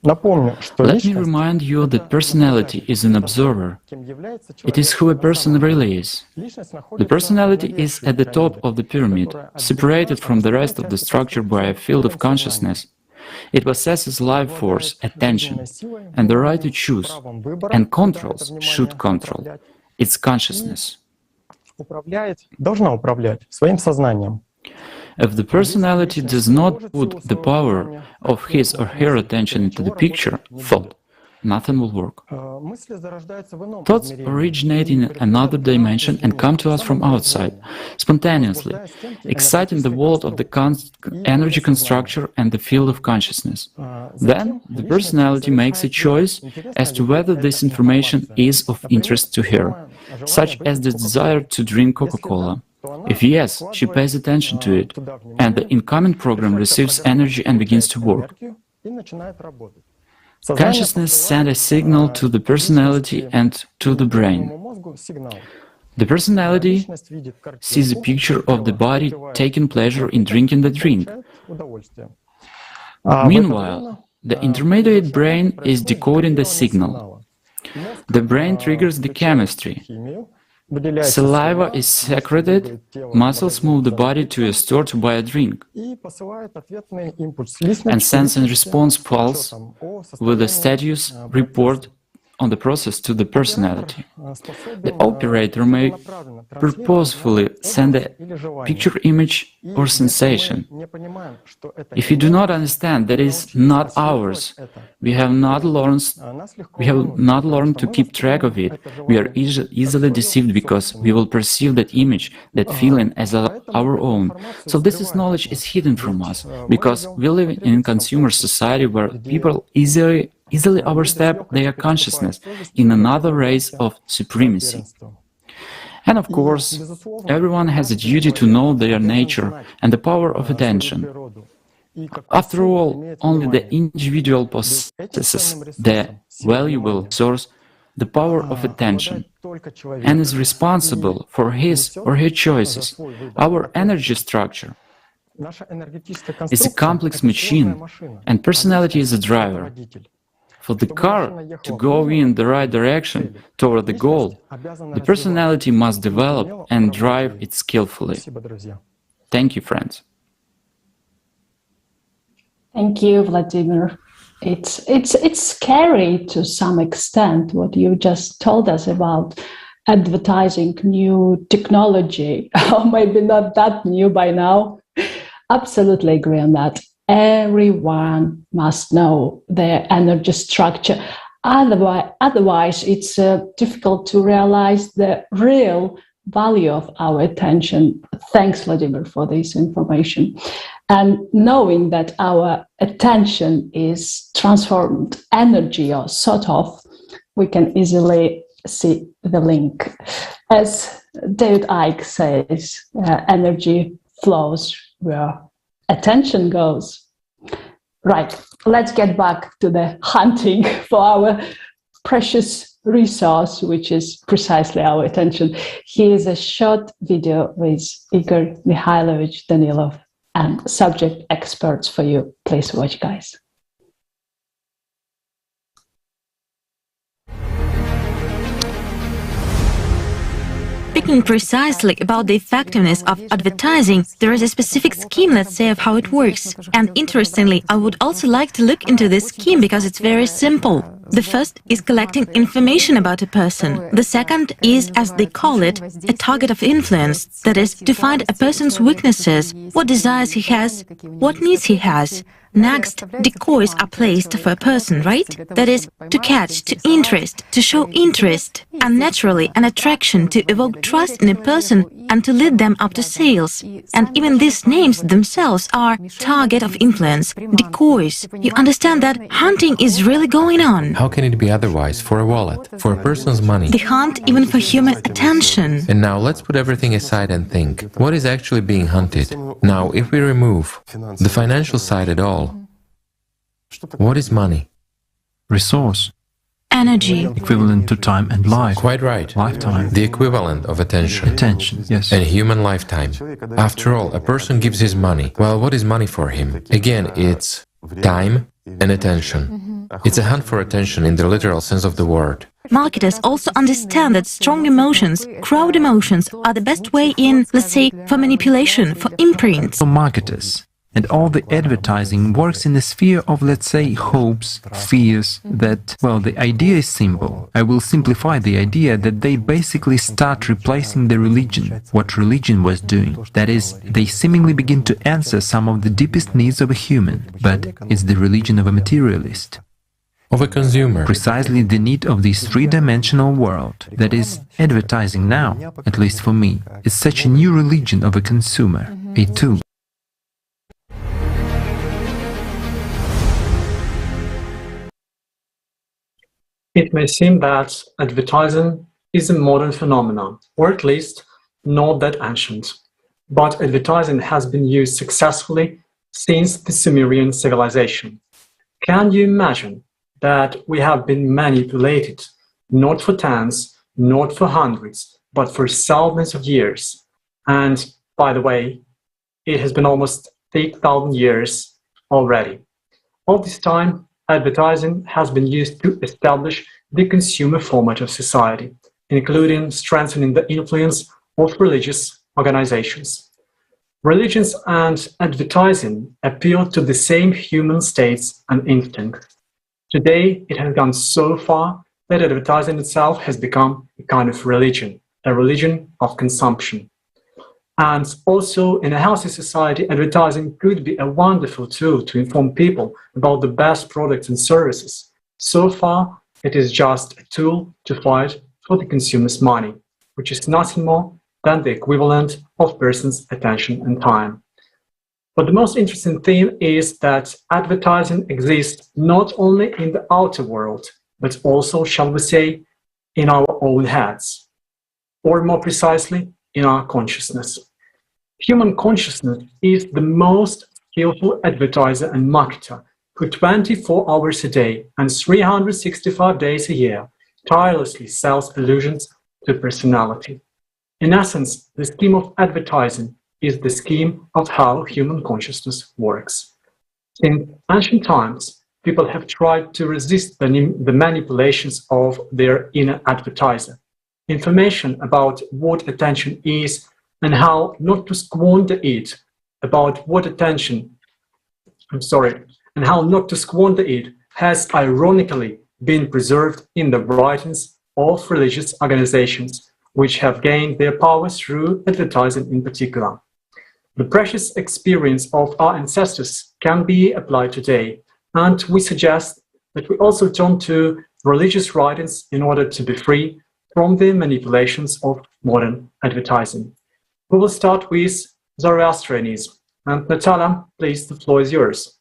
Let me remind you that personality is an observer. It is who a person really is. The personality is at the top of the pyramid, separated from the rest of the structure by a field of consciousness. It possesses life force, attention, and the right to choose, and controls, should control, its consciousness. If the personality does not put the power of his or her attention into the picture, thought, nothing will work. Thoughts originate in another dimension and come to us from outside, spontaneously, exciting the world of the energy constructor and the field of consciousness. Then, the personality makes a choice as to whether this information is of interest to her, such as the desire to drink Coca-Cola. If yes, she pays attention to it, and the incoming program receives energy and begins to work. Consciousness sends a signal to the personality and to the brain. The personality sees a picture of the body taking pleasure in drinking the drink. Meanwhile, the intermediate brain is decoding the signal. The brain triggers the chemistry. Saliva is secreted, muscles move the body to a store to buy a drink, and sense and response pulse with a status report on the process to the personality. The operator may purposefully send a picture, image, or sensation. If we do not understand that it is not ours, we have not learned to keep track of it, we are easily deceived because we will perceive that image, that feeling as our own. So this knowledge is hidden from us, because we live in a consumer society where people easily overstep their consciousness in another race of supremacy. And of course, everyone has a duty to know their nature and the power of attention. After all, only the individual possesses the valuable source, the power of attention, and is responsible for his or her choices. Our energy structure is a complex machine, and personality is a driver. For the car to go in the right direction toward the goal, the personality must develop and drive it skillfully. Thank you, friends. Thank you, Vladimir. It's scary to some extent what you just told us about advertising new technology, or maybe not that new by now. Absolutely agree on that. Everyone must know their energy structure. Otherwise, it's difficult to realize the real value of our attention. Thanks, Vladimir, for this information. And knowing that our attention is transformed energy, or sort of, we can easily see the link. As David Icke says, energy flows where attention goes. Right, let's get back to the hunting for our precious resource, which is precisely our attention. Here's a short video with Igor Mikhailovich Danilov and subject experts for you. Please watch, guys. Speaking precisely about the effectiveness of advertising, there is a specific scheme, let's say, of how it works. And interestingly, I would also like to look into this scheme because it's very simple. The first is collecting information about a person. The second is, as they call it, a target of influence. That is, to find a person's weaknesses, what desires he has, what needs he has. Next, decoys are placed for a person, right? That is, to catch, to interest, to show interest, and naturally an attraction to evoke trust in a person and to lead them up to sales. And even these names themselves are target of influence, decoys. You understand that hunting is really going on. How can it be otherwise for a wallet, for a person's money? They hunt even for human attention. And now let's put everything aside and think, what is actually being hunted? Now, if we remove the financial side at all, what is money? Resource. Energy. Equivalent to time and life. Quite right. Lifetime. The equivalent of attention. Attention, yes. And human lifetime. After all, a person gives his money. Well, what is money for him? Again, it's time and attention. It's a hunt for attention in the literal sense of the word. Marketers also understand that strong emotions, crowd emotions, are the best way in, let's say, for manipulation, for imprints. For marketers. And all the advertising works in the sphere of, let's say, hopes, fears, that, well, the idea is simple. I will simplify the idea that they basically start replacing the religion, what religion was doing. That is, they seemingly begin to answer some of the deepest needs of a human, but it's the religion of a materialist. Of a consumer. Precisely the need of this three-dimensional world, that is, advertising now, at least for me, is such a new religion of a consumer, a tool. It may seem that advertising is a modern phenomenon, or at least not that ancient. But advertising has been used successfully since the Sumerian civilization. Can you imagine that we have been manipulated, not for tens, not for hundreds, but for thousands of years? And, by the way, it has been almost 8,000 years already. All this time, advertising has been used to establish the consumer format of society, including strengthening the influence of religious organizations. Religions and advertising appeal to the same human states and instincts. Today, it has gone so far that advertising itself has become a kind of religion, a religion of consumption. And also, in a healthy society, advertising could be a wonderful tool to inform people about the best products and services. So far, it is just a tool to fight for the consumer's money, which is nothing more than the equivalent of person's attention and time. But the most interesting thing is that advertising exists not only in the outer world, but also, shall we say, in our own heads. or more precisely, in our consciousness. Human consciousness is the most skillful advertiser and marketer who 24 hours a day and 365 days a year tirelessly sells illusions to personality. In essence, the scheme of advertising is the scheme of how human consciousness works. In ancient times, people have tried to resist the manipulations of their inner advertiser. Information about what attention is and how not to squander it, and how not to squander it has ironically been preserved in the writings of religious organizations, which have gained their power through advertising in particular. The precious experience of our ancestors can be applied today, and we suggest that we also turn to religious writings in order to be free from the manipulations of modern advertising. We will start with Zoroastrianism. And Natalia, please, the floor is yours.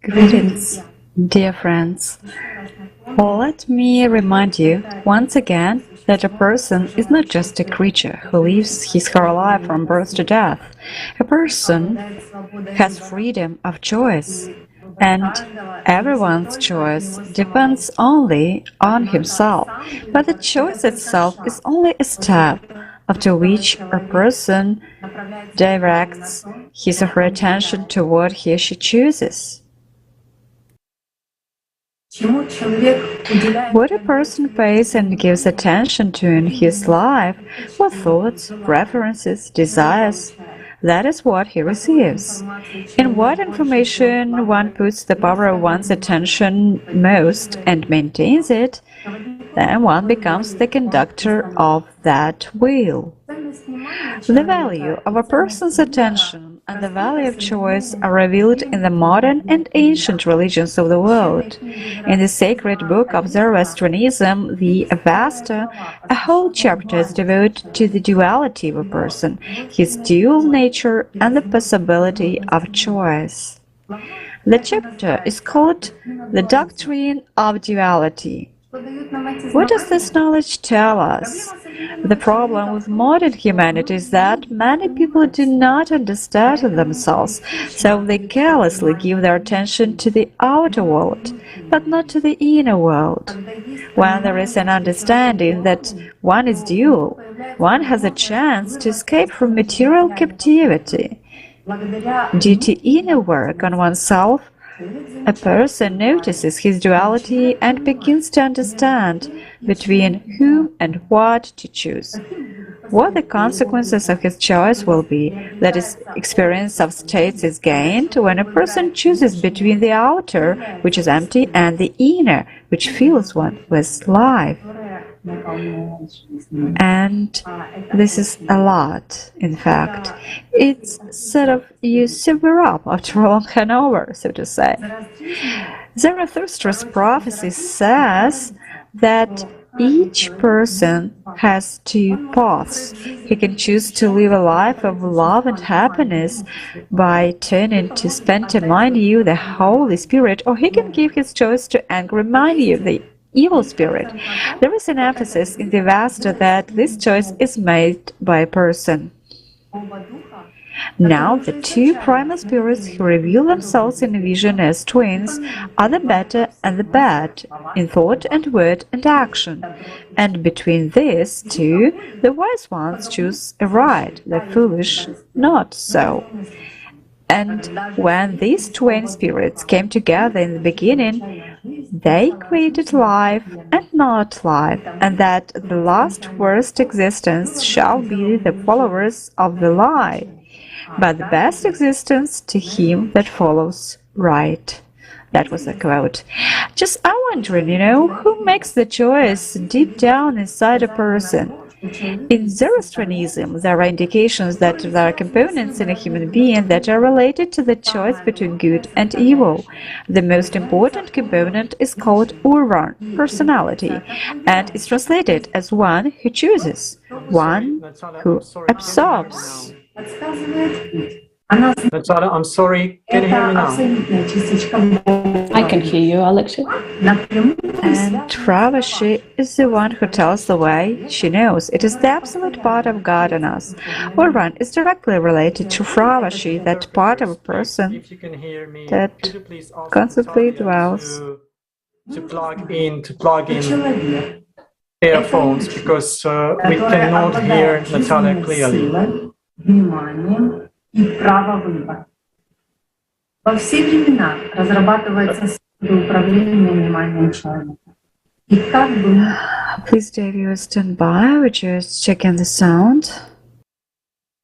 Greetings, dear friends. Let me remind you once again that a person is not just a creature who lives his or her life from birth to death. A person has freedom of choice, and everyone's choice depends only on himself. But the choice itself is only a step after which a person directs his or her attention to what he or she chooses. What a person pays and gives attention to in his life, what thoughts, preferences, desires, that is what he receives. In what information one puts the power of one's attention most and maintains it, then one becomes the conductor of that wheel. The value of a person's attention and the value of choice are revealed in the modern and ancient religions of the world. In the sacred book of Zoroastrianism, the Avesta, a whole chapter is devoted to the duality of a person, his dual nature, and the possibility of choice. The chapter is called The Doctrine of Duality. What does this knowledge tell us? The problem with modern humanity is that many people do not understand themselves, so they carelessly give their attention to the outer world, but not to the inner world. When there is an understanding that one is dual, one has a chance to escape from material captivity. Due to inner work on oneself, a person notices his duality and begins to understand between whom and what to choose. What the consequences of his choice will be, that is, experience of states is gained when a person chooses between the outer, which is empty, and the inner, which fills one with life. And this is Allat, in fact. It's sort of you sober up after a long hangover, so to say. Zarathustra's prophecy says that each person has two paths. He can choose to live a life of love and happiness by turning to spend mind you, the Holy Spirit, or he can give his choice to angry mind you, the evil spirit. There is an emphasis in the Avesta that this choice is made by a person. Now, the two primal spirits who reveal themselves in a vision as twins are the better and the bad, in thought and word and action. And between these two, the wise ones choose aright, the foolish not so. And when these twin spirits came together in the beginning, they created life and not life, and that the last worst existence shall be the followers of the lie, but the best existence to him that follows right. That was a quote. Just I'm wondering, who makes the choice deep down inside a person? In Zoroastrianism, there are indications that there are components in a human being that are related to the choice between good and evil. The most important component is called Urvan, personality, and is translated as one who chooses, one who absorbs. Natalia, I'm sorry, can you hear me now? I can hear you, Alexei. And Ravashi is the one who tells the way. She knows it is the absolute part of God in us. Urvan is directly related to Ravashi, that part of a person that constantly dwells. To plug in earphones because we cannot hear Natalia clearly. И право-выбор. Во все времена разрабатывается управление вниманием человека. И как бы... Please, Dave, you stand by. We're just checking the sound.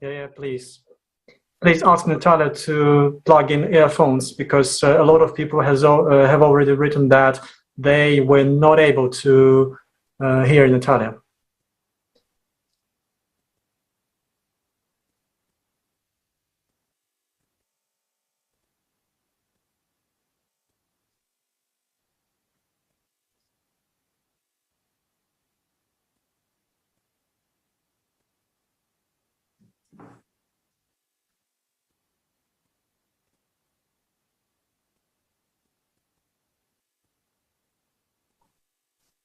Yeah, please. Please ask Natalia to plug in earphones because a lot of people have already written that they were not able to hear Natalia.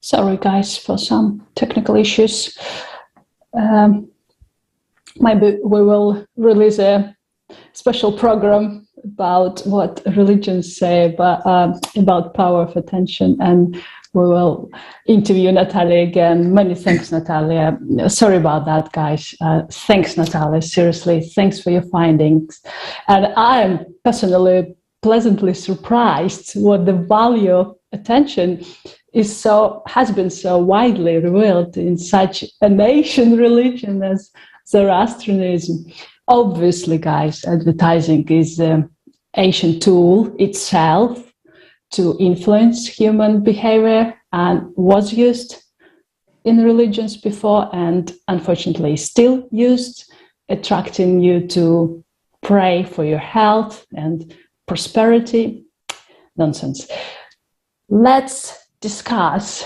Sorry, guys, for some technical issues. Maybe we will release a special program about what religions say about power of attention, and we will interview Natalia again. Many thanks, Natalia. Sorry about that, guys. Thanks, Natalia. Seriously, thanks for your findings. And I am personally pleasantly surprised what the value of attention has been so widely revealed in such an ancient religion as Zoroastrianism. Obviously, guys, advertising is an ancient tool itself to influence human behavior and was used in religions before and unfortunately still used, attracting you to pray for your health and prosperity. Nonsense. Let's discuss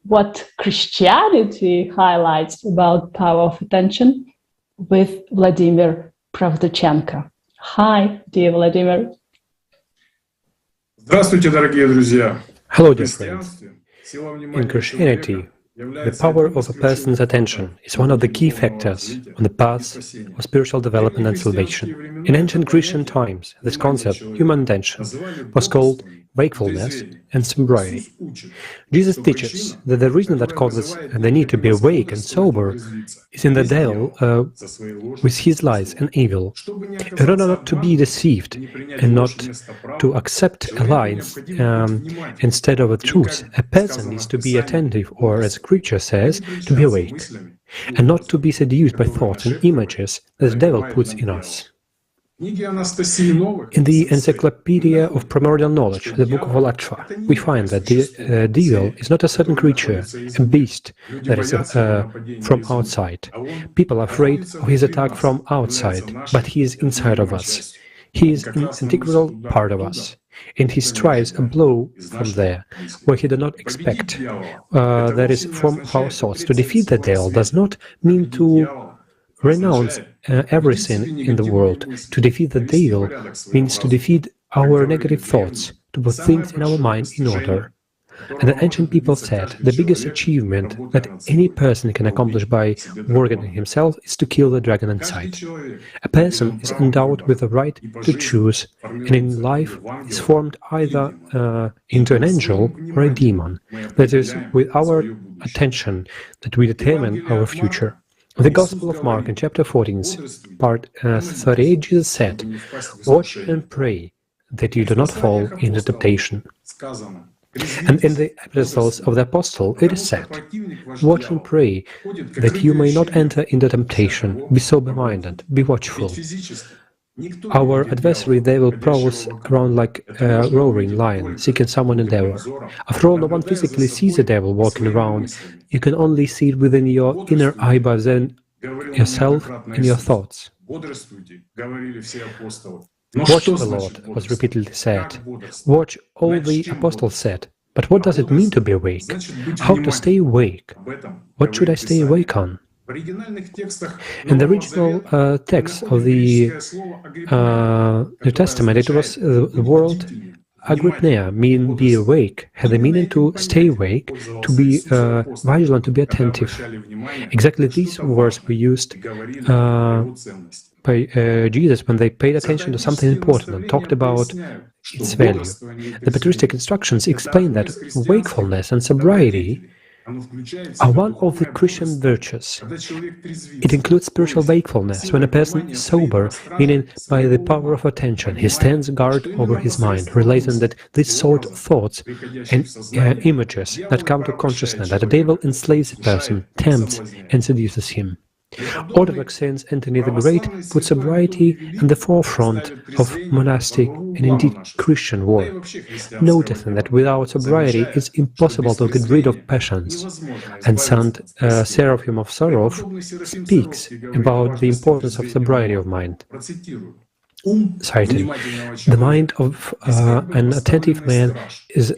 what Christianity highlights about power of attention with Vladimir Pravdachenko. Hi, dear Vladimir. Здравствуйте, дорогие друзья. Hello, dear friends. In Christianity, the power of a person's attention is one of the key factors on the path of spiritual development and salvation. In ancient Christian times, this concept, human attention, was called wakefulness and sobriety. Jesus teaches that the reason that causes the need to be awake and sober is in the devil with his lies and evil. In order not to be deceived and not to accept a lie instead of a truth, a person needs to be attentive, or as Scripture says, to be awake, and not to be seduced by thoughts and images that the devil puts in us. In the Encyclopedia of Primordial Knowledge, the book of Allat, we find that the devil is not a certain creature, a beast that is from outside. People are afraid of his attack from outside, but he is inside of us. He is an integral part of us, and he strives a blow from there, where he did not expect. That is, from our thoughts. To defeat the devil does not mean to renounce everything in the world. To defeat the devil means to defeat our negative thoughts, to put things in our mind in order. And the ancient people said the biggest achievement that any person can accomplish by working on himself is to kill the dragon inside. A person is endowed with the right to choose, and in life is formed either into an angel or a demon. That is, with our attention that we determine our future. In the Gospel of Mark, in chapter 14, part 38, Jesus said, "Watch and pray that you do not fall into temptation." And in the epistles of the Apostle, it is said, "Watch and pray that you may not enter into temptation. Be sober-minded, be watchful." Our adversary, they will prowls around like a roaring lion, seeking someone to devour. After all, no one physically sees a devil walking around. You can only see it within your inner eye by then yourself and your thoughts. Watch the Lord, was repeatedly said. Watch, all the apostles said. But what does it mean to be awake? How to stay awake? What should I stay awake on? In the original text of the New Testament, it was the word agrypneia, meaning be awake, had the meaning to stay awake, to be vigilant, to be attentive. Exactly these words were used by Jesus when they paid attention to something important and talked about its value. The patristic instructions explain that wakefulness and sobriety are one of the Christian virtues. It includes spiritual wakefulness. When a person is sober, meaning by the power of attention, he stands guard over his mind, realizing that these sort of thoughts and images that come to consciousness, that the devil enslaves a person, tempts and seduces him. Orthodox Saint Anthony the Great put sobriety in the forefront of monastic and indeed Christian work, noticing that without sobriety it's impossible to get rid of passions. And Saint Seraphim of Sarov speaks about the importance of sobriety of mind. Citing, the mind of an attentive man is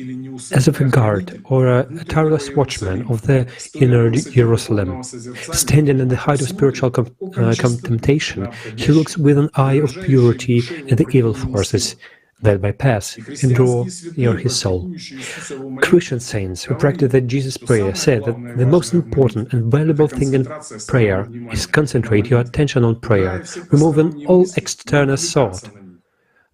as of a guard or a tireless watchman of the inner Jerusalem. Standing in the height of spiritual contemplation, he looks with an eye of purity at the evil forces that bypass and draw near his soul. Christian saints who practice the Jesus prayer said that the most important and valuable thing in prayer is concentrate your attention on prayer, removing all external thought,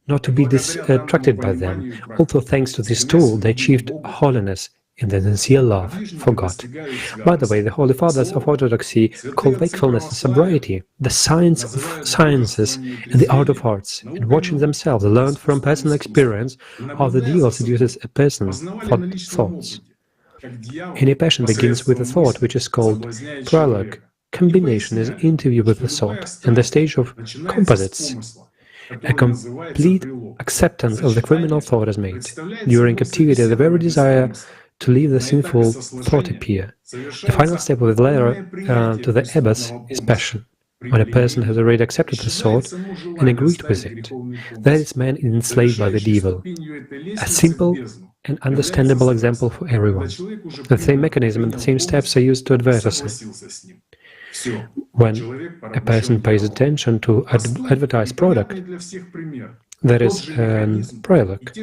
not to be distracted by them. Also, thanks to this tool, they achieved holiness in the sincere love for God. By the way, the Holy Fathers of Orthodoxy call wakefulness and sobriety the science of sciences and the art of arts, and watching themselves learned from personal experience how the devil seduces a person's thoughts. Any passion begins with a thought, which is called prologue. Combination is interview with the thought, and the stage of composites. A complete acceptance of the criminal thought is made. During captivity, the very desire to leave the sinful thought appear. The final step of the ladder to the abyss is passion. When a person has already accepted the thought and agreed with it, that man is enslaved by the devil. A simple and understandable example for everyone. The same mechanism and the same steps are used to advertise. When a person pays attention to advertised product, that is a prologue.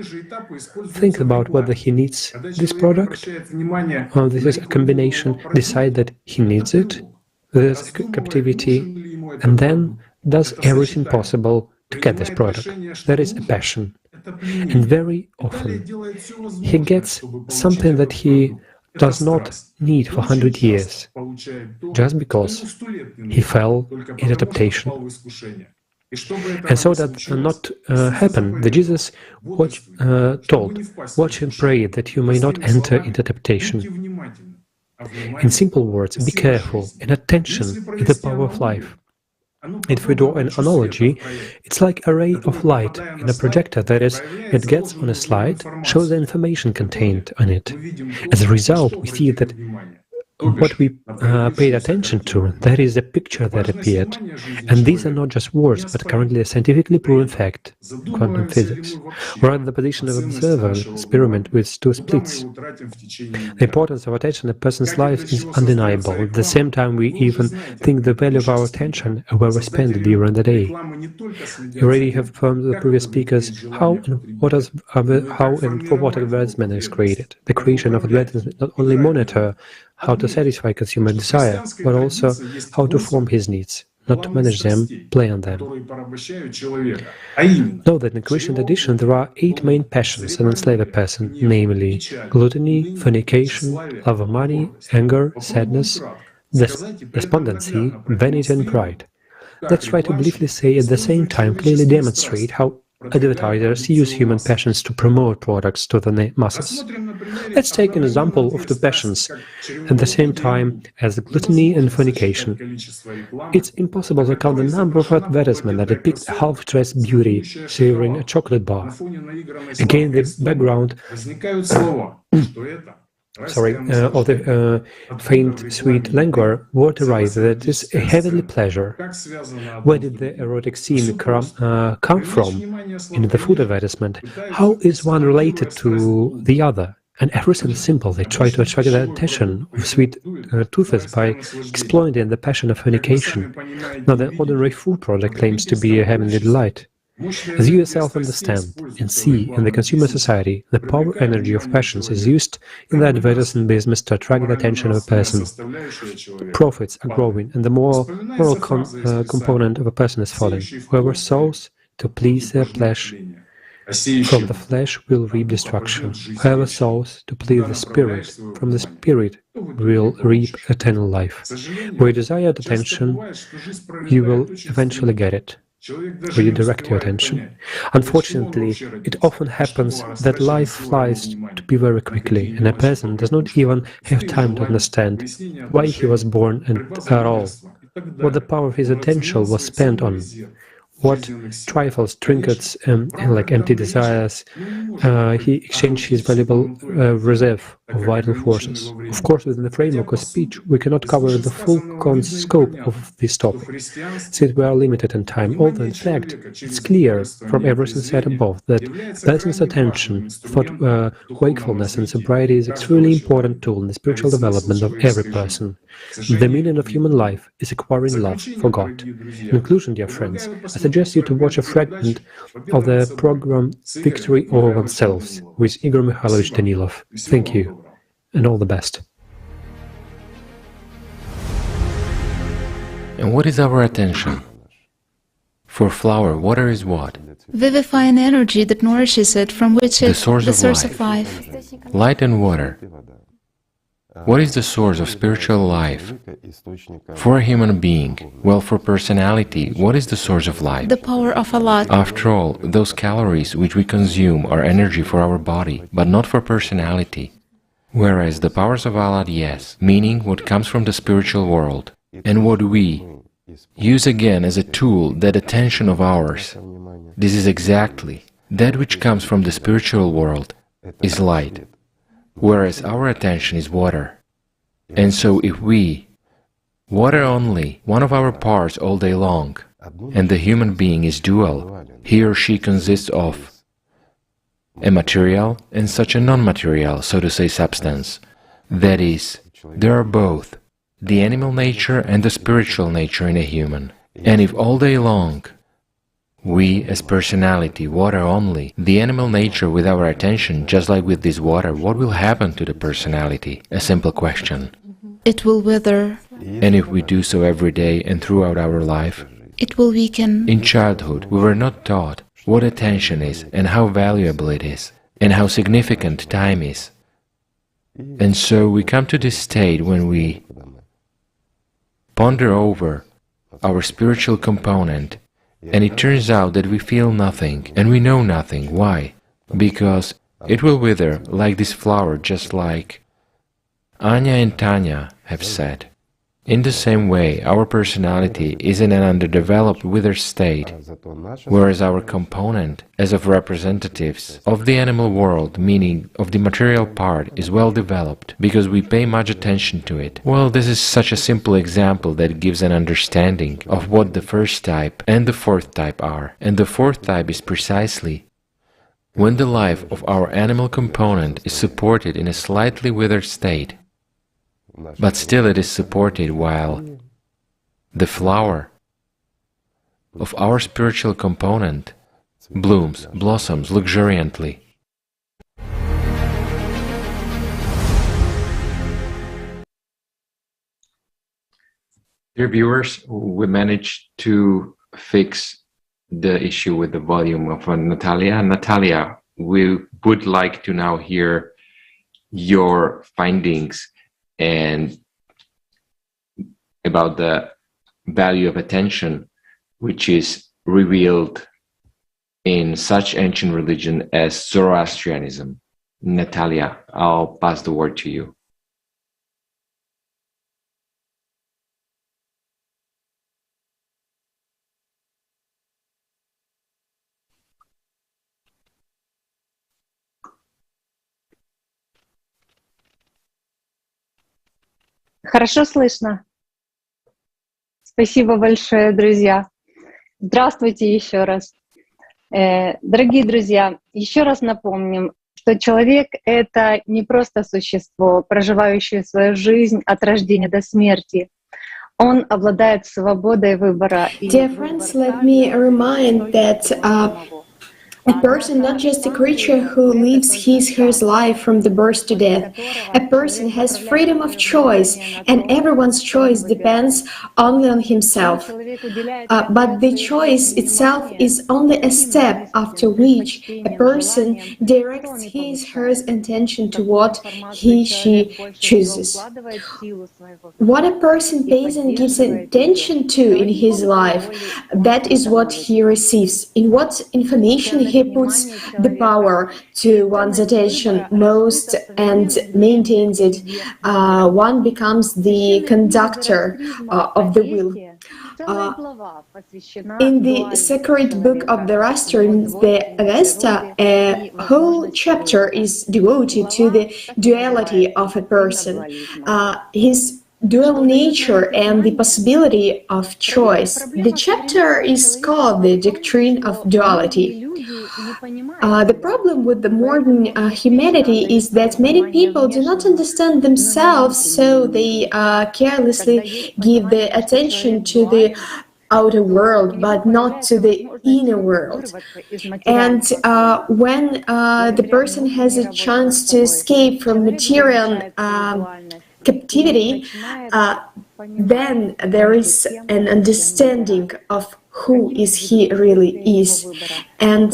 Think about whether he needs this product, or this is a combination, decide that he needs it, there's captivity, and then does everything possible to get this product. That is a passion. And very often he gets something that he does not need for 100 years, just because he fell in temptation. And so that not happen, the Jesus told, watch and pray that you may not enter into temptation. In simple words, be careful, and attention is the power of life. If we draw an analogy, it's like a ray of light in a projector, that is, it gets on a slide, shows the information contained on it. As a result, we see that what we paid attention to, that is the picture that appeared. And these are not just words, but currently a scientifically proven fact in quantum physics. We're at the position of observer, experiment with two splits. The importance of attention in a person's life is undeniable. At the same time, we even think the value of our attention and where we spend it during the day. You already have from the previous speakers how and for what advertisement is created. The creation of advertisements not only monitor how to satisfy consumer desire, but also how to form his needs, not to manage them, play on them. Know that in Christian tradition there are 8 main passions that enslave a person, namely gluttony, fornication, love of money, anger, sadness, despondency, vanity and pride. Let's try to briefly say at the same time clearly demonstrate how advertisers use human passions to promote products to the masses. Let's take an example of the passions at the same time as gluttony and fornication. It's impossible to count the number of advertisements that depict a half-dressed beauty savoring a chocolate bar. Again, the background of the faint, sweet languor water-rise that is a heavenly pleasure. Where did the erotic scene come from in the food advertisement? How is one related to the other? And everything is simple. They try to attract the attention of sweet toothers by exploiting the passion of fornication. Now, the ordinary food product claims to be a heavenly delight. As you yourself understand and see in the consumer society, the power energy of passions is used in the advertising business to attract the attention of a person. Profits are growing, and the moral component of a person is falling. Whoever sows to please their flesh, from the flesh will reap destruction. Whoever sows to please the Spirit, from the Spirit will reap eternal life. Where you desire attention, you will eventually get it. Where you direct your attention. Unfortunately, it often happens that life flies to be very quickly, and a person does not even have time to understand why he was born at all, what the power of his attention was spent on, what trifles, trinkets, like empty desires, he exchanged his valuable reserve of vital forces. Of course, within the framework of speech, we cannot cover the full scope of this topic, since we are limited in time, although in fact it's clear from everything said above that balanced attention, thought, wakefulness and sobriety is an extremely important tool in the spiritual development of every person. The meaning of human life is acquiring love for God. In conclusion, dear friends, I suggest you to watch a fragment of the program Victory Over Oneself with Igor Mikhailovich Danilov. Thank you, and all the best. And what is our attention? For flower, water is what? Vivifying energy that nourishes it, from which The it's source the of source life. of life. Light and water. What is the source of spiritual life? For a human being, well, for personality, what is the source of life? The power of Allat. After all, those calories which we consume are energy for our body, but not for personality. Whereas the powers of Allat, yes, meaning what comes from the spiritual world, and what we use again as a tool, that attention of ours. This is exactly that which comes from the spiritual world is light, whereas our attention is water. And so if we, water only, one of our parts all day long, and the human being is dual, he or she consists of a material and such a non-material, so to say, substance. That is, there are both, the animal nature and the spiritual nature in a human. And if all day long we, as personality, water only, the animal nature with our attention, just like with this water, what will happen to the personality? A simple question. It will wither. And if we do so every day and throughout our life? It will weaken. In childhood, we were not taught what attention is and how valuable it is, and how significant time is. And so we come to this state when we ponder over our spiritual component, and it turns out that we feel nothing and we know nothing. Why? Because it will wither like this flower, just like Anya and Tanya have said. In the same way, our personality is in an underdeveloped, withered state, whereas our component, as of representatives of the animal world, meaning of the material part, is well developed, because we pay much attention to it. Well, this is such a simple example that gives an understanding of what the first type and the fourth type are. And the fourth type is precisely when the life of our animal component is supported in a slightly withered state, but still it is supported, while the flower of our spiritual component blooms, blossoms luxuriantly. Dear viewers, we managed to fix the issue with the volume of Natalia. Natalia, we would like to now hear your findings and about the value of attention, which is revealed in such ancient religion as Zoroastrianism? Natalia, I'll pass the word to you. Хорошо слышно? Спасибо большое, друзья. Здравствуйте еще раз. Дорогие друзья, еще раз напомним, что человек — это не просто существо, проживающее свою жизнь от рождения до смерти. Он обладает свободой выбора. Dear friends, let me remind that a person, not just a creature who lives his/her life from the birth to death. A person has freedom of choice, and everyone's choice depends only on himself. But the choice itself is only a step after which a person directs his/her intention to what he/she chooses. What a person pays and gives attention to in his life, that is what he receives. In what information he puts the power to one's attention most and maintains it, one becomes the conductor of the will. In the sacred book of the Zoroastrians, the Avesta, a whole chapter is devoted to the duality of a person, his dual nature and the possibility of choice. The chapter is called the Doctrine of Duality. The problem with the modern humanity is that many people do not understand themselves, so they carelessly give the attention to the outer world, but not to the inner world. And when the person has a chance to escape from material captivity, then there is an understanding of who is he really is. And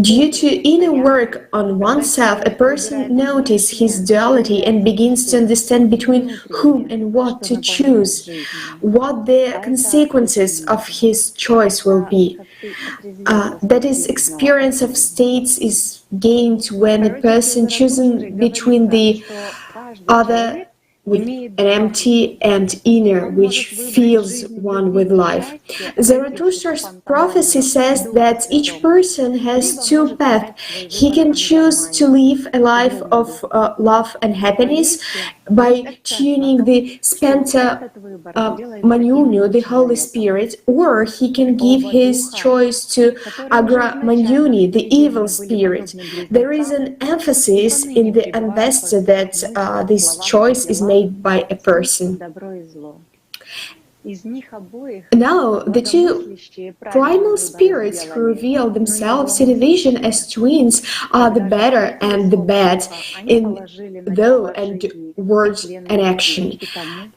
due to inner work on oneself, a person notices his duality and begins to understand between whom and what to choose, what the consequences of his choice will be. That is, experience of states is gained when a person choosing between the other with an empty and inner, which fills one with life. Zarathustra's prophecy says that each person has two paths. He can choose to live a life of love and happiness by tuning the Spenta Manyunu, the Holy Spirit, or he can give his choice to Agra Manyuni, the evil spirit. There is an emphasis in the Avesta that this choice is made by a person. Now, the two primal spirits who reveal themselves in a vision as twins are the better and the bad in thought and word and action.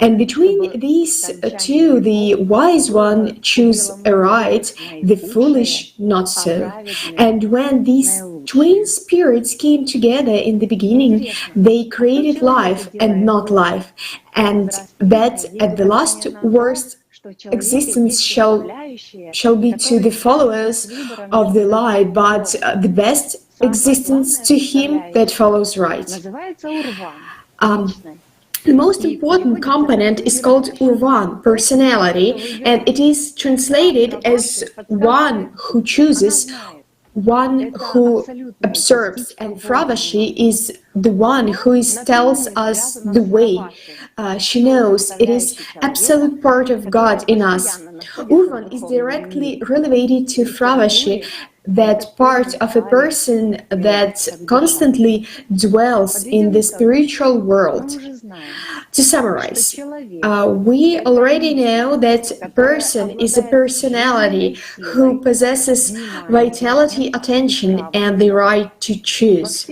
And between these two, the wise one chooses aright, the foolish not so. And when these twin spirits came together in the beginning, they created life and not life, and that at the last worst existence shall be to the followers of the lie, but the best existence to him that follows right. The most important component is called Urvan, personality, and it is translated as one who chooses, one who observes, and Fravashi is the one who tells us the way. She knows it is absolute part of God in us. Urvan is directly related to Fravashi, that part of a person that constantly dwells in the spiritual world. To summarize, we already know that a person is a personality who possesses vitality, attention, and the right to choose.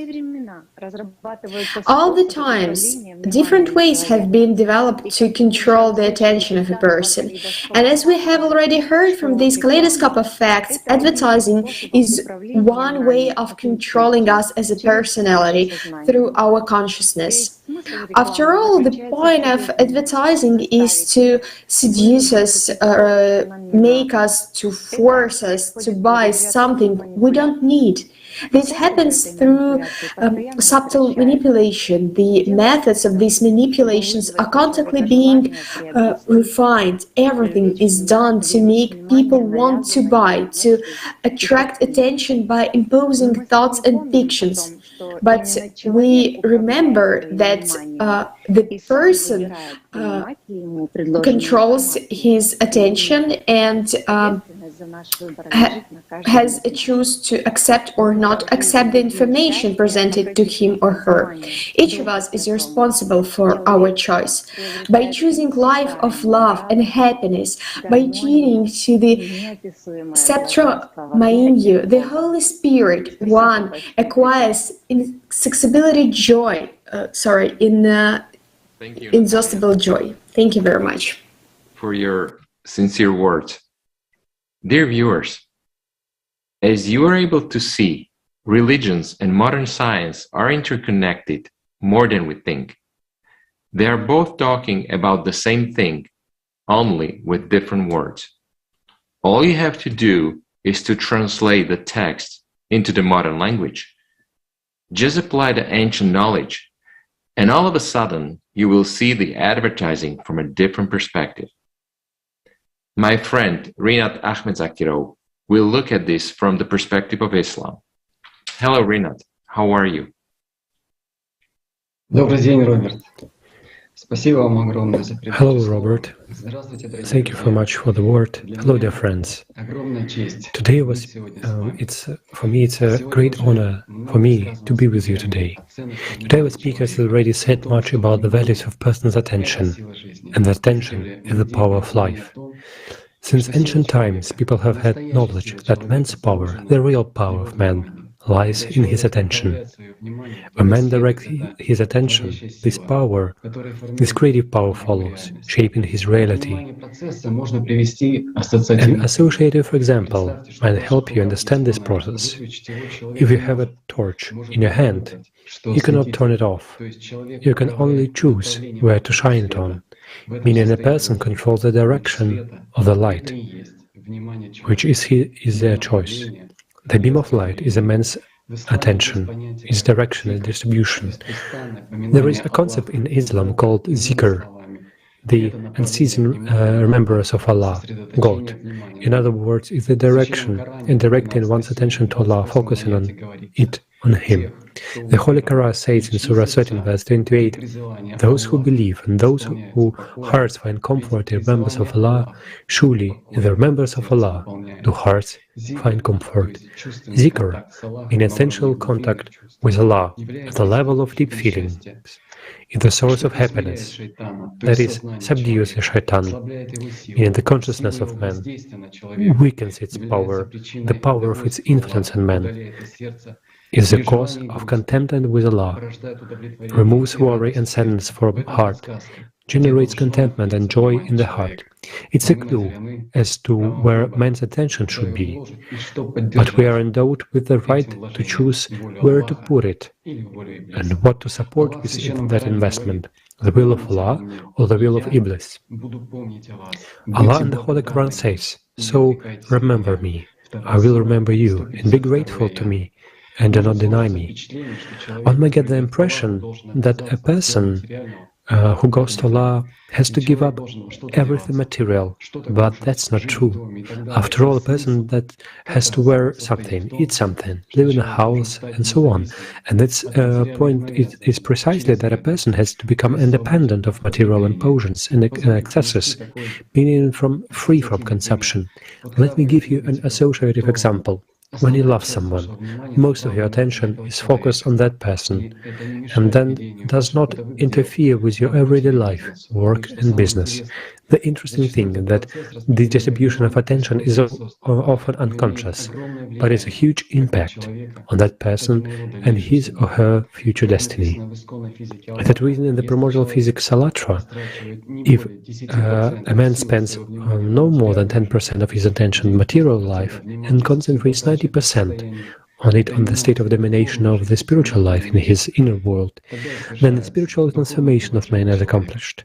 All the times, different ways have been developed to control the attention of a person. And as we have already heard from this Kaleidoscope of Facts, advertising is one way of controlling us as a personality through our consciousness. After all, the point of advertising is to seduce us, make us, to force us to buy something we don't need. This happens through subtle manipulation. The methods of these manipulations are constantly being refined. Everything is done to make people want to buy, to attract attention by imposing thoughts and fictions. But we remember that the person controls his attention and has a choice to accept or not accept the information presented to him or her. Each of us is responsible for our choice. By choosing life of love and happiness, by tuning to the Septra Mainyu, the Holy Spirit, one acquires inexhaustible joy. Inexhaustible joy. Thank you very much for your sincere words. Dear viewers, as you are able to see, religions and modern science are interconnected more than we think. They are both talking about the same thing, only with different words. All you have to do is to translate the text into the modern language. Just apply the ancient knowledge, and all of a sudden, you will see the advertising from a different perspective. My friend Rinat Ahmedzakirov will look at this from the perspective of Islam. Hello, Rinat. How are you? Добрый день, Роберт. Спасибо вам огромное за передачу. Hello, Robert. Thank you very much for the word. Hello, dear friends. Today it's a great honor for me to be with you today. Today, our speaker has already said much about the values of person's attention, and that attention is the power of life. Since ancient times, people have had knowledge that man's power, the real power of man, lies in his attention. When man directs his attention, this power, this creative power follows, shaping his reality. An associative example might help you understand this process. If you have a torch in your hand, you cannot turn it off. You can only choose where to shine it on, meaning a person controls the direction of the light, which is their choice. The beam of light is a man's attention, its direction and distribution. There is a concept in Islam called zikr, the unceasing remembrance of Allah, God. In other words, is the direction and directing one's attention to Allah, focusing on Him. The Holy Quran says in Surah 13, verse 28, "Those who believe and those whose hearts find comfort in remembrance of Allah, surely in the remembrance of Allah do hearts find comfort." Zikr, in essential contact with Allah, at the level of deep feelings, is the source of happiness, that is, subdues the shaitan, in the consciousness of man, weakens its power, the power of its influence on man, is the cause of contentment with Allah, removes worry and sadness from heart, generates contentment and joy in the heart. It's a clue as to where man's attention should be, but we are endowed with the right to choose where to put it and what to support with that investment, the will of Allah or the will of Iblis. Allah in the Holy Quran says, "So remember me, I will remember you, and be grateful to me, and do not deny me." One may get the impression that a person who goes to Allah has to give up everything material, but that's not true. After all, a person that has to wear something, eat something, live in a house, and so on. And its point is precisely that a person has to become independent of material impulsions and excesses, meaning free from consumption. Let me give you an associative example. When you love someone, most of your attention is focused on that person, and then does not interfere with your everyday life, work and business. The interesting thing is that the distribution of attention is often unconscious, but has a huge impact on that person and his or her future destiny. For that reason, in the primordial physics Allatra, if a man spends no more than 10% of his attention in material life and concentrates 90% on it, on the state of domination of the spiritual life in his inner world, then the spiritual transformation of man is accomplished.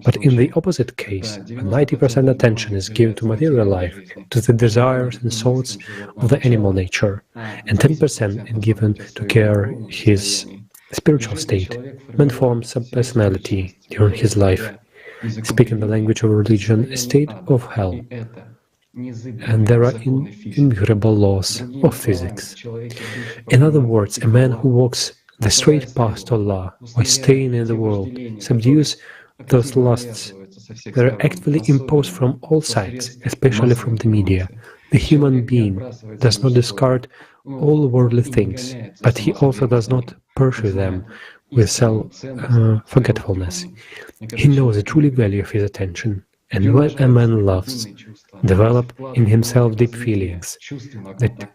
But in the opposite case, when 90% attention is given to material life, to the desires and thoughts of the animal nature, and 10% is given to care his spiritual state, man forms a personality during his life, speaking the language of religion, a state of hell. And there are immutable laws of physics. In other words, a man who walks the straight path to Allah, by staying in the world, subdues those lusts that are actively imposed from all sides, especially from the media. The human being does not discard all worldly things, but he also does not pursue them with self-forgetfulness. He knows the true value of his attention. And when a man loves, develop in himself deep feelings that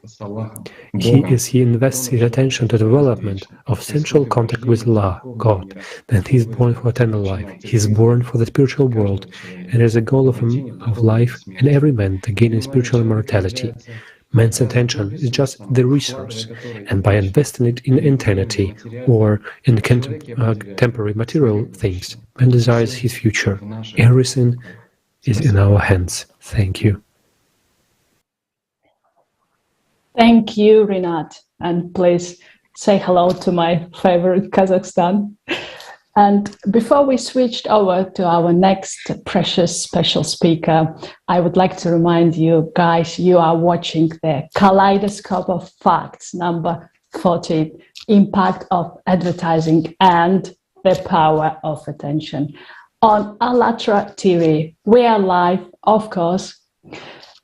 he invests his attention to the development of sensual contact with Allah, God, then he is born for eternal life. He is born for the spiritual world, and as a goal of life in every man to gain spiritual immortality. Man's attention is just the resource, and by investing it in eternity or in temporary material things, man desires his future. Everything is in our hands. Thank you. Thank you, Rinat. And please say hello to my favorite Kazakhstan. And before we switched over to our next precious special speaker, I would like to remind you guys, you are watching the Kaleidoscope of Facts, number 14, Impact of Advertising and the Power of Attention. On Allatra TV, we are live, of course,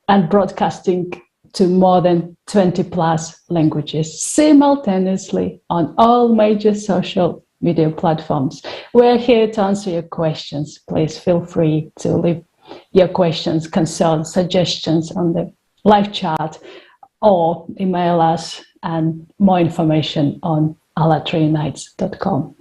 and broadcasting to more than 20 plus languages simultaneously on all major social media platforms. We're here to answer your questions. Please feel free to leave your questions, concerns, suggestions on the live chat or email us, and more information on allatraunites.com.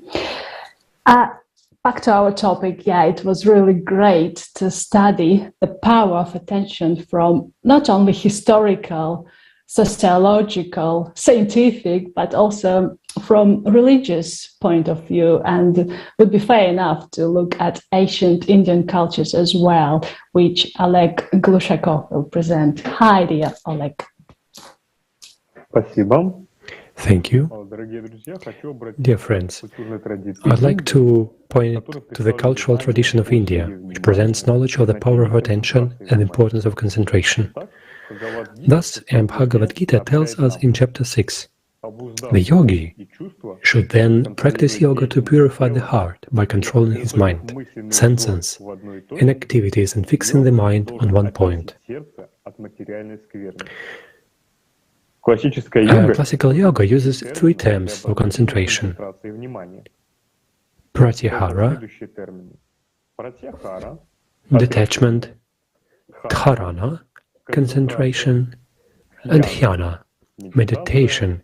Back to our topic, it was really great to study the power of attention from not only historical, sociological, scientific, but also from religious point of view. And it would be fair enough to look at ancient Indian cultures as well, which Oleg Glushakov will present. Hi, dear Oleg. Спасибо. Thank you. Dear friends, I'd like to point to the cultural tradition of India, which presents knowledge of the power of attention and the importance of concentration. Thus, Bhagavad Gita tells us in chapter 6, the yogi should then practice yoga to purify the heart by controlling his mind, senses, and activities and fixing the mind on one point. Classical yoga uses three terms for concentration: pratyahara, detachment, dharana, concentration, and dhyana, meditation,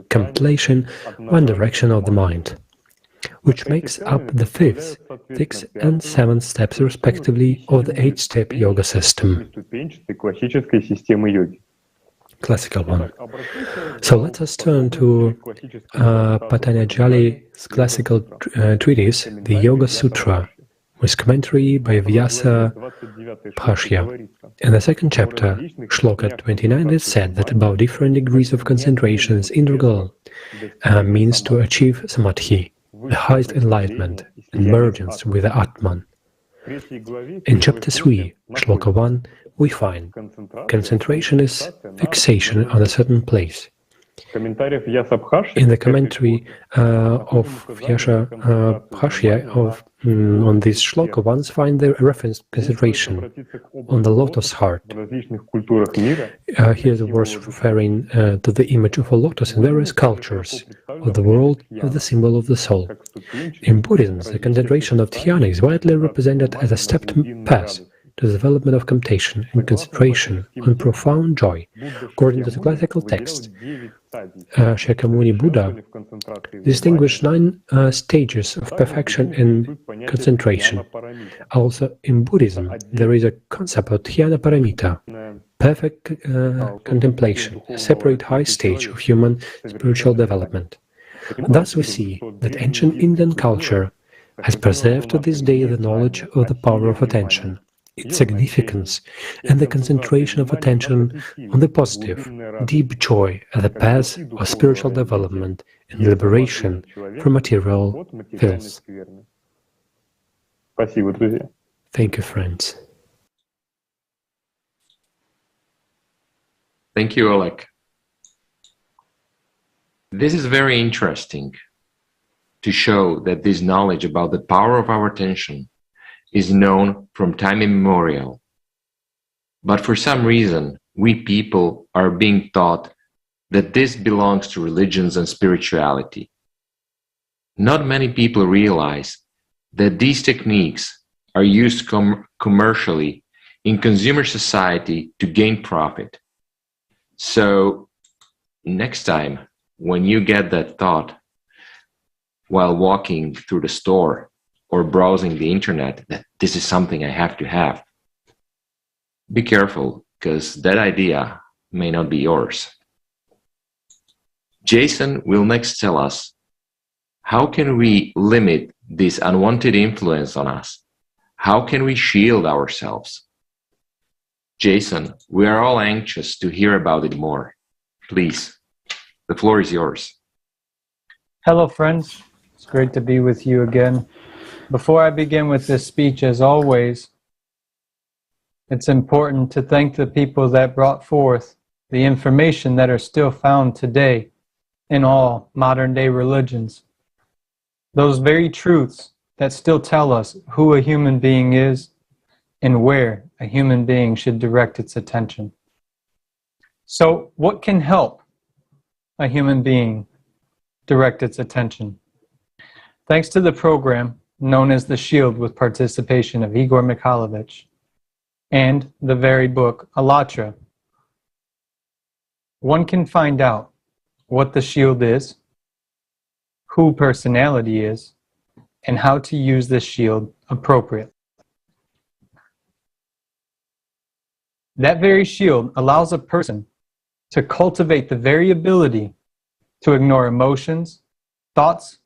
contemplation, one direction of the mind, which makes up the fifth, sixth, and seventh steps respectively of the 8-step yoga system. Classical one. So let us turn to Patanjali's classical treatise, the Yoga Sutra, with commentary by Vyasa Bhashya. In the second chapter, Shloka 29, is said that about different degrees of concentration is integral means to achieve samadhi, the highest enlightenment, and mergence with the Atman. In chapter 3, Shloka 1, we find concentration is fixation on a certain place. In the commentary of Vyasa Bhashya on this shloka, one finds the reference consideration on the lotus heart. Here the verse referring to the image of a lotus in various cultures of the world of the symbol of the soul. In Buddhism, the concentration of dhyana is widely represented as a stepped path to the development of contemplation and concentration on profound joy. According to the classical text, Shakyamuni Buddha distinguished 9 stages of perfection and concentration. Also, in Buddhism, there is a concept of dhyana paramita, perfect contemplation, a separate high stage of human spiritual development. Thus we see that ancient Indian culture has preserved to this day the knowledge of the power of attention, its significance, and the concentration of attention on the positive, deep joy as a path of spiritual development and liberation from material filth. Thank you, friends. Thank you, Oleg. This is very interesting to show that this knowledge about the power of our attention is known from time immemorial. But for some reason, we people are being taught that this belongs to religions and spirituality. Not many people realize that these techniques are used commercially in consumer society to gain profit. So next time when you get that thought while walking through the store or browsing the internet that this is something I have to have, be careful, because that idea may not be yours. Jason will next tell us how can we limit this unwanted influence on us? How can we shield ourselves? Jason, we are all anxious to hear about it more. Please, the floor is yours. Hello, friends. It's great to be with you again. Before I begin with this speech, as always, it's important to thank the people that brought forth the information that are still found today in all modern-day religions. Those very truths that still tell us who a human being is and where a human being should direct its attention. So, what can help a human being direct its attention? Thanks to the program known as The Shield, with participation of Igor Mikhailovich, and the very book Allatra, one can find out what the shield is, who personality is, and how to use this shield appropriately. That very shield allows a person to cultivate the very ability to ignore emotions, thoughts,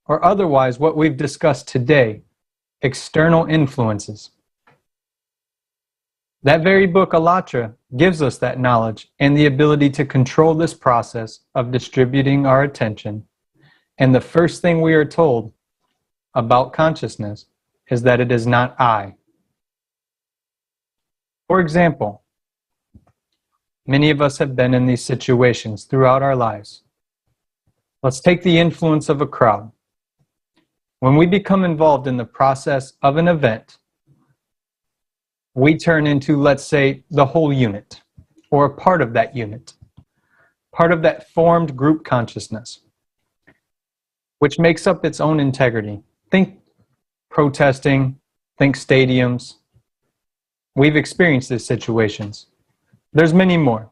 or otherwise what we've discussed today, external influences. That very book, Allatra, gives us that knowledge and the ability to control this process of distributing our attention. And the first thing we are told about consciousness is that it is not I. For example, many of us have been in these situations throughout our lives. Let's take the influence of a crowd. When we become involved in the process of an event, we turn into, let's say, the whole unit, or a part of that unit, part of that formed group consciousness, which makes up its own integrity. Think protesting, think stadiums. We've experienced these situations. There's many more.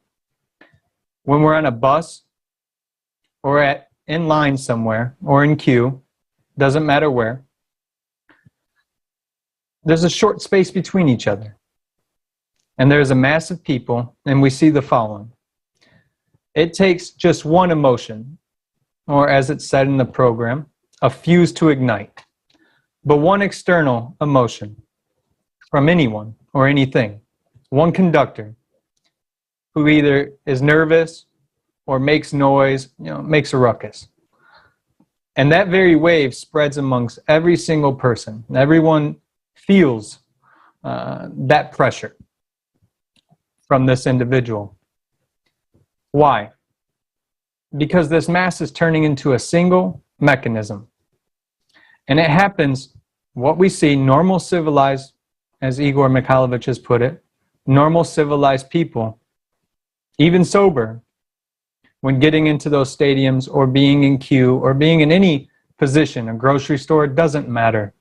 When we're on a bus, or in line somewhere, or in queue, doesn't matter where, there's a short space between each other. And there's a mass of people, and we see the following. It takes just one emotion, or as it's said in the program, a fuse to ignite. But one external emotion from anyone or anything, one conductor who either is nervous or makes noise, makes a ruckus. And that very wave spreads amongst every single person. Everyone feels that pressure from this individual. Why? because this mass is turning into a single mechanism. And it happens, what we see, normal civilized, as Igor Mikhailovich has put it, normal civilized people, even sober, when getting into those stadiums or being in queue or being in any position, a grocery store, it doesn't matter,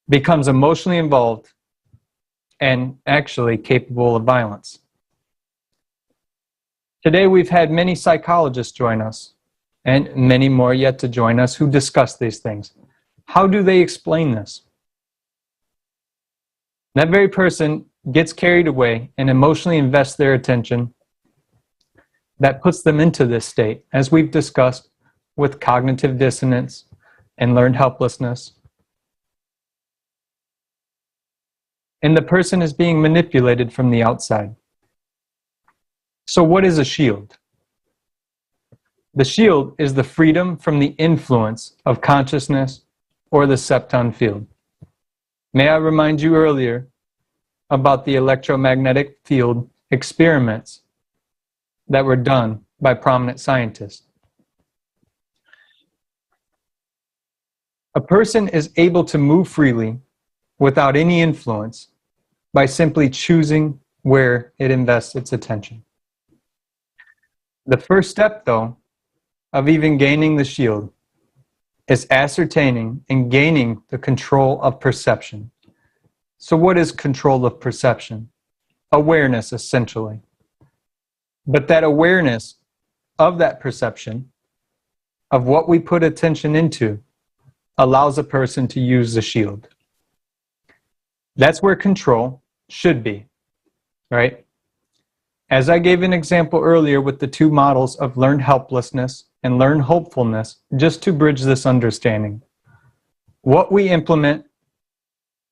becomes emotionally involved and actually capable of violence. Today we've had many psychologists join us and many more yet to join us who discuss these things. How do they explain this? That very person gets carried away and emotionally invests their attention. That puts them into this state, as we've discussed with cognitive dissonance and learned helplessness. And the person is being manipulated from the outside. So what is a shield? The shield is the freedom from the influence of consciousness or the septon field. May I remind you earlier about the electromagnetic field experiments that were done by prominent scientists. A person is able to move freely without any influence by simply choosing where it invests its attention. The first step, though, of even gaining the shield is ascertaining and gaining the control of perception. So what is control of perception? Awareness, essentially. But that awareness of that perception, of what we put attention into, allows a person to use the shield. That's where control should be, right? As I gave an example earlier with the two models of learned helplessness and learned hopefulness, just to bridge this understanding. What we implement,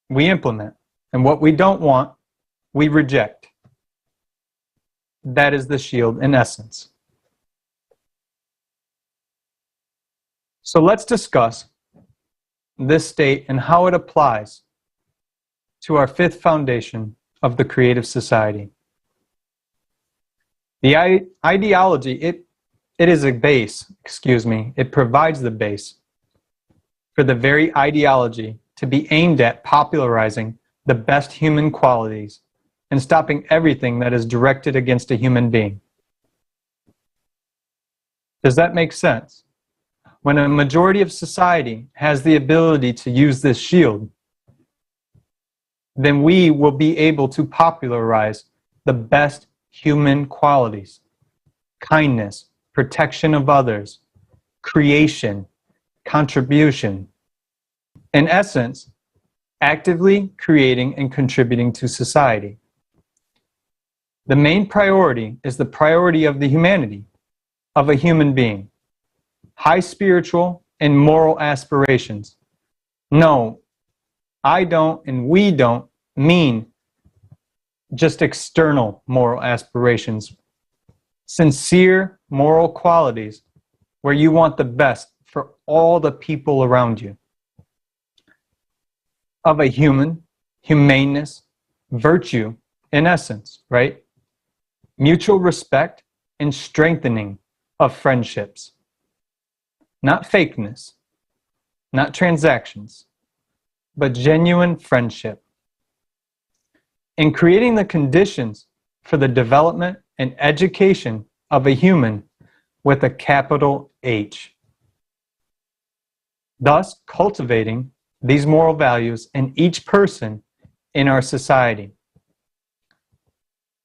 and what we don't want, we reject. That is the shield in essence. So let's discuss this state and how it applies to our fifth foundation of the creative society. The ideology, it is a base, it provides the base for the very ideology to be aimed at popularizing the best human qualities and stopping everything that is directed against a human being. Does that make sense? When a majority of society has the ability to use this shield, then we will be able to popularize the best human qualities: kindness, protection of others, creation, contribution. In essence, actively creating and contributing to society. The main priority is the priority of the humanity, of a human being. High spiritual and moral aspirations. No, I don't and we don't mean just external moral aspirations. Sincere moral qualities where you want the best for all the people around you. Of a humaneness, virtue, in essence, right? Mutual respect and strengthening of friendships. Not fakeness, not transactions, but genuine friendship. In creating the conditions for the development and education of a human with a capital H. Thus, cultivating these moral values in each person in our society.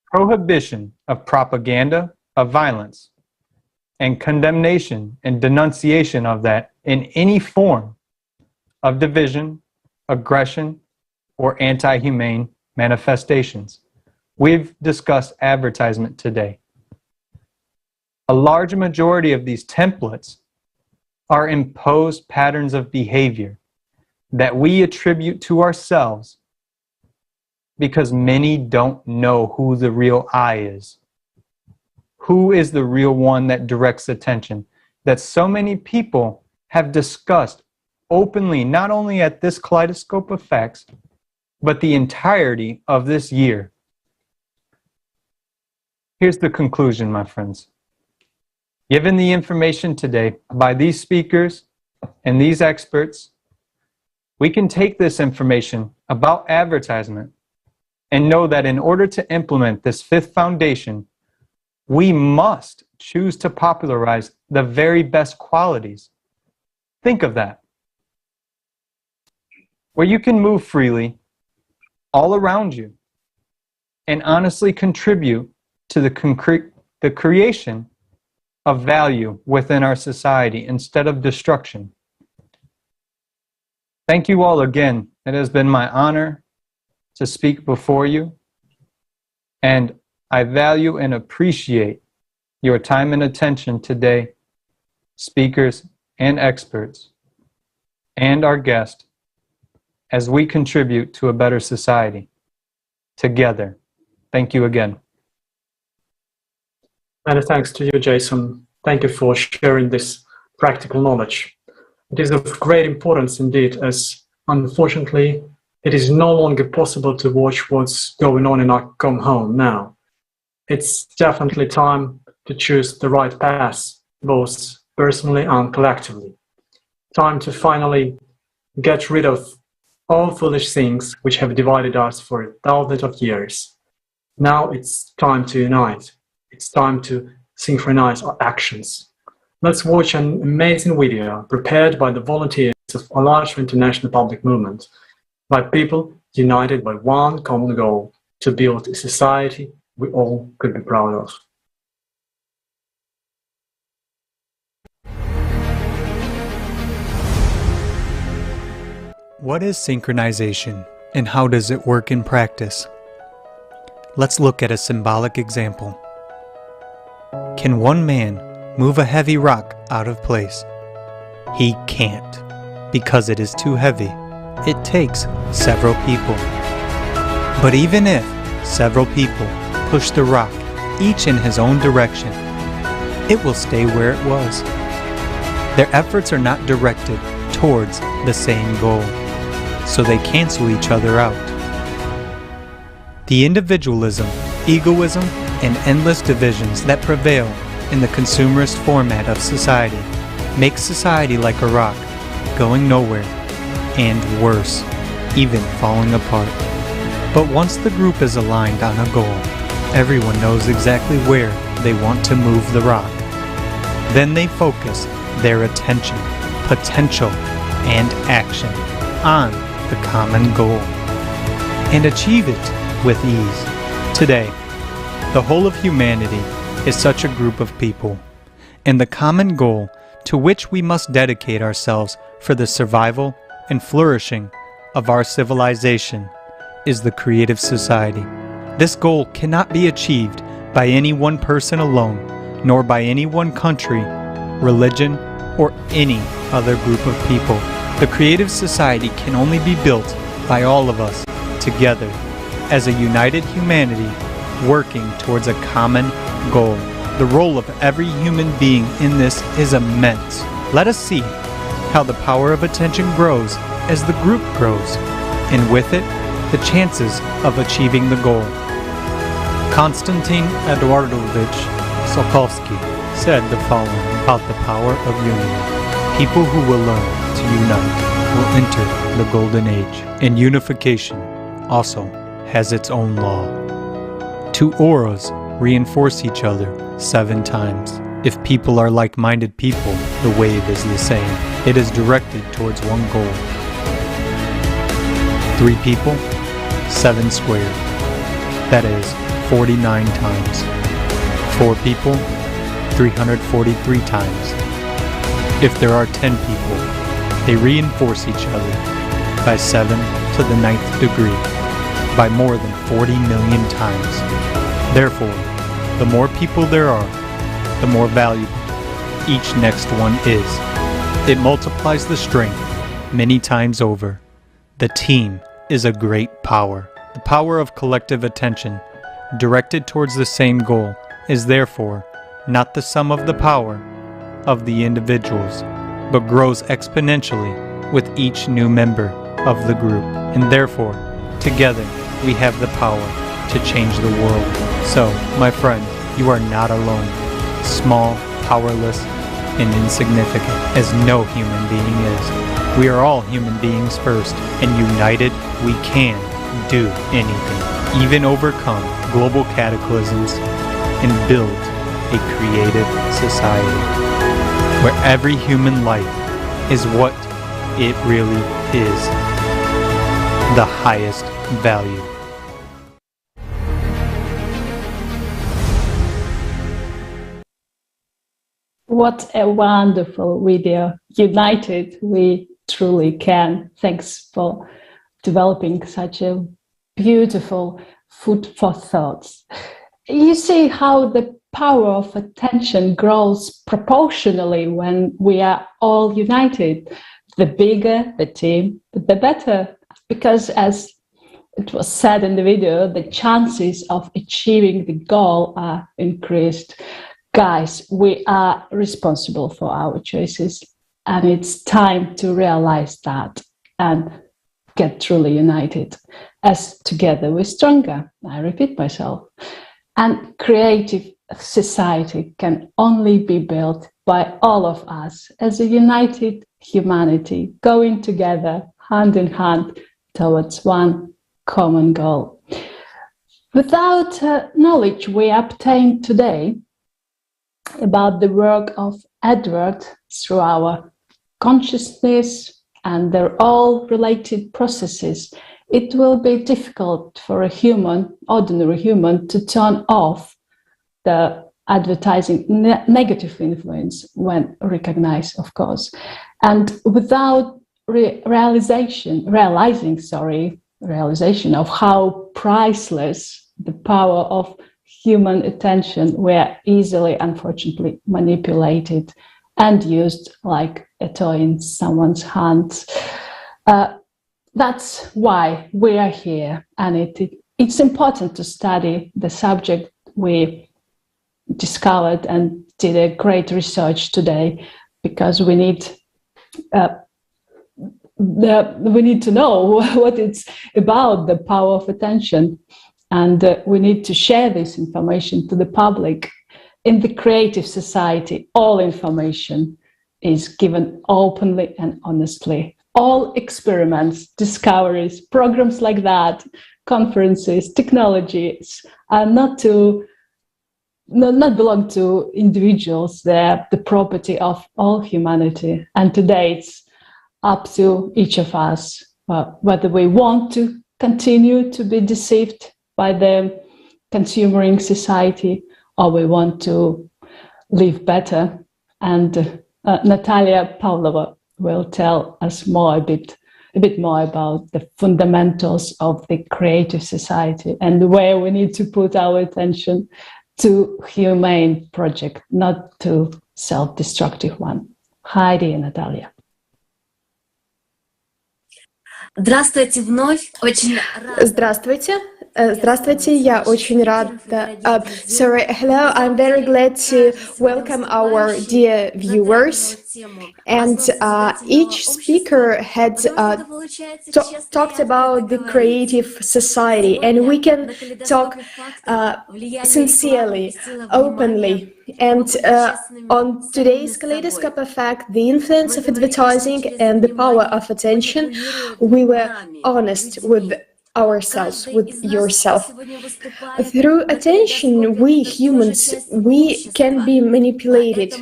Prohibition of propaganda of violence and condemnation and denunciation of that in any form of division, aggression, or anti-humane manifestations. We've discussed advertisement today. A large majority of these templates are imposed patterns of behavior that we attribute to ourselves because many don't know who the real I is. Who is the real one that directs attention? That so many people have discussed openly, not only at this Kaleidoscope of Facts, but the entirety of this year. Here's the conclusion, my friends. Given the information today by these speakers and these experts, we can take this information about advertisement and know that in order to implement this fifth foundation, we must choose to popularize the very best qualities. Think of that. Where you can move freely all around you and honestly contribute to the creation of value within our society instead of destruction. Thank you all again. It has been my honor to speak before you, and I value and appreciate your time and attention today, speakers and experts, and our guest, as we contribute to a better society together. Thank you again. Many thanks to you, Jason. Thank you for sharing this practical knowledge. It is of great importance indeed, as unfortunately it is no longer possible to watch what's going on in our come home now. It's definitely time to choose the right path, both personally and collectively. Time to finally get rid of all foolish things which have divided us for thousands of years. Now it's time to unite. It's time to synchronize our actions. Let's watch an amazing video prepared by the volunteers of Allat International Public Movement, by people united by one common goal: to build a society we all could be proud of. What is synchronization, and how does it work in practice? Let's look at a symbolic example. Can one man move a heavy rock out of place? He can't, because it is too heavy. It takes several people. But even if several people push the rock, each in his own direction, it will stay where it was. Their efforts are not directed towards the same goal, so they cancel each other out. The individualism, egoism, and endless divisions that prevail in the consumerist format of society make society like a rock, going nowhere, and worse, even falling apart. But once the group is aligned on a goal, everyone knows exactly where they want to move the rock. Then they focus their attention, potential, and action on the common goal, and achieve it with ease. Today, the whole of humanity is such a group of people, and the common goal to which we must dedicate ourselves for the survival and flourishing of our civilization is the creative society. This goal cannot be achieved by any one person alone, nor by any one country, religion, or any other group of people. The creative society can only be built by all of us together as a united humanity working towards a common goal. The role of every human being in this is immense. Let us see how the power of attention grows as the group grows, and with it, the chances of achieving the goal. Konstantin Eduardovich Tsiolkovsky said the following about the power of unity. People who will learn to unite will enter the golden age, and unification also has its own law. Two auras reinforce each other 7 times. If people are like-minded people, the wave is the same. It is directed towards one goal. 3 people, 7 squared. That is 49 times. 4 people, 343 times. If there are 10 people, they reinforce each other by 7 to the 9th degree, by more than 40 million times. Therefore, the more people there are, the more valuable each next one is. It multiplies the strength many times over. The team is a great power. The power of collective attention, directed towards the same goal, is therefore not the sum of the power of the individuals, but grows exponentially with each new member of the group. And therefore, together, we have the power to change the world. So, my friend, you are not alone. Small powerless and insignificant, as no human being is. We are all human beings first, and united, we can do anything, even overcome global cataclysms and build a creative society where every human life is what it really is, the highest value. What a wonderful video. United, we truly can. Thanks for developing such a beautiful food for thoughts. You see how the power of attention grows proportionally when we are all united. The bigger the team, the better. Because as it was said in the video, the chances of achieving the goal are increased. Guys, we are responsible for our choices, and it's time to realize that and get truly united. As together we're stronger, I repeat myself. And creative society can only be built by all of us as a united humanity, going together hand in hand towards one common goal. Without knowledge we obtain today about the work of Edward through our consciousness and their all related processes, it will be difficult for a human, ordinary human, to turn off the advertising negative influence when recognized, of course. And without realization of how priceless the power of human attention were easily, unfortunately, manipulated and used like a toy in someone's hands. That's why we are here, and it's important to study the subject we discovered and did a great research today, because we need to know what it's about, the power of attention, and we need to share this information to the public. In the creative society, all information is given openly and honestly. All experiments, discoveries, programs like that, conferences, technologies are not belong to individuals. They're the property of all humanity. And today it's up to each of us whether we want to continue to be deceived by the consumering society, or we want to live better. And Natalia Pavlova will tell us a bit more about the fundamentals of the creative society and where we need to put our attention to humane project, not to self-destructive one. Heidi and Natalia. Здравствуйте вновь. Очень Здравствуйте. Здравствуйте, я очень рада. Hello, I'm very glad to welcome our dear viewers. And each speaker had talked about the creative society, and we can talk sincerely, openly. And on today's Kaleidoscope of Facts, the influence of advertising and the power of attention, we were honest with ourselves, with yourself. Through attention, we humans, we can be manipulated.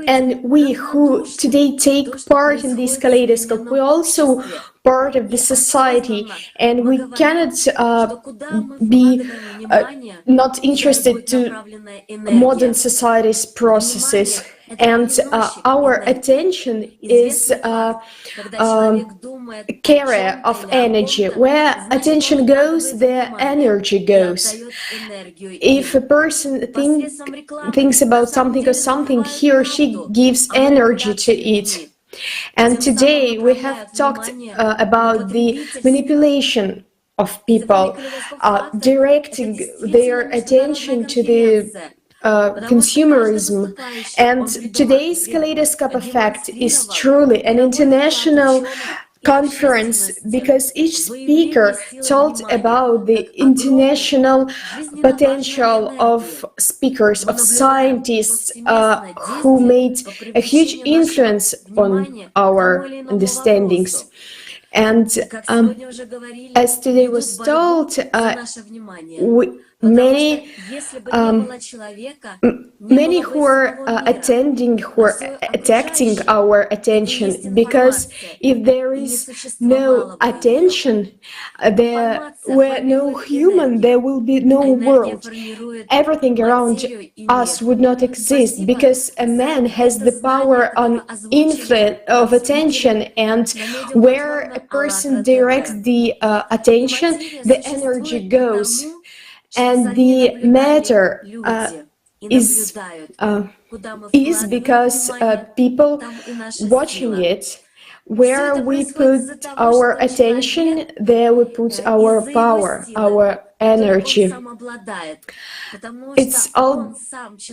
And we who today take part in this kaleidoscope, we're also part of the society, and we cannot be not interested to modern society's processes. And our attention is carrier of energy. Where attention goes, there energy goes. If a person thinks about something or something, he or she gives energy to it. And today we have talked about the manipulation of people, directing their attention to the consumerism. And today's Kaleidoscope of Facts is truly an international conference because each speaker told about the international potential of speakers, of scientists who made a huge influence on our understandings. And as today was told, many who are attending, who are attracting our attention, because if there is no attention, there were no human, there will be no world. Everything around us would not exist, because a man has the power on influence of attention, and where a person directs the attention, the energy goes. And the matter is because people watching it, where we put our attention, there we put our power, our energy. It's all,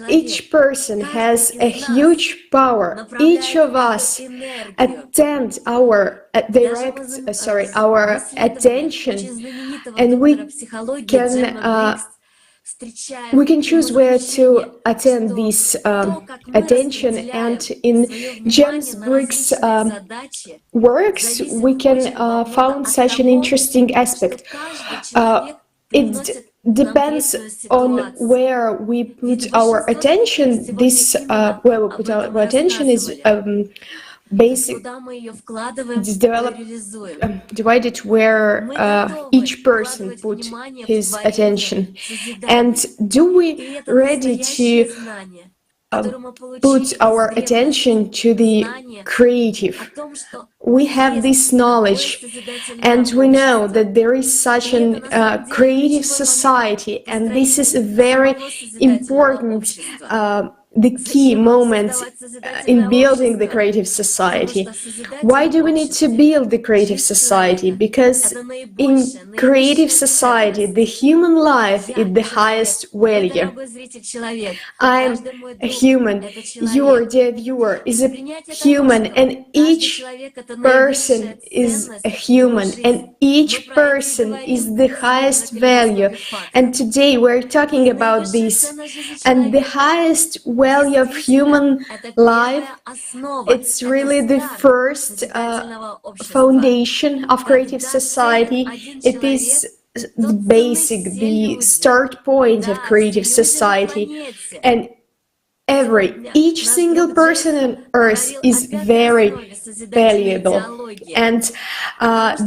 each person has a huge power. Each of us attend our our attention, and we can choose where to attend this attention. And in James Brick's works, we can find such an interesting aspect. It depends on where we put our attention. This where we put our attention is divided where each person put his attention. And do we ready to put our attention to the creative? We have this knowledge, and we know that there is such a creative society, and this is a very important the key moment in building the creative society. Why do we need to build the creative society? Because in creative society, the human life is the highest value. I'm a human, your dear viewer is a human, and each person is a human, and each person is the highest value. And today we're talking about this, and the highest value of human life, it's really the first foundation of creative society. It is the basic, the start point of creative society, and each single person on earth is very valuable. And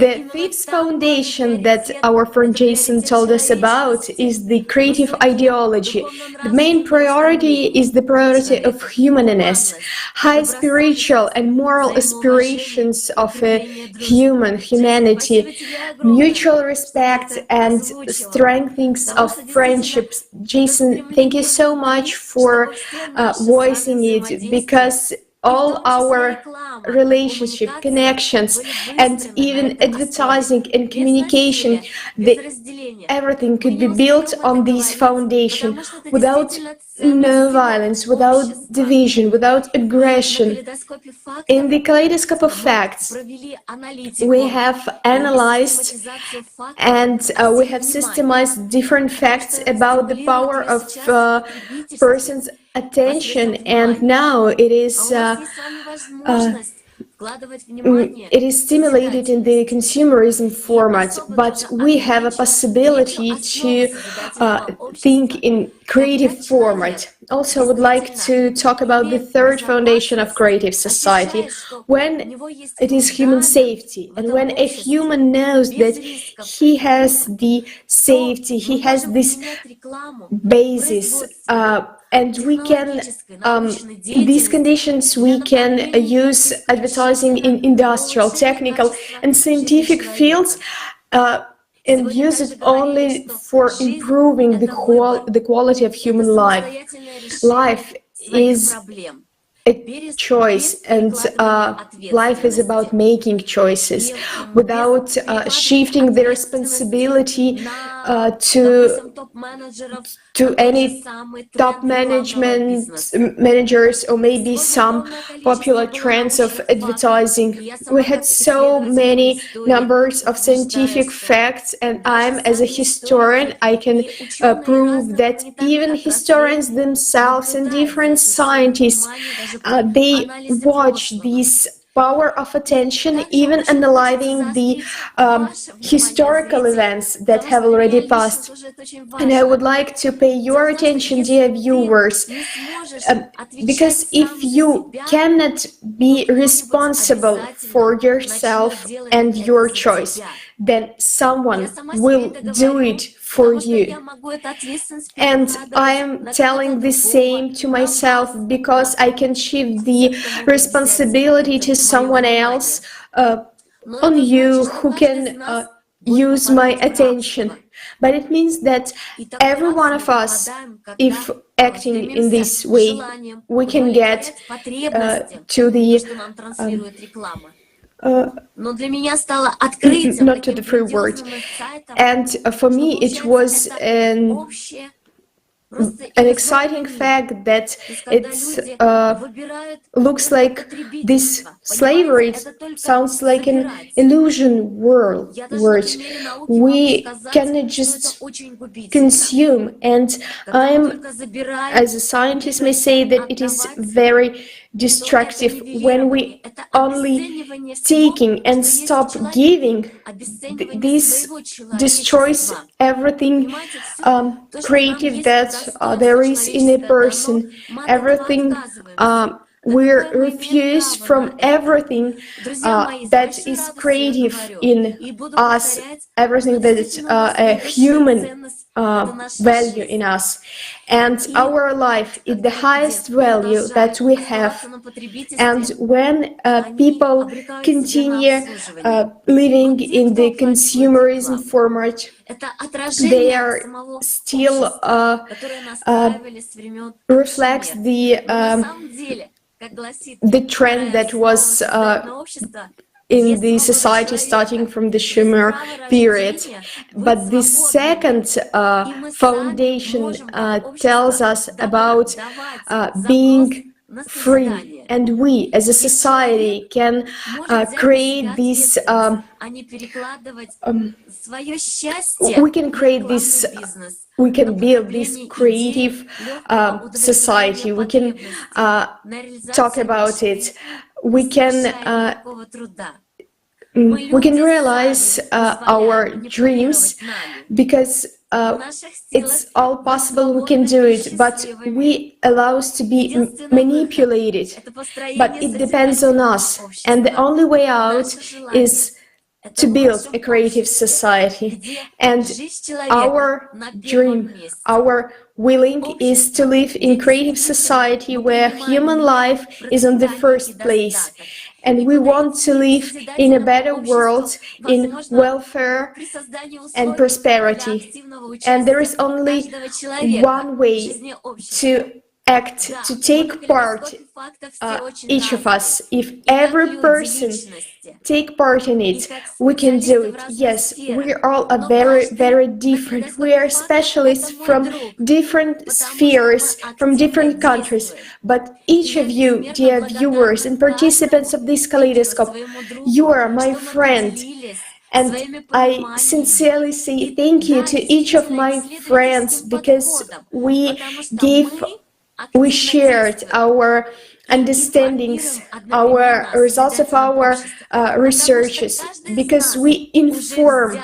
the fifth foundation that our friend Jason told us about is the creative ideology. The main priority is the priority of humanity, high spiritual and moral aspirations of humanity, mutual respect and strengthening of friendships. Jason, thank you so much for voicing it, because all our relationship, connections, and even advertising and communication, everything could be built on this foundation, without no violence, without division, without aggression. In the Kaleidoscope of Facts, we have analyzed and we have systemized different facts about the power of persons' attention, and now it is stimulated in the consumerism format, but we have a possibility to think in creative format. Also, I would like to talk about the third foundation of creative society, when it is human safety, and when a human knows that he has the safety, he has this basis, and we can, in these conditions, we can use advertising in industrial, technical, and scientific fields, and use it only for improving the quality of human life. Life is a choice, and life is about making choices without shifting the responsibility to any top managers, or maybe some popular trends of advertising. We had so many numbers of scientific facts, and I'm, as a historian, I can prove that even historians themselves and different scientists, they watch these power of attention, even analyzing the historical events that have already passed. And I would like to pay your attention, dear viewers, because if you cannot be responsible for yourself and your choice, then someone will do it for you. And I am telling the same to myself, because I can shift the responsibility to someone else, on you, who can use my attention. But it means that every one of us, if acting in this way, we can get to the not to the free word. And for me, it was an exciting fact that it looks like this slavery. It sounds like an illusion word. We cannot just consume, and I'm, as a scientist, may say that it is very destructive when we only taking and stop giving. This destroys everything creative that there is in a person, everything we refuse from everything that is creative in us, everything that is a human value in us. And our life is the highest value that we have. And when people continue living in the consumerism format, they are still reflects the trend that was in the society starting from the Sumer period. But the second foundation tells us about being free, and we as a society can create this we can create this, we can build this creative society. We can talk about it. We can realize our dreams, because it's all possible. We can do it, but we allow us to be manipulated. But it depends on us, and the only way out is to build a creative society. And our dream, our willing, is to live in creative society where human life is on the first place. And we want to live in a better world, in welfare and prosperity. And there is only one way to act, to take part, each of us. If every person take part in it, we can do it. Yes, we all are very, very different. We are specialists from different spheres, from different countries. But each of you, dear viewers and participants of this Kaleidoscope, you are my friend. And I sincerely say thank you to each of my friends, because we shared our understandings, our results of our researches, because we inform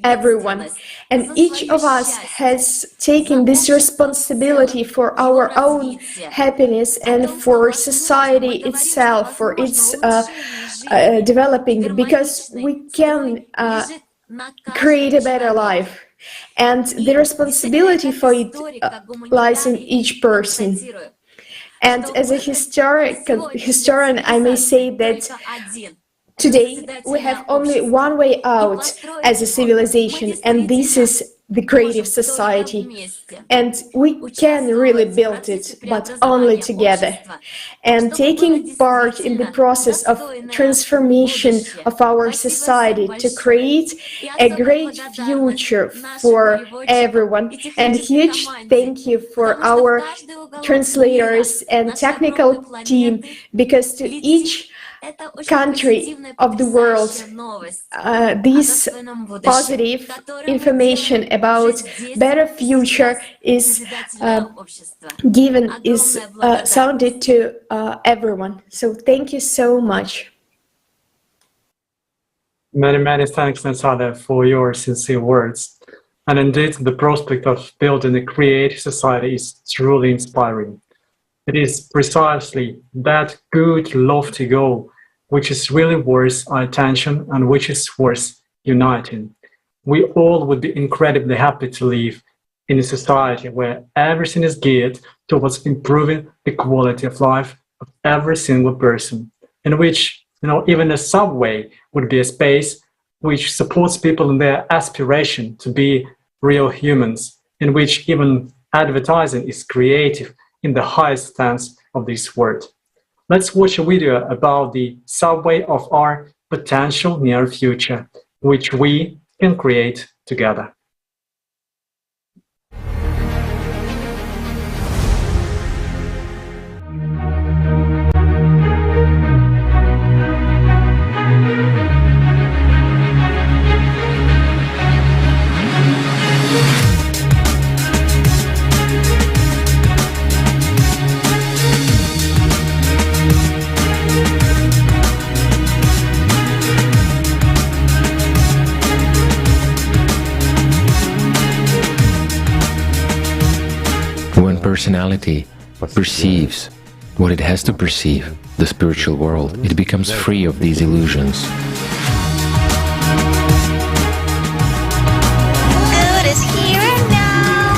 everyone. And each of us has taken this responsibility for our own happiness and for society itself, for its developing, because we can create a better life. And the responsibility for it lies in each person. And as a historian, I may say that today we have only one way out as a civilization, and this is the creative society, and we can really build it, but only together. And taking part in the process of transformation of our society to create a great future for everyone. And huge thank you for our translators and technical team, because to each country of the world, this positive information about better future is given, is sounded to everyone. So thank you so much. Many thanks, Natada, for your sincere words. And indeed, the prospect of building a creative society is truly inspiring. It is precisely that good, lofty goal which is really worth our attention and which is worth uniting. We all would be incredibly happy to live in a society where everything is geared towards improving the quality of life of every single person, in which, even a subway would be a space which supports people in their aspiration to be real humans, in which even advertising is creative in the highest sense of this word. Let's watch a video about the subway of our potential near future, which we can create together. When personality perceives what it has to perceive, the spiritual world, it becomes free of these illusions. Good is here and now.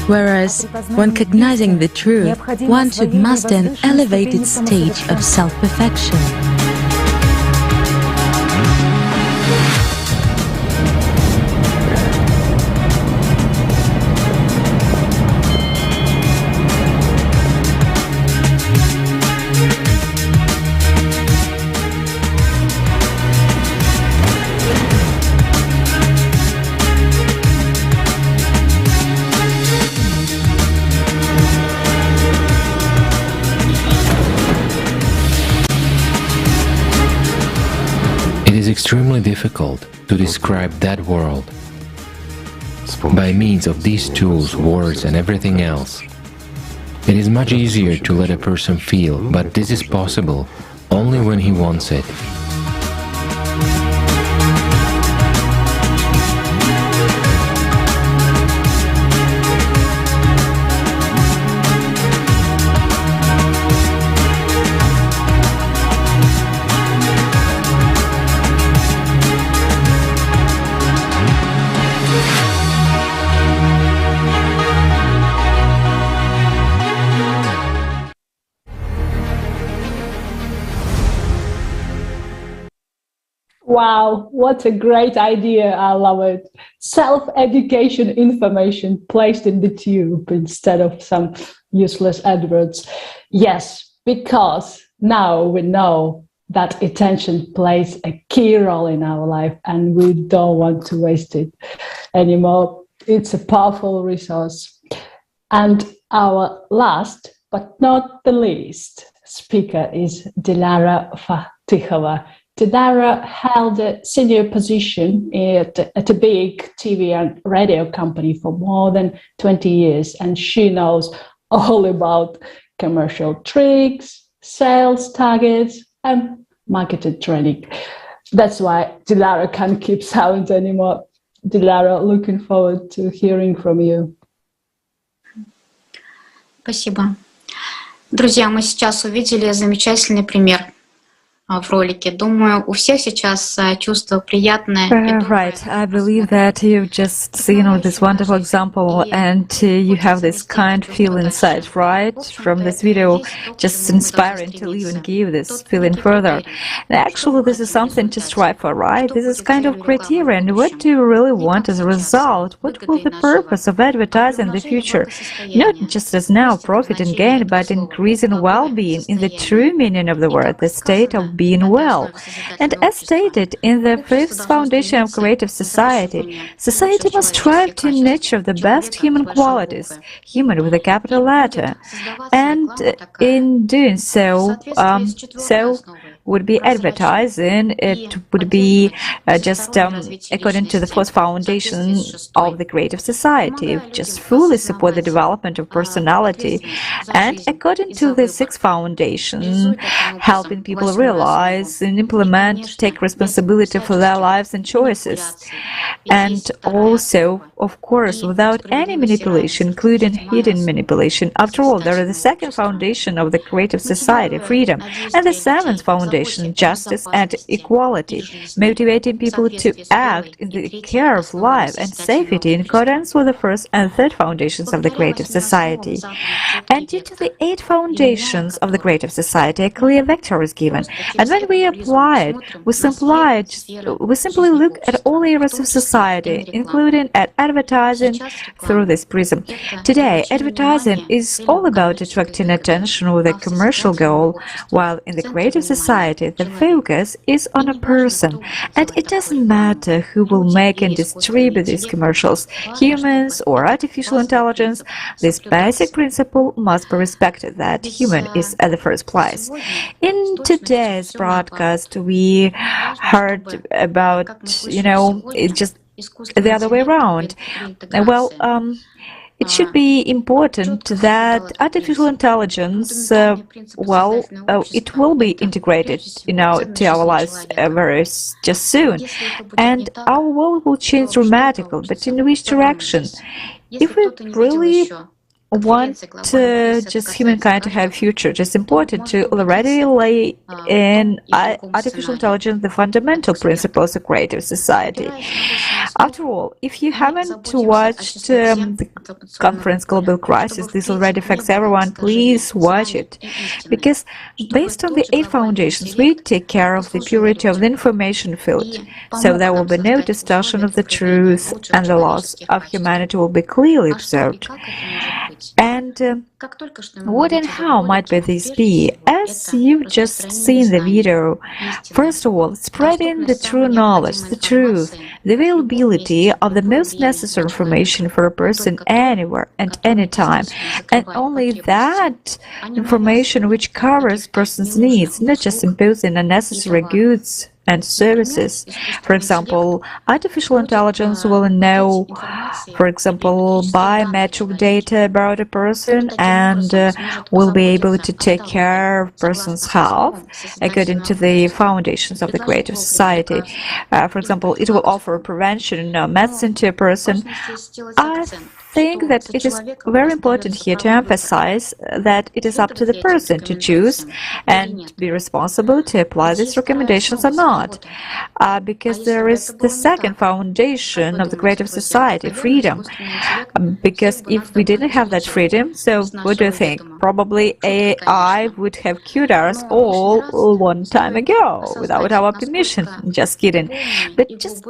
Whereas, when cognizing the truth, one should master an elevated stage of self-perfection. It is extremely difficult to describe that world by means of these tools, words, and everything else. It is much easier to let a person feel, but this is possible only when he wants it. Wow, what a great idea. I love it. Self-education information placed in the tube instead of some useless adverts. Yes, because now we know that attention plays a key role in our life and we don't want to waste it anymore. It's a powerful resource. And our last, but not the least, speaker is Dilara Fatihova. Dilara held a senior position at a big TV and radio company for more than 20 years, and she knows all about commercial tricks, sales targets, and marketing training. That's why Dilara can't keep silent anymore. Dilara, looking forward to hearing from you. Спасибо. Друзья, мы сейчас увидели замечательный пример. в ролике. Думаю, у всех сейчас чувство приятное и доброе. Right, I believe that you've just seen this wonderful example and you have this kind feel inside, right? From this video, just inspiring to live and give this feeling further. And actually, this is something to strive for, right? This is kind of criterion. What do you really want as a result? What will the purpose of advertising in the future? Not just as now, profit and gain, but increasing well-being in the true meaning of the word, the state of being well. And as stated in the fifth foundation of creative society, society must strive to nurture the best human qualities, human with a capital letter, and in doing so, would be advertising. It would be just according to the fourth foundation of the creative society, just fully support the development of personality, and according to the sixth foundation, helping people realize and implement, take responsibility for their lives and choices, and also, of course, without any manipulation, including hidden manipulation. After all, there is the second foundation of the creative society, freedom, and the seventh foundation, justice and equality, motivating people to act in the care of life and safety in accordance with the first and third foundations of the creative society. And due to the 8 foundations of the creative society, a clear vector is given. And when we apply it, we simply look at all areas of society, including at advertising through this prism. Today, advertising is all about attracting attention with a commercial goal, while in the creative society, the focus is on a person, and it doesn't matter who will make and distribute these commercials, humans or artificial intelligence. This basic principle must be respected, that human is at the first place. In today's broadcast, we heard about, it's just the other way around. Well, it should be important that artificial intelligence, it will be integrated, to our lives just soon, and our world will change dramatically. But in which direction? If we really want just humankind to have future, it's important to already lay in artificial intelligence the fundamental principles of creative society. After all, if you haven't watched the conference Global Crisis, this already affects everyone, please watch it. Because based on the 8 foundations, we take care of the purity of the information field. So there will be no distortion of the truth, and the loss of humanity will be clearly observed. And what and how might this be? As you've just seen the video, first of all, spreading the true knowledge, the truth, the availability of the most necessary information for a person anywhere and anytime, and only that information which covers person's needs, not just imposing unnecessary goods and services. For example, artificial intelligence will know, for example, biometric data about a person and will be able to take care of person's health according to the foundations of the creative society. For example, it will offer prevention medicine to a person. I think that it is very important here to emphasize that it is up to the person to choose and be responsible to apply these recommendations or not, because there is the second foundation of the creative society, freedom. Because if we didn't have that freedom, so what do you think? Probably AI would have cured us all a long time ago without our permission. Just kidding. But just,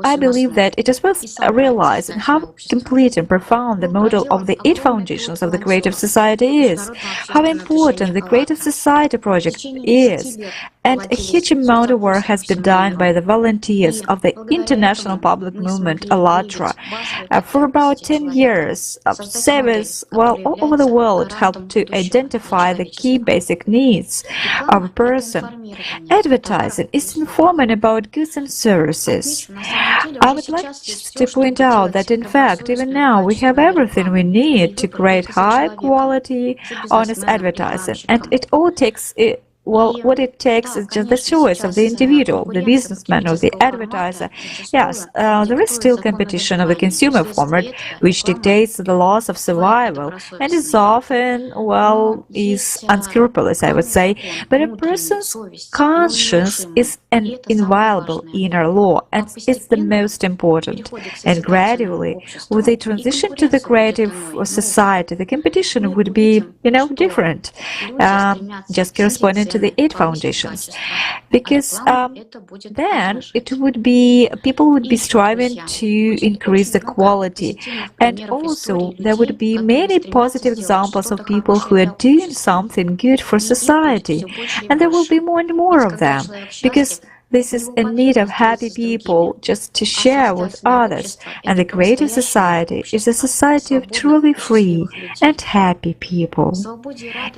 I believe that it is worth realizing how complete and profound the model of the 8 foundations of the creative society is, how important the creative society project is, and a huge amount of work has been done by the volunteers of the international public movement Allat for about 10 years. Service, all over the world, helped to identify the key basic needs of a person. Advertising is informing about goods and services. I would like just to point out that, in fact, even now we have everything we need to create high-quality, honest advertising, and it all takes well, what it takes is just the choice of the individual, the businessman or the advertiser. Yes, there is still competition of the consumer format, which dictates the laws of survival, and is often, well, is unscrupulous, I would say. But a person's conscience is an inviolable inner law, and it's the most important. And gradually, with the transition to the creative society, the competition would be, different, just corresponding to the eight foundations, because then it would be people would be striving to increase the quality, and also there would be many positive examples of people who are doing something good for society, and there will be more and more of them, because this is a need of happy people just to share with others, and the creative society is a society of truly free and happy people.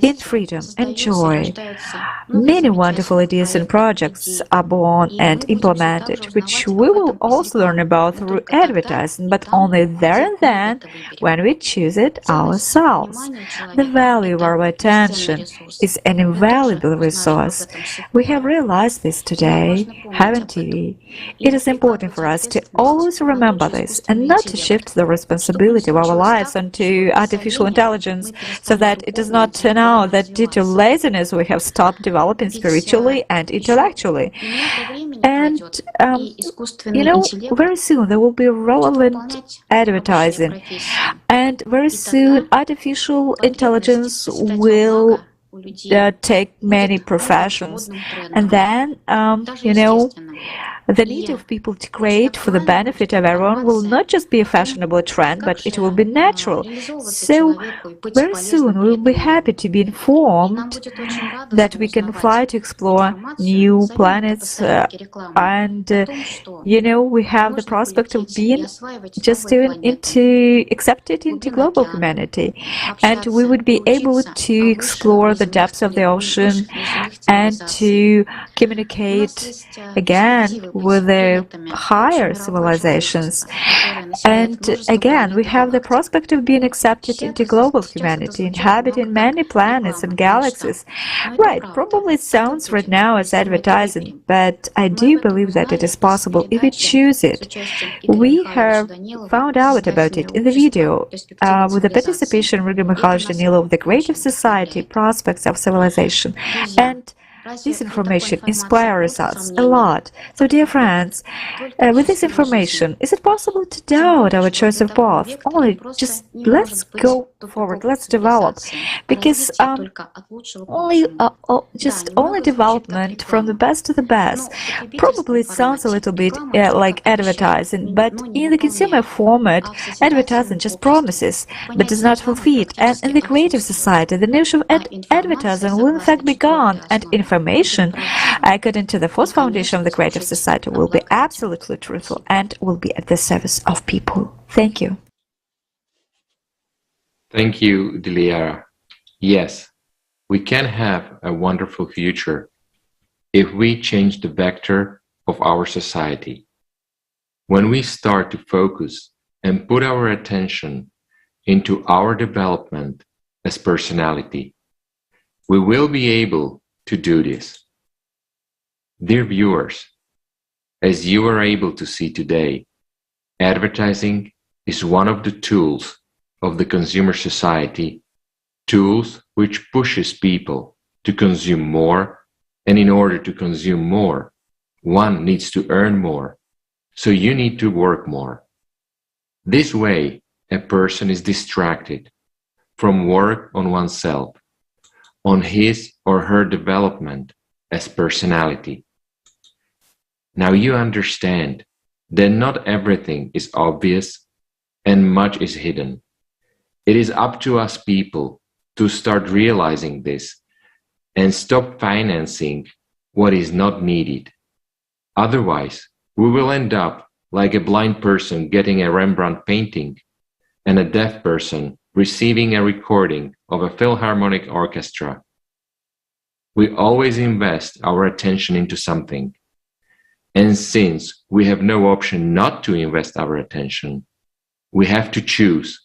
In freedom and joy, many wonderful ideas and projects are born and implemented, which we will also learn about through advertising, but only there and then when we choose it ourselves. The value of our attention is an invaluable resource. We have realized this today, haven't we? It is important for us to always remember this and not to shift the responsibility of our lives onto artificial intelligence, so that it does not turn out that due to laziness we have stopped developing spiritually and intellectually. And, very soon there will be relevant advertising, and very soon artificial intelligence will take many professions, and then the need of people to create for the benefit of everyone will not just be a fashionable trend, but it will be natural. So very soon we will be happy to be informed that we can fly to explore new planets, and we have the prospect of being just accepted into global humanity, and we would be able to explore the depths of the ocean and to communicate again with the higher civilizations. And again, we have the prospect of being accepted into global humanity, inhabiting many planets and galaxies. Right, probably it sounds right now as advertising, but I do believe that it is possible if we choose it. We have found out about it in the video with the participation of Riga Mikhailovich Danilov of the Creative Society, Prospects of Civilization. And this information inspires us a lot. So, dear friends, with this information, is it possible to doubt our choice of path? Only just let's go forward, let's develop, because only development from the best to the best. Probably it sounds a little bit like advertising, but in the consumer format, advertising just promises, but does not fulfill it. And in the creative society, the notion of advertising will in fact be gone, and information, according to the fourth foundation of the creative society, will be absolutely truthful and will be at the service of people. Thank you. Thank you, Diliara. Yes, we can have a wonderful future if we change the vector of our society. When we start to focus and put our attention into our development as personality, we will be able to do this. Dear viewers, as you are able to see today, advertising is one of the tools of the consumer society, tools which pushes people to consume more, and in order to consume more, one needs to earn more, so you need to work more. This way, a person is distracted from work on oneself, on his or her development as personality. Now you understand that not everything is obvious and much is hidden. It is up to us people to start realizing this and stop financing what is not needed. Otherwise, we will end up like a blind person getting a Rembrandt painting and a deaf person receiving a recording of a philharmonic orchestra. We always invest our attention into something. And since we have no option not to invest our attention, we have to choose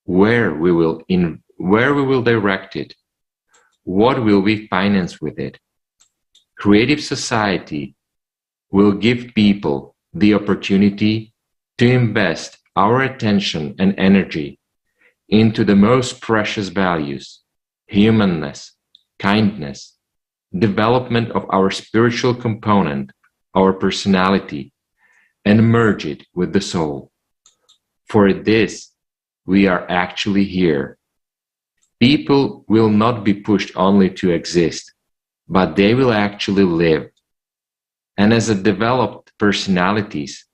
where we will direct it, what will we finance with it, creative society will give people the opportunity to invest our attention and energy into the most precious values, humanness, kindness, development of our spiritual component, our personality, and merge it with the soul. For this, we are actually here. People will not be pushed only to exist, but they will actually live. And as a developed personalities,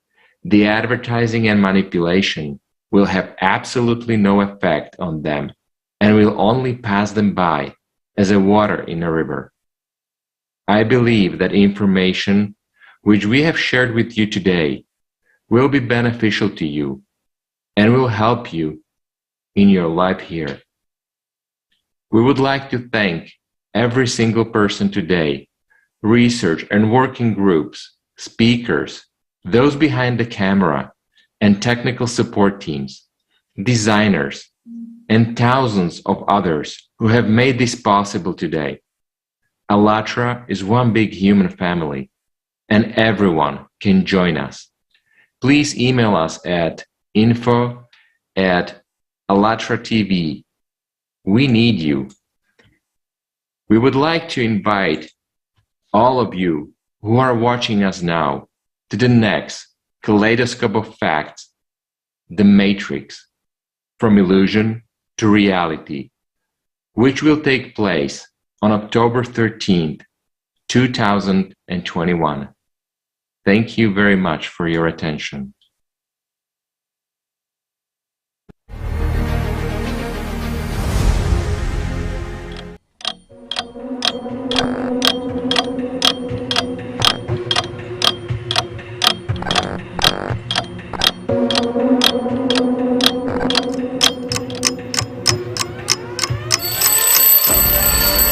the advertising and manipulation will have absolutely no effect on them and will only pass them by as a water in a river. I believe that information which we have shared with you today will be beneficial to you and will help you in your life here. We would like to thank every single person today, research and working groups, speakers, those behind the camera, and technical support teams, designers, and thousands of others who have made this possible today. Allatra is one big human family, and everyone can join us. Please email us at info@allatra.tv. We need you. We would like to invite all of you who are watching us now to the next Kaleidoscope of Facts, The Matrix, From Illusion to Reality, which will take place on October 13th, 2021. Thank you very much for your attention.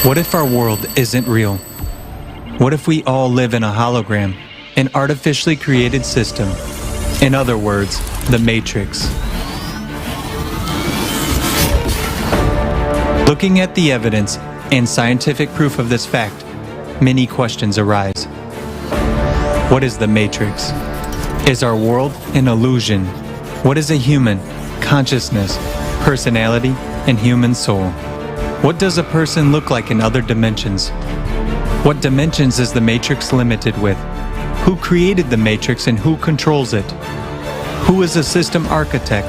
What if our world isn't real? What if we all live in a hologram, an artificially created system? In other words, the Matrix. Looking at the evidence and scientific proof of this fact, many questions arise. What is the Matrix? Is our world an illusion? What is a human, consciousness, personality, and human soul? What does a person look like in other dimensions? What dimensions is the Matrix limited with? Who created the Matrix and who controls it? Who is the system architect?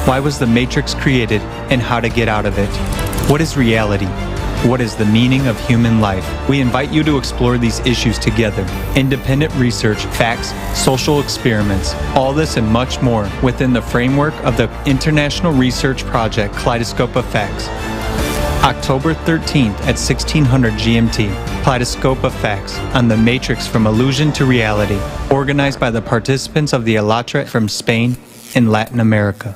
Why was the Matrix created and how to get out of it? What is reality? What is the meaning of human life? We invite you to explore these issues together. Independent research, facts, social experiments, all this and much more within the framework of the international research project Kaleidoscope of Facts. October 13th at 1600 GMT, Kaleidoscope of Facts on the Matrix from Illusion to Reality, organized by the participants of the Allatra from Spain and Latin America.